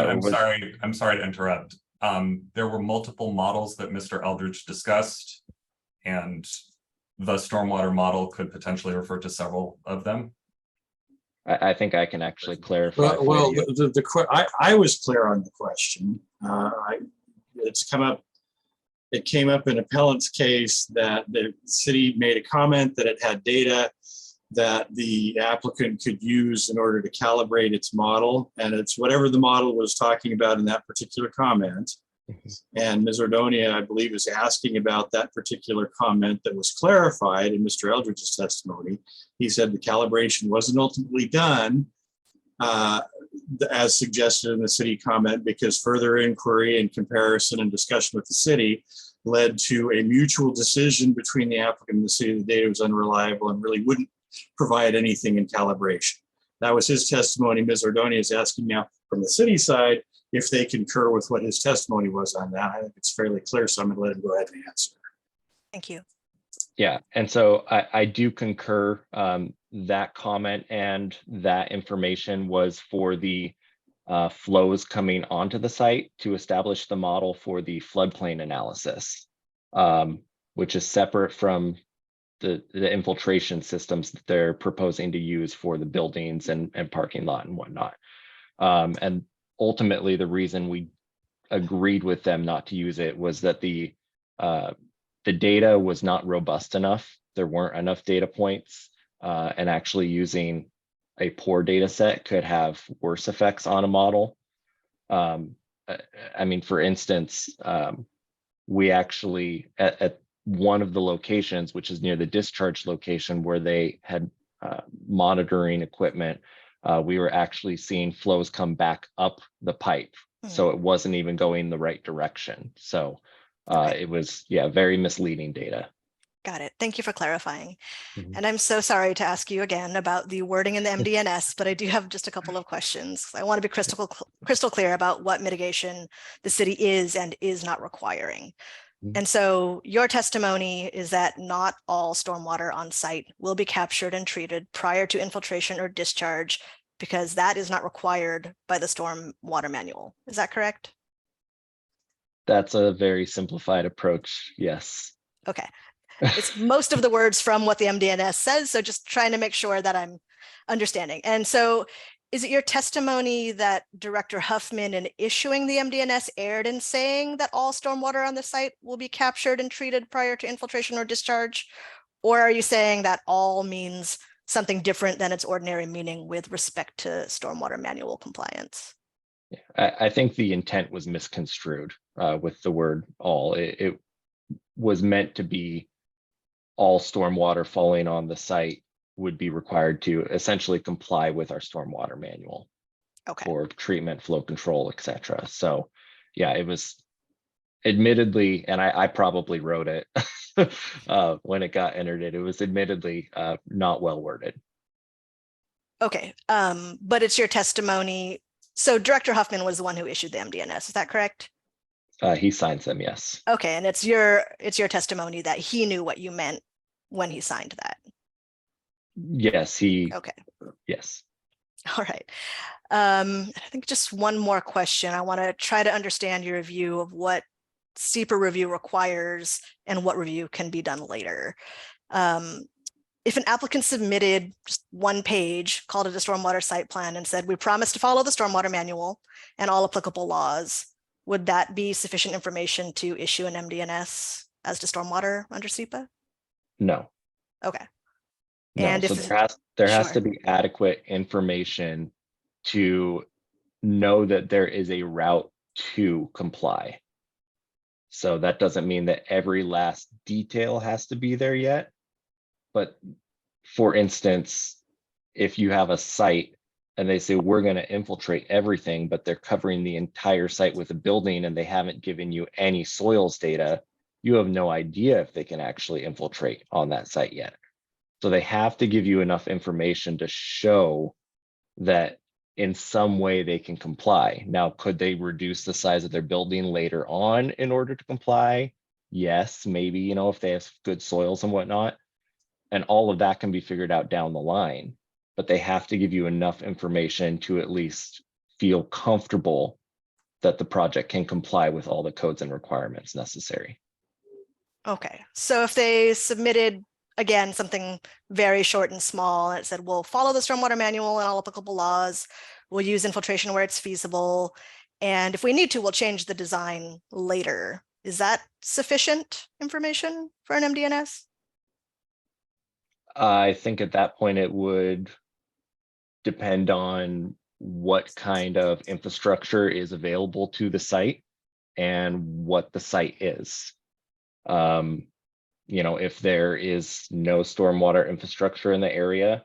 [SPEAKER 8] I'm sorry to interrupt. There were multiple models that Mr. Eldridge discussed, and the stormwater model could potentially refer to several of them.
[SPEAKER 7] I think I can actually clarify.
[SPEAKER 1] Well,
[SPEAKER 7] for you.
[SPEAKER 1] I was clear on the question. It came up in appellant's case that the city made a comment that it had data that the applicant could use in order to calibrate its model. And it's whatever the model was talking about in that particular comment. And Ms. Ordonia, I believe, is asking about that particular comment that was clarified in Mr. Eldridge's testimony. He said the calibration wasn't ultimately done as suggested in the city comment because further inquiry and comparison and discussion with the city led to a mutual decision between the applicant and the city. The data was unreliable and really wouldn't provide anything in calibration. That was his testimony. Ms. Ordonia is asking now from the city side if they concur with what his testimony was on that. I think it's fairly clear, so I'm going to let him go ahead and answer.
[SPEAKER 9] Thank you.
[SPEAKER 7] Yeah, and so I do concur. That comment and that information was for the flows coming onto the site to establish the model for the floodplain analysis, which is separate from the infiltration systems that they're proposing to use for the buildings and parking lot and whatnot. And ultimately, the reason we agreed with them not to use it was that the the data was not robust enough. There weren't enough data points, and actually using a poor data set could have worse effects on a model. I mean, for instance, we actually, at one of the locations, which is near the discharge location where they had monitoring equipment, we were actually seeing flows come back up the pipe. So it wasn't even going the right direction. So it was, yeah, very misleading data.
[SPEAKER 9] Got it. Thank you for clarifying.
[SPEAKER 7] Mhm.
[SPEAKER 9] And I'm so sorry to ask you again about the wording in the MDNS, but I do have just a couple of questions. I want to be crystal clear about what mitigation the city is and is not requiring.
[SPEAKER 7] Mhm.
[SPEAKER 9] And so your testimony is that not all stormwater on site will be captured and treated prior to infiltration or discharge because that is not required by the stormwater manual. Is that correct?
[SPEAKER 7] That's a very simplified approach. Yes.
[SPEAKER 9] Okay. It's most of the words from what the MDNS says. So just trying to make sure that I'm understanding. And so is it your testimony that Director Huffman, in issuing the MDNS, erred in saying that all stormwater on the site will be captured and treated prior to infiltration or discharge? Or are you saying that all means something different than its ordinary meaning with respect to stormwater manual compliance?
[SPEAKER 7] I think the intent was misconstrued with the word all. It was meant to be all stormwater falling on the site would be required to essentially comply with our stormwater manual for treatment, flow control, etc. So yeah, it was admittedly, and I probably wrote it when it got entered it was admittedly not well worded.
[SPEAKER 9] Okay, but it's your testimony. So Director Huffman was the one who issued the MDNS, is that correct?
[SPEAKER 7] He signs them, yes.
[SPEAKER 9] Okay, and it's your testimony that he knew what you meant when he signed that.
[SPEAKER 7] Yes,
[SPEAKER 9] Okay.
[SPEAKER 7] Yes.
[SPEAKER 9] All right. I think just one more question. I want to try to understand your view of what steeper review requires and what review can be done later. If an applicant submitted just one page, called it a stormwater site plan and said, we promise to follow the stormwater manual and all applicable laws, would that be sufficient information to issue an MDNS as to stormwater under SEPA?
[SPEAKER 7] No.
[SPEAKER 9] Okay.
[SPEAKER 7] No,
[SPEAKER 9] And
[SPEAKER 7] so there has to be adequate information to know that there is a route to comply. So that doesn't mean that every last detail has to be there yet. But for instance, if you have a site and they say, we're going to infiltrate everything, but they're covering the entire site with a building and they haven't given you any soils data, you have no idea if they can actually infiltrate on that site yet. So they have to give you enough information to show that in some way they can comply. Now, could they reduce the size of their building later on in order to comply? Yes, maybe, you know, if they have good soils and whatnot. And all of that can be figured out down the line, but they have to give you enough information to at least feel comfortable that the project can comply with all the codes and requirements necessary.
[SPEAKER 9] Okay, so if they submitted, again, something very short and small, and it said, we'll follow the stormwater manual and all applicable laws, we'll use infiltration where it's feasible, and if we need to, we'll change the design later. Is that sufficient information for an MDNS?
[SPEAKER 7] I think at that point it would depend on what kind of infrastructure is available to the site and what the site is. You know, if there is no stormwater infrastructure in the area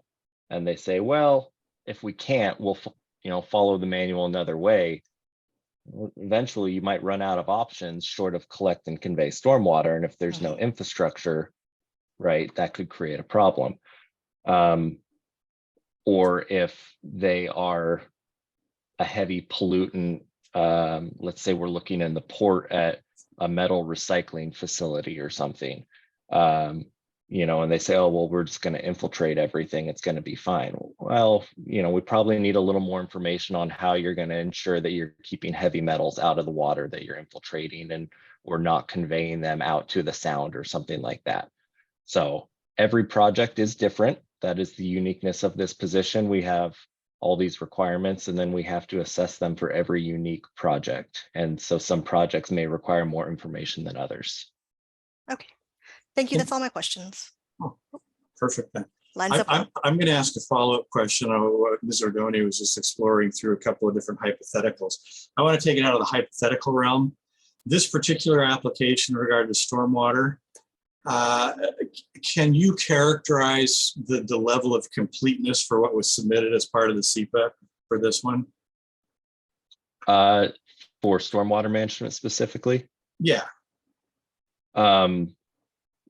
[SPEAKER 7] and they say, well, if we can't, we'll, you know, follow the manual another way. Eventually you might run out of options short of collect and convey stormwater. And if there's no infrastructure, right, that could create a problem. Or if they are a heavy pollutant, let's say we're looking in the port at a metal recycling facility or something, you know, and they say, oh, well, we're just going to infiltrate everything, it's going to be fine. Well, you know, we probably need a little more information on how you're going to ensure that you're keeping heavy metals out of the water that you're infiltrating and or not conveying them out to the sound or something like that. So every project is different. That is the uniqueness of this position. We have all these requirements and then we have to assess them for every unique project. And so some projects may require more information than others.
[SPEAKER 9] Okay, thank you.
[SPEAKER 1] Yeah.
[SPEAKER 9] That's all my questions.
[SPEAKER 1] Perfect then.
[SPEAKER 9] Lines up.
[SPEAKER 1] I'm going to ask a follow-up question on what Ms. Ordoni was just exploring through a couple of different hypotheticals. I want to take it out of the hypothetical realm. This particular application regarding stormwater, can you characterize the level of completeness for what was submitted as part of the SEPA for this one?
[SPEAKER 7] For stormwater management specifically,
[SPEAKER 1] Yeah.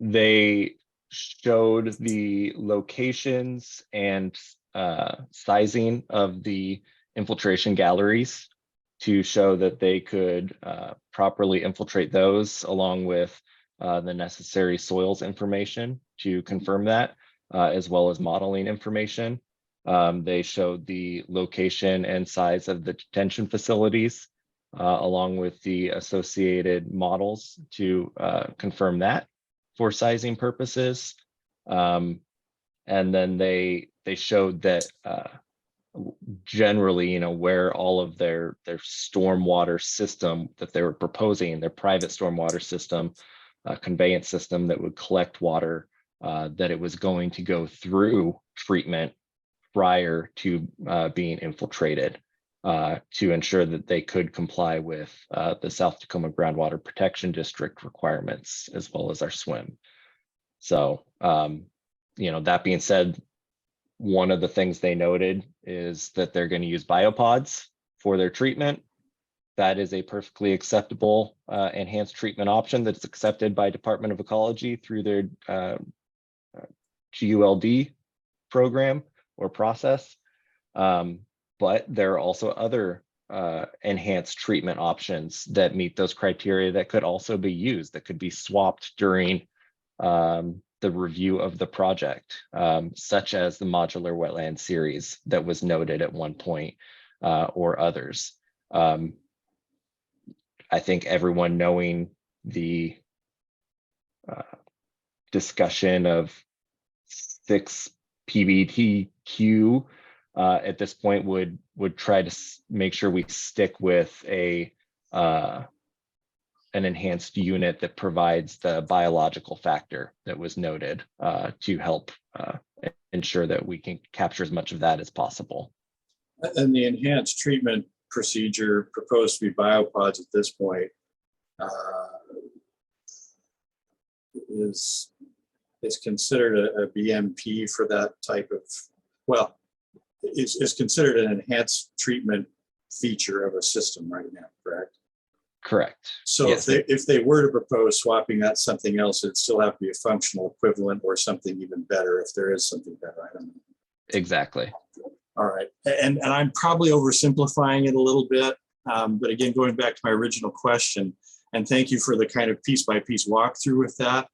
[SPEAKER 7] they showed the locations and sizing of the infiltration galleries to show that they could properly infiltrate those, along with the necessary soils information to confirm that, as well as modeling information. They showed the location and size of the detention facilities, along with the associated models to confirm that for sizing purposes. And then they showed that generally, where all of their stormwater system that they were proposing, their private stormwater system, conveyance system that would collect water, that it was going to go through treatment prior to being infiltrated, to ensure that they could comply with the South Tacoma Groundwater Protection District requirements, as well as our SWIM. So, that being said, one of the things they noted is that they're going to use biopods for their treatment. That is a perfectly acceptable enhanced treatment option that's accepted by Department of Ecology through their GULD program or process. But there are also other enhanced treatment options that meet those criteria that could also be used, that could be swapped during the review of the project, such as the modular wetland series that was noted at one point, or others. I think everyone knowing the discussion of 6 PBTQ at this point would try to make sure we stick with an enhanced unit that provides the biological factor that was noted, to help ensure that we can capture as much of that as possible.
[SPEAKER 1] And the enhanced treatment procedure proposed to be biopods at this point is considered a BMP for that type of, well, is considered an enhanced treatment feature of a system right now, correct?
[SPEAKER 7] Correct.
[SPEAKER 1] So
[SPEAKER 7] yes,
[SPEAKER 1] if they were to propose swapping that something else, it'd still have to be a functional equivalent or something even better, if there is something better. I don't know.
[SPEAKER 7] exactly.
[SPEAKER 1] All right, and I'm probably oversimplifying it a little bit, but again, going back to my original question, and thank you for the kind of piece by piece walkthrough with that.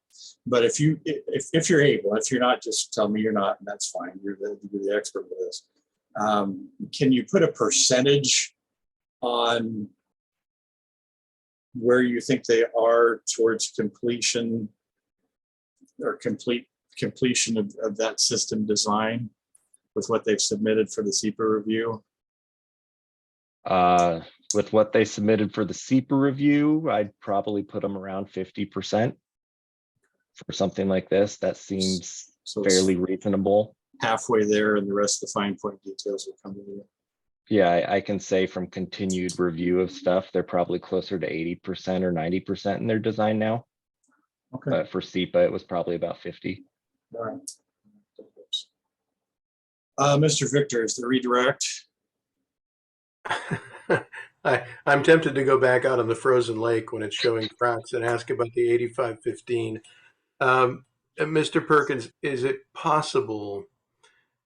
[SPEAKER 1] But if you're able, if you're not, just tell me you're not, and that's fine. You're the expert with this. Can you put a percentage on where you think they are towards completion or completion of that system design with what they've submitted for the SEPA review?
[SPEAKER 7] With what they submitted for the SEPA review, I'd probably put them around 50% for something like this. That seems fairly reasonable.
[SPEAKER 1] Halfway there, and the rest of the fine point details will come to you.
[SPEAKER 7] Yeah, I can say from continued review of stuff, they're probably closer to 80% or 90% in their design now.
[SPEAKER 1] Okay.
[SPEAKER 7] But for SEPA, it was probably about 50.
[SPEAKER 1] All right. Mr. Victor, is the redirect?
[SPEAKER 4] I'm tempted to go back out on the frozen lake when it's showing cracks and ask about the 8515. Mr. Perkins, is it possible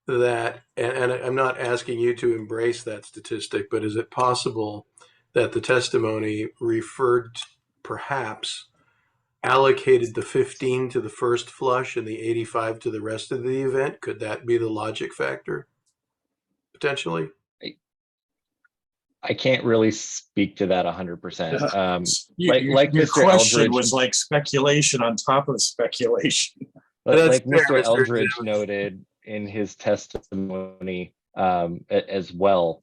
[SPEAKER 4] that, and I'm not asking you to embrace that statistic, but is it possible that the testimony referred, perhaps allocated the 15 to the first flush and the 85 to the rest of the event? Could that be the logic factor, potentially?
[SPEAKER 7] I can't really speak to that 100%.
[SPEAKER 1] Your
[SPEAKER 7] Mr.
[SPEAKER 1] question
[SPEAKER 7] Eldridge
[SPEAKER 1] was like speculation on top of speculation.
[SPEAKER 7] like
[SPEAKER 4] fair,
[SPEAKER 7] Mr.
[SPEAKER 4] Mr.
[SPEAKER 7] Eldridge
[SPEAKER 4] Jones.
[SPEAKER 7] noted in his testimony, as well,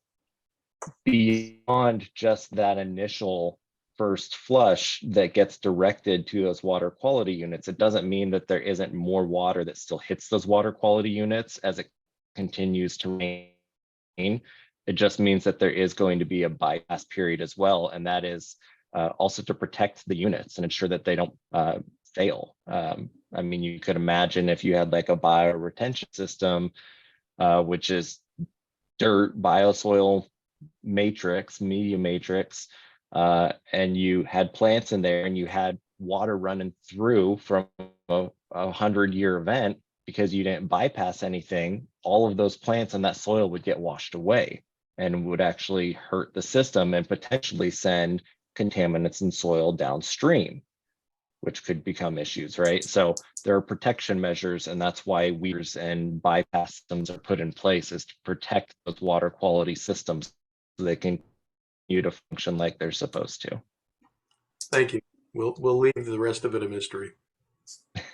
[SPEAKER 7] beyond just that initial first flush that gets directed to those water quality units. It doesn't mean that there isn't more water that still hits those water quality units as it continues to rain. It just means that there is going to be a bypass period as well, and that is also to protect the units and ensure that they don't fail. I mean, you could imagine if you had like a bioretention system, which is dirt, bioswale matrix, media matrix, and you had plants in there and you had water running through from a 100-year event because you didn't bypass anything, all of those plants in that soil would get washed away and would actually hurt the system and potentially send contaminants in soil downstream, which could become issues, right? So there are protection measures, and that's why weirs and bypass systems are put in place, is to protect those water quality systems so they can continue to function like they're supposed to.
[SPEAKER 4] Thank you. We'll leave the rest of it a mystery.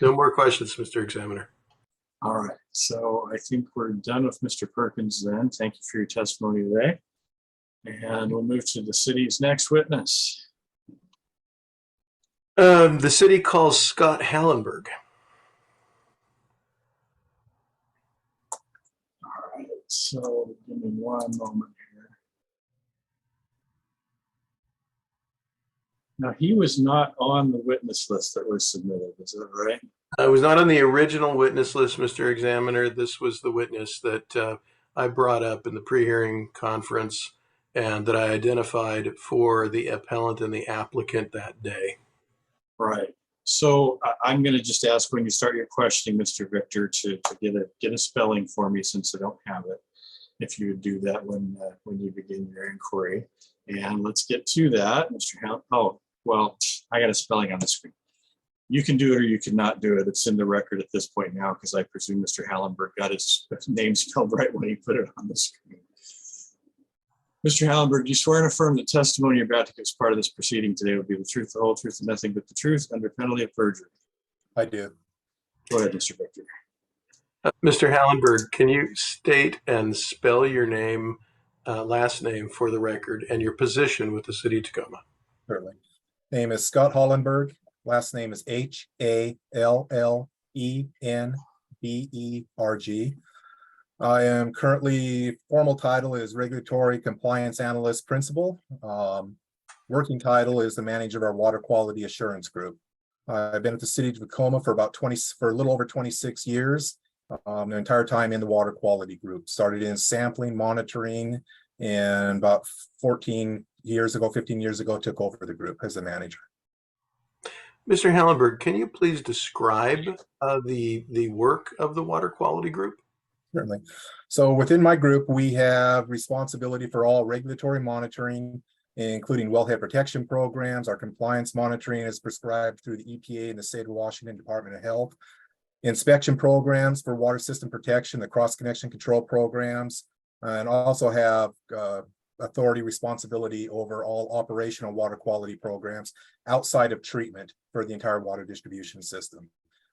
[SPEAKER 4] No more questions, Mr. Examiner.
[SPEAKER 1] All right, so I think we're done with Mr. Perkins then. Thank you for your testimony today. And we'll move to the city's next witness.
[SPEAKER 4] The city calls Scott Hallenberg.
[SPEAKER 1] All right, so give me one moment here. Now, he was not on the witness list that was submitted, is that right?
[SPEAKER 4] I was not on the original witness list, Mr. Examiner. This was the witness that I brought up in the pre-hearing conference and that I identified for the appellant and the applicant that day.
[SPEAKER 1] Right. So I'm going to just ask when you start your questioning, Mr. Victor, to get a spelling for me since I don't have it. If you would do that when you begin your inquiry. And let's get to that, Mr. Oh, well, I got a spelling on the screen. You can do it or you cannot do it. It's in the record at this point now because I presume Mr. Hallenberg got his name spelled right when he put it on the screen. Mr. Hallenberg, do you swear and affirm that testimony you're about to give as part of this proceeding today will be the truth, the whole truth, and nothing but the truth under penalty of perjury?
[SPEAKER 10] I do.
[SPEAKER 1] Go ahead, Mr. Victor.
[SPEAKER 4] Mr. Hallenberg, can you state and spell your name, last name for the record, and your position with the city of Tacoma?
[SPEAKER 10] Certainly. Name is Scott Hollenberg. Last name is Hallenberg. I am currently, formal title is Regulatory Compliance Analyst Principal. Working title is the manager of our Water Quality Assurance Group. I've been at the city of Tacoma for a little over 26 years. The entire time in the water quality group. Started in sampling, monitoring, and about 15 years ago, took over the group as the manager.
[SPEAKER 4] Mr. Hallenberg, can you please describe the work of the water quality group?
[SPEAKER 10] Certainly. So within my group, we have responsibility for all regulatory monitoring, including wellhead protection programs. Our compliance monitoring is prescribed through the EPA and the state of Washington Department of Health. Inspection programs for water system protection, the cross-connection control programs, and also have authority responsibility over all operational water quality programs outside of treatment for the entire water distribution system.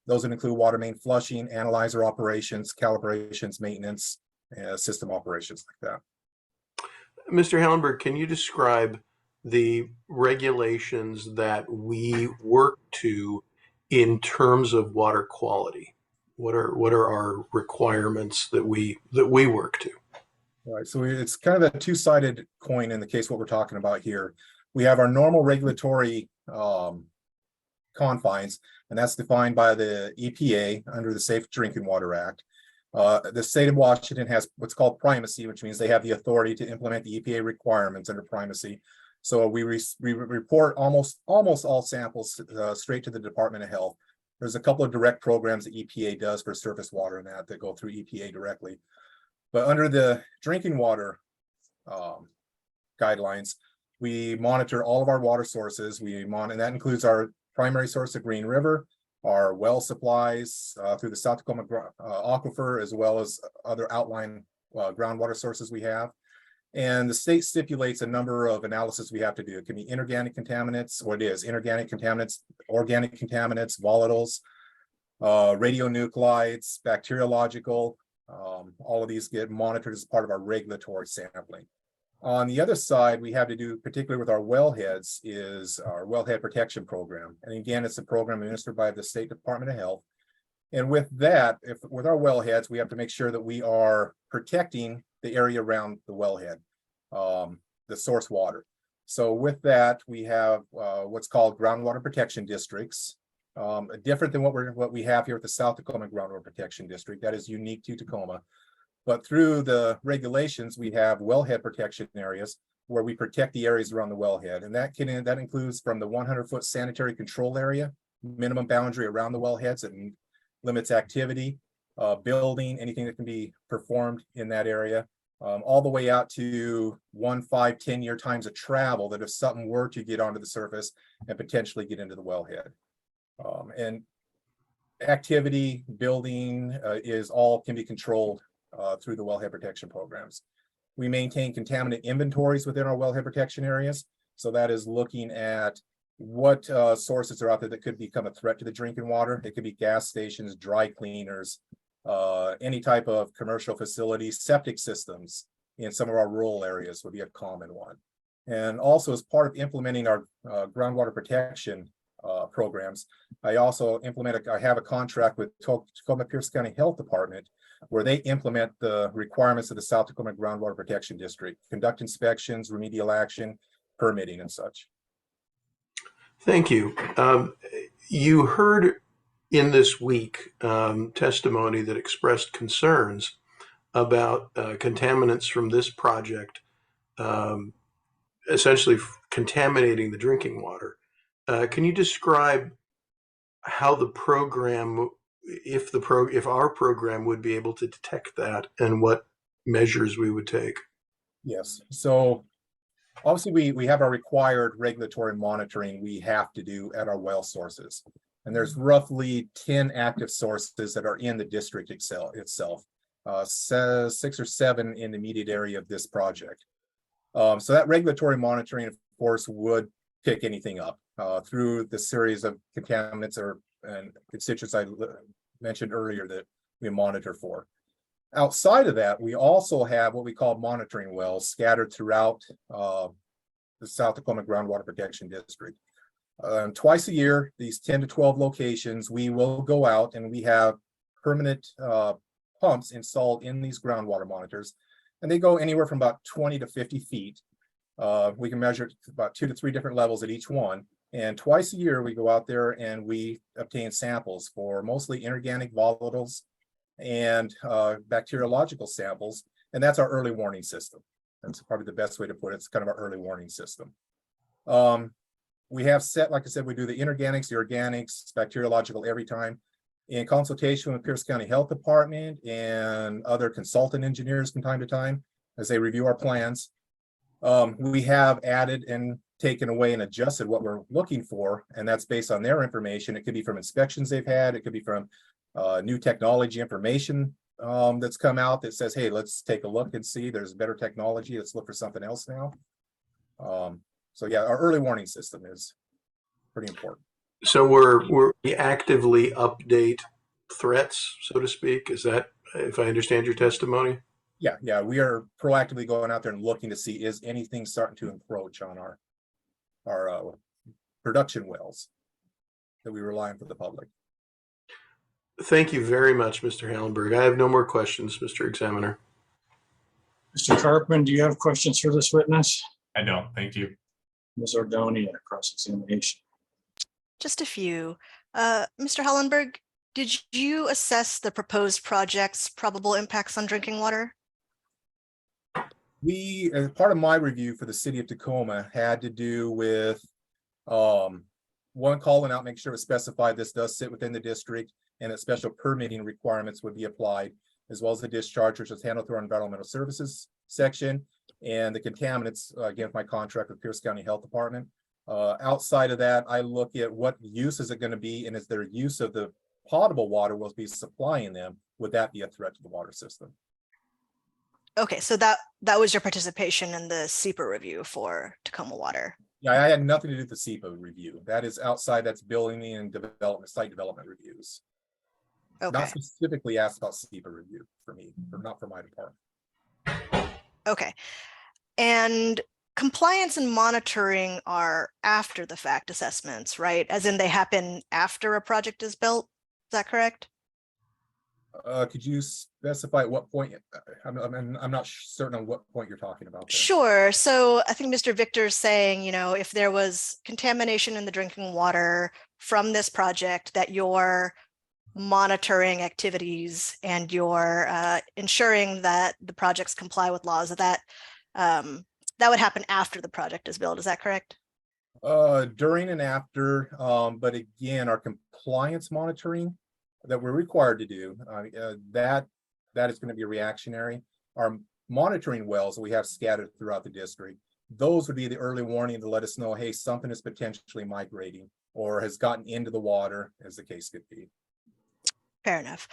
[SPEAKER 10] Those would include water main flushing, analyzer operations, calibrations, maintenance, system operations like that.
[SPEAKER 4] Mr. Hallenberg, can you describe the regulations that we work to in terms of water quality? What are our requirements that we work to?
[SPEAKER 10] All right, so it's kind of a two-sided coin in the case what we're talking about here. We have our normal regulatory confines, and that's defined by the EPA under the Safe Drinking Water Act. The state of Washington has what's called primacy, which means they have the authority to implement the EPA requirements under primacy. So we report almost all samples straight to the Department of Health. There's a couple of direct programs that EPA does for surface water and that go through EPA directly. But under the drinking water guidelines, we monitor all of our water sources. And that includes our primary source of Green River, our well supplies through the South Tacoma aquifer, as well as other outline groundwater sources we have. And the state stipulates a number of analysis we have to do. It can be inorganic contaminants, or it is inorganic contaminants, organic contaminants, volatiles, radionuclides, bacteriological. All of these get monitored as part of our regulatory sampling. On the other side, we have to do, particularly with our wellheads, is our wellhead protection program. And again, it's a program administered by the State Department of Health. And with that, with our wellheads, we have to make sure that we are protecting the area around the wellhead, the source water. So with that, we have what's called groundwater protection districts, different than what we have here at the South Tacoma Groundwater Protection District. That is unique to Tacoma. But through the regulations, we have wellhead protection areas where we protect the areas around the wellhead. And that includes from the 100-foot sanitary control area, minimum boundary around the wellheads, and limits activity, building, anything that can be performed in that area, all the way out to 1, 5, 10-year times of travel, that if something were to get onto the surface and potentially get into the wellhead. And activity, building can be controlled through the wellhead protection programs. We maintain contaminant inventories within our wellhead protection areas. So that is looking at what sources are out there that could become a threat to the drinking water. It could be gas stations, dry cleaners, any type of commercial facilities, septic systems in some of our rural areas would be a common one. And also, as part of implementing our groundwater protection programs, I have a contract with Tacoma Pierce County Health Department, where they implement the requirements of the South Tacoma Groundwater Protection District, conduct inspections, remedial action, permitting, and such.
[SPEAKER 4] Thank you. You heard in this week testimony that expressed concerns about contaminants from this project, essentially contaminating the drinking water. Can you describe how the program, if our program would be able to detect that, and what measures we would take?
[SPEAKER 10] Yes. So obviously we have our required regulatory monitoring we have to do at our well sources. And there's roughly 10 active sources that are in the district itself, 6 or 7 in the immediate area of this project. So that regulatory monitoring, of course, would pick anything up through the series of contaminants and constituents I mentioned earlier that we monitor for. Outside of that, we also have what we call monitoring wells scattered throughout the South Tacoma Groundwater Protection District. Twice a year, these 10 to 12 locations, we will go out and we have permanent pumps installed in these groundwater monitors, and they go anywhere from about 20 to 50 feet. We can measure about 2 to 3 different levels at each one. And twice a year, we go out there and we obtain samples for mostly inorganic volatiles and bacteriological samples. And that's our early warning system. That's probably the best way to put it. It's kind of our early warning system. We have set, like I said, we do the inorganics, the organics, bacteriological every time in consultation with Pierce County Health Department and other consultant engineers from time to time as they review our plans. We have added and taken away and adjusted what we're looking for, and that's based on their information. It could be from inspections they've had, it could be from new technology information that's come out that says, hey, let's take a look and see there's better technology, let's look for something else now. So yeah, our early warning system is pretty important.
[SPEAKER 4] So we actively update threats, so to speak. Is that, if I understand your testimony?
[SPEAKER 10] Yeah, we are proactively going out there and looking to see, is anything starting to encroach on our production wells that we rely on for the public.
[SPEAKER 4] Thank you very much, Mr. Hallenberg. I have no more questions, Mr. Examiner.
[SPEAKER 1] Mr. Carpman, do you have questions for this witness?
[SPEAKER 8] I don't, thank you.
[SPEAKER 1] Ms. Ordonia, cross-examination.
[SPEAKER 9] Just a few. Mr. Hallenberg, did you assess the proposed project's probable impacts on drinking water?
[SPEAKER 10] We, as part of my review for the city of Tacoma, had to do with one, calling out, make sure it specified this does sit within the district and that special permitting requirements would be applied, as well as the discharge, which is handled through our environmental services section, and the contaminants, again, my contract with Pierce County Health Department. Outside of that, I look at what use is it going to be, and is their use of the potable water will be supplying them, would that be a threat to the water system?
[SPEAKER 9] Okay, so that was your participation in the SEPA review for Tacoma Water.
[SPEAKER 10] Yeah, I had nothing to do with the SEPA review. That is outside, that's building and development, site development reviews.
[SPEAKER 9] Okay.
[SPEAKER 10] Not specifically asked about SEPA review for me, or not for my department.
[SPEAKER 9] Okay. And compliance and monitoring are after the fact assessments, right? As in they happen after a project is built. Is that correct?
[SPEAKER 10] Could you specify at what point? I'm not certain on what point you're talking about there.
[SPEAKER 9] Sure. So I think Mr. Victor's saying, if there was contamination in the drinking water from this project, that your monitoring activities and your ensuring that the projects comply with laws, that would happen after the project is built. Is that correct?
[SPEAKER 10] During and after, but again, our compliance monitoring that we're required to do, that is going to be reactionary. Our monitoring wells that we have scattered throughout the district, those would be the early warning to let us know, hey, something is potentially migrating or has gotten into the water, as the case could be.
[SPEAKER 9] Fair enough.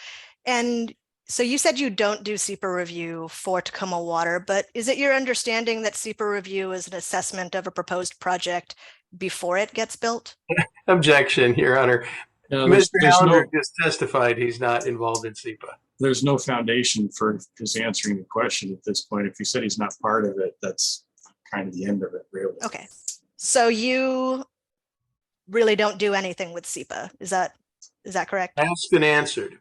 [SPEAKER 9] And so you said you don't do SEPA review for Tacoma Water, but is it your understanding that SEPA review is an assessment of a proposed project before it gets built?
[SPEAKER 4] Objection, Your Honor.
[SPEAKER 1] Yeah,
[SPEAKER 4] Mr.
[SPEAKER 1] there's
[SPEAKER 4] Allender
[SPEAKER 1] no,
[SPEAKER 4] just testified he's not involved in SEPA.
[SPEAKER 1] there's no foundation for his answering the question at this point. If he said he's not part of it, that's kind of the end of it, really.
[SPEAKER 9] Okay. So you really don't do anything with SEPA. Is that correct?
[SPEAKER 4] Asked and answered.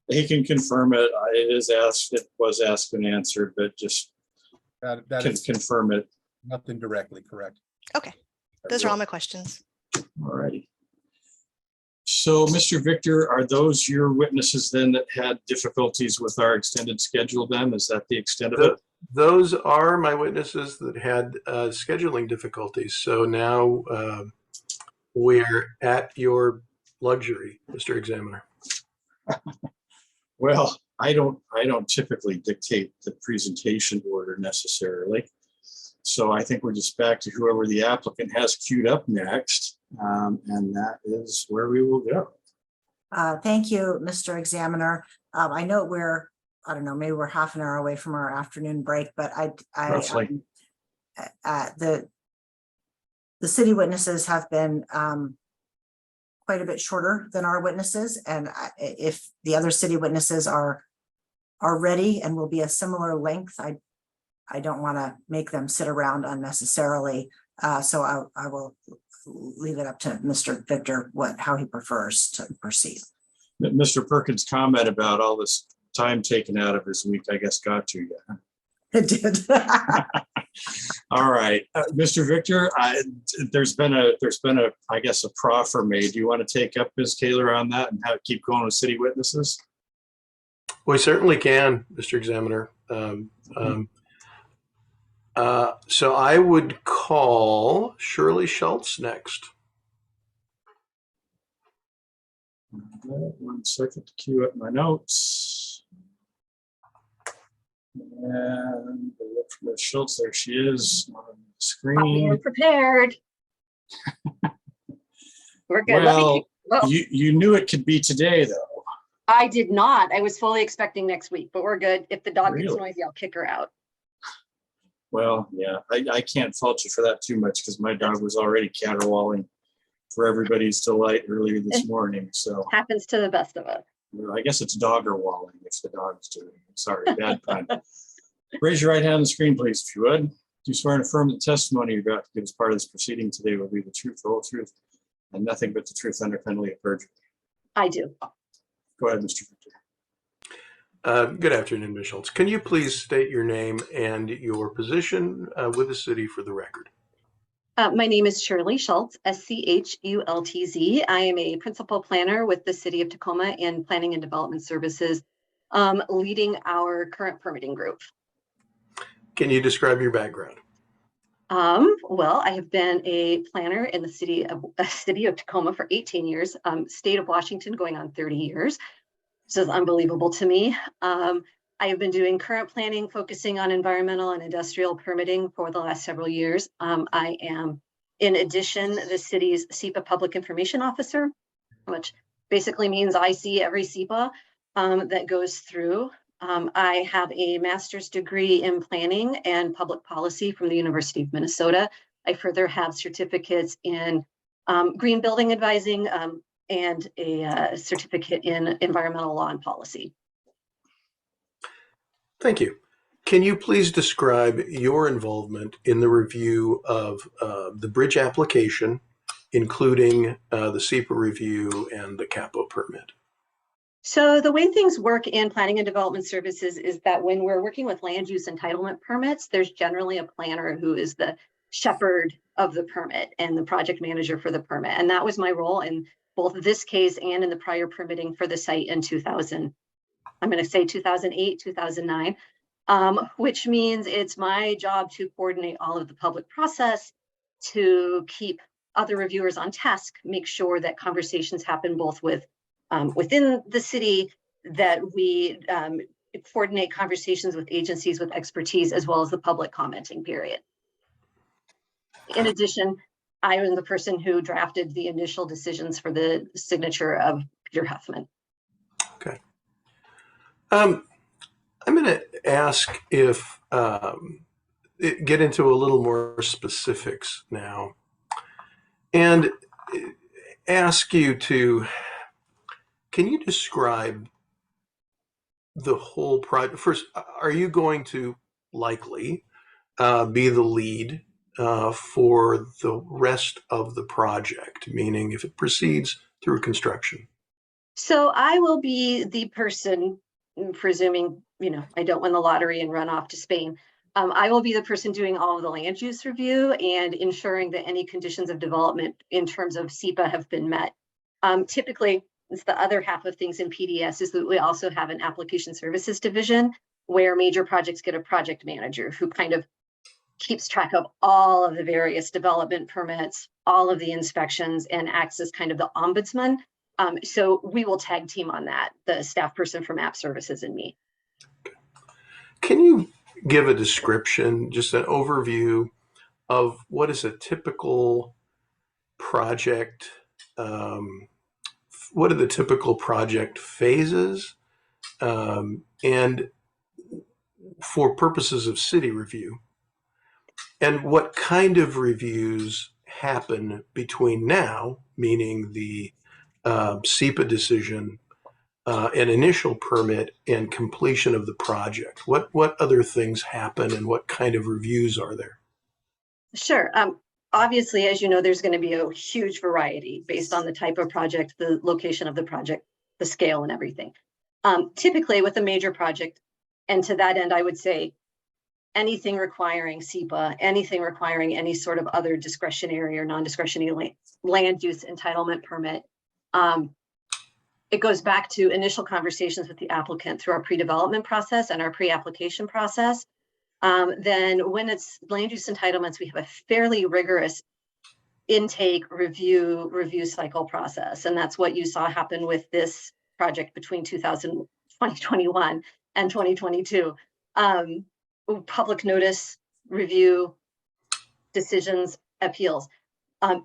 [SPEAKER 1] He can confirm it. It was asked and answered, but just
[SPEAKER 10] That
[SPEAKER 1] can
[SPEAKER 10] is
[SPEAKER 1] confirm it.
[SPEAKER 10] nothing directly correct.
[SPEAKER 9] Okay. Those are all my questions.
[SPEAKER 1] All righty. So, Mr. Victor, are those your witnesses then that had difficulties with our extended schedule then? Is that the extent of it?
[SPEAKER 4] Those are my witnesses that had scheduling difficulties. So now we're at your luxury, Mr. Examiner.
[SPEAKER 1] Well, I don't typically dictate the presentation order necessarily. So I think we're just back to whoever the applicant has queued up next. And that is where we will go.
[SPEAKER 2] Thank you, Mr. Examiner. I know I don't know, maybe we're half an hour away from our afternoon break, but
[SPEAKER 1] Roughly.
[SPEAKER 2] the city witnesses have been quite a bit shorter than our witnesses. And if the other city witnesses are ready and will be a similar length, I don't want to make them sit around unnecessarily. So I will leave it up to Mr. Victor how he prefers to proceed.
[SPEAKER 1] Mr. Perkins' comment about all this time taken out of his week, I guess, got to you.
[SPEAKER 2] It did.
[SPEAKER 1] All right, Mr. Victor, there's been a I guess a proffer made. Do you want to take up Ms. Taylor on that and keep going with city witnesses?
[SPEAKER 4] We certainly can, Mr. Examiner. So I would call Shirley Schultz next.
[SPEAKER 1] 1 second to queue up my notes. And look for Ms. Schultz. There she is on the screen.
[SPEAKER 11] I'm prepared. We're good.
[SPEAKER 1] Well, you knew it could be today, though.
[SPEAKER 11] I did not. I was fully expecting next week, but we're good. If the dog gets
[SPEAKER 1] Really?
[SPEAKER 11] noisy, I'll kick her out.
[SPEAKER 1] Well, yeah, I can't fault you for that too much because my dog was already caterwauling for everybody's delight earlier this morning. So
[SPEAKER 11] Happens to the best of us.
[SPEAKER 1] I guess it's doggerwalling if the dog's doing it. Sorry, bad pun. Raise your right hand on the screen, please, if you would. Do you swear and affirm that the testimony you're about to give as part of this proceeding today will be the truth, the whole truth, and nothing but the truth under penalty of perjury?
[SPEAKER 11] I do.
[SPEAKER 1] Go ahead, Mr. Victor.
[SPEAKER 4] Good afternoon, Ms. Schultz. Can you please state your name and your position with the city for the record?
[SPEAKER 11] My name is Shirley Schultz, SCHULTZ. I am a principal planner with the City of Tacoma in Planning and Development Services, leading our current permitting group.
[SPEAKER 4] Can you describe your background?
[SPEAKER 11] Well, I have been a planner in the city of Tacoma for 18 years, state of Washington going on 30 years. This is unbelievable to me. I have been doing current planning, focusing on environmental and industrial permitting for the last several years. I am, in addition, the city's SEPA Public Information Officer, which basically means I see every SEPA that goes through. I have a master's degree in planning and public policy from the University of Minnesota. I further have certificates in green building advising and a certificate in environmental law and policy.
[SPEAKER 4] Thank you. Can you please describe your involvement in the review of the bridge application, including the SEPA review and the CAPO permit?
[SPEAKER 11] So the way things work in planning and development services is that when we're working with land use entitlement permits, there's generally a planner who is the shepherd of the permit and the project manager for the permit. And that was my role in both this case and in the prior permitting for the site in 2000. I'm going to say 2008, 2009, which means it's my job to coordinate all of the public process, to keep other reviewers on task, make sure that conversations happen both with within the city, that we coordinate conversations with agencies with expertise, as well as the public commenting period. In addition, I am the person who drafted the initial decisions for the signature of Peter Huffman.
[SPEAKER 4] Okay. I'm going to ask if, get into a little more specifics now, and ask you to, can you describe the whole project? First, are you going to likely be the lead for the rest of the project, meaning if it proceeds through construction?
[SPEAKER 11] So I will be the person, presuming, I don't win the lottery and run off to Spain. I will be the person doing all of the land use review and ensuring that any conditions of development in terms of SEPA have been met. Typically, it's the other half of things in PDS is that we also have an application services division where major projects get a project manager who kind of keeps track of all of the various development permits, all of the inspections, and acts as kind of the ombudsman. So we will tag team on that, the staff person from App Services and me.
[SPEAKER 4] Can you give a description, just an overview of what is a typical project? What are the typical project phases? And for purposes of city review, and what kind of reviews happen between now, meaning the SEPA decision, an initial permit, and completion of the project? What other things happen, and what kind of reviews are there?
[SPEAKER 11] Sure. Obviously, as you know, there's going to be a huge variety based on the type of project, the location of the project, the scale, and everything. Typically, with a major project, and to that end, I would say anything requiring SEPA, anything requiring any sort of other discretionary or non-discretionary land use entitlement permit, it goes back to initial conversations with the applicant through our pre-development process and our pre-application process. Then when it's land use entitlements, we have a fairly rigorous intake review cycle process. And that's what you saw happen with this project between 2021 and 2022. Public notice, review, decisions, appeals.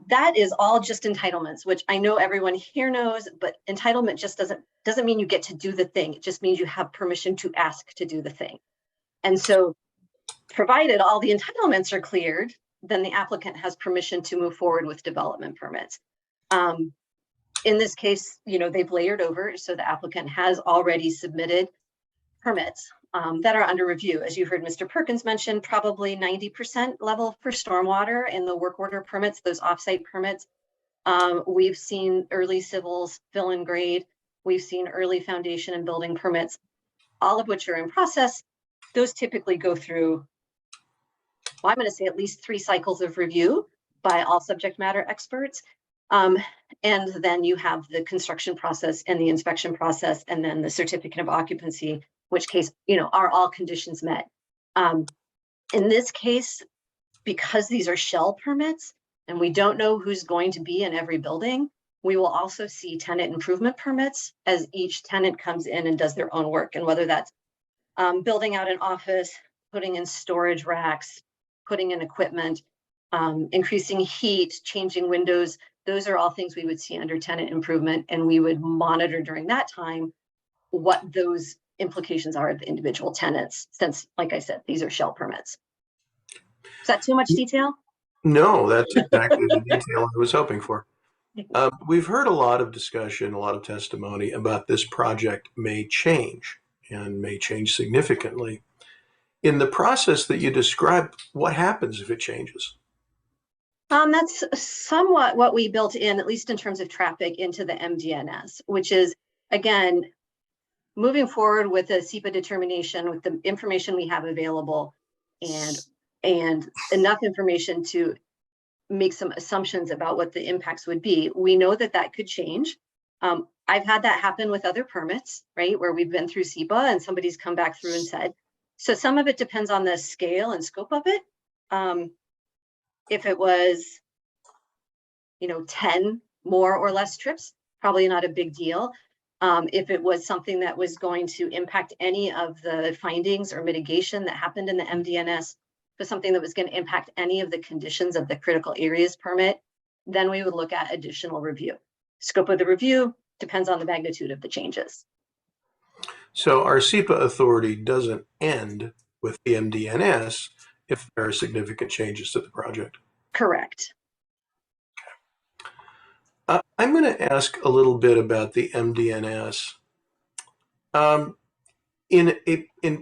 [SPEAKER 11] That is all just entitlements, which I know everyone here knows, but entitlement just doesn't mean you get to do the thing. It just means you have permission to ask to do the thing. And so provided all the entitlements are cleared, then the applicant has permission to move forward with development permits. In this case, they've layered over, so the applicant has already submitted permits that are under review. As you heard Mr. Perkins mention, probably 90% level for stormwater in the work order permits, those offsite permits. We've seen early civils, fill and grade. We've seen early foundation and building permits, all of which are in process. Those typically go through, well, I'm going to say at least 3 cycles of review by all subject matter experts. And then you have the construction process and the inspection process, and then the certificate of occupancy, which case, are all conditions met. In this case, because these are shell permits and we don't know who's going to be in every building, we will also see tenant improvement permits as each tenant comes in and does their own work. And whether that's building out an office, putting in storage racks, putting in equipment, increasing heat, changing windows, those are all things we would see under tenant improvement, and we would monitor during that time what those implications are of the individual tenants, since, like I said, these are shell permits. Is that too much detail?
[SPEAKER 4] No, that's exactly the detail I was hoping for. We've heard a lot of discussion, a lot of testimony about this project may change and may change significantly in the process that you described, what happens if it changes?
[SPEAKER 11] That's somewhat what we built in, at least in terms of traffic, into the MDNS, which is, again, moving forward with a SEPA determination with the information we have available and enough information to make some assumptions about what the impacts would be. We know that that could change. I've had that happen with other permits, right, where we've been through SEPA and somebody's come back through and said, so some of it depends on the scale and scope of it. If it was, 10 more or less trips, probably not a big deal. If it was something that was going to impact any of the findings or mitigation that happened in the MDNS, for something that was going to impact any of the conditions of the critical areas permit, then we would look at additional review. Scope of the review depends on the magnitude of the changes.
[SPEAKER 4] So our SEPA authority doesn't end with the MDNS if there are significant changes to the project.
[SPEAKER 11] Correct.
[SPEAKER 4] I'm going to ask a little bit about the MDNS. In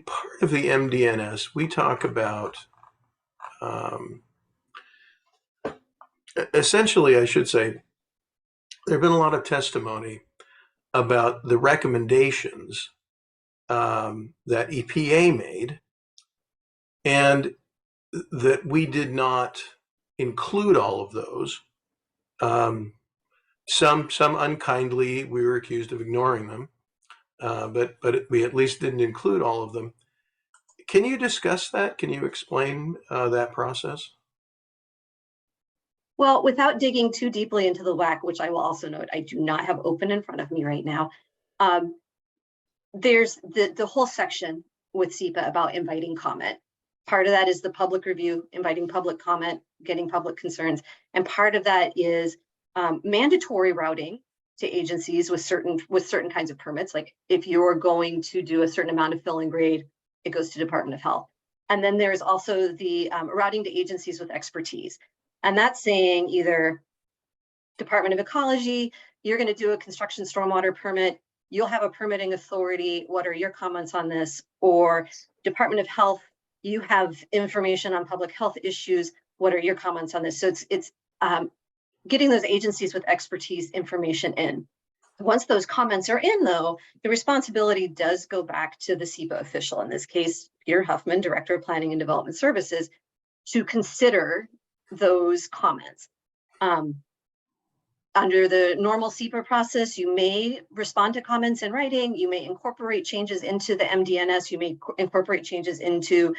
[SPEAKER 4] part of the MDNS, we talk about, essentially, I should say, there have been a lot of testimony about the recommendations that EPA made, and that we did not include all of those. Some unkindly, we were accused of ignoring them, but we at least didn't include all of them. Can you discuss that? Can you explain that process?
[SPEAKER 11] Well, without digging too deeply into the WAC, which I will also note, I do not have open in front of me right now. There's the whole section with SEPA about inviting comment. Part of that is the public review, inviting public comment, getting public concerns. And part of that is mandatory routing to agencies with certain kinds of permits. Like if you're going to do a certain amount of fill and grade, it goes to Department of Health. And then there's also the routing to agencies with expertise. And that's saying either Department of Ecology, you're going to do a construction stormwater permit, you'll have a permitting authority, what are your comments on this? Or Department of Health, you have information on public health issues, what are your comments on this? So it's getting those agencies with expertise information in. Once those comments are in, though, the responsibility does go back to the SEPA official, in this case, Peter Huffman, Director of Planning and Development Services, to consider those comments. Under the normal SEPA process, you may respond to comments in writing, you may incorporate changes into the MDNS, you may incorporate changes into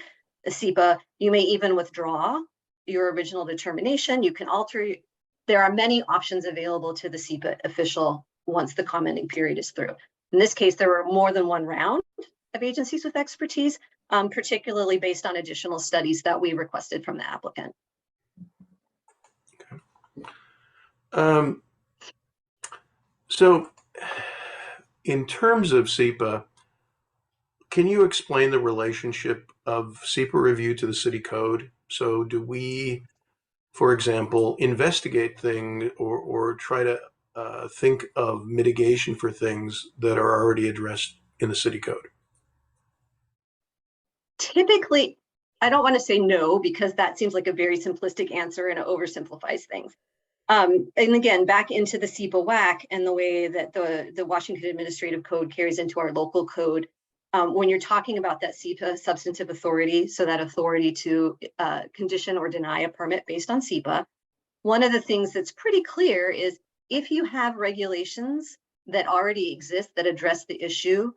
[SPEAKER 11] the SEPA, you may even withdraw your original determination, you can alter. There are many options available to the SEPA official once the commenting period is through. In this case, there were more than one round of agencies with expertise, particularly based on additional studies that we requested from the applicant.
[SPEAKER 4] So in terms of SEPA, can you explain the relationship of SEPA review to the city code? So do we, for example, investigate things or try to think of mitigation for things that are already addressed in the city code?
[SPEAKER 11] Typically, I don't want to say no, because that seems like a very simplistic answer and it oversimplifies things. And again, back into the SEPA WAC and the way that the Washington Administrative Code carries into our local code, when you're talking about that SEPA substantive authority, so that authority to condition or deny a permit based on SEPA, one of the things that's pretty clear is if you have regulations that already exist that address the issue,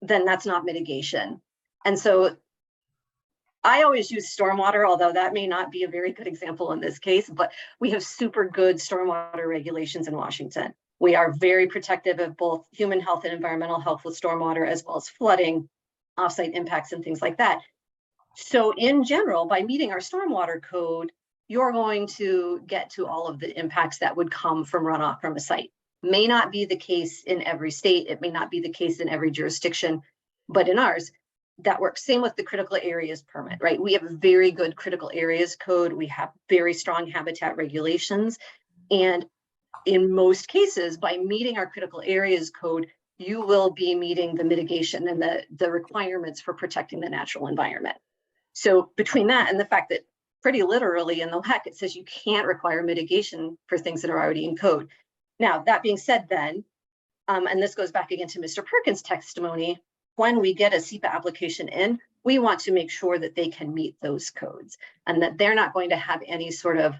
[SPEAKER 11] then that's not mitigation. And so I always use stormwater, although that may not be a very good example in this case, but we have super good stormwater regulations in Washington. We are very protective of both human health and environmental health with stormwater, as well as flooding, offsite impacts, and things like that. So in general, by meeting our stormwater code, you're going to get to all of the impacts that would come from runoff from a site. May not be the case in every state. It may not be the case in every jurisdiction, but in ours, that works. Same with the critical areas permit, right? We have a very good critical areas code. We have very strong habitat regulations. And in most cases, by meeting our critical areas code, you will be meeting the mitigation and the requirements for protecting the natural environment. So between that and the fact that pretty literally in the WEC, it says you can't require mitigation for things that are already in code. Now, that being said then, and this goes back again to Mr. Perkins' testimony, when we get a SEPA application in, we want to make sure that they can meet those codes and that they're not going to have any sort of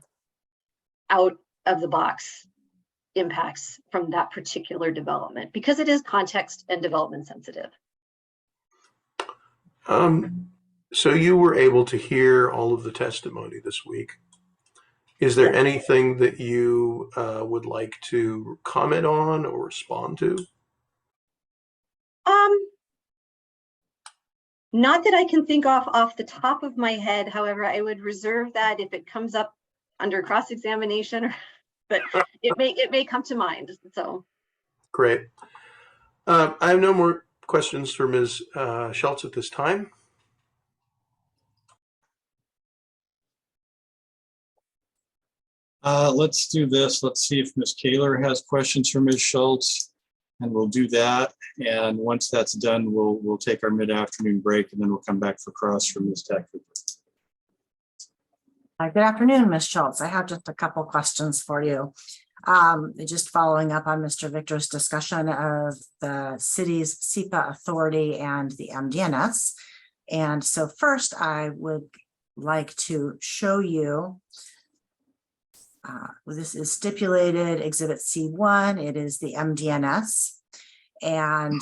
[SPEAKER 11] out of the box impacts from that particular development, because it is context and development sensitive.
[SPEAKER 4] So you were able to hear all of the testimony this week. Is there anything that you would like to comment on or respond to?
[SPEAKER 11] Not that I can think off the top of my head. However, I would reserve that if it comes up under cross-examination, but it may come to mind. So
[SPEAKER 4] great. I have no more questions for Ms. Schultz at this time.
[SPEAKER 1] Let's do this. Let's see if Ms. Kaler has questions for Ms. Schultz, and we'll do that. And once that's done, we'll take our mid-afternoon break, and then we'll come back for cross from Ms. Tech.
[SPEAKER 2] Good afternoon, Ms. Schultz. I have just a couple questions for you. Just following up on Mr. Victor's discussion of the city's SEPA authority and the MDNS. And so first, I would like to show you this is stipulated Exhibit C1. It is the MDNS, and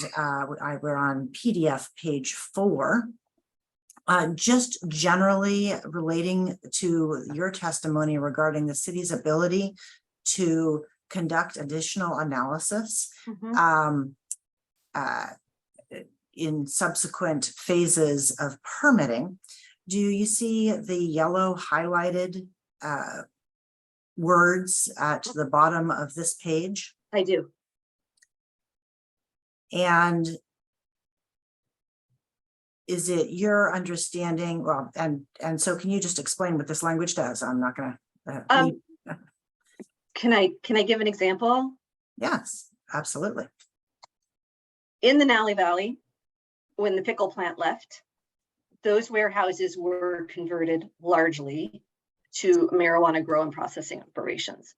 [SPEAKER 2] we're on PDF page 4. Just generally relating to your testimony regarding the city's ability to conduct additional analysis in subsequent phases of permitting. Do you see the yellow highlighted words at the bottom of this page?
[SPEAKER 11] I do.
[SPEAKER 2] And is it your understanding, well, and so can you just explain what this language does? I'm not gonna
[SPEAKER 11] Can I give an example?
[SPEAKER 2] Yes, absolutely.
[SPEAKER 11] In the Nally Valley, when the pickle plant left, those warehouses were converted largely to marijuana grow and processing operations.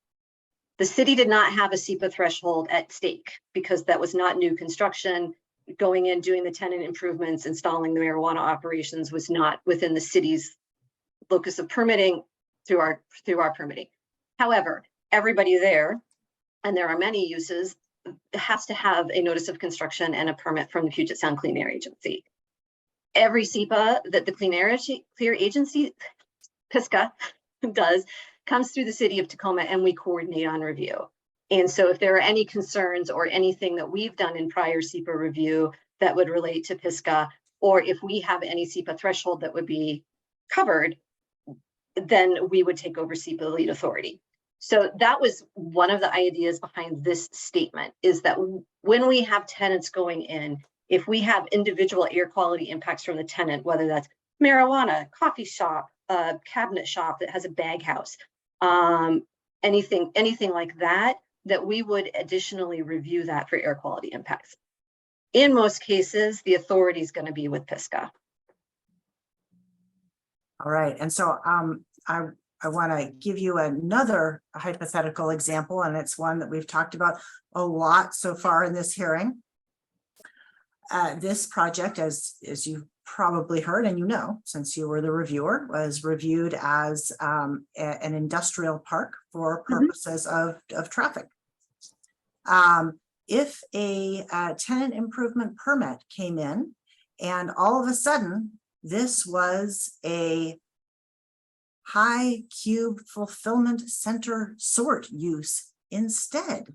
[SPEAKER 11] The city did not have a SEPA threshold at stake because that was not new construction. Going in, doing the tenant improvements, installing the marijuana operations was not within the city's locus of permitting through our permitting. However, everybody there, and there are many uses, has to have a notice of construction and a permit from the Puget Sound Clean Air Agency. Every SEPA that the Clean Air Agency, PSCA, does comes through the city of Tacoma, and we coordinate on review. And so if there are any concerns or anything that we've done in prior SEPA review that would relate to PSCA, or if we have any SEPA threshold that would be covered, then we would take over SEPA lead authority. So that was one of the ideas behind this statement, is that when we have tenants going in, if we have individual air quality impacts from the tenant, whether that's marijuana, coffee shop, a cabinet shop that has a bag house, anything like that, that we would additionally review that for air quality impacts. In most cases, the authority is going to be with PSCA.
[SPEAKER 2] All right, and so I want to give you another hypothetical example, and it's one that we've talked about a lot so far in this hearing. This project, as you've probably heard, and you know, since you were the reviewer, was reviewed as an industrial park for purposes of traffic. If a tenant improvement permit came in, and all of a sudden this was a high cube fulfillment center sort use instead,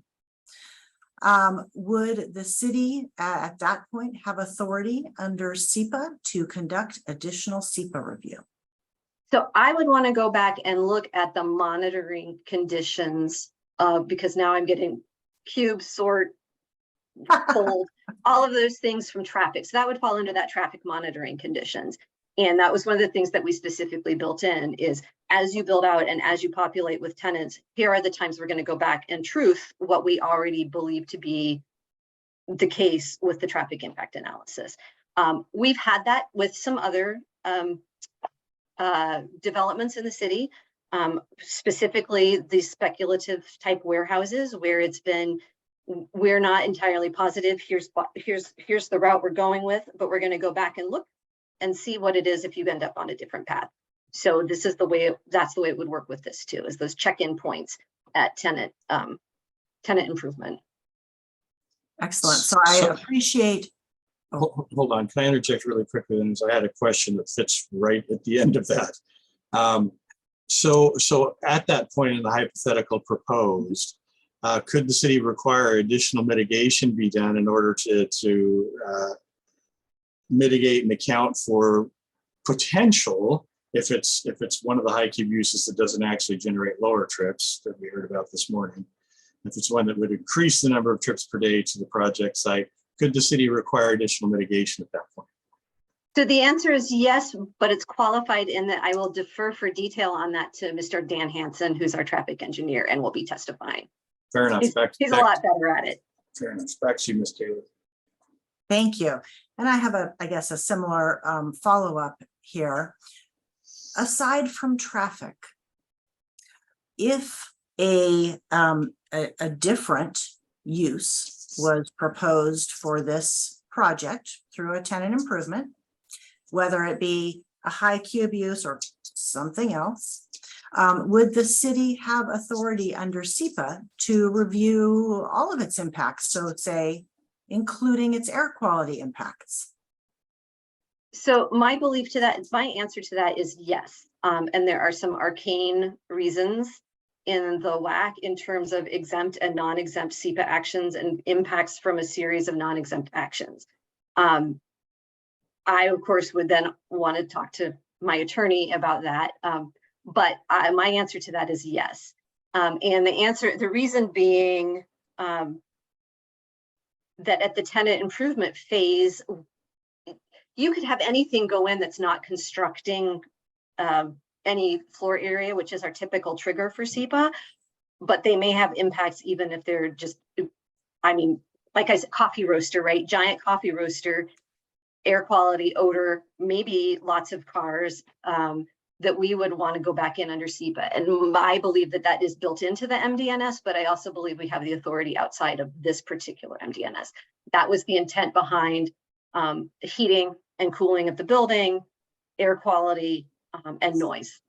[SPEAKER 2] would the city at that point have authority under SEPA to conduct additional SEPA review?
[SPEAKER 11] So I would want to go back and look at the monitoring conditions because now I'm getting cube, sort, cold, all of those things from traffic. So that would fall under that traffic monitoring conditions. And that was one of the things that we specifically built in is as you build out and as you populate with tenants, here are the times we're going to go back and truth what we already believe to be the case with the traffic impact analysis. We've had that with some other developments in the city, specifically the speculative type warehouses where it's been, we're not entirely positive, here's the route we're going with, but we're going to go back and look and see what it is if you end up on a different path. So this is the way, that's the way it would work with this too, is those check-in points at tenant improvement.
[SPEAKER 2] Excellent. So I appreciate.
[SPEAKER 1] Hold on, can I interject really quickly? Then, I had a question that fits right at the end of that. So at that point in the hypothetical proposed, could the city require additional mitigation be done in order to mitigate and account for potential, if it's one of the high cube uses that doesn't actually generate lower trips that we heard about this morning, if it's one that would increase the number of trips per day to the project site, could the city require additional mitigation at that point?
[SPEAKER 11] So the answer is yes, but it's qualified in that I will defer for detail on that to Mr. Dan Hansen, who's our traffic engineer and will be testifying.
[SPEAKER 1] Fair enough.
[SPEAKER 11] He's a lot better at it.
[SPEAKER 1] Fair enough. Back to you, Ms. Taylor.
[SPEAKER 2] Thank you. And I have I guess a similar follow-up here. Aside from traffic, if a different use was proposed for this project through a tenant improvement, whether it be a high cube use or something else, would the city have authority under SEPA to review all of its impacts? So say, including its air quality impacts?
[SPEAKER 11] So my belief to that, my answer to that is yes. And there are some arcane reasons in the WAC in terms of exempt and non-exempt SEPA actions and impacts from a series of non-exempt actions. I, of course, would then want to talk to my attorney about that. But my answer to that is yes. And the reason being that at the tenant improvement phase, you could have anything go in that's not constructing any floor area, which is our typical trigger for SEPA, but they may have impacts even if they're just, I mean, like I said, coffee roaster, right? Giant coffee roaster, air quality, odor, maybe lots of cars that we would want to go back in under SEPA. And I believe that that is built into the MDNS, but I also believe we have the authority outside of this particular MDNS. That was the intent behind heating and cooling of the building, air quality, and noise.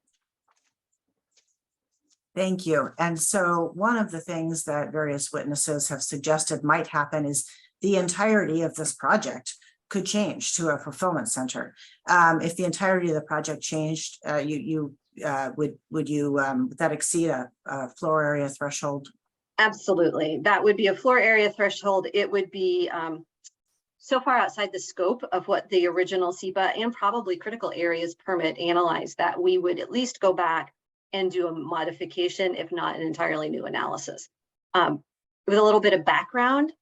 [SPEAKER 2] Thank you. And so one of the things that various witnesses have suggested might happen is the entirety of this project could change to a fulfillment center. If the entirety of the project changed, would that exceed a floor area threshold?
[SPEAKER 11] Absolutely. That would be a floor area threshold. It would be so far outside the scope of what the original SEPA and probably critical areas permit analyzed that we would at least go back and do a modification, if not an entirely new analysis. With a little bit of background,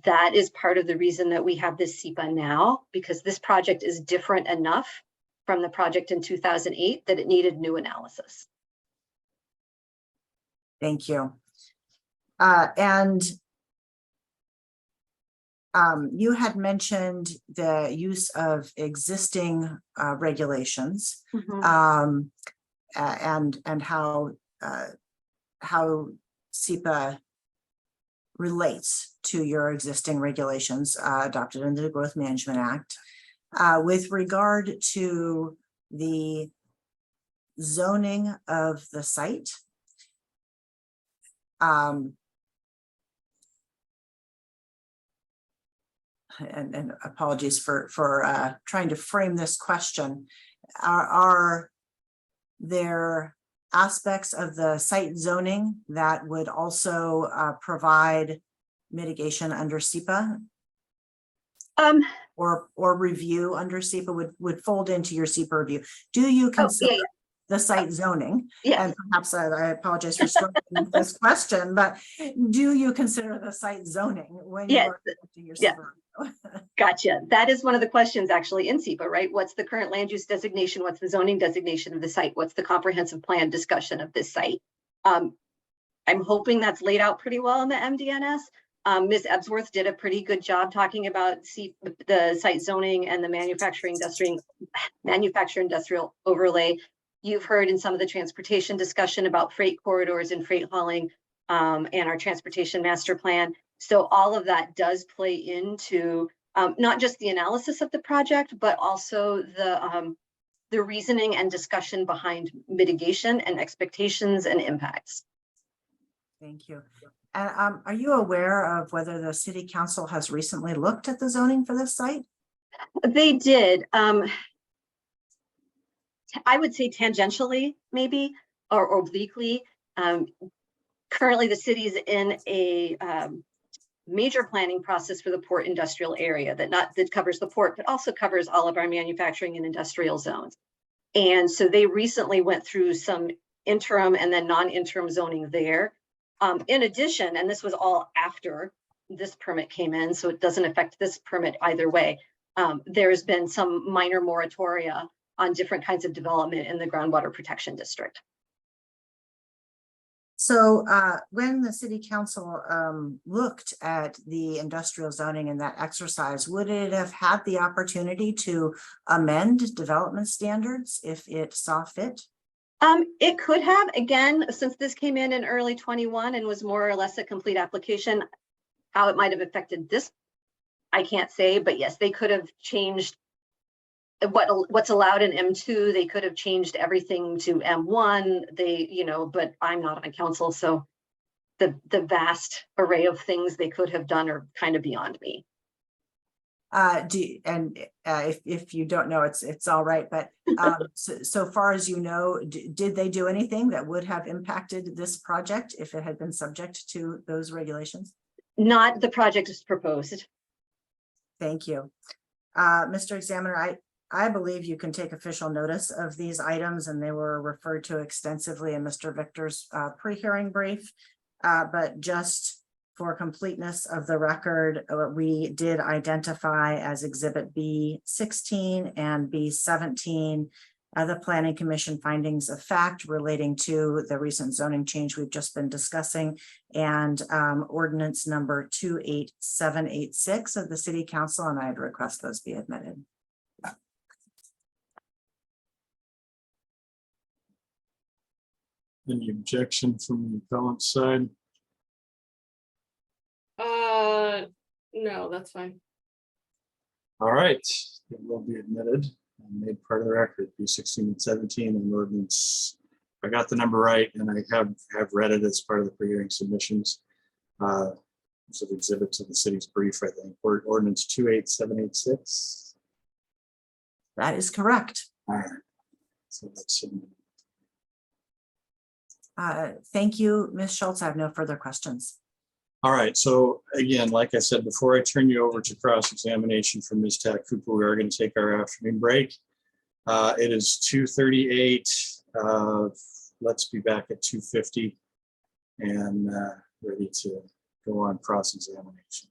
[SPEAKER 11] that is part of the reason that we have this SEPA now, because this project is different enough from the project in 2008 that it needed new analysis.
[SPEAKER 2] Thank you. You had mentioned the use of existing regulations, and how SEPA relates to your existing regulations adopted under the Growth Management Act. With regard to the zoning of the site, and apologies for trying to frame this question, are there aspects of the site zoning that would also provide mitigation under SEPA? Or review under SEPA would fold into your SEPA review. Do you consider the site zoning?
[SPEAKER 11] Yes.
[SPEAKER 2] And perhaps I apologize for struggling with this question, but do you consider the site zoning when you are conducting your SEPA review?
[SPEAKER 11] Gotcha. That is one of the questions actually in SEPA, right? What's the current land use designation? What's the zoning designation of the site? What's the comprehensive plan discussion of this site? I'm hoping that's laid out pretty well in the MDNS. Ms. Ebsworth did a pretty good job talking about the site zoning and the manufacturing industrial overlay. You've heard in some of the transportation discussion about freight corridors and freight hauling and our transportation master plan. So all of that does play into not just the analysis of the project, but also the reasoning and discussion behind mitigation and expectations and impacts.
[SPEAKER 2] Thank you. And are you aware of whether the city council has recently looked at the zoning for this site?
[SPEAKER 11] They did. I would say tangentially, maybe, or obliquely. Currently, the city is in a major planning process for the port industrial area that covers the port, but also covers all of our manufacturing and industrial zones. And so they recently went through some interim and then non-interim zoning there. In addition, and this was all after this permit came in, so it doesn't affect this permit either way. There's been some minor moratoria on different kinds of development in the groundwater protection district.
[SPEAKER 2] So when the city council looked at the industrial zoning in that exercise, would it have had the opportunity to amend development standards if it saw fit?
[SPEAKER 11] It could have, again, since this came in early 21 and was more or less a complete application, how it might have affected this, I can't say, but yes, they could have changed what's allowed in M2. They could have changed everything to M1. But I'm not on council, so the vast array of things they could have done are kind of beyond me.
[SPEAKER 2] If you don't know, it's all right. But so far as you know, did they do anything that would have impacted this project if it had been subject to those regulations?
[SPEAKER 11] Not the project is proposed.
[SPEAKER 2] Thank you. Mr. Examiner, I believe you can take official notice of these items, and they were referred to extensively in Mr. Victor's pre-hearing brief. But just for completeness of the record, we did identify as Exhibit B16 and B17 the Planning Commission findings of fact relating to the recent zoning change we've just been discussing, and ordinance number 28786 of the City Council, and I'd request those be admitted.
[SPEAKER 1] Any objection from the appellant side?
[SPEAKER 5] No, that's fine.
[SPEAKER 1] All right, it will be admitted and made part of the record. B16 and 17 and ordinance. I got the number right, and I have read it as part of the pre-hearing submissions. It's an exhibit to the city's brief, I think. Ordinance 28786.
[SPEAKER 2] That is correct.
[SPEAKER 1] All right. So that's
[SPEAKER 2] Thank you, Ms. Schultz. I have no further questions.
[SPEAKER 1] all right. So again, like I said, before I turn you over to cross-examination from Ms. Tad Cooper, we are going to take our afternoon break. It is 2:38. Let's be back at 2:50 and ready to go on cross-examination.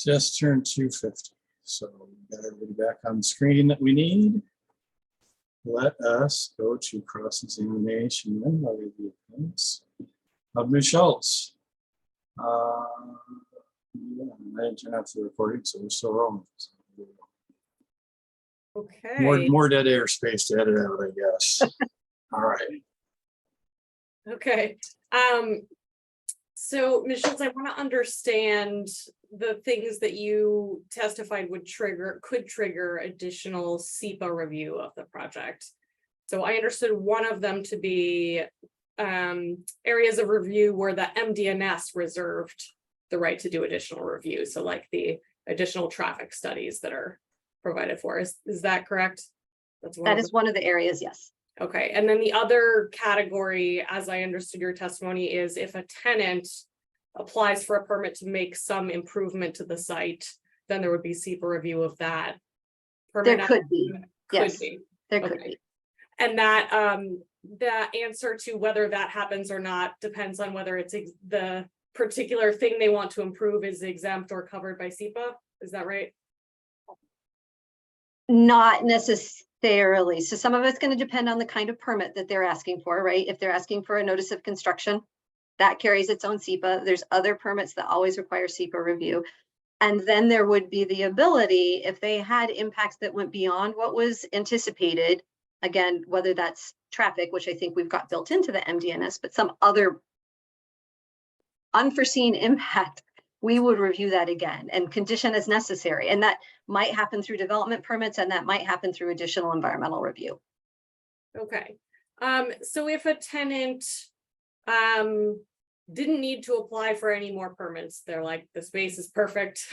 [SPEAKER 1] Just turned 2:50. So we got everybody back on the screen that we need. Let us go to cross-examination and levy the offense of Ms. Schultz. Yeah, I didn't turn off the recording, so we're still rolling.
[SPEAKER 5] Okay.
[SPEAKER 1] More dead air space to edit out, I guess. All right.
[SPEAKER 5] Okay. So Ms. Schultz, I want to understand the things that you testified could trigger additional SEPA review of the project. So I understood one of them to be areas of review where the MDNS reserved the right to do additional review. So like the additional traffic studies that are provided for. Is that correct?
[SPEAKER 11] That is one of the areas, yes.
[SPEAKER 5] Okay, and then the other category, as I understood your testimony, is if a tenant applies for a permit to make some improvement to the site, then there would be SEPA review of that.
[SPEAKER 11] There could be,
[SPEAKER 5] Could
[SPEAKER 11] yes,
[SPEAKER 5] be.
[SPEAKER 11] there could
[SPEAKER 5] Okay.
[SPEAKER 11] be.
[SPEAKER 5] And that the answer to whether that happens or not depends on whether it's the particular thing they want to improve is exempt or covered by SEPA. Is that right?
[SPEAKER 11] Not necessarily. So some of it's going to depend on the kind of permit that they're asking for, right? If they're asking for a notice of construction, that carries its own SEPA. There's other permits that always require SEPA review. And then there would be the ability, if they had impacts that went beyond what was anticipated, again, whether that's traffic, which I think we've got built into the MDNS, but some other unforeseen impact, we would review that again and condition as necessary. And that might happen through development permits, and that might happen through additional environmental review.
[SPEAKER 5] Okay. So if a tenant didn't need to apply for any more permits, they're like, the space is perfect,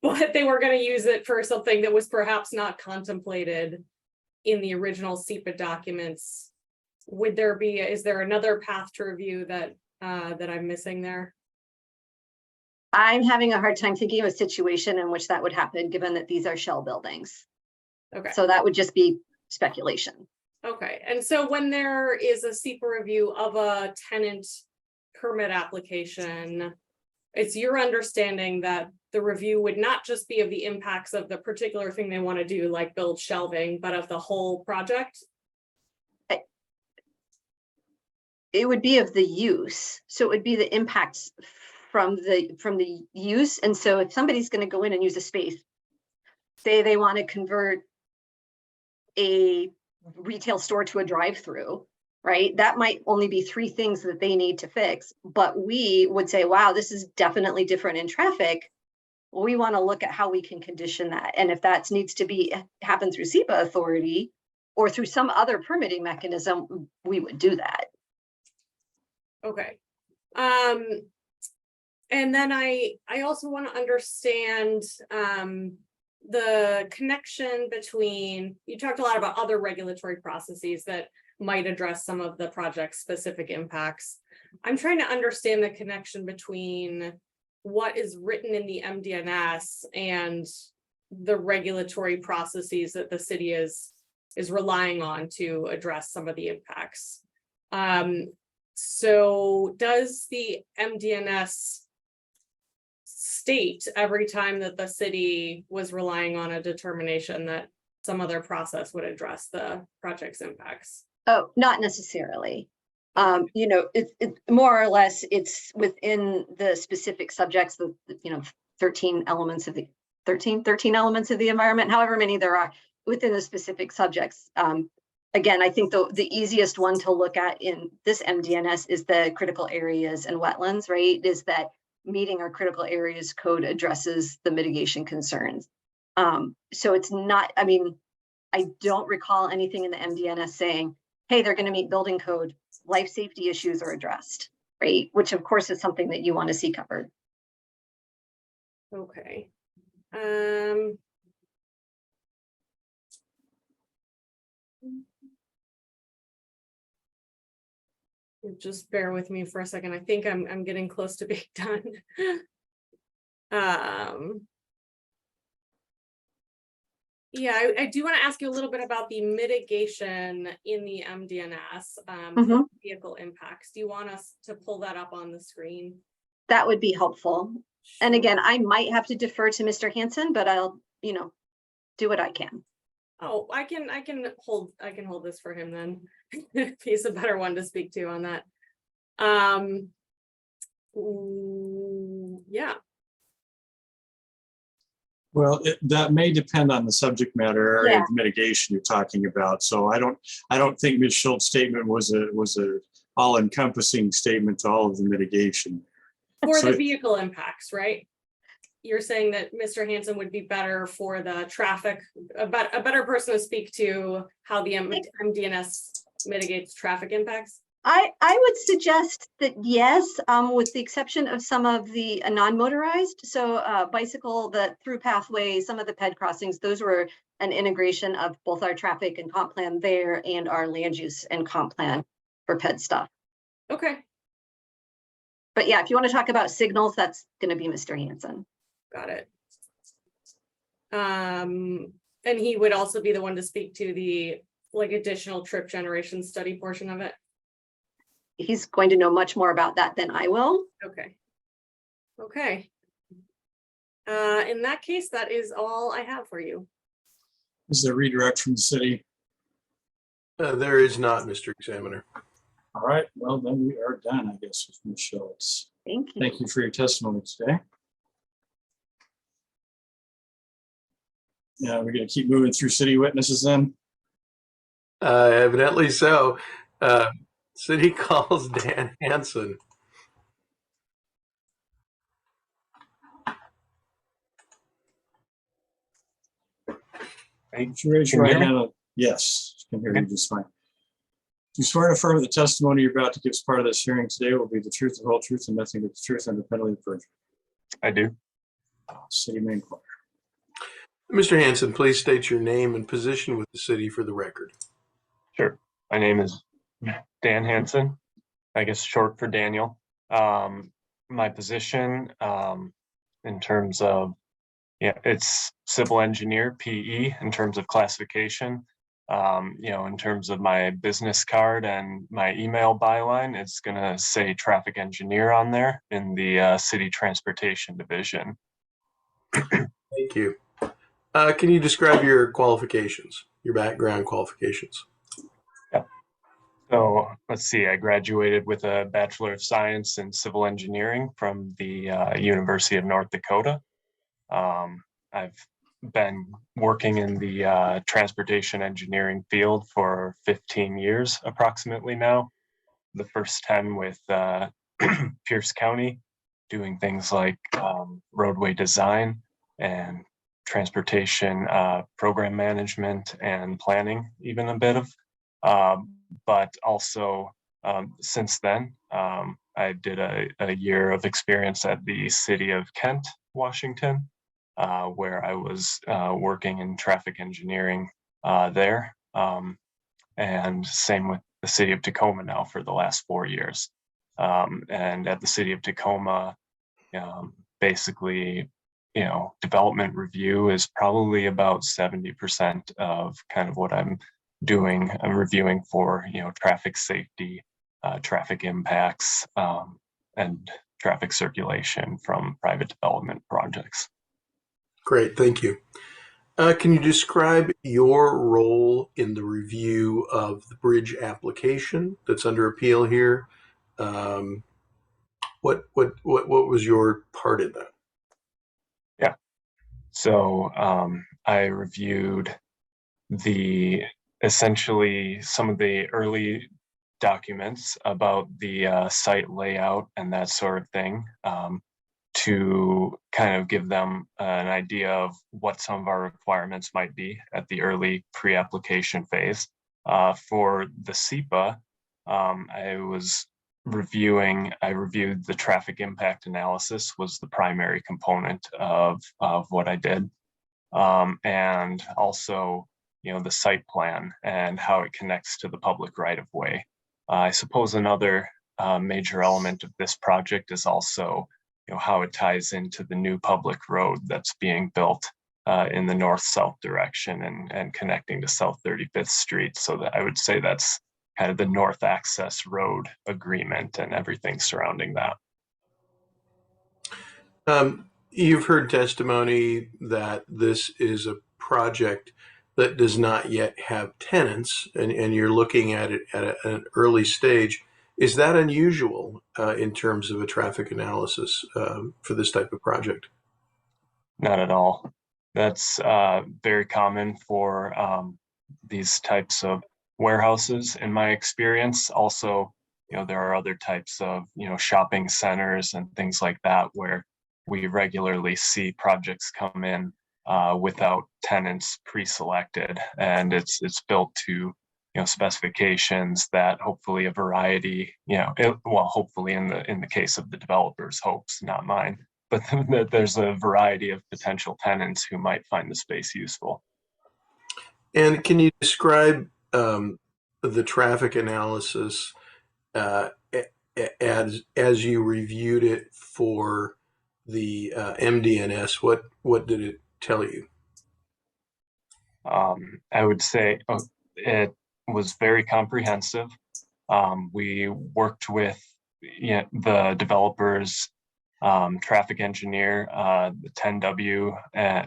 [SPEAKER 5] but they were going to use it for something that was perhaps not contemplated in the original SEPA documents, is there another path to review that I'm missing there?
[SPEAKER 11] I'm having a hard time thinking of a situation in which that would happen, given that these are shell buildings.
[SPEAKER 5] Okay.
[SPEAKER 11] So that would just be speculation.
[SPEAKER 5] Okay, and so when there is a SEPA review of a tenant permit application, it's your understanding that the review would not just be of the impacts of the particular thing they want to do, like build shelving, but of the whole project?
[SPEAKER 11] It would be of the use. So it would be the impacts from the use. And so if somebody's going to go in and use a space, say they want to convert a retail store to a drive-through, right? That might only be 3 things that they need to fix, but we would say, wow, this is definitely different in traffic. We want to look at how we can condition that. And if that needs to happen through SEPA authority or through some other permitting mechanism, we would do that.
[SPEAKER 5] Okay. And then I also want to understand the connection between, you talked a lot about other regulatory processes that might address some of the project's specific impacts. I'm trying to understand the connection between what is written in the MDNS and the regulatory processes that the city is relying on to address some of the impacts. So does the MDNS state every time that the city was relying on a determination that some other process would address the project's impacts?
[SPEAKER 11] Oh, not necessarily. You know, it's more or less, it's within the specific subjects, the 13 elements of the 13 elements of the environment, however many there are within the specific subjects. Again, I think the easiest one to look at in this MDNS is the critical areas and wetlands, right? Is that meeting our critical areas code addresses the mitigation concerns. So it's not, I mean, I don't recall anything in the MDNS saying, hey, they're going to meet building code, life safety issues are addressed, right? Which of course is something that you want to see covered.
[SPEAKER 5] Okay. Just bear with me for a second. I think I'm getting close to being done. Yeah, I do want to ask you a little bit about the mitigation in the MDNS for vehicle impacts. Do you want us to pull that up on the screen?
[SPEAKER 11] that would be helpful. And again, I might have to defer to Mr. Hanson, but I'll, do what I can.
[SPEAKER 5] Oh, I can hold this for him then. If he's a better one to speak to on that. Yeah.
[SPEAKER 1] Well, that may depend on the subject matter area
[SPEAKER 11] Yeah.
[SPEAKER 1] of mitigation you're talking about. So I don't think Ms. Schultz's statement was a all-encompassing statement to all of the mitigation.
[SPEAKER 5] For
[SPEAKER 1] So
[SPEAKER 5] the vehicle impacts, right? You're saying that Mr. Hanson would be better for the traffic, a better person to speak to how the MDNS mitigates traffic impacts?
[SPEAKER 11] I would suggest that yes, with the exception of some of the non-motorized. So bicycle, the through pathways, some of the ped crossings, those were an integration of both our traffic and comp plan there and our land use and comp plan for ped stuff.
[SPEAKER 5] Okay,
[SPEAKER 11] But yeah, if you want to talk about signals, that's going to be Mr. Hanson.
[SPEAKER 5] got it. And he would also be the one to speak to the additional trip generation study portion of it.
[SPEAKER 11] He's going to know much more about that than I will.
[SPEAKER 5] Okay. Okay. In that case, that is all I have for you.
[SPEAKER 1] is there a redirect from the city?
[SPEAKER 4] There is not, Mr. Examiner.
[SPEAKER 1] All right, well, then we are done, I guess, with Ms. Schultz.
[SPEAKER 11] Thank you.
[SPEAKER 1] Thank you for your testimony today. Yeah, we're going to keep moving through city witnesses then.
[SPEAKER 4] Evidently so. City calls Dan Hanson.
[SPEAKER 1] Would you raise your right hand? Yes, can hear you just fine. You swear to affirm the testimony you're about to give as part of this hearing today will be the truth, the whole truth, and nothing but the truth under penalty of perjury.
[SPEAKER 12] I do.
[SPEAKER 1] City main choir.
[SPEAKER 4] Mr. Hanson, please state your name and position with the city for the record.
[SPEAKER 12] Sure. My name is Dan Hanson, I guess short for Daniel. My position in terms of, it's civil engineer, PE, in terms of classification. In terms of my business card and my email byline, it's going to say traffic engineer on there in the city transportation division.
[SPEAKER 4] Thank you. Can you describe your qualifications, your background qualifications?
[SPEAKER 12] Yeah. So let's see, I graduated with a Bachelor of Science in Civil Engineering from the University of North Dakota. I've been working in the transportation engineering field for 15 years approximately now. The first 10 with Pierce County, doing things like roadway design and transportation program management and planning, even a bit of. But also since then, I did a year of experience at the city of Kent, Washington, where I was working in traffic engineering there. And same with the city of Tacoma now for the last 4 years. And at the city of Tacoma, basically, development review is probably about 70% of kind of what I'm doing. I'm reviewing for, traffic safety, traffic impacts, and traffic circulation from private development projects.
[SPEAKER 4] Great, thank you. Can you describe your role in the review of the bridge application that's under appeal here? What was your part in that?
[SPEAKER 12] Yeah. So I reviewed essentially some of the early documents about the site layout and that sort of thing, to kind of give them an idea of what some of our requirements might be at the early pre-application phase. For the SEPA, I reviewed the traffic impact analysis was the primary component of what I did. And also, the site plan and how it connects to the public right of way. I suppose another major element of this project is also how it ties into the new public road that's being built in the north-south direction and connecting to South 35th Street. So that I would say that's kind of the north access road agreement and everything surrounding that.
[SPEAKER 4] You've heard testimony that this is a project that does not yet have tenants, and you're looking at it at an early stage. Is that unusual in terms of a traffic analysis for this type of project?
[SPEAKER 12] Not at all. That's very common for these types of warehouses, in my experience. Also, there are other types of, shopping centers and things like that where we regularly see projects come in without tenants pre-selected, and it's built to specifications that hopefully a variety, hopefully in the case of the developer's hopes, not mine, but that there's a variety of potential tenants who might find the space useful.
[SPEAKER 4] And can you describe the traffic analysis as you reviewed it for the MDNS? What did it tell you?
[SPEAKER 12] I would say it was very comprehensive. We worked with the developers, traffic engineer, the 10W,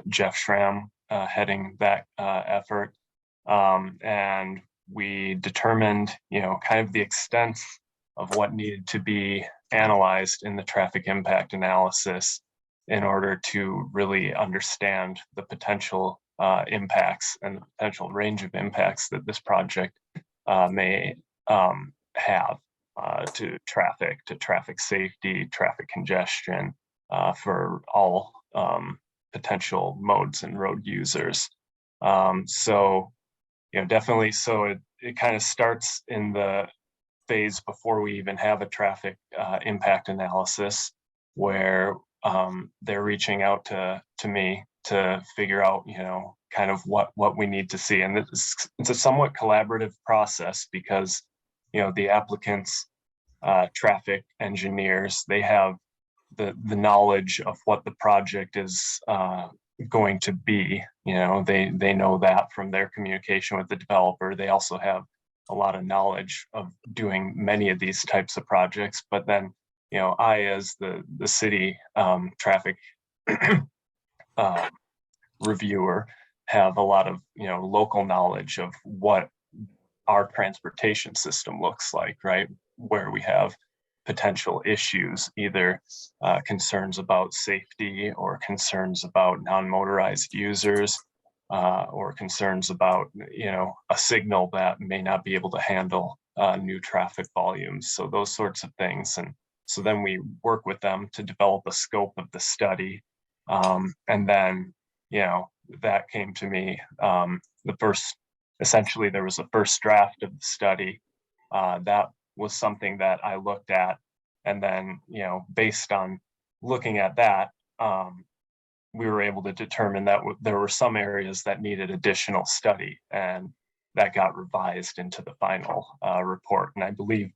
[SPEAKER 12] Jeff Schramm, heading that effort. And we determined, kind of the extent of what needed to be analyzed in the traffic impact analysis in order to really understand the potential impacts and the potential range of impacts that this project may have to traffic safety, traffic congestion for all potential modes and road users. So, definitely. So it kind of starts in the phase before we even have a traffic impact analysis, where they're reaching out to me to figure out, kind of what we need to see. And it's a somewhat collaborative process because, the applicants, traffic engineers, they have the knowledge of what the project is going to be. They know that from their communication with the developer. They also have a lot of knowledge of doing many of these types of projects. But then, I, as the city traffic reviewer, have a lot of local knowledge of what our transportation system looks like, right? Where we have potential issues, either concerns about safety or concerns about non-motorized users, or concerns about a signal that may not be able to handle new traffic volumes. So those sorts of things. And so then we work with them to develop a scope of the study. And then, that came to me. Essentially there was a first draft of the study that was something that I looked at. And then, based on looking at that, we were able to determine that there were some areas that needed additional study, and that got revised into the final report. And I believe,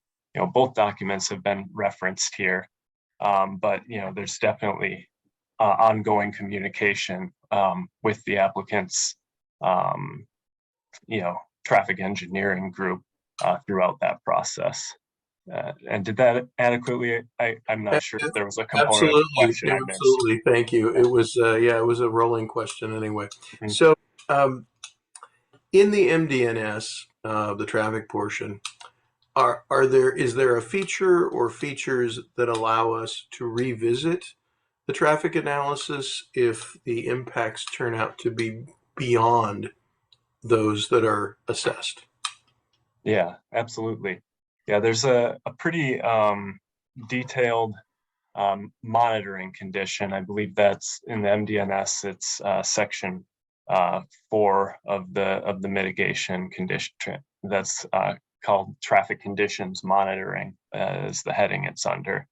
[SPEAKER 12] both documents have been referenced here, but, there's definitely ongoing communication with the applicants, traffic engineering group throughout that process. And did that adequately? I'm not sure if there was a component of the question I missed.
[SPEAKER 4] Absolutely. Thank you. It was, it was a rolling question anyway.
[SPEAKER 12] Mhm.
[SPEAKER 4] So in the MDNS, the traffic portion, is there a feature or features that allow us to revisit the traffic analysis if the impacts turn out to be beyond those that are assessed?
[SPEAKER 12] Yeah, absolutely. Yeah, there's a pretty detailed monitoring condition. I believe that's in the MDNS. It's section 4 of the mitigation condition. That's called traffic conditions monitoring, is the heading it's under.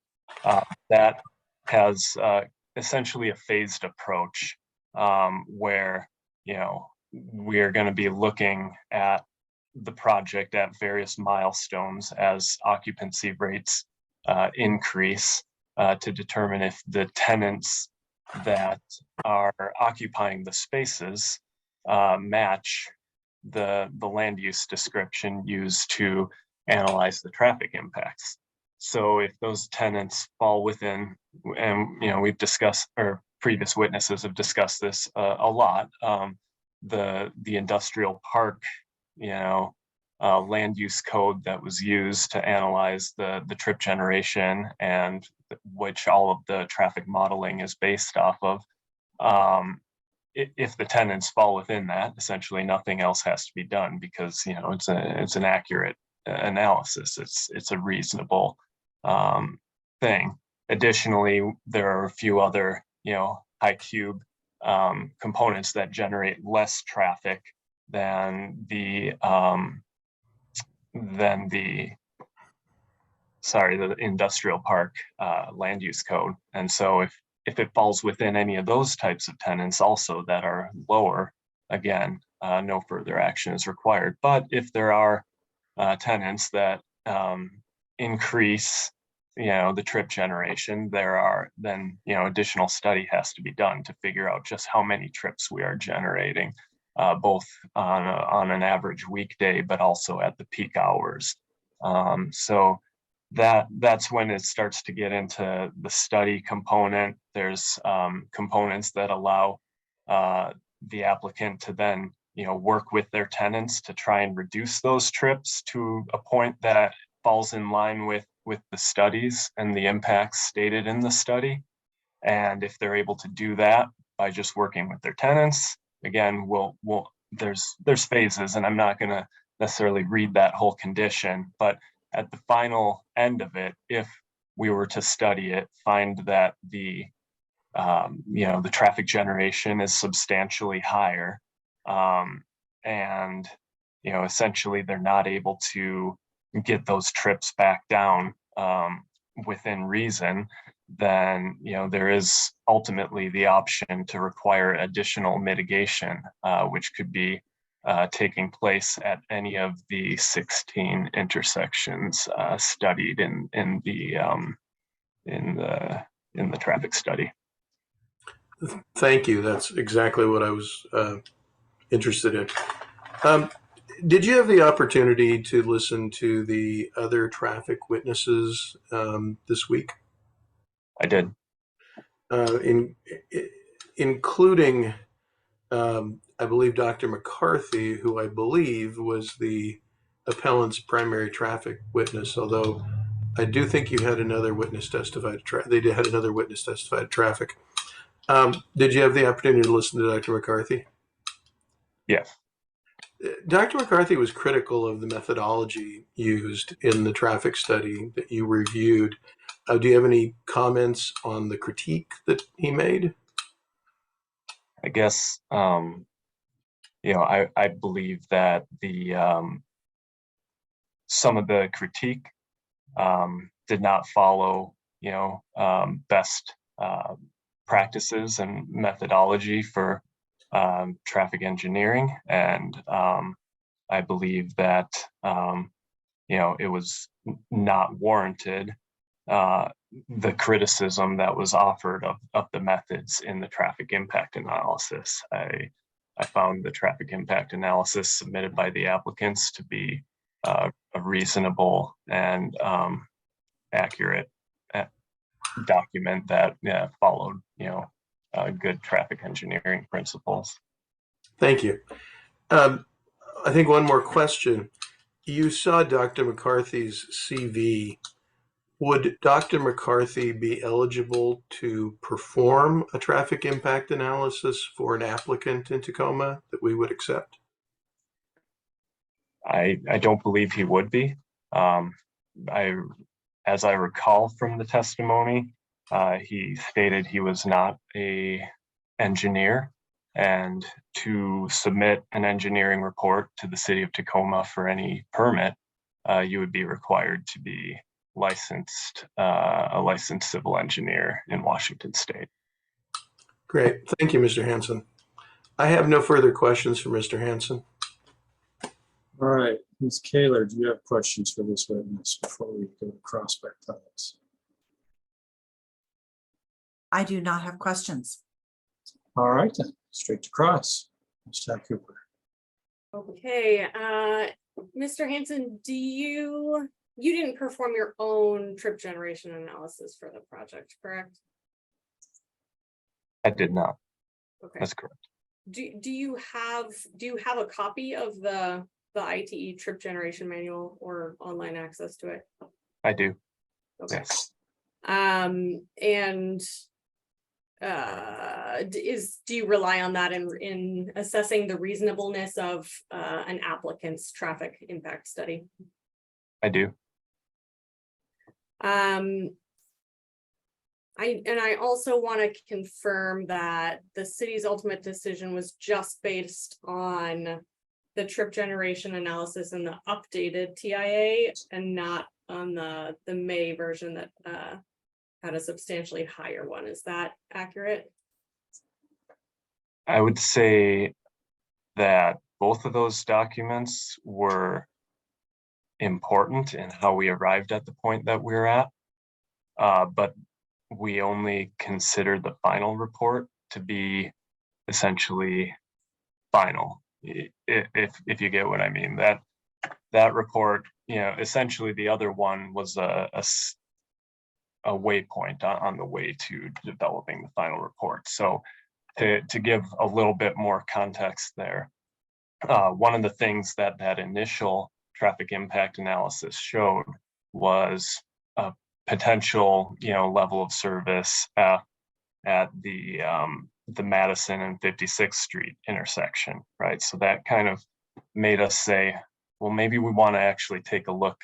[SPEAKER 12] That has essentially a phased approach where we're going to be looking at the project at various milestones as occupancy rates increase to determine if the tenants that are occupying the spaces match the land use description used to analyze the traffic impacts. So if those tenants fall within, and we've discussed, or previous witnesses have discussed this a lot, the industrial park, land use code that was used to analyze the trip generation, and which all of the traffic modeling is based off of. If the tenants fall within that, essentially nothing else has to be done, because it's an accurate analysis. It's a reasonable thing. Additionally, there are a few other high cube components that generate less traffic than the industrial park land use code. And so if it falls within any of those types of tenants also that are lower, again, no further action is required. But if there are tenants that increase the trip generation, then additional study has to be done to figure out just how many trips we are generating, both on an average weekday, but also at the peak hours. So that's when it starts to get into the study component. There's components that allow the applicant to then work with their tenants to try and reduce those trips to a point that falls in line with the studies and the impacts stated in the study. And if they're able to do that by just working with their tenants, again, there's phases, and I'm not going to necessarily read that whole condition, but at the final end of it, if we were to study it, find that the traffic generation is substantially higher, and essentially they're not able to get those trips back down within reason, then there is ultimately the option to require additional mitigation, which could be taking place at any of the 16 intersections studied in the traffic study.
[SPEAKER 4] Thank you. That's exactly what I was interested in. Did you have the opportunity to listen to the other traffic witnesses this week?
[SPEAKER 12] I did.
[SPEAKER 4] Including, I believe, Dr. McCarthy, who I believe was the appellant's primary traffic witness, although I do think you had another witness testify to they had another witness testify to traffic. Did you have the opportunity to listen to Dr. McCarthy?
[SPEAKER 12] Yes.
[SPEAKER 4] Dr. McCarthy was critical of the methodology used in the traffic study that you reviewed. Do you have any comments on the critique that he made?
[SPEAKER 12] I guess, I believe that some of the critique did not follow, best practices and methodology for traffic engineering. And I believe that, it was not warranted, the criticism that was offered of the methods in the traffic impact analysis. I found the traffic impact analysis submitted by the applicants to be a reasonable and accurate document that followed, good traffic engineering principles.
[SPEAKER 4] Thank you. I think one more question. You saw Dr. McCarthy's CV. Would Dr. McCarthy be eligible to perform a traffic impact analysis for an applicant in Tacoma that we would accept?
[SPEAKER 12] I don't believe he would be. As I recall from the testimony, he stated he was not an engineer, and to submit an engineering report to the city of Tacoma for any permit, you would be required to be a licensed civil engineer in Washington State.
[SPEAKER 4] Great. Thank you, Mr. Hansen. I have no further questions for Mr. Hansen.
[SPEAKER 1] All right, Ms. Kaler, do you have questions for this witness before we go to cross-back topics?
[SPEAKER 2] I do not have questions.
[SPEAKER 1] All right, then, straight to cross. Ms. Cooper.
[SPEAKER 5] Okay, Mr. Hansen, do you you didn't perform your own trip generation analysis for the project, correct?
[SPEAKER 12] I did not.
[SPEAKER 5] Okay.
[SPEAKER 12] That's correct.
[SPEAKER 5] Do you have a copy of the ITE trip generation manual or online access to it?
[SPEAKER 12] I do.
[SPEAKER 5] Okay.
[SPEAKER 12] Yes.
[SPEAKER 5] And do you rely on that in assessing the reasonableness of an applicant's traffic impact study?
[SPEAKER 12] I do.
[SPEAKER 5] I also want to confirm that the city's ultimate decision was just based on the trip generation analysis and the updated TIA, and not on the May version that had a substantially higher one. Is that accurate?
[SPEAKER 12] I would say that both of those documents were important in how we arrived at the point that we're at. But we only consider the final report to be essentially final, if you get what I mean. That report, you know, essentially the other one was a waypoint on the way to developing the final report. So to give a little bit more context there, one of the things that initial traffic impact analysis showed was a potential, you know, level of service at the Madison and 56th Street intersection, right? So that kind of made us say, well, maybe we want to actually take a look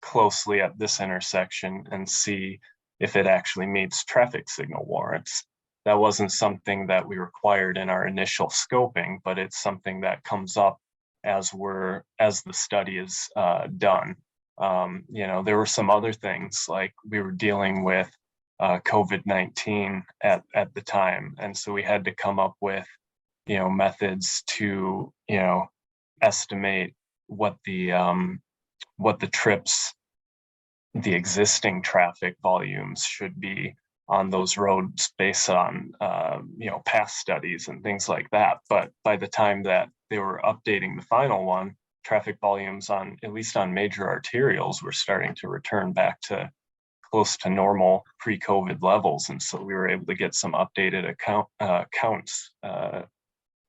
[SPEAKER 12] closely at this intersection and see if it actually meets traffic signal warrants. That wasn't something that we required in our initial scoping, but it's something that comes up as the study is done. You know, there were some other things, like we were dealing with COVID-19 at the time, and so we had to come up with, you know, methods to, you know, estimate what the trips, the existing traffic volumes should be on those roads based on you know, past studies and things like that. But by the time that they were updating the final one, traffic volumes on, at least on major arterials, were starting to return back to close to normal pre-COVID levels. And so we were able to get some updated counts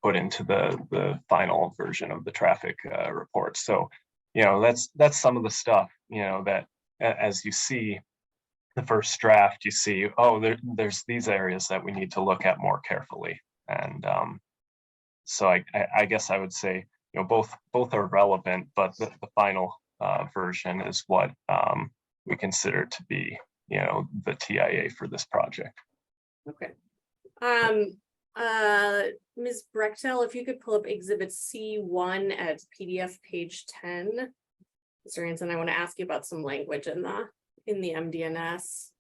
[SPEAKER 12] put into the final version of the traffic report. So, you know, that's some of the stuff, you know, that as you see the first draft, you see, oh, there's these areas that we need to look at more carefully. And so I guess I would say, you know, both are relevant, but the final version is what we consider to be, you know, the TIA for this project.
[SPEAKER 5] Okay. Ms. Brechtel, if you could pull up Exhibit C1 at PDF page 10. Mr. Hanson, I want to ask you about some language in the MDNS.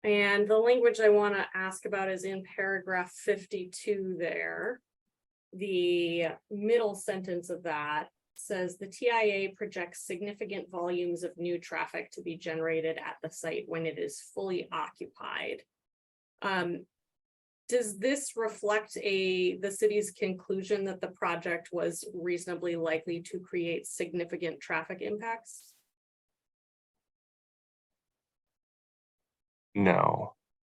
[SPEAKER 5] And the language I want to ask about is in paragraph 52 there. The middle sentence of that says the TIA projects significant volumes of new traffic to be generated at the site when it is fully occupied. Does this reflect the city's conclusion that the project was reasonably likely to create significant traffic impacts?
[SPEAKER 12] No,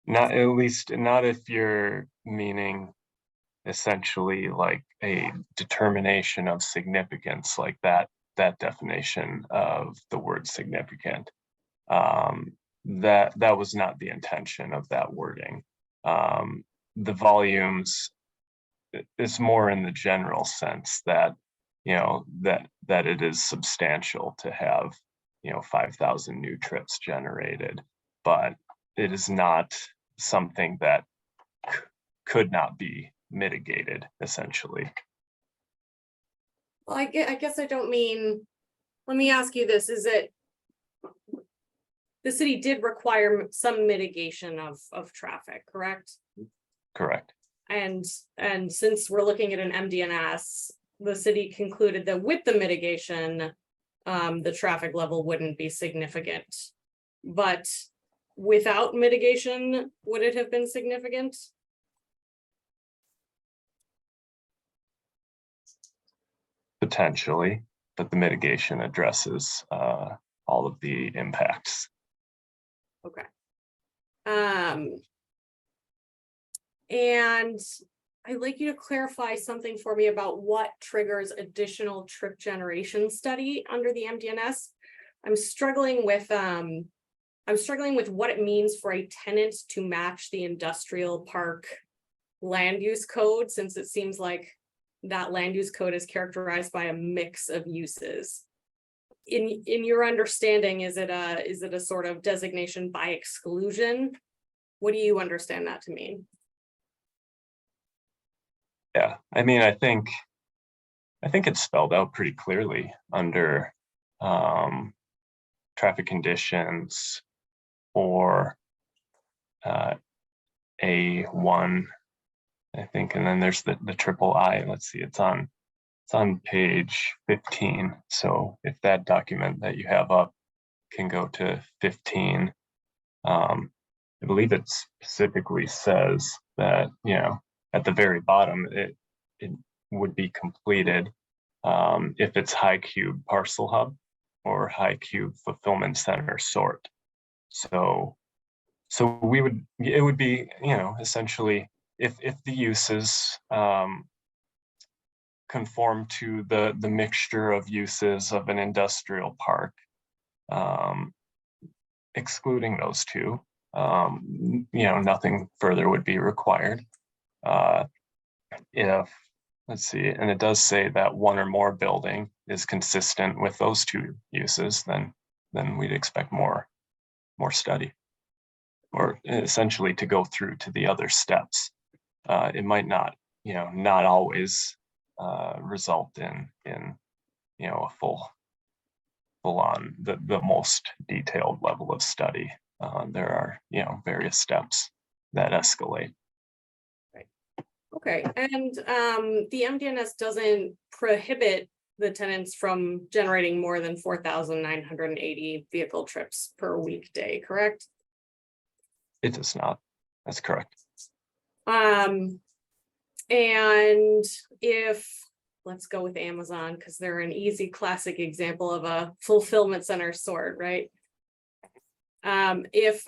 [SPEAKER 12] not, at least not if you're meaning essentially like a determination of significance, like that definition of the word significant. That was not the intention of that wording. The volumes is more in the general sense that, you know, that it is substantial to have, you know, 5,000 new trips generated, but it is not something that could not be mitigated, essentially.
[SPEAKER 5] Well, I guess I don't mean, let me ask you this, is it, the city did require some mitigation of traffic, correct?
[SPEAKER 12] Correct.
[SPEAKER 5] And since we're looking at an MDNS, the city concluded that with the mitigation, the traffic level wouldn't be significant. But without mitigation, would it have been significant?
[SPEAKER 12] Potentially, but the mitigation addresses all of the impacts.
[SPEAKER 5] Okay. And I'd like you to clarify something for me about what triggers additional trip generation study under the MDNS. I'm struggling with what it means for a tenant to match the industrial park land use code, since it seems like that land use code is characterized by a mix of uses. In your understanding, is it a sort of designation by exclusion? What do you understand that to mean?
[SPEAKER 12] Yeah, I mean, I think it's spelled out pretty clearly under traffic conditions or A1, I think, and then there's the triple I. Let's see, it's on page 15. So if that document that you have up can go to 15, I believe it specifically says that, you know, at the very bottom, it would be completed if it's high cube parcel hub or high cube fulfillment center sort. So it would be, you know, essentially if the uses conform to the mixture of uses of an industrial park, excluding those two, you know, nothing further would be required. If, let's see, and it does say that one or more building is consistent with those two uses, then we'd expect more study, or essentially to go through to the other steps. It might not, you know, not always result in you know, a full on the most detailed level of study. There are, you know, various steps that escalate.
[SPEAKER 5] Okay, and the MDNS doesn't prohibit the tenants from generating more than 4,980 vehicle trips per weekday, correct?
[SPEAKER 12] It does not. That's correct.
[SPEAKER 5] And if, let's go with Amazon, because they're an easy classic example of a fulfillment center sort, right? If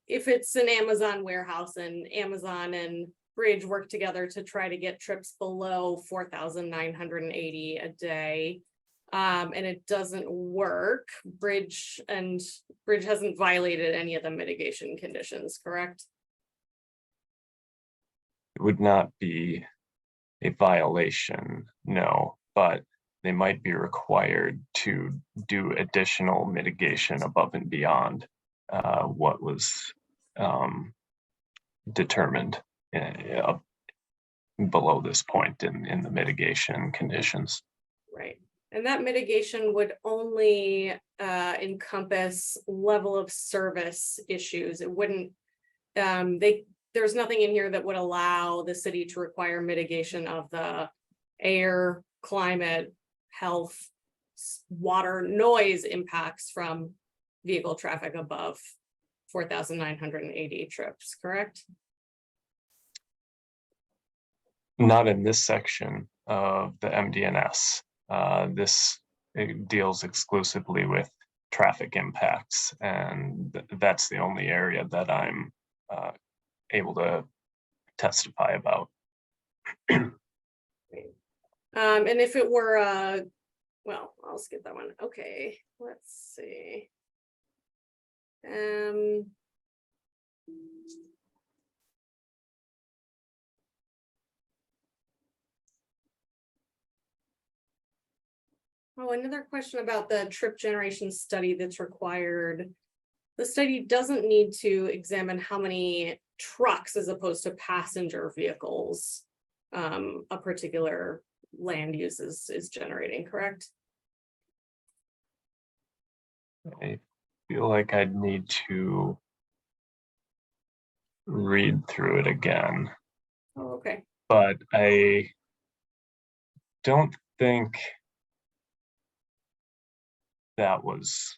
[SPEAKER 5] it's an Amazon warehouse and Amazon and Bridge work together to try to get trips below 4,980 a day, and it doesn't work, Bridge hasn't violated any of the mitigation conditions, correct?
[SPEAKER 12] It would not be a violation, no, but they might be required to do additional mitigation above and beyond what was determined below this point in the mitigation conditions.
[SPEAKER 5] Right, and that mitigation would only encompass level of service issues. It wouldn't, there's nothing in here that would allow the city to require mitigation of the air, climate, health, water, noise impacts from vehicle traffic above 4,980 trips, correct?
[SPEAKER 12] Not in this section of the MDNS. This deals exclusively with traffic impacts, and that's the only area that I'm able to testify about.
[SPEAKER 5] And if it were, well, I'll skip that one. Okay, let's see. Oh, another question about the trip generation study that's required. The study doesn't need to examine how many trucks as opposed to passenger vehicles a particular land use is generating, correct?
[SPEAKER 12] I feel like I'd need to read through it again.
[SPEAKER 5] Oh, okay.
[SPEAKER 12] But I don't think that was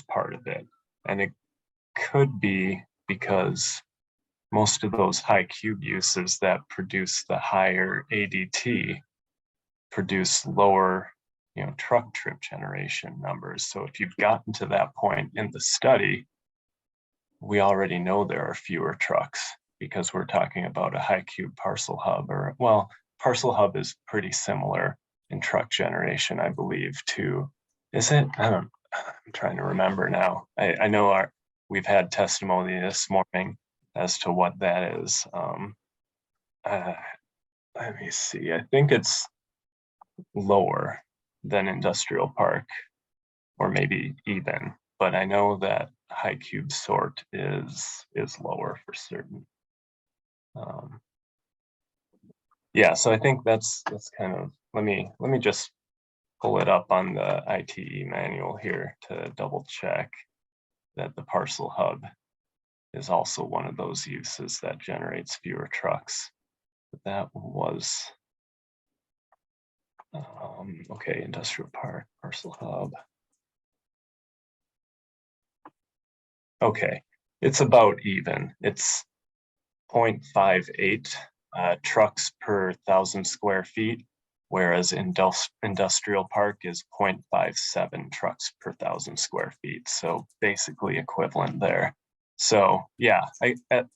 [SPEAKER 12] part of it. And it could be because most of those high cube uses that produce the higher ADT produce lower, truck trip generation numbers. So if you've gotten to that point in the study, we already know there are fewer trucks because we're talking about a high cube parcel hub, or well, parcel hub is pretty similar in truck generation, I believe, to, is it? I'm trying to remember now. I know we've had testimony this morning as to what that is. Let me see. I think it's lower than industrial park, or maybe even, but I know that high cube sort is lower for certain. Yeah, so I think that's kind of, let me just pull it up on the ITE manual here to double check that the parcel hub is also one of those uses that generates fewer trucks. But that was, okay, industrial park, parcel hub. Okay, it's about even. It's 0.58 trucks per 1,000 square feet, whereas industrial park is 0.57 trucks per 1,000 square feet. So basically equivalent there. So yeah,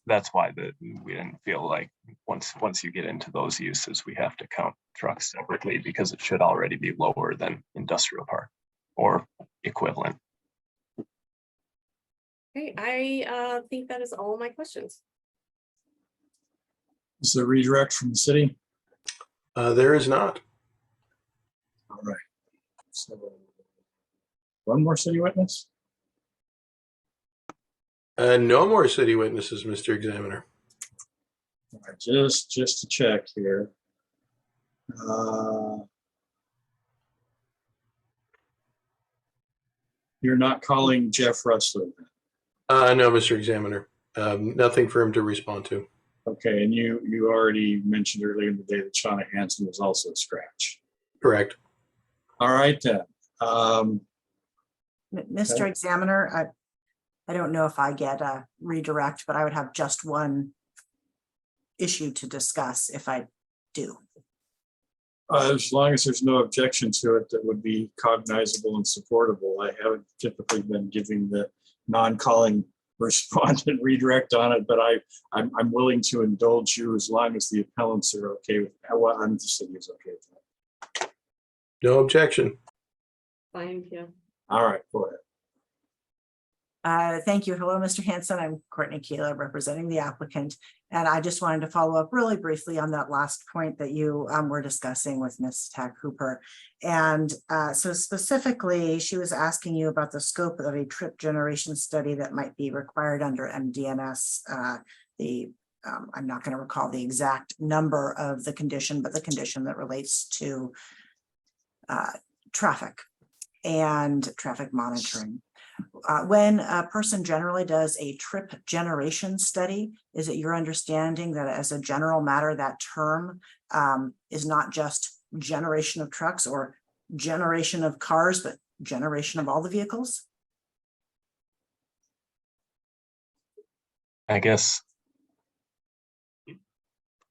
[SPEAKER 12] that's why we didn't feel like once you get into those uses, we have to count trucks separately, because it should already be lower than industrial park or equivalent.
[SPEAKER 5] Okay, I think that is all my questions.
[SPEAKER 1] Is there a redirect from the city?
[SPEAKER 4] There is not.
[SPEAKER 1] All right. So one more city witness?
[SPEAKER 4] No more city witnesses, Mr. Examiner.
[SPEAKER 1] All right, just to check here. You're not calling Jeff Russell?
[SPEAKER 4] No, Mr. Examiner. Nothing for him to respond to.
[SPEAKER 1] Okay, and you already mentioned earlier in the day that Shauna Hansen was also a scratch.
[SPEAKER 4] Correct.
[SPEAKER 1] All right then.
[SPEAKER 2] Mr.
[SPEAKER 1] Okay.
[SPEAKER 2] Examiner, I don't know if I get a redirect, but I would have just one issue to discuss if I do.
[SPEAKER 1] As long as there's no objection to it that would be cognizable and supportable. I haven't typically been giving the non-calling respondent redirect on it, but I'm willing to indulge you as long as the appellants are okay with that. Well, I'm the city is okay with that.
[SPEAKER 4] No objection.
[SPEAKER 5] Fine, yeah.
[SPEAKER 1] All right, go ahead.
[SPEAKER 2] Thank you. Hello, Mr. Hanson. I'm Courtney Keeler representing the applicant. And I just wanted to follow up really briefly on that last point that you were discussing with Ms. Tack Hooper. And so specifically, she was asking you about the scope of a trip generation study that might be required under MDNS. I'm not going to recall the exact number of the condition, but the condition that relates to traffic and traffic monitoring. When a person generally does a trip generation study, is it your understanding that as a general matter, that term is not just generation of trucks or generation of cars, but generation of all the vehicles?
[SPEAKER 12] I guess,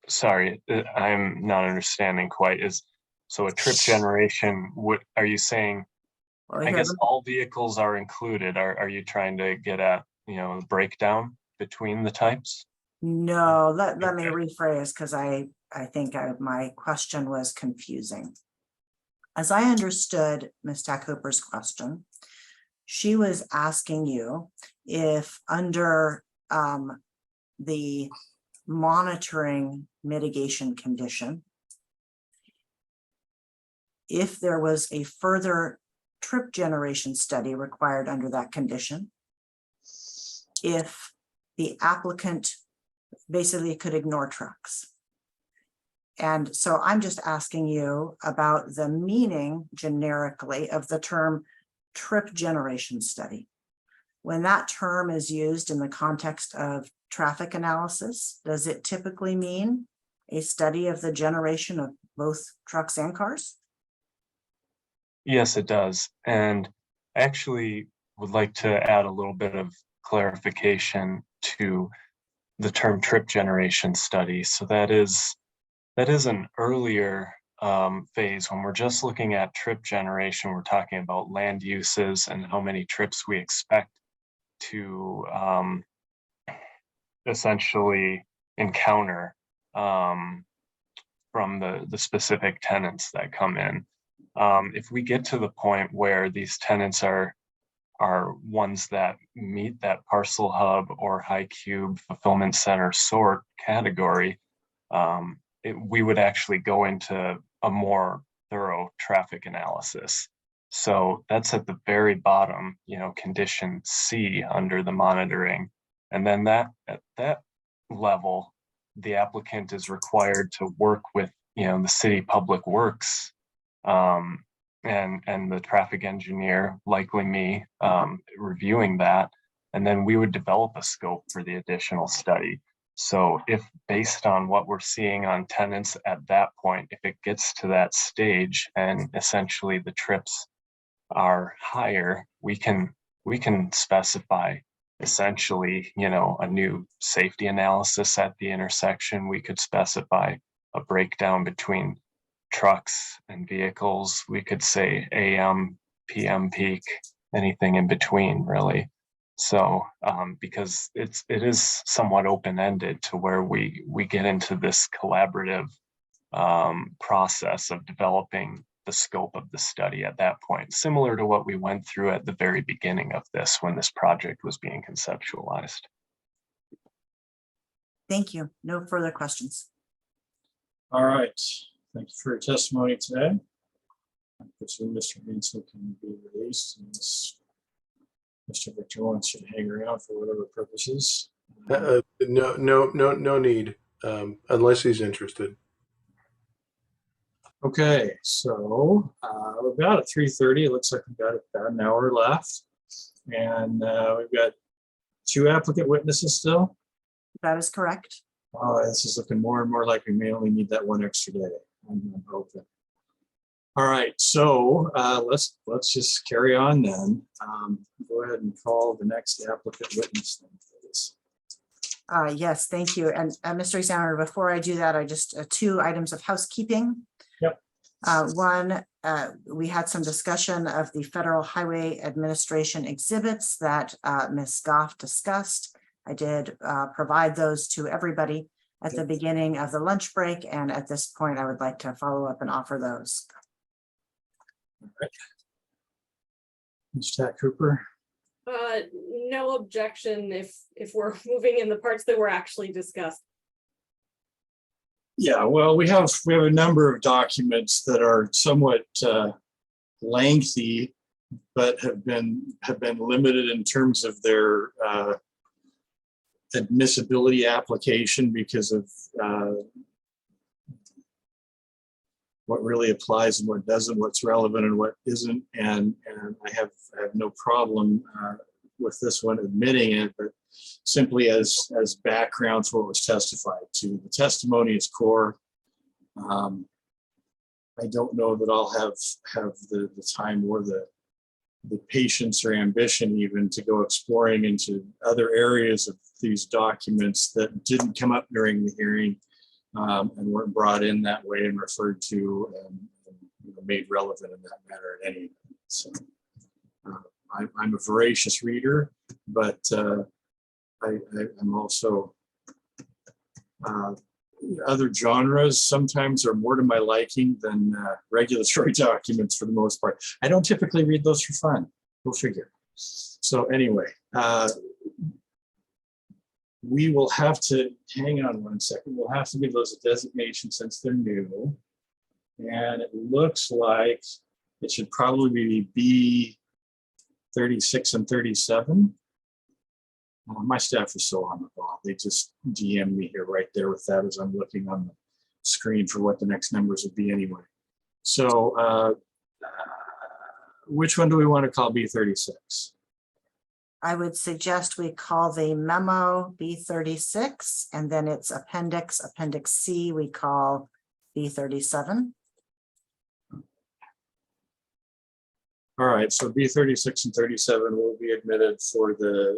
[SPEAKER 12] sorry, I'm not understanding quite. So a trip generation, what are you saying?
[SPEAKER 2] Well,
[SPEAKER 12] I guess all vehicles are included. Are you trying to get at, the breakdown between the types?
[SPEAKER 2] No, let me rephrase, because I think my question was confusing. As I understood Ms. Tack Hooper's question, she was asking you if under the monitoring mitigation condition, if there was a further trip generation study required under that condition, if the applicant basically could ignore trucks. And so I'm just asking you about the meaning generically of the term trip generation study. When that term is used in the context of traffic analysis, does it typically mean a study of the generation of both trucks and cars?
[SPEAKER 12] Yes, it does. And I actually would like to add a little bit of clarification to the term trip generation study. So that is an earlier phase. When we're just looking at trip generation, we're talking about land uses and how many trips we expect to essentially encounter from the specific tenants that come in. If we get to the point where these tenants are ones that meet that parcel hub or high cube fulfillment center sort category, we would actually go into a more thorough traffic analysis. So that's at the very bottom, condition C under the monitoring. And then at that level, the applicant is required to work with, the city public works and the traffic engineer, likely me, reviewing that. And then we would develop a scope for the additional study. So if based on what we're seeing on tenants at that point, if it gets to that stage and essentially the trips are higher, we can specify essentially, a new safety analysis at the intersection. We could specify a breakdown between trucks and vehicles. We could say AM, PM peak, anything in between, really. So because it is somewhat open-ended to where we get into this collaborative process of developing the scope of the study at that point, similar to what we went through at the very beginning of this when this project was being conceptualized.
[SPEAKER 2] Thank you. No further questions.
[SPEAKER 1] All right. Thank you for your testimony today. I presume Mr. Vincent can be released unless Mr. Victor wants you to hang around for whatever purposes.
[SPEAKER 4] No need, unless he's interested.
[SPEAKER 1] Okay, so we're about at 3:30. It looks like we've got about an hour left. And we've got 2 applicant witnesses still.
[SPEAKER 2] That is correct.
[SPEAKER 1] Oh, this is looking more and more like we may only need that 1 extra day. I'm hoping. All right, so let's just carry on then. Go ahead and call the next applicant witness then, please.
[SPEAKER 2] Yes, thank you. And Mr. Examiner, before I do that, I just 2 items of housekeeping.
[SPEAKER 1] Yep.
[SPEAKER 2] One, we had some discussion of the Federal Highway Administration exhibits that Ms. Goff discussed. I did provide those to everybody at the beginning of the lunch break, and at this point, I would like to follow up and offer those.
[SPEAKER 1] All right. Ms. Tack Cooper.
[SPEAKER 5] No objection if we're moving in the parts that were actually discussed.
[SPEAKER 1] Yeah, well, we have a number of documents that are somewhat lengthy, but have been limited in terms of their admissibility application because of what really applies and what doesn't, what's relevant and what isn't. And I have no problem with this one admitting it, but simply as background for what was testified to. The testimony is core. I don't know that I'll have the time or the patience or ambition even to go exploring into other areas of these documents that didn't come up during the hearing and weren't brought in that way and referred to and made relevant in that manner at any event. So I'm a voracious reader, but I'm also other genres sometimes are more to my liking than regulatory documents for the most part. I don't typically read those for fun. Go figure. So anyway, we will have to hang on 1 second. We'll have to give those a designation since they're new. And it looks like it should probably be B36 and 37. My staff is so on the ball. They just DM me here right there with that as I'm looking on the screen for what the next numbers would be anyway. So which one do we want to call B36?
[SPEAKER 2] I would suggest we call the memo B36, and then its appendix C, we call B37.
[SPEAKER 1] All right, so B36 and 37 will be admitted for the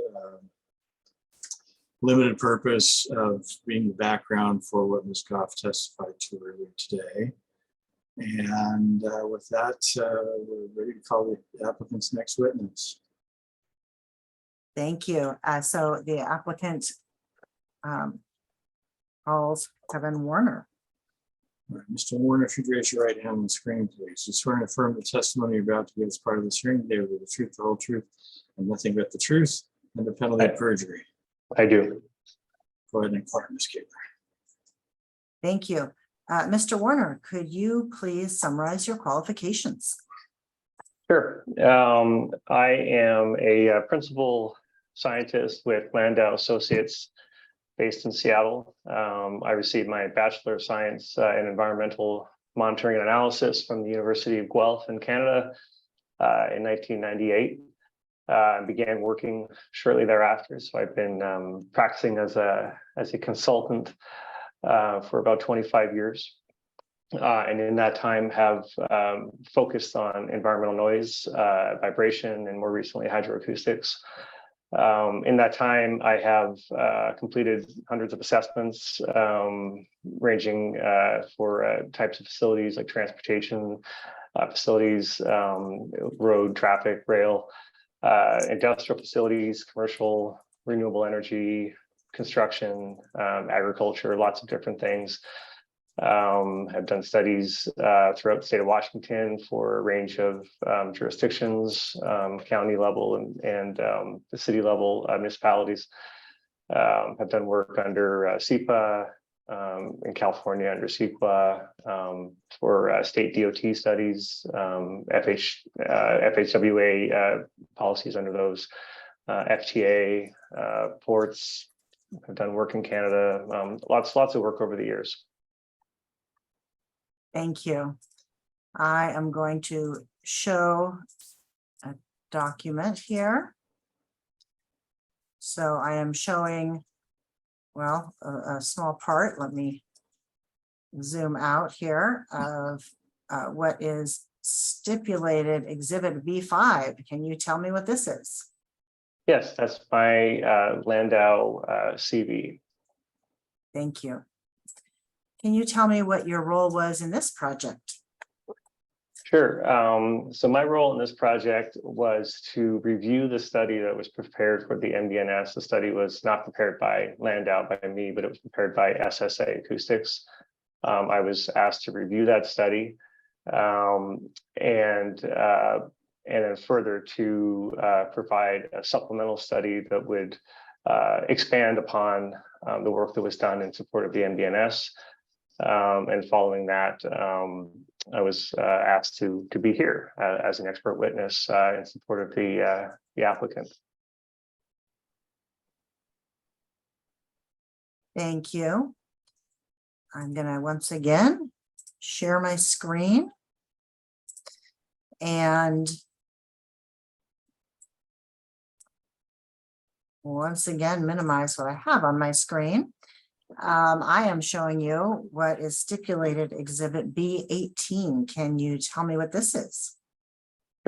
[SPEAKER 1] limited purpose of being the background for what Ms. Goff testified to earlier today. And with that, we're ready to call the applicant's next witness.
[SPEAKER 2] Thank you. So the applicant calls Kevin Warner.
[SPEAKER 1] All right, Mr. Warner, if you'd raise your right hand on the screen, please. You swear and affirm the testimony you're about to give as part of this hearing today will be the truth, the whole truth, and nothing but the truth, and the penalty of perjury.
[SPEAKER 12] I do.
[SPEAKER 1] Go ahead and inquire, Ms. Caper.
[SPEAKER 2] Thank you. Mr. Warner, could you please summarize your qualifications?
[SPEAKER 13] Sure. I am a principal scientist with Landau Associates based in Seattle. I received my Bachelor of Science in Environmental Monitoring and Analysis from the University of Guelph in Canada in 1998. I began working shortly thereafter. So I've been practicing as a consultant for about 25 years. And in that time have focused on environmental noise, vibration, and more recently hydroacoustics. In that time, I have completed hundreds of assessments ranging for types of facilities like transportation facilities, road, traffic, rail, industrial facilities, commercial, renewable energy, construction, agriculture, lots of different things. I've done studies throughout the state of Washington for a range of jurisdictions, county level and the city level municipalities. I've done work under SEPA in California under CEQA for state DOT studies, FHWA policies under those, FTA, ports. I've done work in Canada, lots of work over the years.
[SPEAKER 2] Thank you. I am going to show a document here. So I am showing, well, a small part. Let me zoom out here of what is stipulated Exhibit B5. Can you tell me what this is?
[SPEAKER 13] Yes, that's my Landau CV.
[SPEAKER 2] Thank you. Can you tell me what your role was in this project?
[SPEAKER 13] Sure. So my role in this project was to review the study that was prepared for the MDNS. The study was not prepared by Landau, by me, but it was prepared by SSA Acoustics. I was asked to review that study and then further to provide a supplemental study that would expand upon the work that was done in support of the MDNS. And following that, I was asked to be here as an expert witness in support of the applicant.
[SPEAKER 2] Thank you. I'm going to once again share my screen and once again minimize what I have on my screen. I am showing you what is stipulated Exhibit B18. Can you tell me what this is?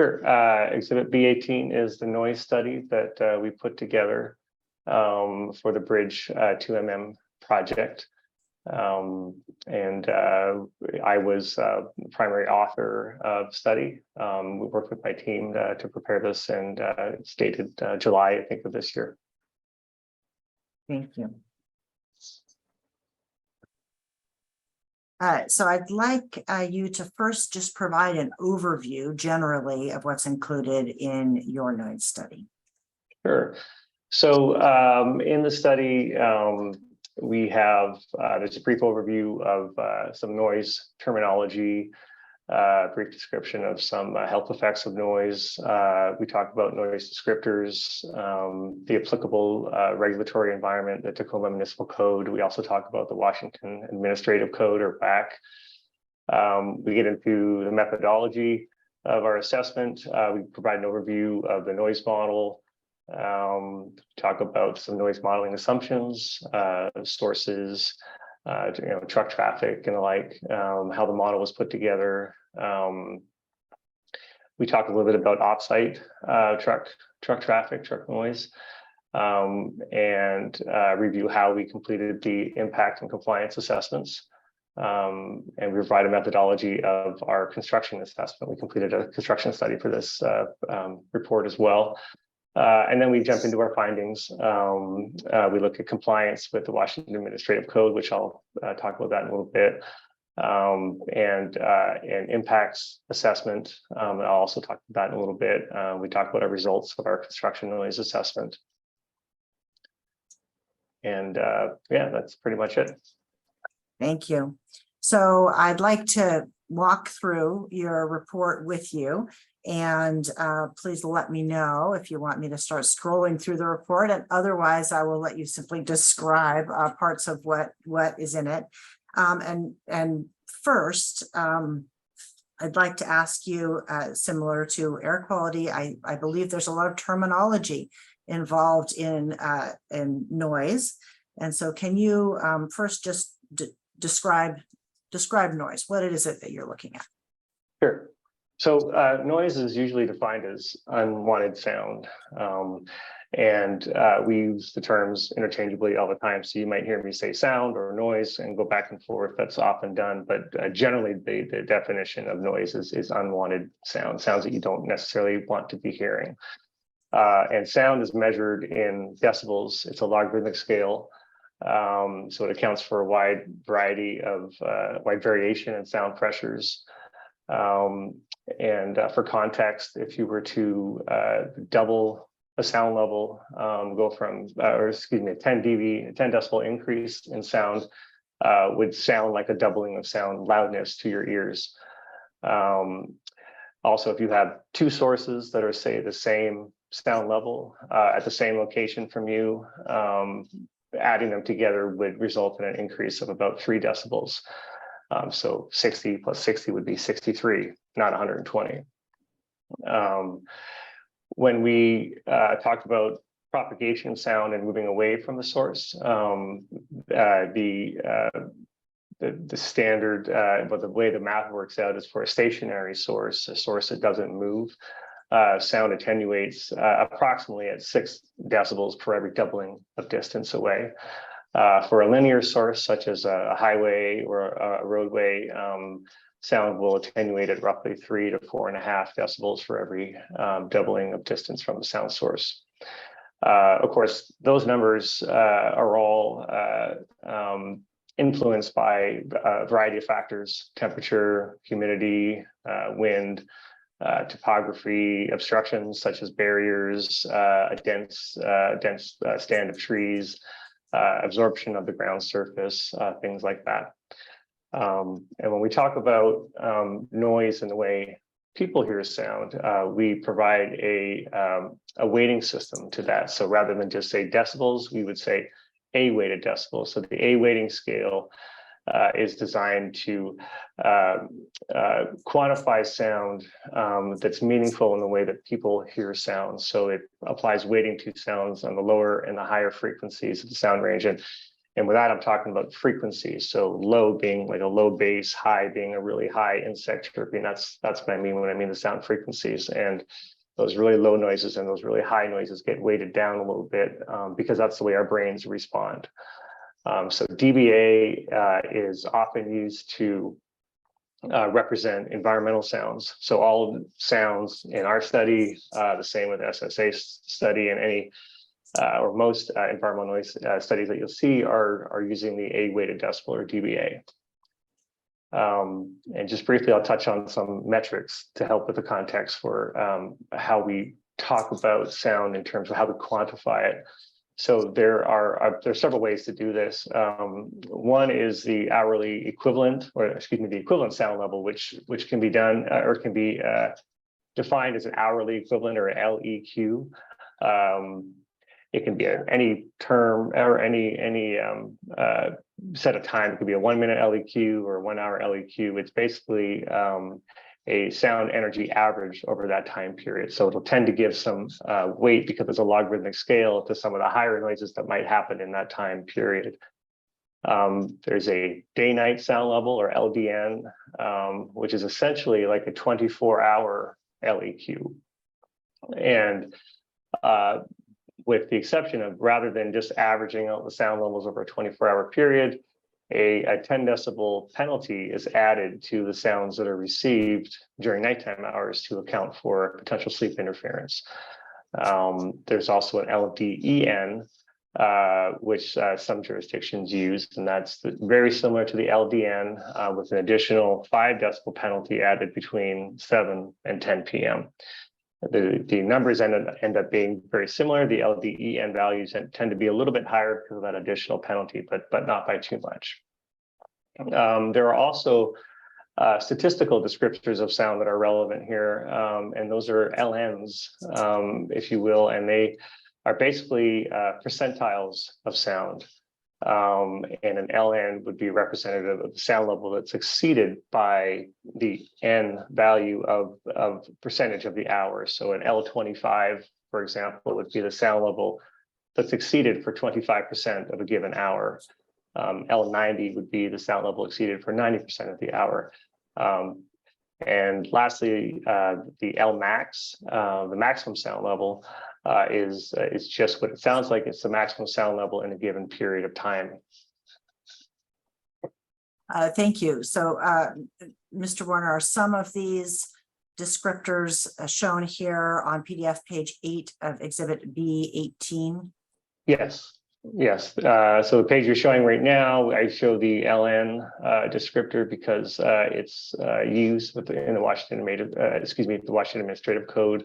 [SPEAKER 13] Sure. Exhibit B18 is the noise study that we put together for the Bridge 2MM project. And I was the primary author of the study. We worked with my team to prepare this, and it's dated July, I think, of this year.
[SPEAKER 2] Thank you. So I'd like you to first just provide an overview generally of what's included in your noise study.
[SPEAKER 13] Sure. So in the study, we have, there's a brief overview of some noise terminology, brief description of some health effects of noise. We talk about noise descriptors, the applicable regulatory environment, the Tacoma Municipal Code. We also talk about the Washington Administrative Code, or WAC. We get into the methodology of our assessment. We provide an overview of the noise model, talk about some noise modeling assumptions, sources, truck traffic and the like, how the model was put together. We talk a little bit about offsite truck traffic, truck noise. and review how we completed the impact and compliance assessments. And we provide a methodology of our construction assessment. We completed a construction study for this report as well. And then we jump into our findings. We look at compliance with the Washington Administrative Code, which I'll talk about that in a little bit, and impacts assessment. I'll also talk about that in a little bit. We talk about our results of our construction noise assessment. And yeah, that's pretty much it.
[SPEAKER 2] Thank you. So I'd like to walk through your report with you, and please let me know if you want me to start scrolling through the report, and otherwise I will let you simply describe parts of what is in it. And first, I'd like to ask you, similar to air quality, I believe there's a lot of terminology involved in noise. And so can you first just describe noise? What is it that you're looking at?
[SPEAKER 13] Sure. So noise is usually defined as unwanted sound. And we use the terms interchangeably all the time. So you might hear me say sound or noise and go back and forth. That's often done. But generally, the definition of noise is unwanted sounds that you don't necessarily want to be hearing. And sound is measured in decibels. It's a logarithmic scale. So it accounts for a wide variation in sound pressures. And for context, if you were to double a sound level, go from, 10 decibel increase in sound would sound like a doubling of sound loudness to your ears. Also, if you have two sources that are, say, the same sound level at the same location from you, adding them together would result in an increase of about 3 decibels. So 60 plus 60 would be 63, not 120. When we talked about propagation of sound and moving away from the source, the standard, but the way the math works out is for a stationary source, a source that doesn't move, sound attenuates approximately at 6 decibels per every doubling of distance away. For a linear source, such as a highway or a roadway, sound will attenuate at roughly 3 to 4.5 decibels for every doubling of distance from the sound source. Of course, those numbers are all influenced by a variety of factors: temperature, humidity, wind, topography, obstructions such as barriers, a dense stand of trees, absorption of the ground surface, things like that. And when we talk about noise and the way people hear sound, we provide a weighting system to that. So rather than just say decibels, we would say a weighted decibel. So the A weighting scale is designed to quantify sound that's meaningful in the way that people hear sound. So it applies weighting to sounds on the lower and the higher frequencies of the sound range. And with that, I'm talking about frequencies. So low being like a low bass, high being a really high insect chirping. That's what I mean when I mean the sound frequencies. And those really low noises and those really high noises get weighted down a little bit because that's the way our brains respond. So dBA is often used to represent environmental sounds. So all sounds in our study, the same with SSA study, and any or most environmental noise studies that you'll see are using the A weighted decibel or dBA. And just briefly, I'll touch on some metrics to help with the context for how we talk about sound in terms of how we quantify it. So there are several ways to do this. One is the hourly equivalent, or excuse me, the equivalent sound level, which can be done or can be defined as an hourly equivalent or LEQ. It can be any term or any set of time. It could be a 1 minute LEQ or 1 hour LEQ. It's basically a sound energy average over that time period. So it'll tend to give some weight because it's a logarithmic scale to some of the higher noises that might happen in that time period. There's a day-night sound level or LDN, which is essentially like a 24-hour LEQ. And with the exception of rather than just averaging out the sound levels over a 24-hour period, a 10 decibel penalty is added to the sounds that are received during nighttime hours to account for potential sleep interference. There's also an LDEN, which some jurisdictions use, and that's very similar to the LDN with an additional 5 decibel penalty added between 7 and 10 p.m. The numbers end up being very similar. The LDEN values tend to be a little bit higher because of that additional penalty, but not by too much. There are also statistical descriptors of sound that are relevant here, and those are LNs, if you will, and they are basically percentiles of sound. And an LN would be representative of the sound level that's exceeded by the N value of percentage of the hour. So an L25, for example, would be the sound level that's exceeded for 25% of a given hour. L90 would be the sound level exceeded for 90% of the hour. And lastly, the Lmax, the maximum sound level, is just what it sounds like. It's the maximum sound level in a given period of time.
[SPEAKER 2] Thank you. So, Mr. Warner, are some of these descriptors shown here on PDF page 8 of Exhibit B18?
[SPEAKER 13] Yes. Yes. So the page you're showing right now, I show the LN descriptor because it's used in the Washington the Washington Administrative Code.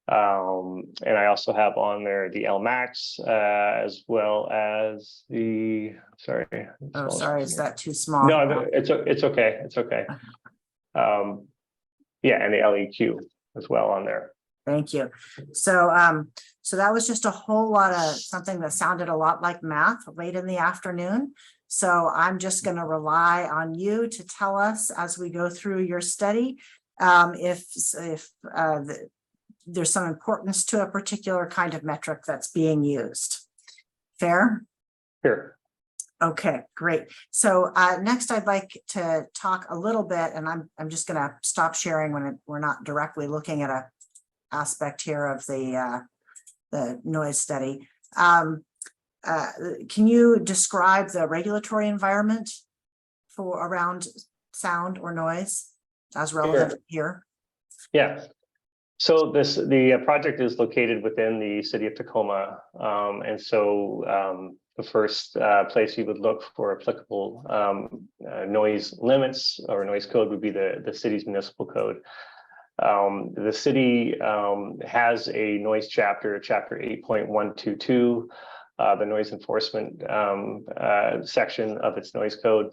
[SPEAKER 13] And I also have on there the Lmax as well as the
[SPEAKER 2] Oh, sorry, is that too small?
[SPEAKER 13] No, it's okay. It's okay. Yeah, and the LEQ as well on there.
[SPEAKER 2] Thank you. So, so that was just a whole lot of something that sounded a lot like math late in the afternoon. So I'm just going to rely on you to tell us as we go through your study if there's some importance to a particular kind of metric that's being used. Fair?
[SPEAKER 13] Sure.
[SPEAKER 2] Okay, great. So next I'd like to talk a little bit, and I'm just going to stop sharing when we're not directly looking at a aspect here of the noise study. Can you describe the regulatory environment for around sound or noise as relevant here?
[SPEAKER 13] Yeah. So the project is located within the city of Tacoma, and so the first place you would look for applicable noise limits or noise code would be the city's municipal code. The city has a noise chapter 8.122, the noise enforcement section of its noise code.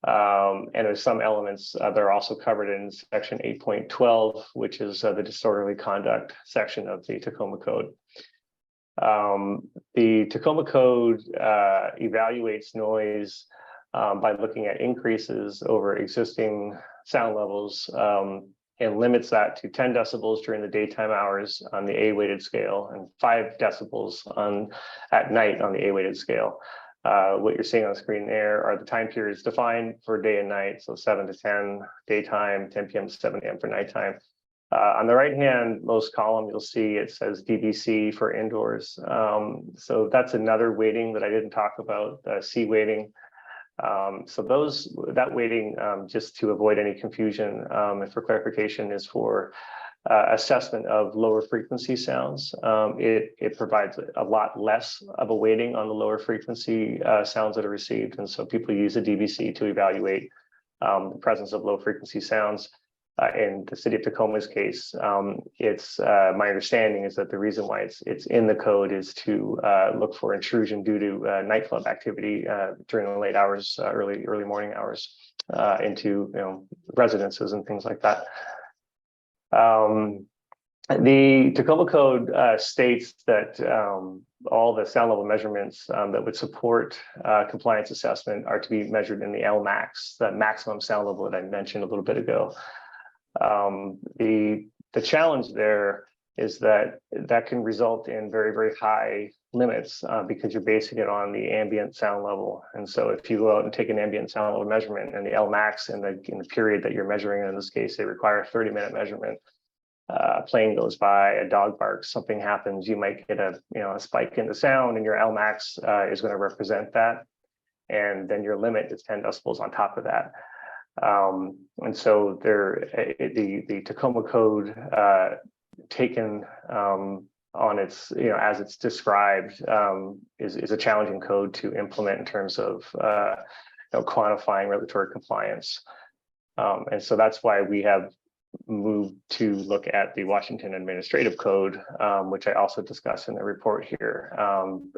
[SPEAKER 13] And there's some elements that are also covered in section 8.12, which is the disorderly conduct section of the Tacoma Code. The Tacoma Code evaluates noise by looking at increases over existing sound levels and limits that to 10 decibels during the daytime hours on the A-weighted scale and 5 decibels at night on the A-weighted scale. What you're seeing on the screen there are the time periods defined for day and night. So 7 to 10 daytime, 10 p.m. to 7 a.m. for nighttime. On the right-hand most column, you'll see it says DBC for indoors. So that's another weighting that I didn't talk about, C weighting. So that weighting, just to avoid any confusion and for clarification, is for assessment of lower frequency sounds. It provides a lot less of a weighting on the lower frequency sounds that are received. And so people use a DBC to evaluate the presence of low frequency sounds. In the city of Tacoma's case, it's my understanding is that the reason why it's in the code is to look for intrusion due to nightclub activity during the late hours, early morning hours into residences and things like that. The Tacoma Code states that all the sound level measurements that would support compliance assessment are to be measured in the Lmax, the maximum sound level that I mentioned a little bit ago. The challenge there is that can result in very, very high limits because you're basing it on the ambient sound level. And so if you go out and take an ambient sound level measurement and the Lmax in the period that you're measuring, in this case, they require a 30-minute measurement. a plane goes by, a dog barks, something happens, you might get a spike in the sound, and your Lmax is going to represent that, and then your limit is 10 decibels on top of that. And so the Tacoma code taken on its, as it's described, is a challenging code to implement in terms of quantifying regulatory compliance. And so that's why we have moved to look at the Washington Administrative Code, which I also discussed in the report here,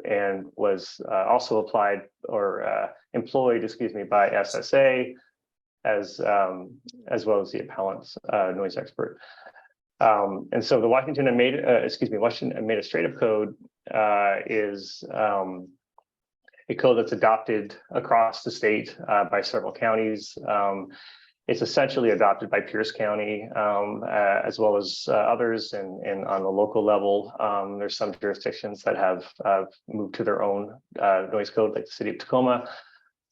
[SPEAKER 13] and was also applied or employed, by SSA as well as the appellant's noise expert. And so the Washington Administrative Code is a code that's adopted across the state by several counties. It's essentially adopted by Pierce County as well as others, and on the local level, there's some jurisdictions that have moved to their own noise code, like the city of Tacoma.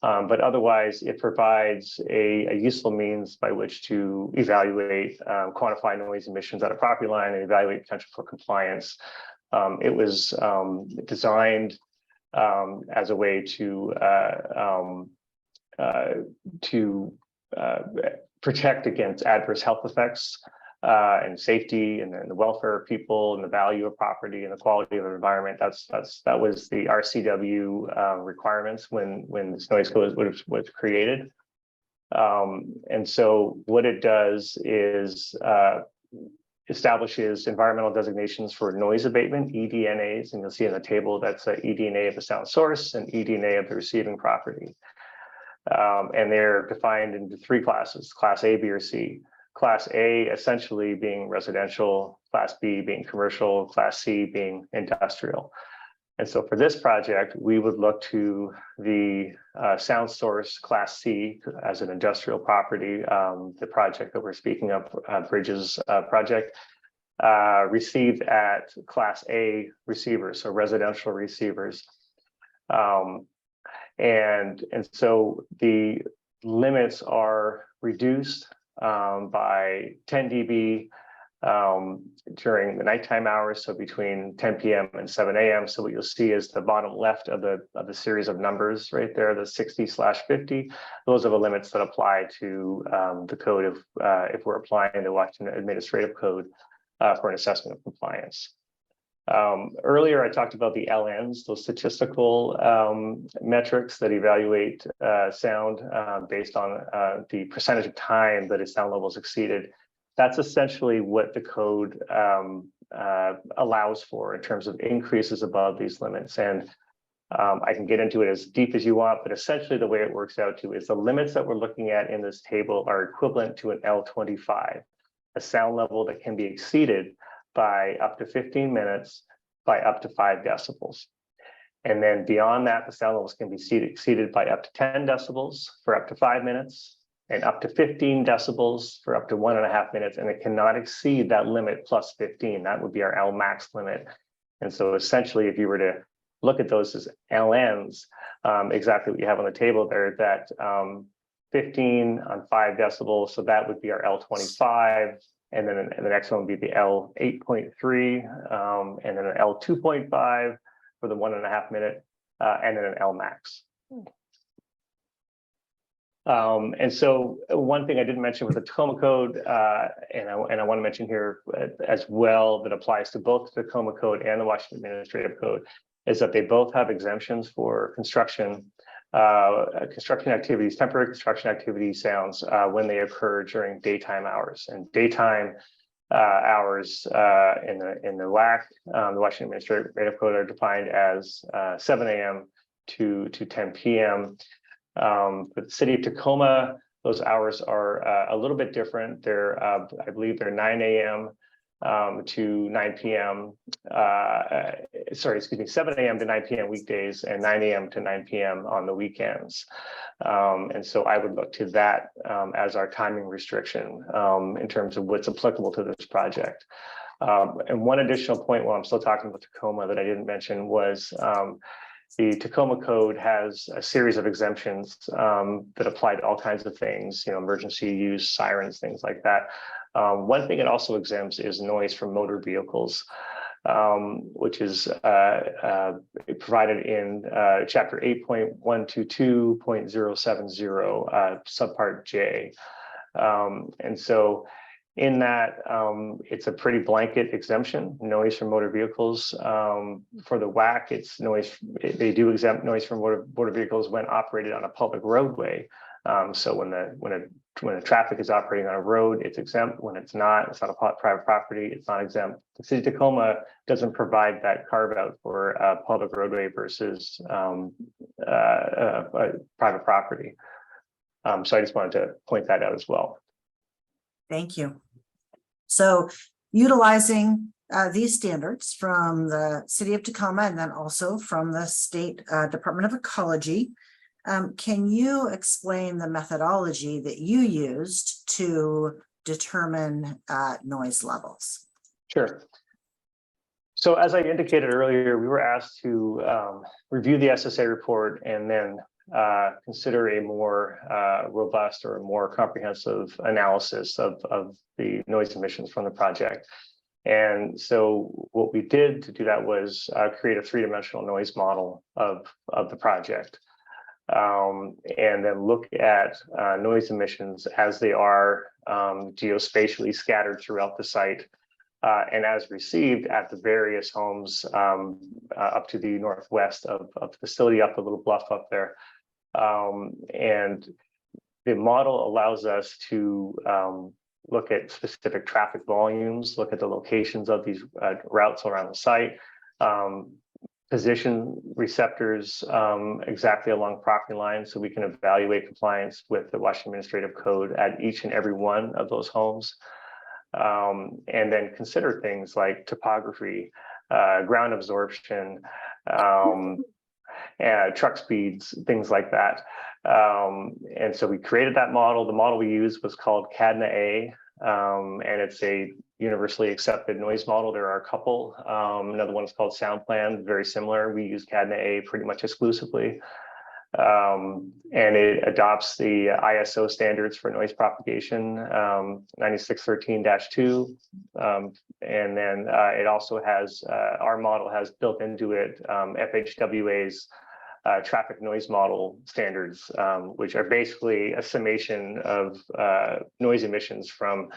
[SPEAKER 13] But otherwise, it provides a useful means by which to evaluate, quantify noise emissions at a property line and evaluate potential for compliance. It was designed as a way to protect against adverse health effects and safety, and the welfare of people, and the value of property, and the quality of the environment. That was the RCW requirements when this noise code was created. And so what it does is establishes environmental designations for noise abatement, EDNAs, and you'll see in the table that's an EDNA of the sound source and EDNA of the receiving property. And they're defined into 3 classes: Class A, B, or C. Class A essentially being residential, Class B being commercial, Class C being industrial. And so for this project, we would look to the sound source Class C as an industrial property. The project that we're speaking of, Bridges project, received at Class A receivers, so residential receivers. And so the limits are reduced by 10 dB during the nighttime hours, so between 10 p.m. and 7 a.m. So what you'll see is the bottom left of the series of numbers right there, the 60/50. Those are the limits that apply to the code if we're applying the Washington Administrative Code for an assessment of compliance. Earlier, I talked about the LNs, those statistical metrics that evaluate sound based on the percentage of time that a sound level is exceeded. That's essentially what the code allows for in terms of increases above these limits. And I can get into it as deep as you want, but essentially the way it works out to is the limits that we're looking at in this table are equivalent to an L25, a sound level that can be exceeded by up to 15 minutes by up to 5 decibels. And then beyond that, the sound levels can be exceeded by up to 10 decibels for up to 5 minutes, and up to 15 decibels for up to 1.5 minutes. And it cannot exceed that limit plus 15. That would be our Lmax limit. And so essentially, if you were to look at those as LNs, exactly what you have on the table there, that 15 on 5 decibels, so that would be our L25. And then the next one would be the L8.3, and then an L2.5 for the 1.5 minute, and then an Lmax. And so one thing I didn't mention with the Tacoma Code, and I want to mention here as well, that applies to both the Tacoma Code and the Washington Administrative Code, is that they both have exemptions for construction activities, temporary construction activity sounds when they occur during daytime hours. And daytime hours in the WAC, the Washington Administrative Code, are defined as 7 a.m. to 10 p.m. For the city of Tacoma, those hours are a little bit different. They're, I believe they're 9 a.m. To 9 p.m. 7 a.m. to 9 p.m. weekdays, and 9 a.m. to 9 p.m. on the weekends. And so I would look to that as our timing restriction in terms of what's applicable to this project. And one additional point while I'm still talking about Tacoma that I didn't mention was the Tacoma Code has a series of exemptions that apply to all kinds of things, emergency use, sirens, things like that. One thing it also exempts is noise from motor vehicles, which is provided in chapter 8.122.070, subpart J. And so in that, it's a pretty blanket exemption, noise from motor vehicles. For the WAC, it's noise, they do exempt noise from motor vehicles when operated on a public roadway. So when the traffic is operating on a road, it's exempt. When it's not a private property, it's not exempt. The city of Tacoma doesn't provide that carve out for a public roadway versus private property. So I just wanted to point that out as well.
[SPEAKER 2] Thank you. So utilizing these standards from the city of Tacoma and then also from the state Department of Ecology, can you explain the methodology that you used to determine noise levels?
[SPEAKER 13] Sure. So as I indicated earlier, we were asked to review the SSA report and then consider a more robust or a more comprehensive analysis of the noise emissions from the project. And so what we did to do that was create a three-dimensional noise model of the project. And then look at noise emissions as they are geospatially scattered throughout the site and as received at the various homes up to the northwest of the facility, up the little bluff up there. And the model allows us to look at specific traffic volumes, look at the locations of these routes around the site, position receptors exactly along property lines so we can evaluate compliance with the Washington Administrative Code at each and every one of those homes. And then consider things like topography, ground absorption, truck speeds, things like that. And so we created that model. The model we used was called CADNA-A, and it's a universally accepted noise model. There are a couple. Another one is called SoundPlan, very similar. We use CADNA-A pretty much exclusively. And it adopts the ISO standards for noise propagation, 9613-2. And then it also has, our model has built into it FHWA's traffic noise model standards, which are basically a summation of noise emissions from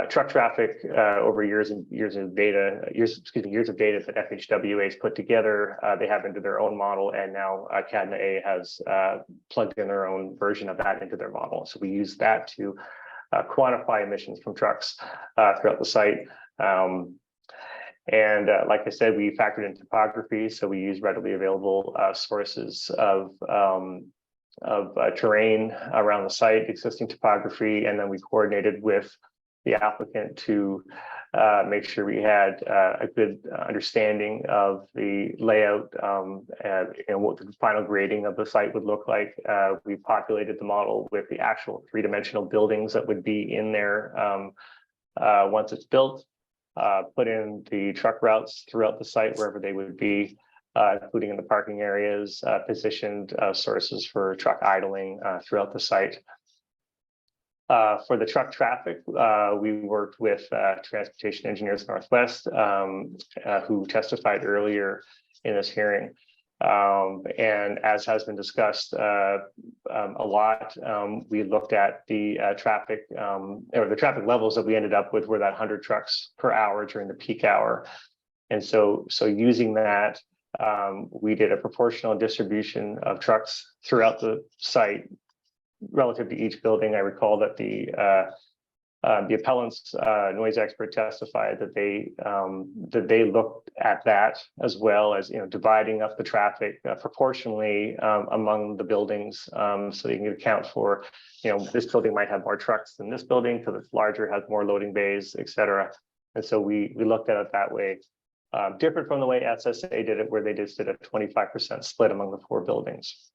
[SPEAKER 13] truck traffic over years of data that FHWA has put together. They have into their own model, and now CADNA-A has plugged in their own version of that into their model. So we use that to quantify emissions from trucks throughout the site. And like I said, we factored in topography, so we use readily available sources of terrain around the site, existing topography, and then we coordinated with the applicant to make sure we had a good understanding of the layout and what the final grading of the site would look like. We populated the model with the actual three-dimensional buildings that would be in there once it's built. Put in the truck routes throughout the site wherever they would be, including in the parking areas, positioned sources for truck idling throughout the site. For the truck traffic, we worked with Transportation Engineers Northwest, who testified earlier in this hearing. And as has been discussed a lot, we looked at the traffic or the traffic levels that we ended up with were that 100 trucks per hour during the peak hour. And so using that, we did a proportional distribution of trucks throughout the site relative to each building. I recall that the appellant's noise expert testified that they looked at that as well as, dividing up the traffic proportionally among the buildings, so you can account for, this building might have more trucks than this building because it's larger, has more loading bays, et cetera. And so we looked at it that way, different from the way SSA did it, where they just did a 25% split among the 4 buildings.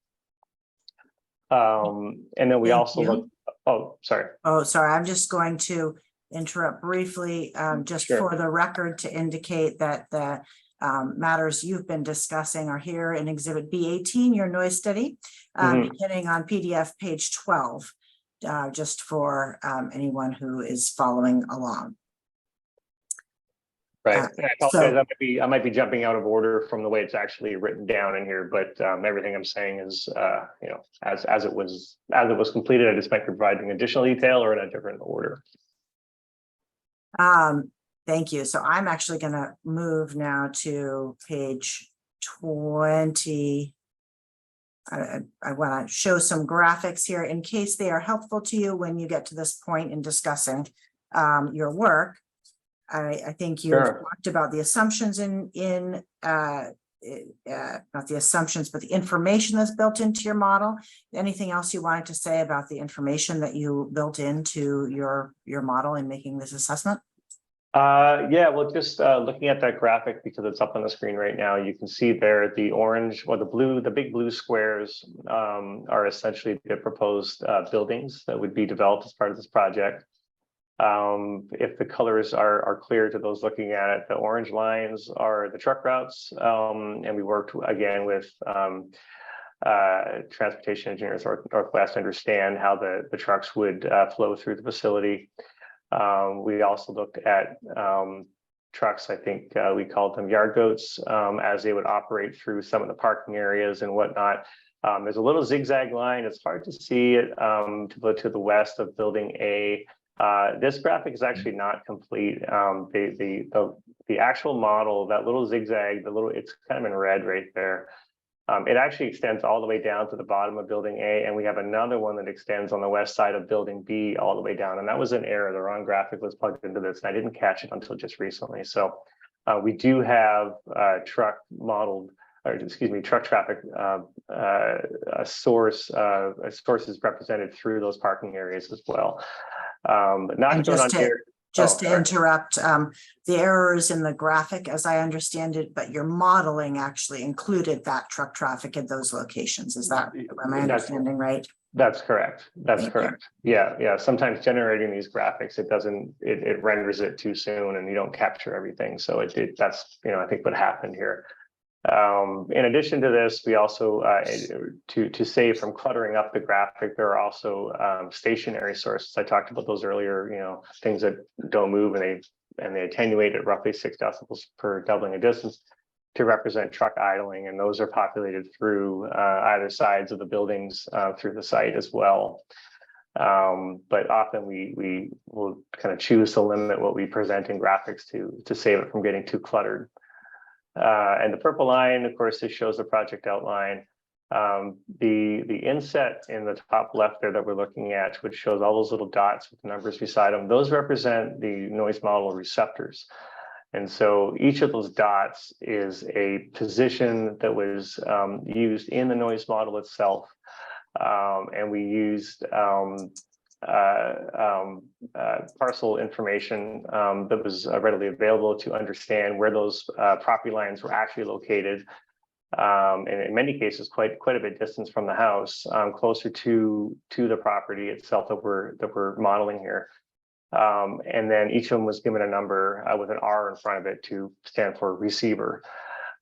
[SPEAKER 13] And then we also looked. Oh, sorry.
[SPEAKER 2] Oh, sorry. I'm just going to interrupt briefly, just
[SPEAKER 13] Sure.
[SPEAKER 2] for the record to indicate that the matters you've been discussing are here in Exhibit B18, your noise study, beginning on PDF page 12. just for anyone who is following along.
[SPEAKER 13] Right. I apologize.
[SPEAKER 2] So-
[SPEAKER 13] I might be jumping out of order from the way it's actually written down in here, but everything I'm saying is, you know, as it was completed, I just might be providing additional detail or in a different order.
[SPEAKER 2] Thank you. So I'm actually going to move now to page 20. I want to show some graphics here in case they are helpful to you when you get to this point in discussing your work. I think you talked about the assumptions not the assumptions, but the information that's built into your model. Anything else you wanted to say about the information that you built into your model in making this assessment?
[SPEAKER 13] Yeah, well, just looking at that graphic because it's up on the screen right now, you can see there the orange or the blue, the big blue squares are essentially the proposed buildings that would be developed as part of this project. If the colors are clear to those looking at it, the orange lines are the truck routes, and we worked again with transportation engineers Northwest to understand how the trucks would flow through the facility. We also looked at trucks, I think we called them yard goats, as they would operate through some of the parking areas and whatnot. There's a little zigzag line. It's hard to see it to the west of building A. This graphic is actually not complete. The actual model, that little zigzag, it's kind of in red right there. It actually extends all the way down to the bottom of building A, and we have another one that extends on the west side of building B all the way down. And that was an error. The wrong graphic was plugged into this, and I didn't catch it until just recently. So we do have truck traffic sources represented through those parking areas as well. But not going on here.
[SPEAKER 2] Just to interrupt, the errors in the graphic, as I understand it, but your modeling actually included that truck traffic at those locations. Is that, am I understanding right?
[SPEAKER 13] That's correct. That's correct. Yeah. Sometimes generating these graphics, it renders it too soon and you don't capture everything. So that's, I think what happened here. In addition to this, we also, to save from cluttering up the graphic, there are also stationary sources. I talked about those earlier, things that don't move and they attenuate at roughly 6 decibels per doubling of distance to represent truck idling. And those are populated through either sides of the buildings through the site as well. But often we will kind of choose to limit what we present in graphics to save it from getting too cluttered. And the purple line, of course, this shows the project outline. The inset in the top left there that we're looking at, which shows all those little dots with the numbers beside them, those represent the noise model receptors. And so each of those dots is a position that was used in the noise model itself. And we used parcel information that was readily available to understand where those property lines were actually located, and in many cases quite a bit distance from the house, closer to the property itself that we're modeling here. And then each of them was given a number with an R in front of it to stand for receiver,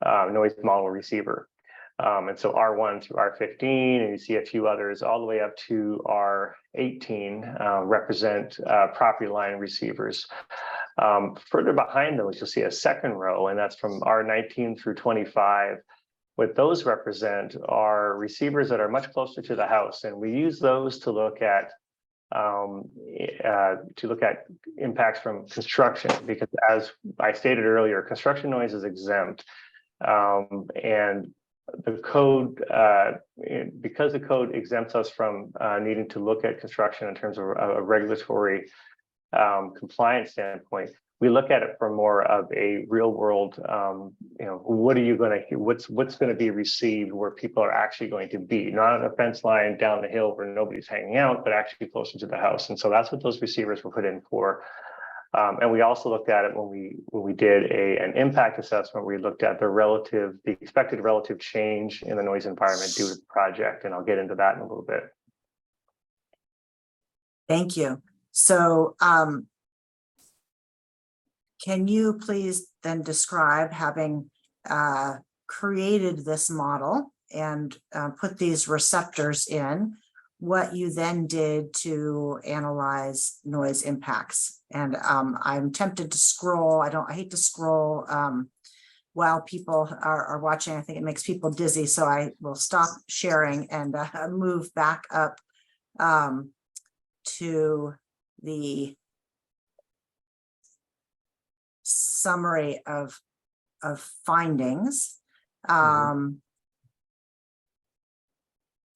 [SPEAKER 13] noise model receiver. And so R1 to R15, and you see a few others all the way up to R18 represent property line receivers. Further behind those, you'll see a second row, and that's from R19 through 25. What those represent are receivers that are much closer to the house, and we use those to look at impacts from construction, because as I stated earlier, construction noise is exempt, and the code, because the code exempts us from needing to look at construction in terms of a regulatory compliance standpoint, we look at it from more of a real world, what are you going to, what's going to be received where people are actually going to be, not on a fence line down the hill where nobody's hanging out, but actually closer to the house. And so that's what those receivers were put in for. And we also looked at it when we did an impact assessment. We looked at the expected relative change in the noise environment due to the project, and I'll get into that in a little bit.
[SPEAKER 2] Thank you. So, can you please then describe, having created this model and put these receptors in, what you then did to analyze noise impacts. And I'm tempted to scroll. I hate to scroll while people are watching. I think it makes people dizzy. So I will stop sharing and move back up to the summary of findings.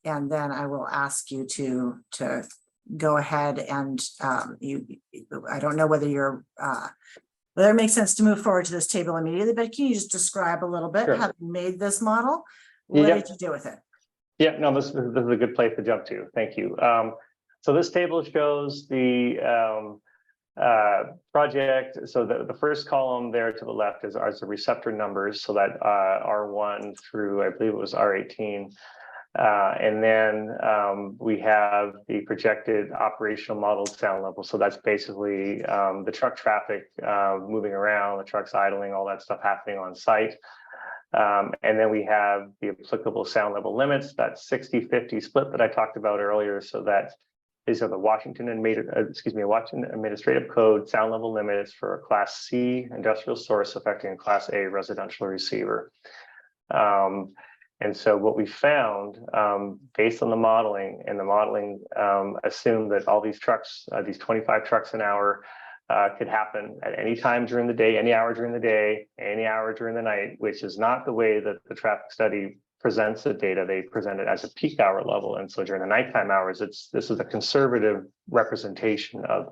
[SPEAKER 2] And then I will ask you to go ahead and I don't know whether you're whether it makes sense to move forward to this table immediately, but can you just describe a little bit,
[SPEAKER 13] Sure.
[SPEAKER 2] having made this model, what
[SPEAKER 13] Yep.
[SPEAKER 2] did you do with it?
[SPEAKER 13] Yeah, no, this is a good place to jump to. Thank you. So this table shows the project. So the first column there to the left is the receptor numbers. So that R1 through, I believe it was R18. And then we have the projected operational modeled sound level. So that's basically the truck traffic moving around, the trucks idling, all that stuff happening on site. And then we have the applicable sound level limits, that 60-50 split that I talked about earlier. So that these are the Washington Administrative Code sound level limits for a Class C industrial source affecting a Class A residential receiver. And so what we found, based on the modeling, and the modeling assumed that all these trucks, these 25 trucks an hour, could happen at any time during the day, any hour during the day, any hour during the night, which is not the way that the traffic study presents the data. They present it as a peak hour level. And so during the nighttime hours, this is a conservative representation of,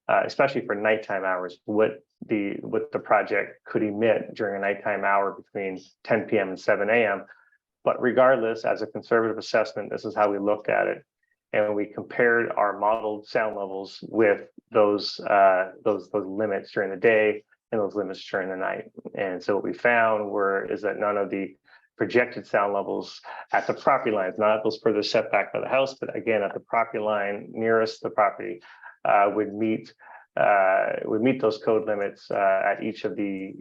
[SPEAKER 13] especially for nighttime hours, what the project could emit during a nighttime hour between 10 p.m. and 7 a.m. But regardless, as a conservative assessment, this is how we looked at it. And we compared our modeled sound levels with those limits during the day and those limits during the night. And so what we found is that none of the projected sound levels at the property lines, not those further set back by the house, but again at the property line nearest the property, would meet those code limits at each of the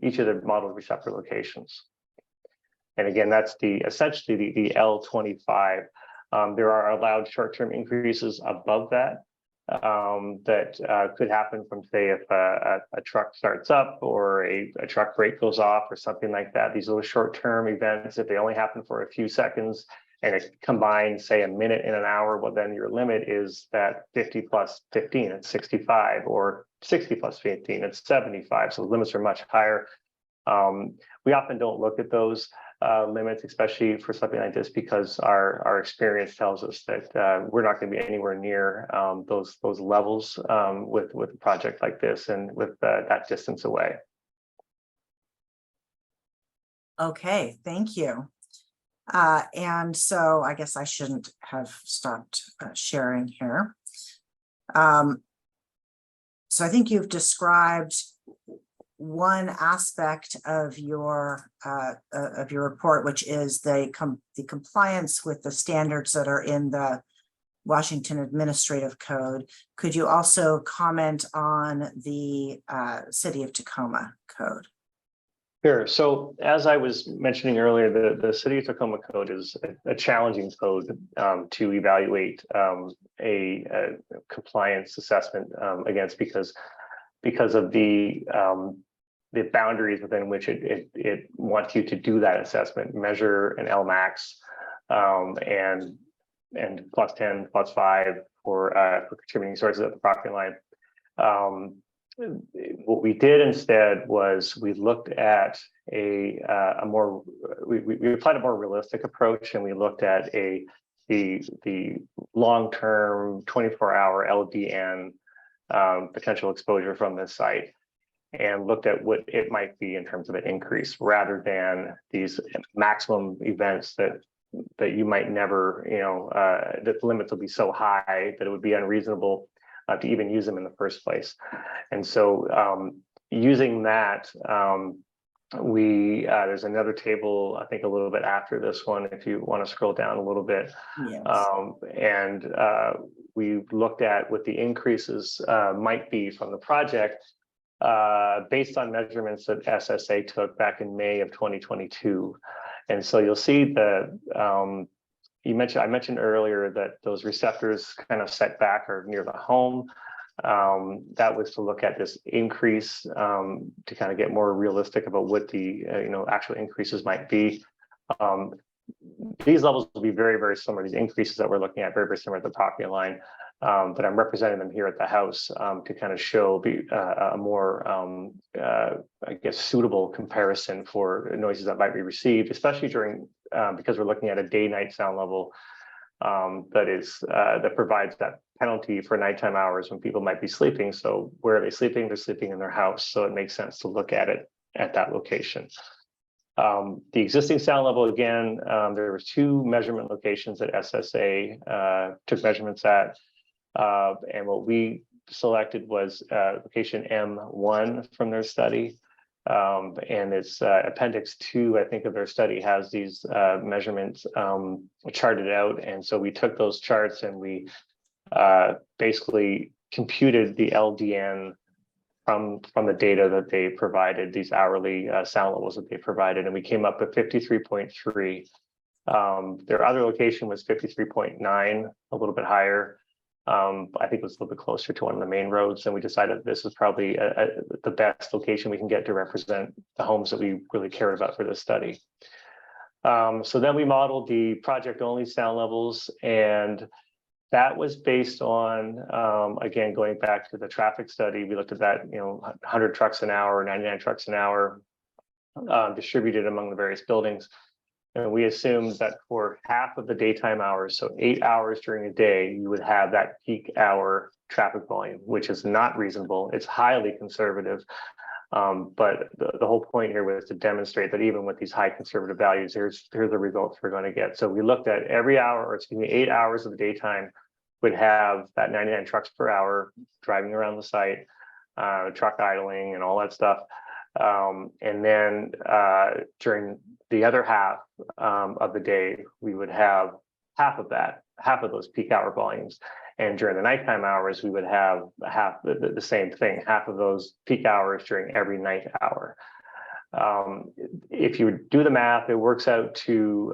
[SPEAKER 13] modeled receptor locations. And again, that's essentially the L25. There are allowed short-term increases above that could happen from, say, if a truck starts up or a truck brake goes off or something like that. These little short-term events, if they only happen for a few seconds and it combines, say, a minute and an hour, well, then your limit is that 50 plus 15 at 65, or 60 plus 15 at 75. So the limits are much higher. We often don't look at those limits, especially for something like this, because our experience tells us that we're not going to be anywhere near those levels with a project like this and with that distance away.
[SPEAKER 2] Okay, thank you. And so I guess I shouldn't have stopped sharing here. So I think you've described one aspect of your report, which is the compliance with the standards that are in the Washington Administrative Code. Could you also comment on the City of Tacoma Code?
[SPEAKER 13] Sure. So as I was mentioning earlier, the City of Tacoma Code is a challenging code to evaluate a compliance assessment against, because of the boundaries within which it wants you to do that assessment, measure an LMAX and plus 10, plus 5 for contributing sources at the property line. What we did instead was we looked at we applied a more realistic approach, and we looked at the long-term 24-hour LDN potential exposure from this site, and looked at what it might be in terms of an increase, rather than these maximum events that you might never, that the limits will be so high that it would be unreasonable to even use them in the first place. And so using that, there's another table, I think a little bit after this one, if you want to scroll down a little bit. Yes. We looked at what the increases might be from the project based on measurements that SSA took back in May of 2022. And so you'll see that I mentioned earlier that those receptors kind of set back or near the home. That was to look at this increase to kind of get more realistic about what the actual increases might be. These levels will be very, very similar. These increases that we're looking at very, very similar to the property line, but I'm representing them here at the house to kind of show a more, I guess, suitable comparison for noises that might be received, especially during because we're looking at a day-night sound level that provides that penalty for nighttime hours when people might be sleeping. So where are they sleeping? They're sleeping in their house. So it makes sense to look at it at that location. The existing sound level, again, there were 2 measurement locations that SSA took measurements at. And what we selected was location M1 from their study. And it's appendix 2, I think, of their study has these measurements charted out. And so we took those charts and we basically computed the LDN from the data that they provided, these hourly sound levels that they provided, and we came up with 53.3. Their other location was 53.9, a little bit higher. I think it was a little bit closer to one of the main roads, and we decided this is probably the best location we can get to represent the homes that we really cared about for this study. So then we modeled the project only sound levels, and that was based on, again, going back to the traffic study. We looked at that, 100 trucks an hour, 99 trucks an hour, distributed among the various buildings. And we assumed that for half of the daytime hours, so 8 hours during a day, you would have that peak hour traffic volume, which is not reasonable. It's highly conservative. But the whole point here was to demonstrate that even with these high conservative values, here's the results we're going to get. So we looked at every hour, or excuse me, 8 hours of the daytime would have that 99 trucks per hour driving around the site, truck idling and all that stuff. And then during the other half of the day, we would have half of those peak hour volumes. And during the nighttime hours, we would have half the same thing, half of those peak hours during every night hour. If you do the math, it works out to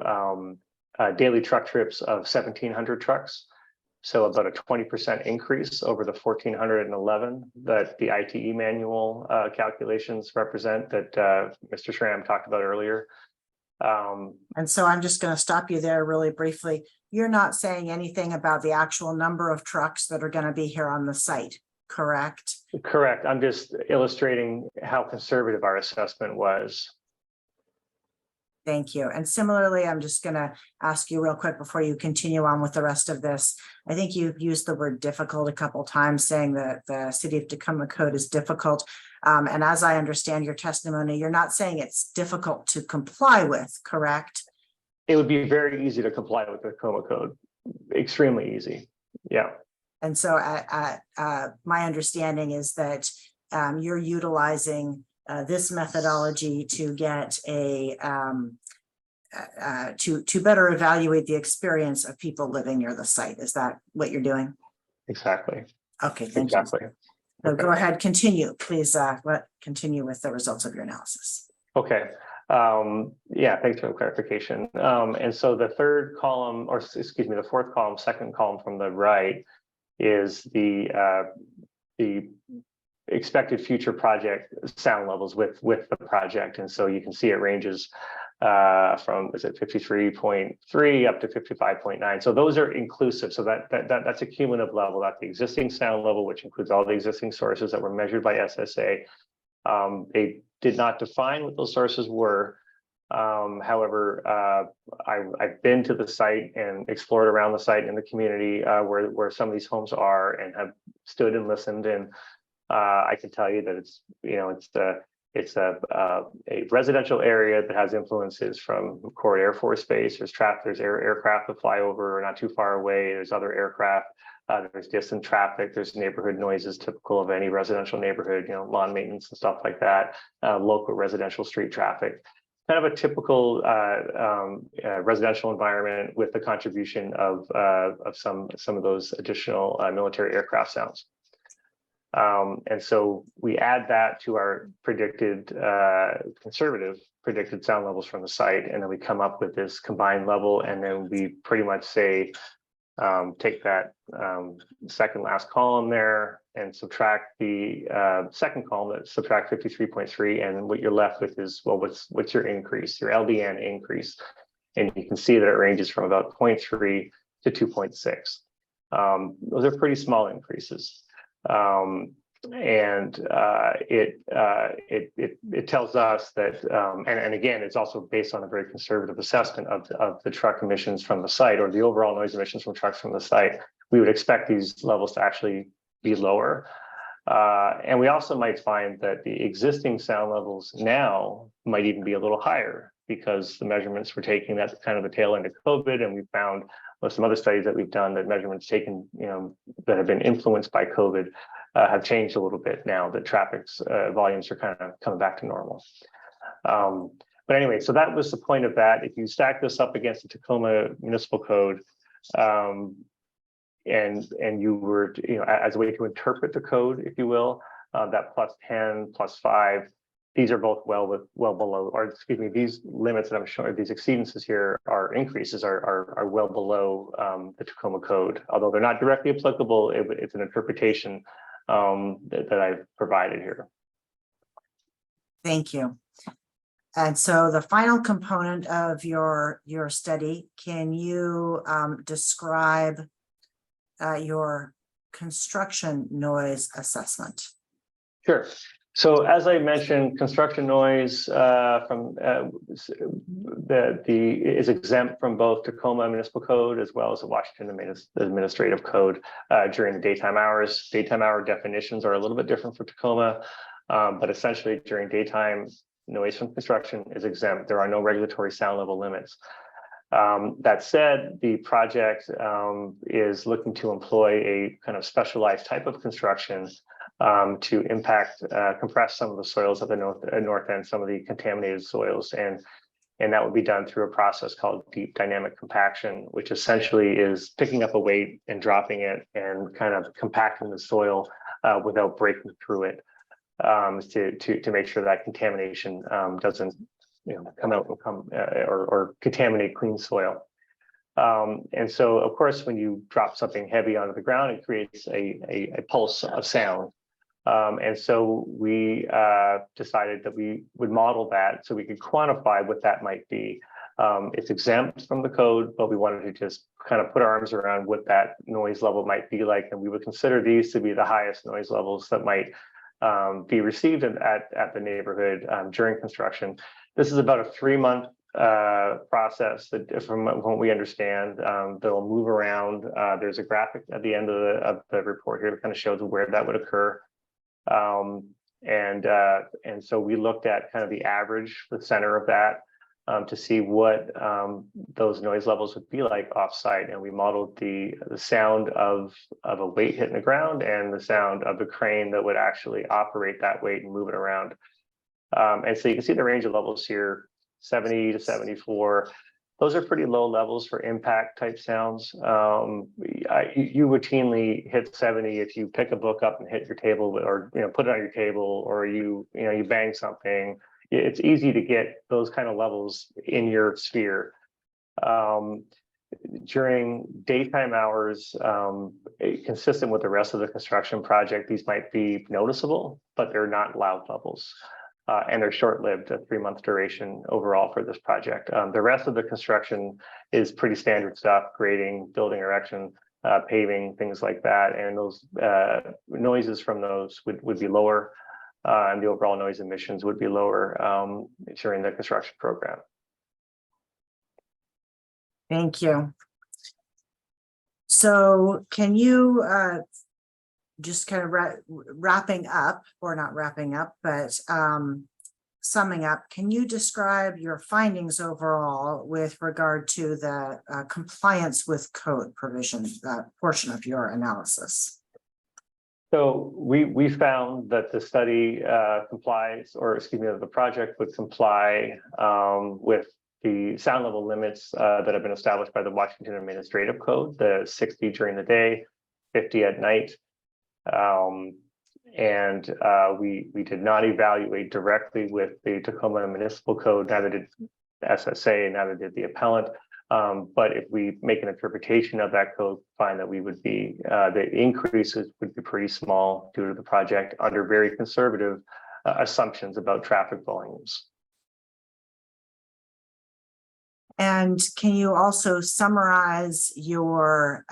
[SPEAKER 13] daily truck trips of 1,700 trucks. So about a 20% increase over the 1,411 that the ITE manual calculations represent that Mr. Schramm talked about earlier.
[SPEAKER 2] And so I'm just going to stop you there really briefly. You're not saying anything about the actual number of trucks that are going to be here on the site, correct?
[SPEAKER 13] Correct. I'm just illustrating how conservative our assessment was.
[SPEAKER 2] Thank you. And similarly, I'm just going to ask you real quick before you continue on with the rest of this. I think you've used the word difficult a couple of times, saying that the City of Tacoma code is difficult. And as I understand your testimony, you're not saying it's difficult to comply with, correct?
[SPEAKER 13] It would be very easy to comply with the Tacoma code. Extremely easy. Yeah.
[SPEAKER 2] And so my understanding is that you're utilizing this methodology to get a to better evaluate the experience of people living near the site. Is that what you're doing?
[SPEAKER 13] Exactly.
[SPEAKER 2] Okay, thank you. So go ahead, continue, please. Continue with the results of your analysis.
[SPEAKER 13] Okay. Yeah, thanks for the clarification. And so the third column, or excuse me, the fourth column, second column from the right is the expected future project sound levels with the project. And so you can see it ranges from, is it 53.3 up to 55.9. So those are inclusive. So that's a cumulative level. That's the existing sound level, which includes all the existing sources that were measured by SSA. They did not define what those sources were. However, I've been to the site and explored around the site in the community where some of these homes are, and have stood and listened. And I can tell you that it's a residential area that has influences from McChord Air Force Base. There's aircraft that fly over not too far away. There's other aircraft. There's distant traffic. There's neighborhood noises typical of any residential neighborhood, lawn maintenance and stuff like that. Local residential street traffic. Kind of a typical residential environment with the contribution of some of those additional military aircraft sounds. And so we add that to our predicted conservative predicted sound levels from the site, and then we come up with this combined level, and then we pretty much say, take that second last column there and subtract the second column, that subtract 53.3, and what you're left with is, well, what's your increase, your LDN increase? And you can see that it ranges from about 0.3 to 2.6. Those are pretty small increases. And it tells us that, and again, it's also based on a very conservative assessment of the truck emissions from the site, or the overall noise emissions from trucks from the site. We would expect these levels to actually be lower. And we also might find that the existing sound levels now might even be a little higher, because the measurements we're taking, that's kind of the tail end of COVID, and we found with some other studies that we've done that measurements taken, that have been influenced by COVID have changed a little bit now that traffic's volumes are kind of coming back to normal. But anyway, so that was the point of that. If you stack this up against the Tacoma Municipal Code, and you were, as a way to interpret the code, if you will, that +10, +5, these are both well below, or excuse me, these limits that I'm showing, these exceedances here, are increases are well below the Tacoma code. Although they're not directly applicable, it's an interpretation that I've provided here.
[SPEAKER 2] Thank you. And so the final component of your study, can you describe your construction noise assessment?
[SPEAKER 13] Sure. So as I mentioned, construction noise is exempt from both Tacoma Municipal Code as well as the Washington Administrative Code during the daytime hours. Daytime hour definitions are a little bit different for Tacoma, but essentially during daytime, noise from construction is exempt. There are no regulatory sound level limits. That said, the project is looking to employ a kind of specialized type of construction to compress some of the soils at the north end, some of the contaminated soils, and that would be done through a process called deep dynamic compaction, which essentially is picking up a weight and dropping it and kind of compacting the soil without breaking through it, to make sure that contamination doesn't come out or contaminate clean soil. And so, of course, when you drop something heavy onto the ground, it creates a pulse of sound. And so we decided that we would model that so we could quantify what that might be. It's exempt from the code, but we wanted to just kind of put our arms around what that noise level might be like. And we would consider these to be the highest noise levels that might be received at the neighborhood during construction. This is about a 3-month process that, from what we understand, they'll move around. There's a graphic at the end of the report here that kind of shows where that would occur. And so we looked at kind of the average, the center of that, to see what those noise levels would be like offsite, and we modeled the sound of a weight hitting the ground and the sound of the crane that would actually operate that weight and move it around. And so you can see the range of levels here, 70 to 74. Those are pretty low levels for impact type sounds. You routinely hit 70 if you pick a book up and hit your table, or put it on your table, or you bang something. It's easy to get those kind of levels in your sphere. During daytime hours, consistent with the rest of the construction project, these might be noticeable, but they're not loud levels. And they're short-lived, a 3-month duration overall for this project. The rest of the construction is pretty standard stuff: grading, building erection, paving, things like that. And those noises from those would be lower, and the overall noise emissions would be lower during the construction program.
[SPEAKER 2] Thank you. So can you just kind of wrapping up, or not wrapping up, but summing up, can you describe your findings overall with regard to the compliance with code provisions, that portion of your analysis?
[SPEAKER 13] So we found that the study complies, or excuse me, the project would comply with the sound level limits that have been established by the Washington Administrative Code, the 60 during the day, 50 at night. and we did not evaluate directly with the Tacoma Municipal Code, neither did SSA, neither did the appellant. But if we make an interpretation of that code, find that we would be, the increases would be pretty small due to the project under very conservative assumptions about traffic volumes.
[SPEAKER 2] And can you also summarize your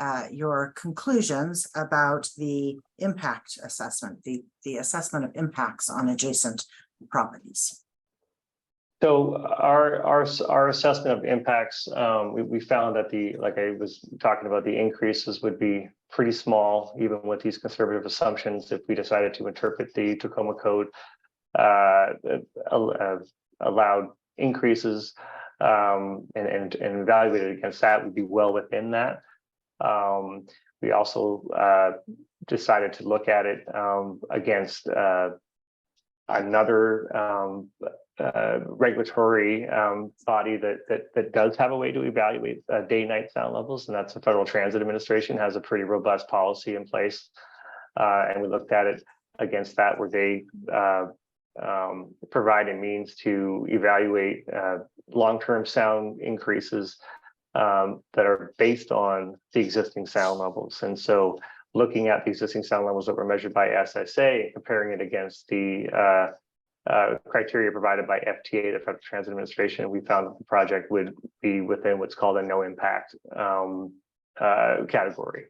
[SPEAKER 2] conclusions about the impact assessment, the assessment of impacts on adjacent properties?
[SPEAKER 13] So our assessment of impacts, we found that like I was talking about, the increases would be pretty small, even with these conservative assumptions. If we decided to interpret the Tacoma Code allowed increases and evaluate it against that, would be well within that. We also decided to look at it against another regulatory body that does have a way to evaluate day-night sound levels, and that's the Federal Transit Administration. Has a pretty robust policy in place, and we looked at it against that, where they provide a means to evaluate long-term sound increases that are based on the existing sound levels. And so looking at the existing sound levels that were measured by SSA and comparing it against the criteria provided by FTA, the Federal Transit Administration, we found that the project would be within what's called a no impact category.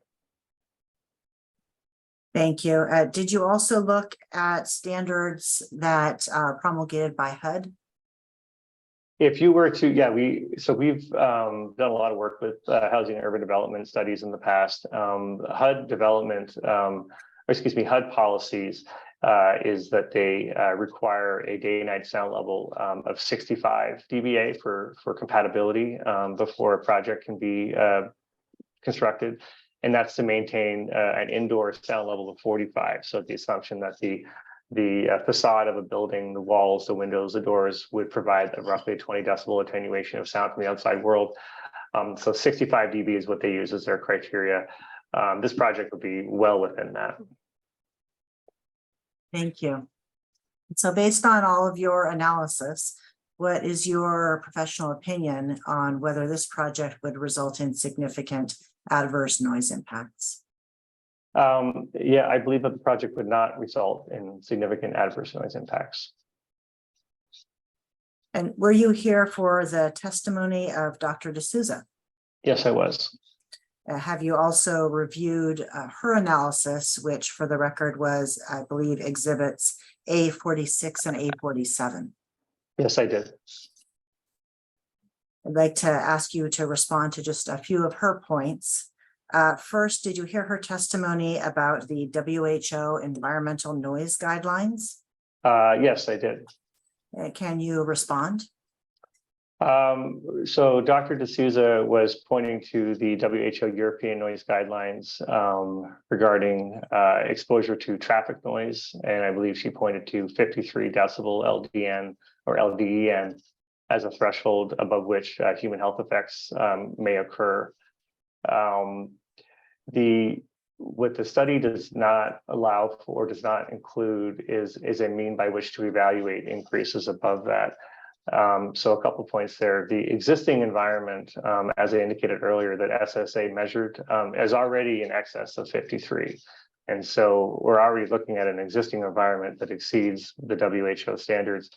[SPEAKER 2] Thank you. Did you also look at standards that promulgated by HUD?
[SPEAKER 13] If you were to, yeah, we've done a lot of work with housing and urban development studies in the past. HUD development, HUD policies is that they require a day-night sound level of 65 dBA for compatibility before a project can be constructed. And that's to maintain an indoor sound level of 45. So the assumption that the facade of a building, the walls, the windows, the doors would provide a roughly 20 decibel attenuation of sound from the outside world. So 65 dB is what they use as their criteria. This project would be well within that.
[SPEAKER 2] Thank you. So based on all of your analysis, what is your professional opinion on whether this project would result in significant adverse noise impacts?
[SPEAKER 13] Yeah, I believe that the project would not result in significant adverse noise impacts.
[SPEAKER 2] And were you here for the testimony of Dr. D'Souza?
[SPEAKER 13] Yes, I was.
[SPEAKER 2] Have you also reviewed her analysis, which for the record was, I believe, exhibits A46 and A47?
[SPEAKER 13] Yes, I did.
[SPEAKER 2] I'd like to ask you to respond to just a few of her points. First, did you hear her testimony about the WHO environmental noise guidelines?
[SPEAKER 13] Yes, I did.
[SPEAKER 2] Can you respond?
[SPEAKER 13] So Dr. D'Souza was pointing to the WHO European noise guidelines regarding exposure to traffic noise. And I believe she pointed to 53 decibel LDN or LDEN as a threshold above which human health effects may occur. What the study does not allow for, or does not include, is a mean by which to evaluate increases above that. So a couple points there. The existing environment, as I indicated earlier, that SSA measured is already in excess of 53. And so we're already looking at an existing environment that exceeds the WHO standards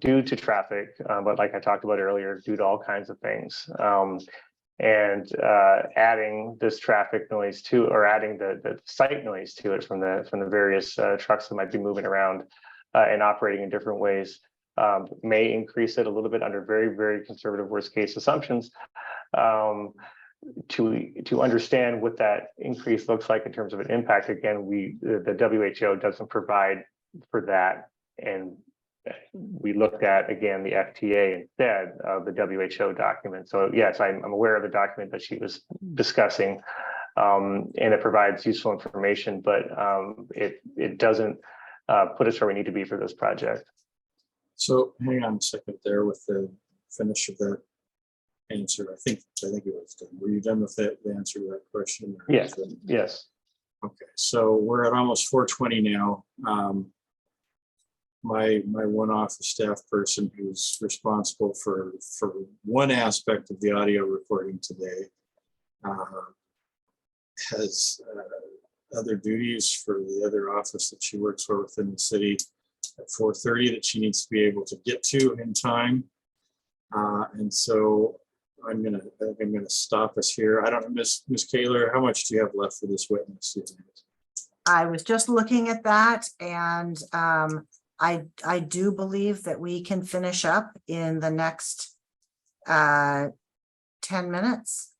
[SPEAKER 13] due to traffic, but like I talked about earlier, due to all kinds of things. And adding this traffic noise to, or adding the site noise to it from the various trucks that might be moving around and operating in different ways may increase it a little bit under very, very conservative worst case assumptions. To understand what that increase looks like in terms of an impact, again, the WHO doesn't provide for that, and we looked at, again, the FTA instead of the WHO document. So yes, I'm aware of the document that she was discussing, and it provides useful information, but it doesn't put us where we need to be for this project.
[SPEAKER 1] So hang on a second there with the finish of that answer. I think it was done. Were you done with that, the answer to that question?
[SPEAKER 13] Yes. Yes.
[SPEAKER 1] Okay, so we're at almost 4:20 now. My one office staff person who's responsible for one aspect of the audio recording today has other duties for the other office that she works for within the city at 4:30 that she needs to be able to get to in time. And so I'm gonna stop us here. I don't know, Ms. Kaler, how much do you have left for this witness?
[SPEAKER 2] I was just looking at that, and I do believe that we can finish up in the next 10 minutes.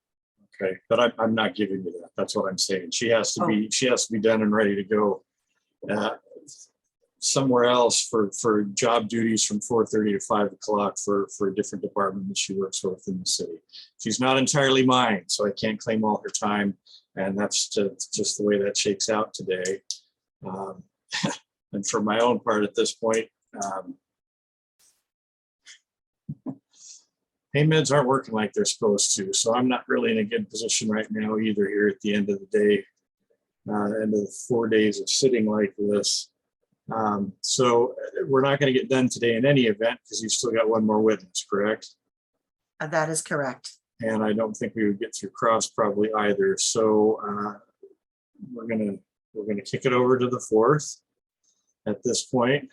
[SPEAKER 1] Okay, but I'm not giving you that. That's what I'm saying. She has to be done and ready to go somewhere else for job duties from 4:30 to 5 o'clock for a different department that she works for within the city. She's not entirely mine, so I can't claim all her time, and that's just the way that shakes out today. And for my own part at this point, pain meds aren't working like they're supposed to, so I'm not really in a good position right now either here at the end of the day, end of the 4 days of sitting like this. So we're not going to get done today in any event because you've still got one more witness, correct?
[SPEAKER 2] That is correct.
[SPEAKER 1] And I don't think we would get through cross probably either. So we're gonna kick it over to the 4th at this point.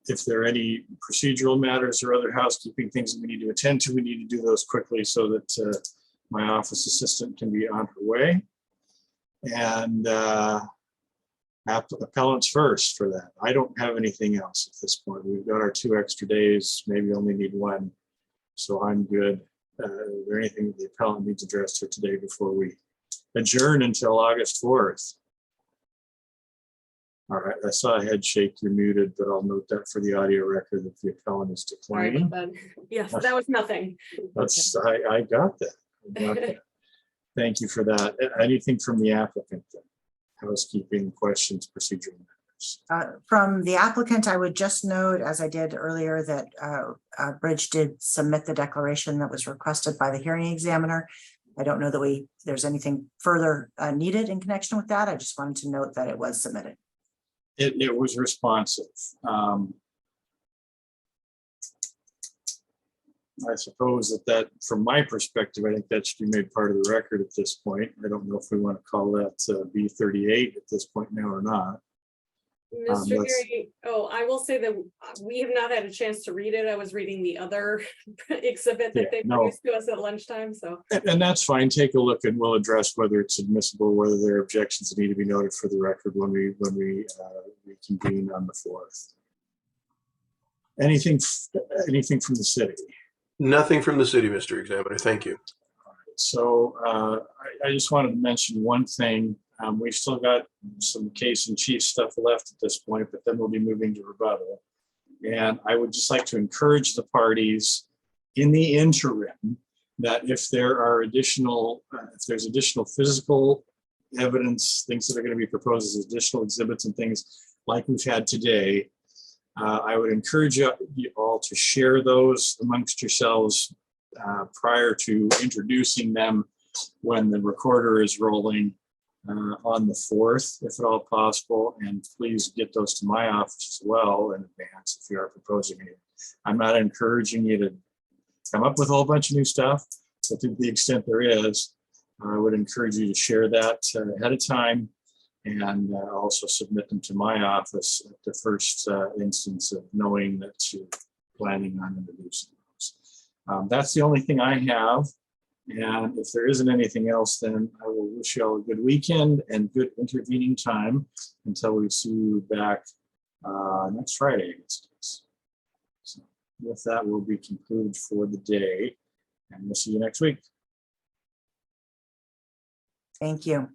[SPEAKER 1] If there are any procedural matters or other housekeeping things that we need to attend to, we need to do those quickly so that my office assistant can be on her way. And appellants first for that. I don't have anything else at this point. We've got our 2 extra days, maybe only need 1. So I'm good. Is there anything that the appellant needs addressed here today before we adjourn until August 4th? All right, I saw a head shake. You're muted, but I'll note that for the audio record that the appellant is
[SPEAKER 5] Sorry
[SPEAKER 1] declining.
[SPEAKER 5] about that. Yes, that was nothing.
[SPEAKER 1] That's I got that. I got that. Thank you for that. Anything from the applicant? Housekeeping questions, procedural matters.
[SPEAKER 2] From the applicant, I would just note, as I did earlier, that Bridge did submit the declaration that was requested by the hearing examiner. I don't know that there's anything further needed in connection with that. I just wanted to note that it was submitted.
[SPEAKER 1] It was responsive. I suppose that from my perspective, I think that should be made part of the record at this point. I don't know if we want to call that B38 at this point now or not.
[SPEAKER 5] Mr. Geary, I will say that we have not had a chance to read it. I was reading the other exhibit that they produced to us at lunchtime. So,
[SPEAKER 1] and that's fine. Take a look, and we'll address whether it's admissible, whether there are objections that need to be noted for the record when we reconvene on the 4th. Anything from the city?
[SPEAKER 4] Nothing from the city, Mr. Examiner. Thank you.
[SPEAKER 1] So I just wanted to mention one thing. We've still got some case in chief stuff left at this point, but then we'll be moving to rebuttal. And I would just like to encourage the parties in the interim that if there are if there's additional physical evidence, things that are going to be proposed as additional exhibits and things like we've had today, I would encourage you all to share those amongst yourselves prior to introducing them when the recorder is rolling on the 4th, if at all possible. And please get those to my office as well in advance if you are proposing it. I'm not encouraging you to come up with a whole bunch of new stuff, but to the extent there is, I would encourage you to share that ahead of time and also submit them to my office at the first instance of knowing that you're planning on introducing those. That's the only thing I have. And if there isn't anything else, then I will wish you all a good weekend and good intervening time until we see you back next Friday. So with that, we'll be concluded for the day, and we'll see you next week.
[SPEAKER 2] Thank you.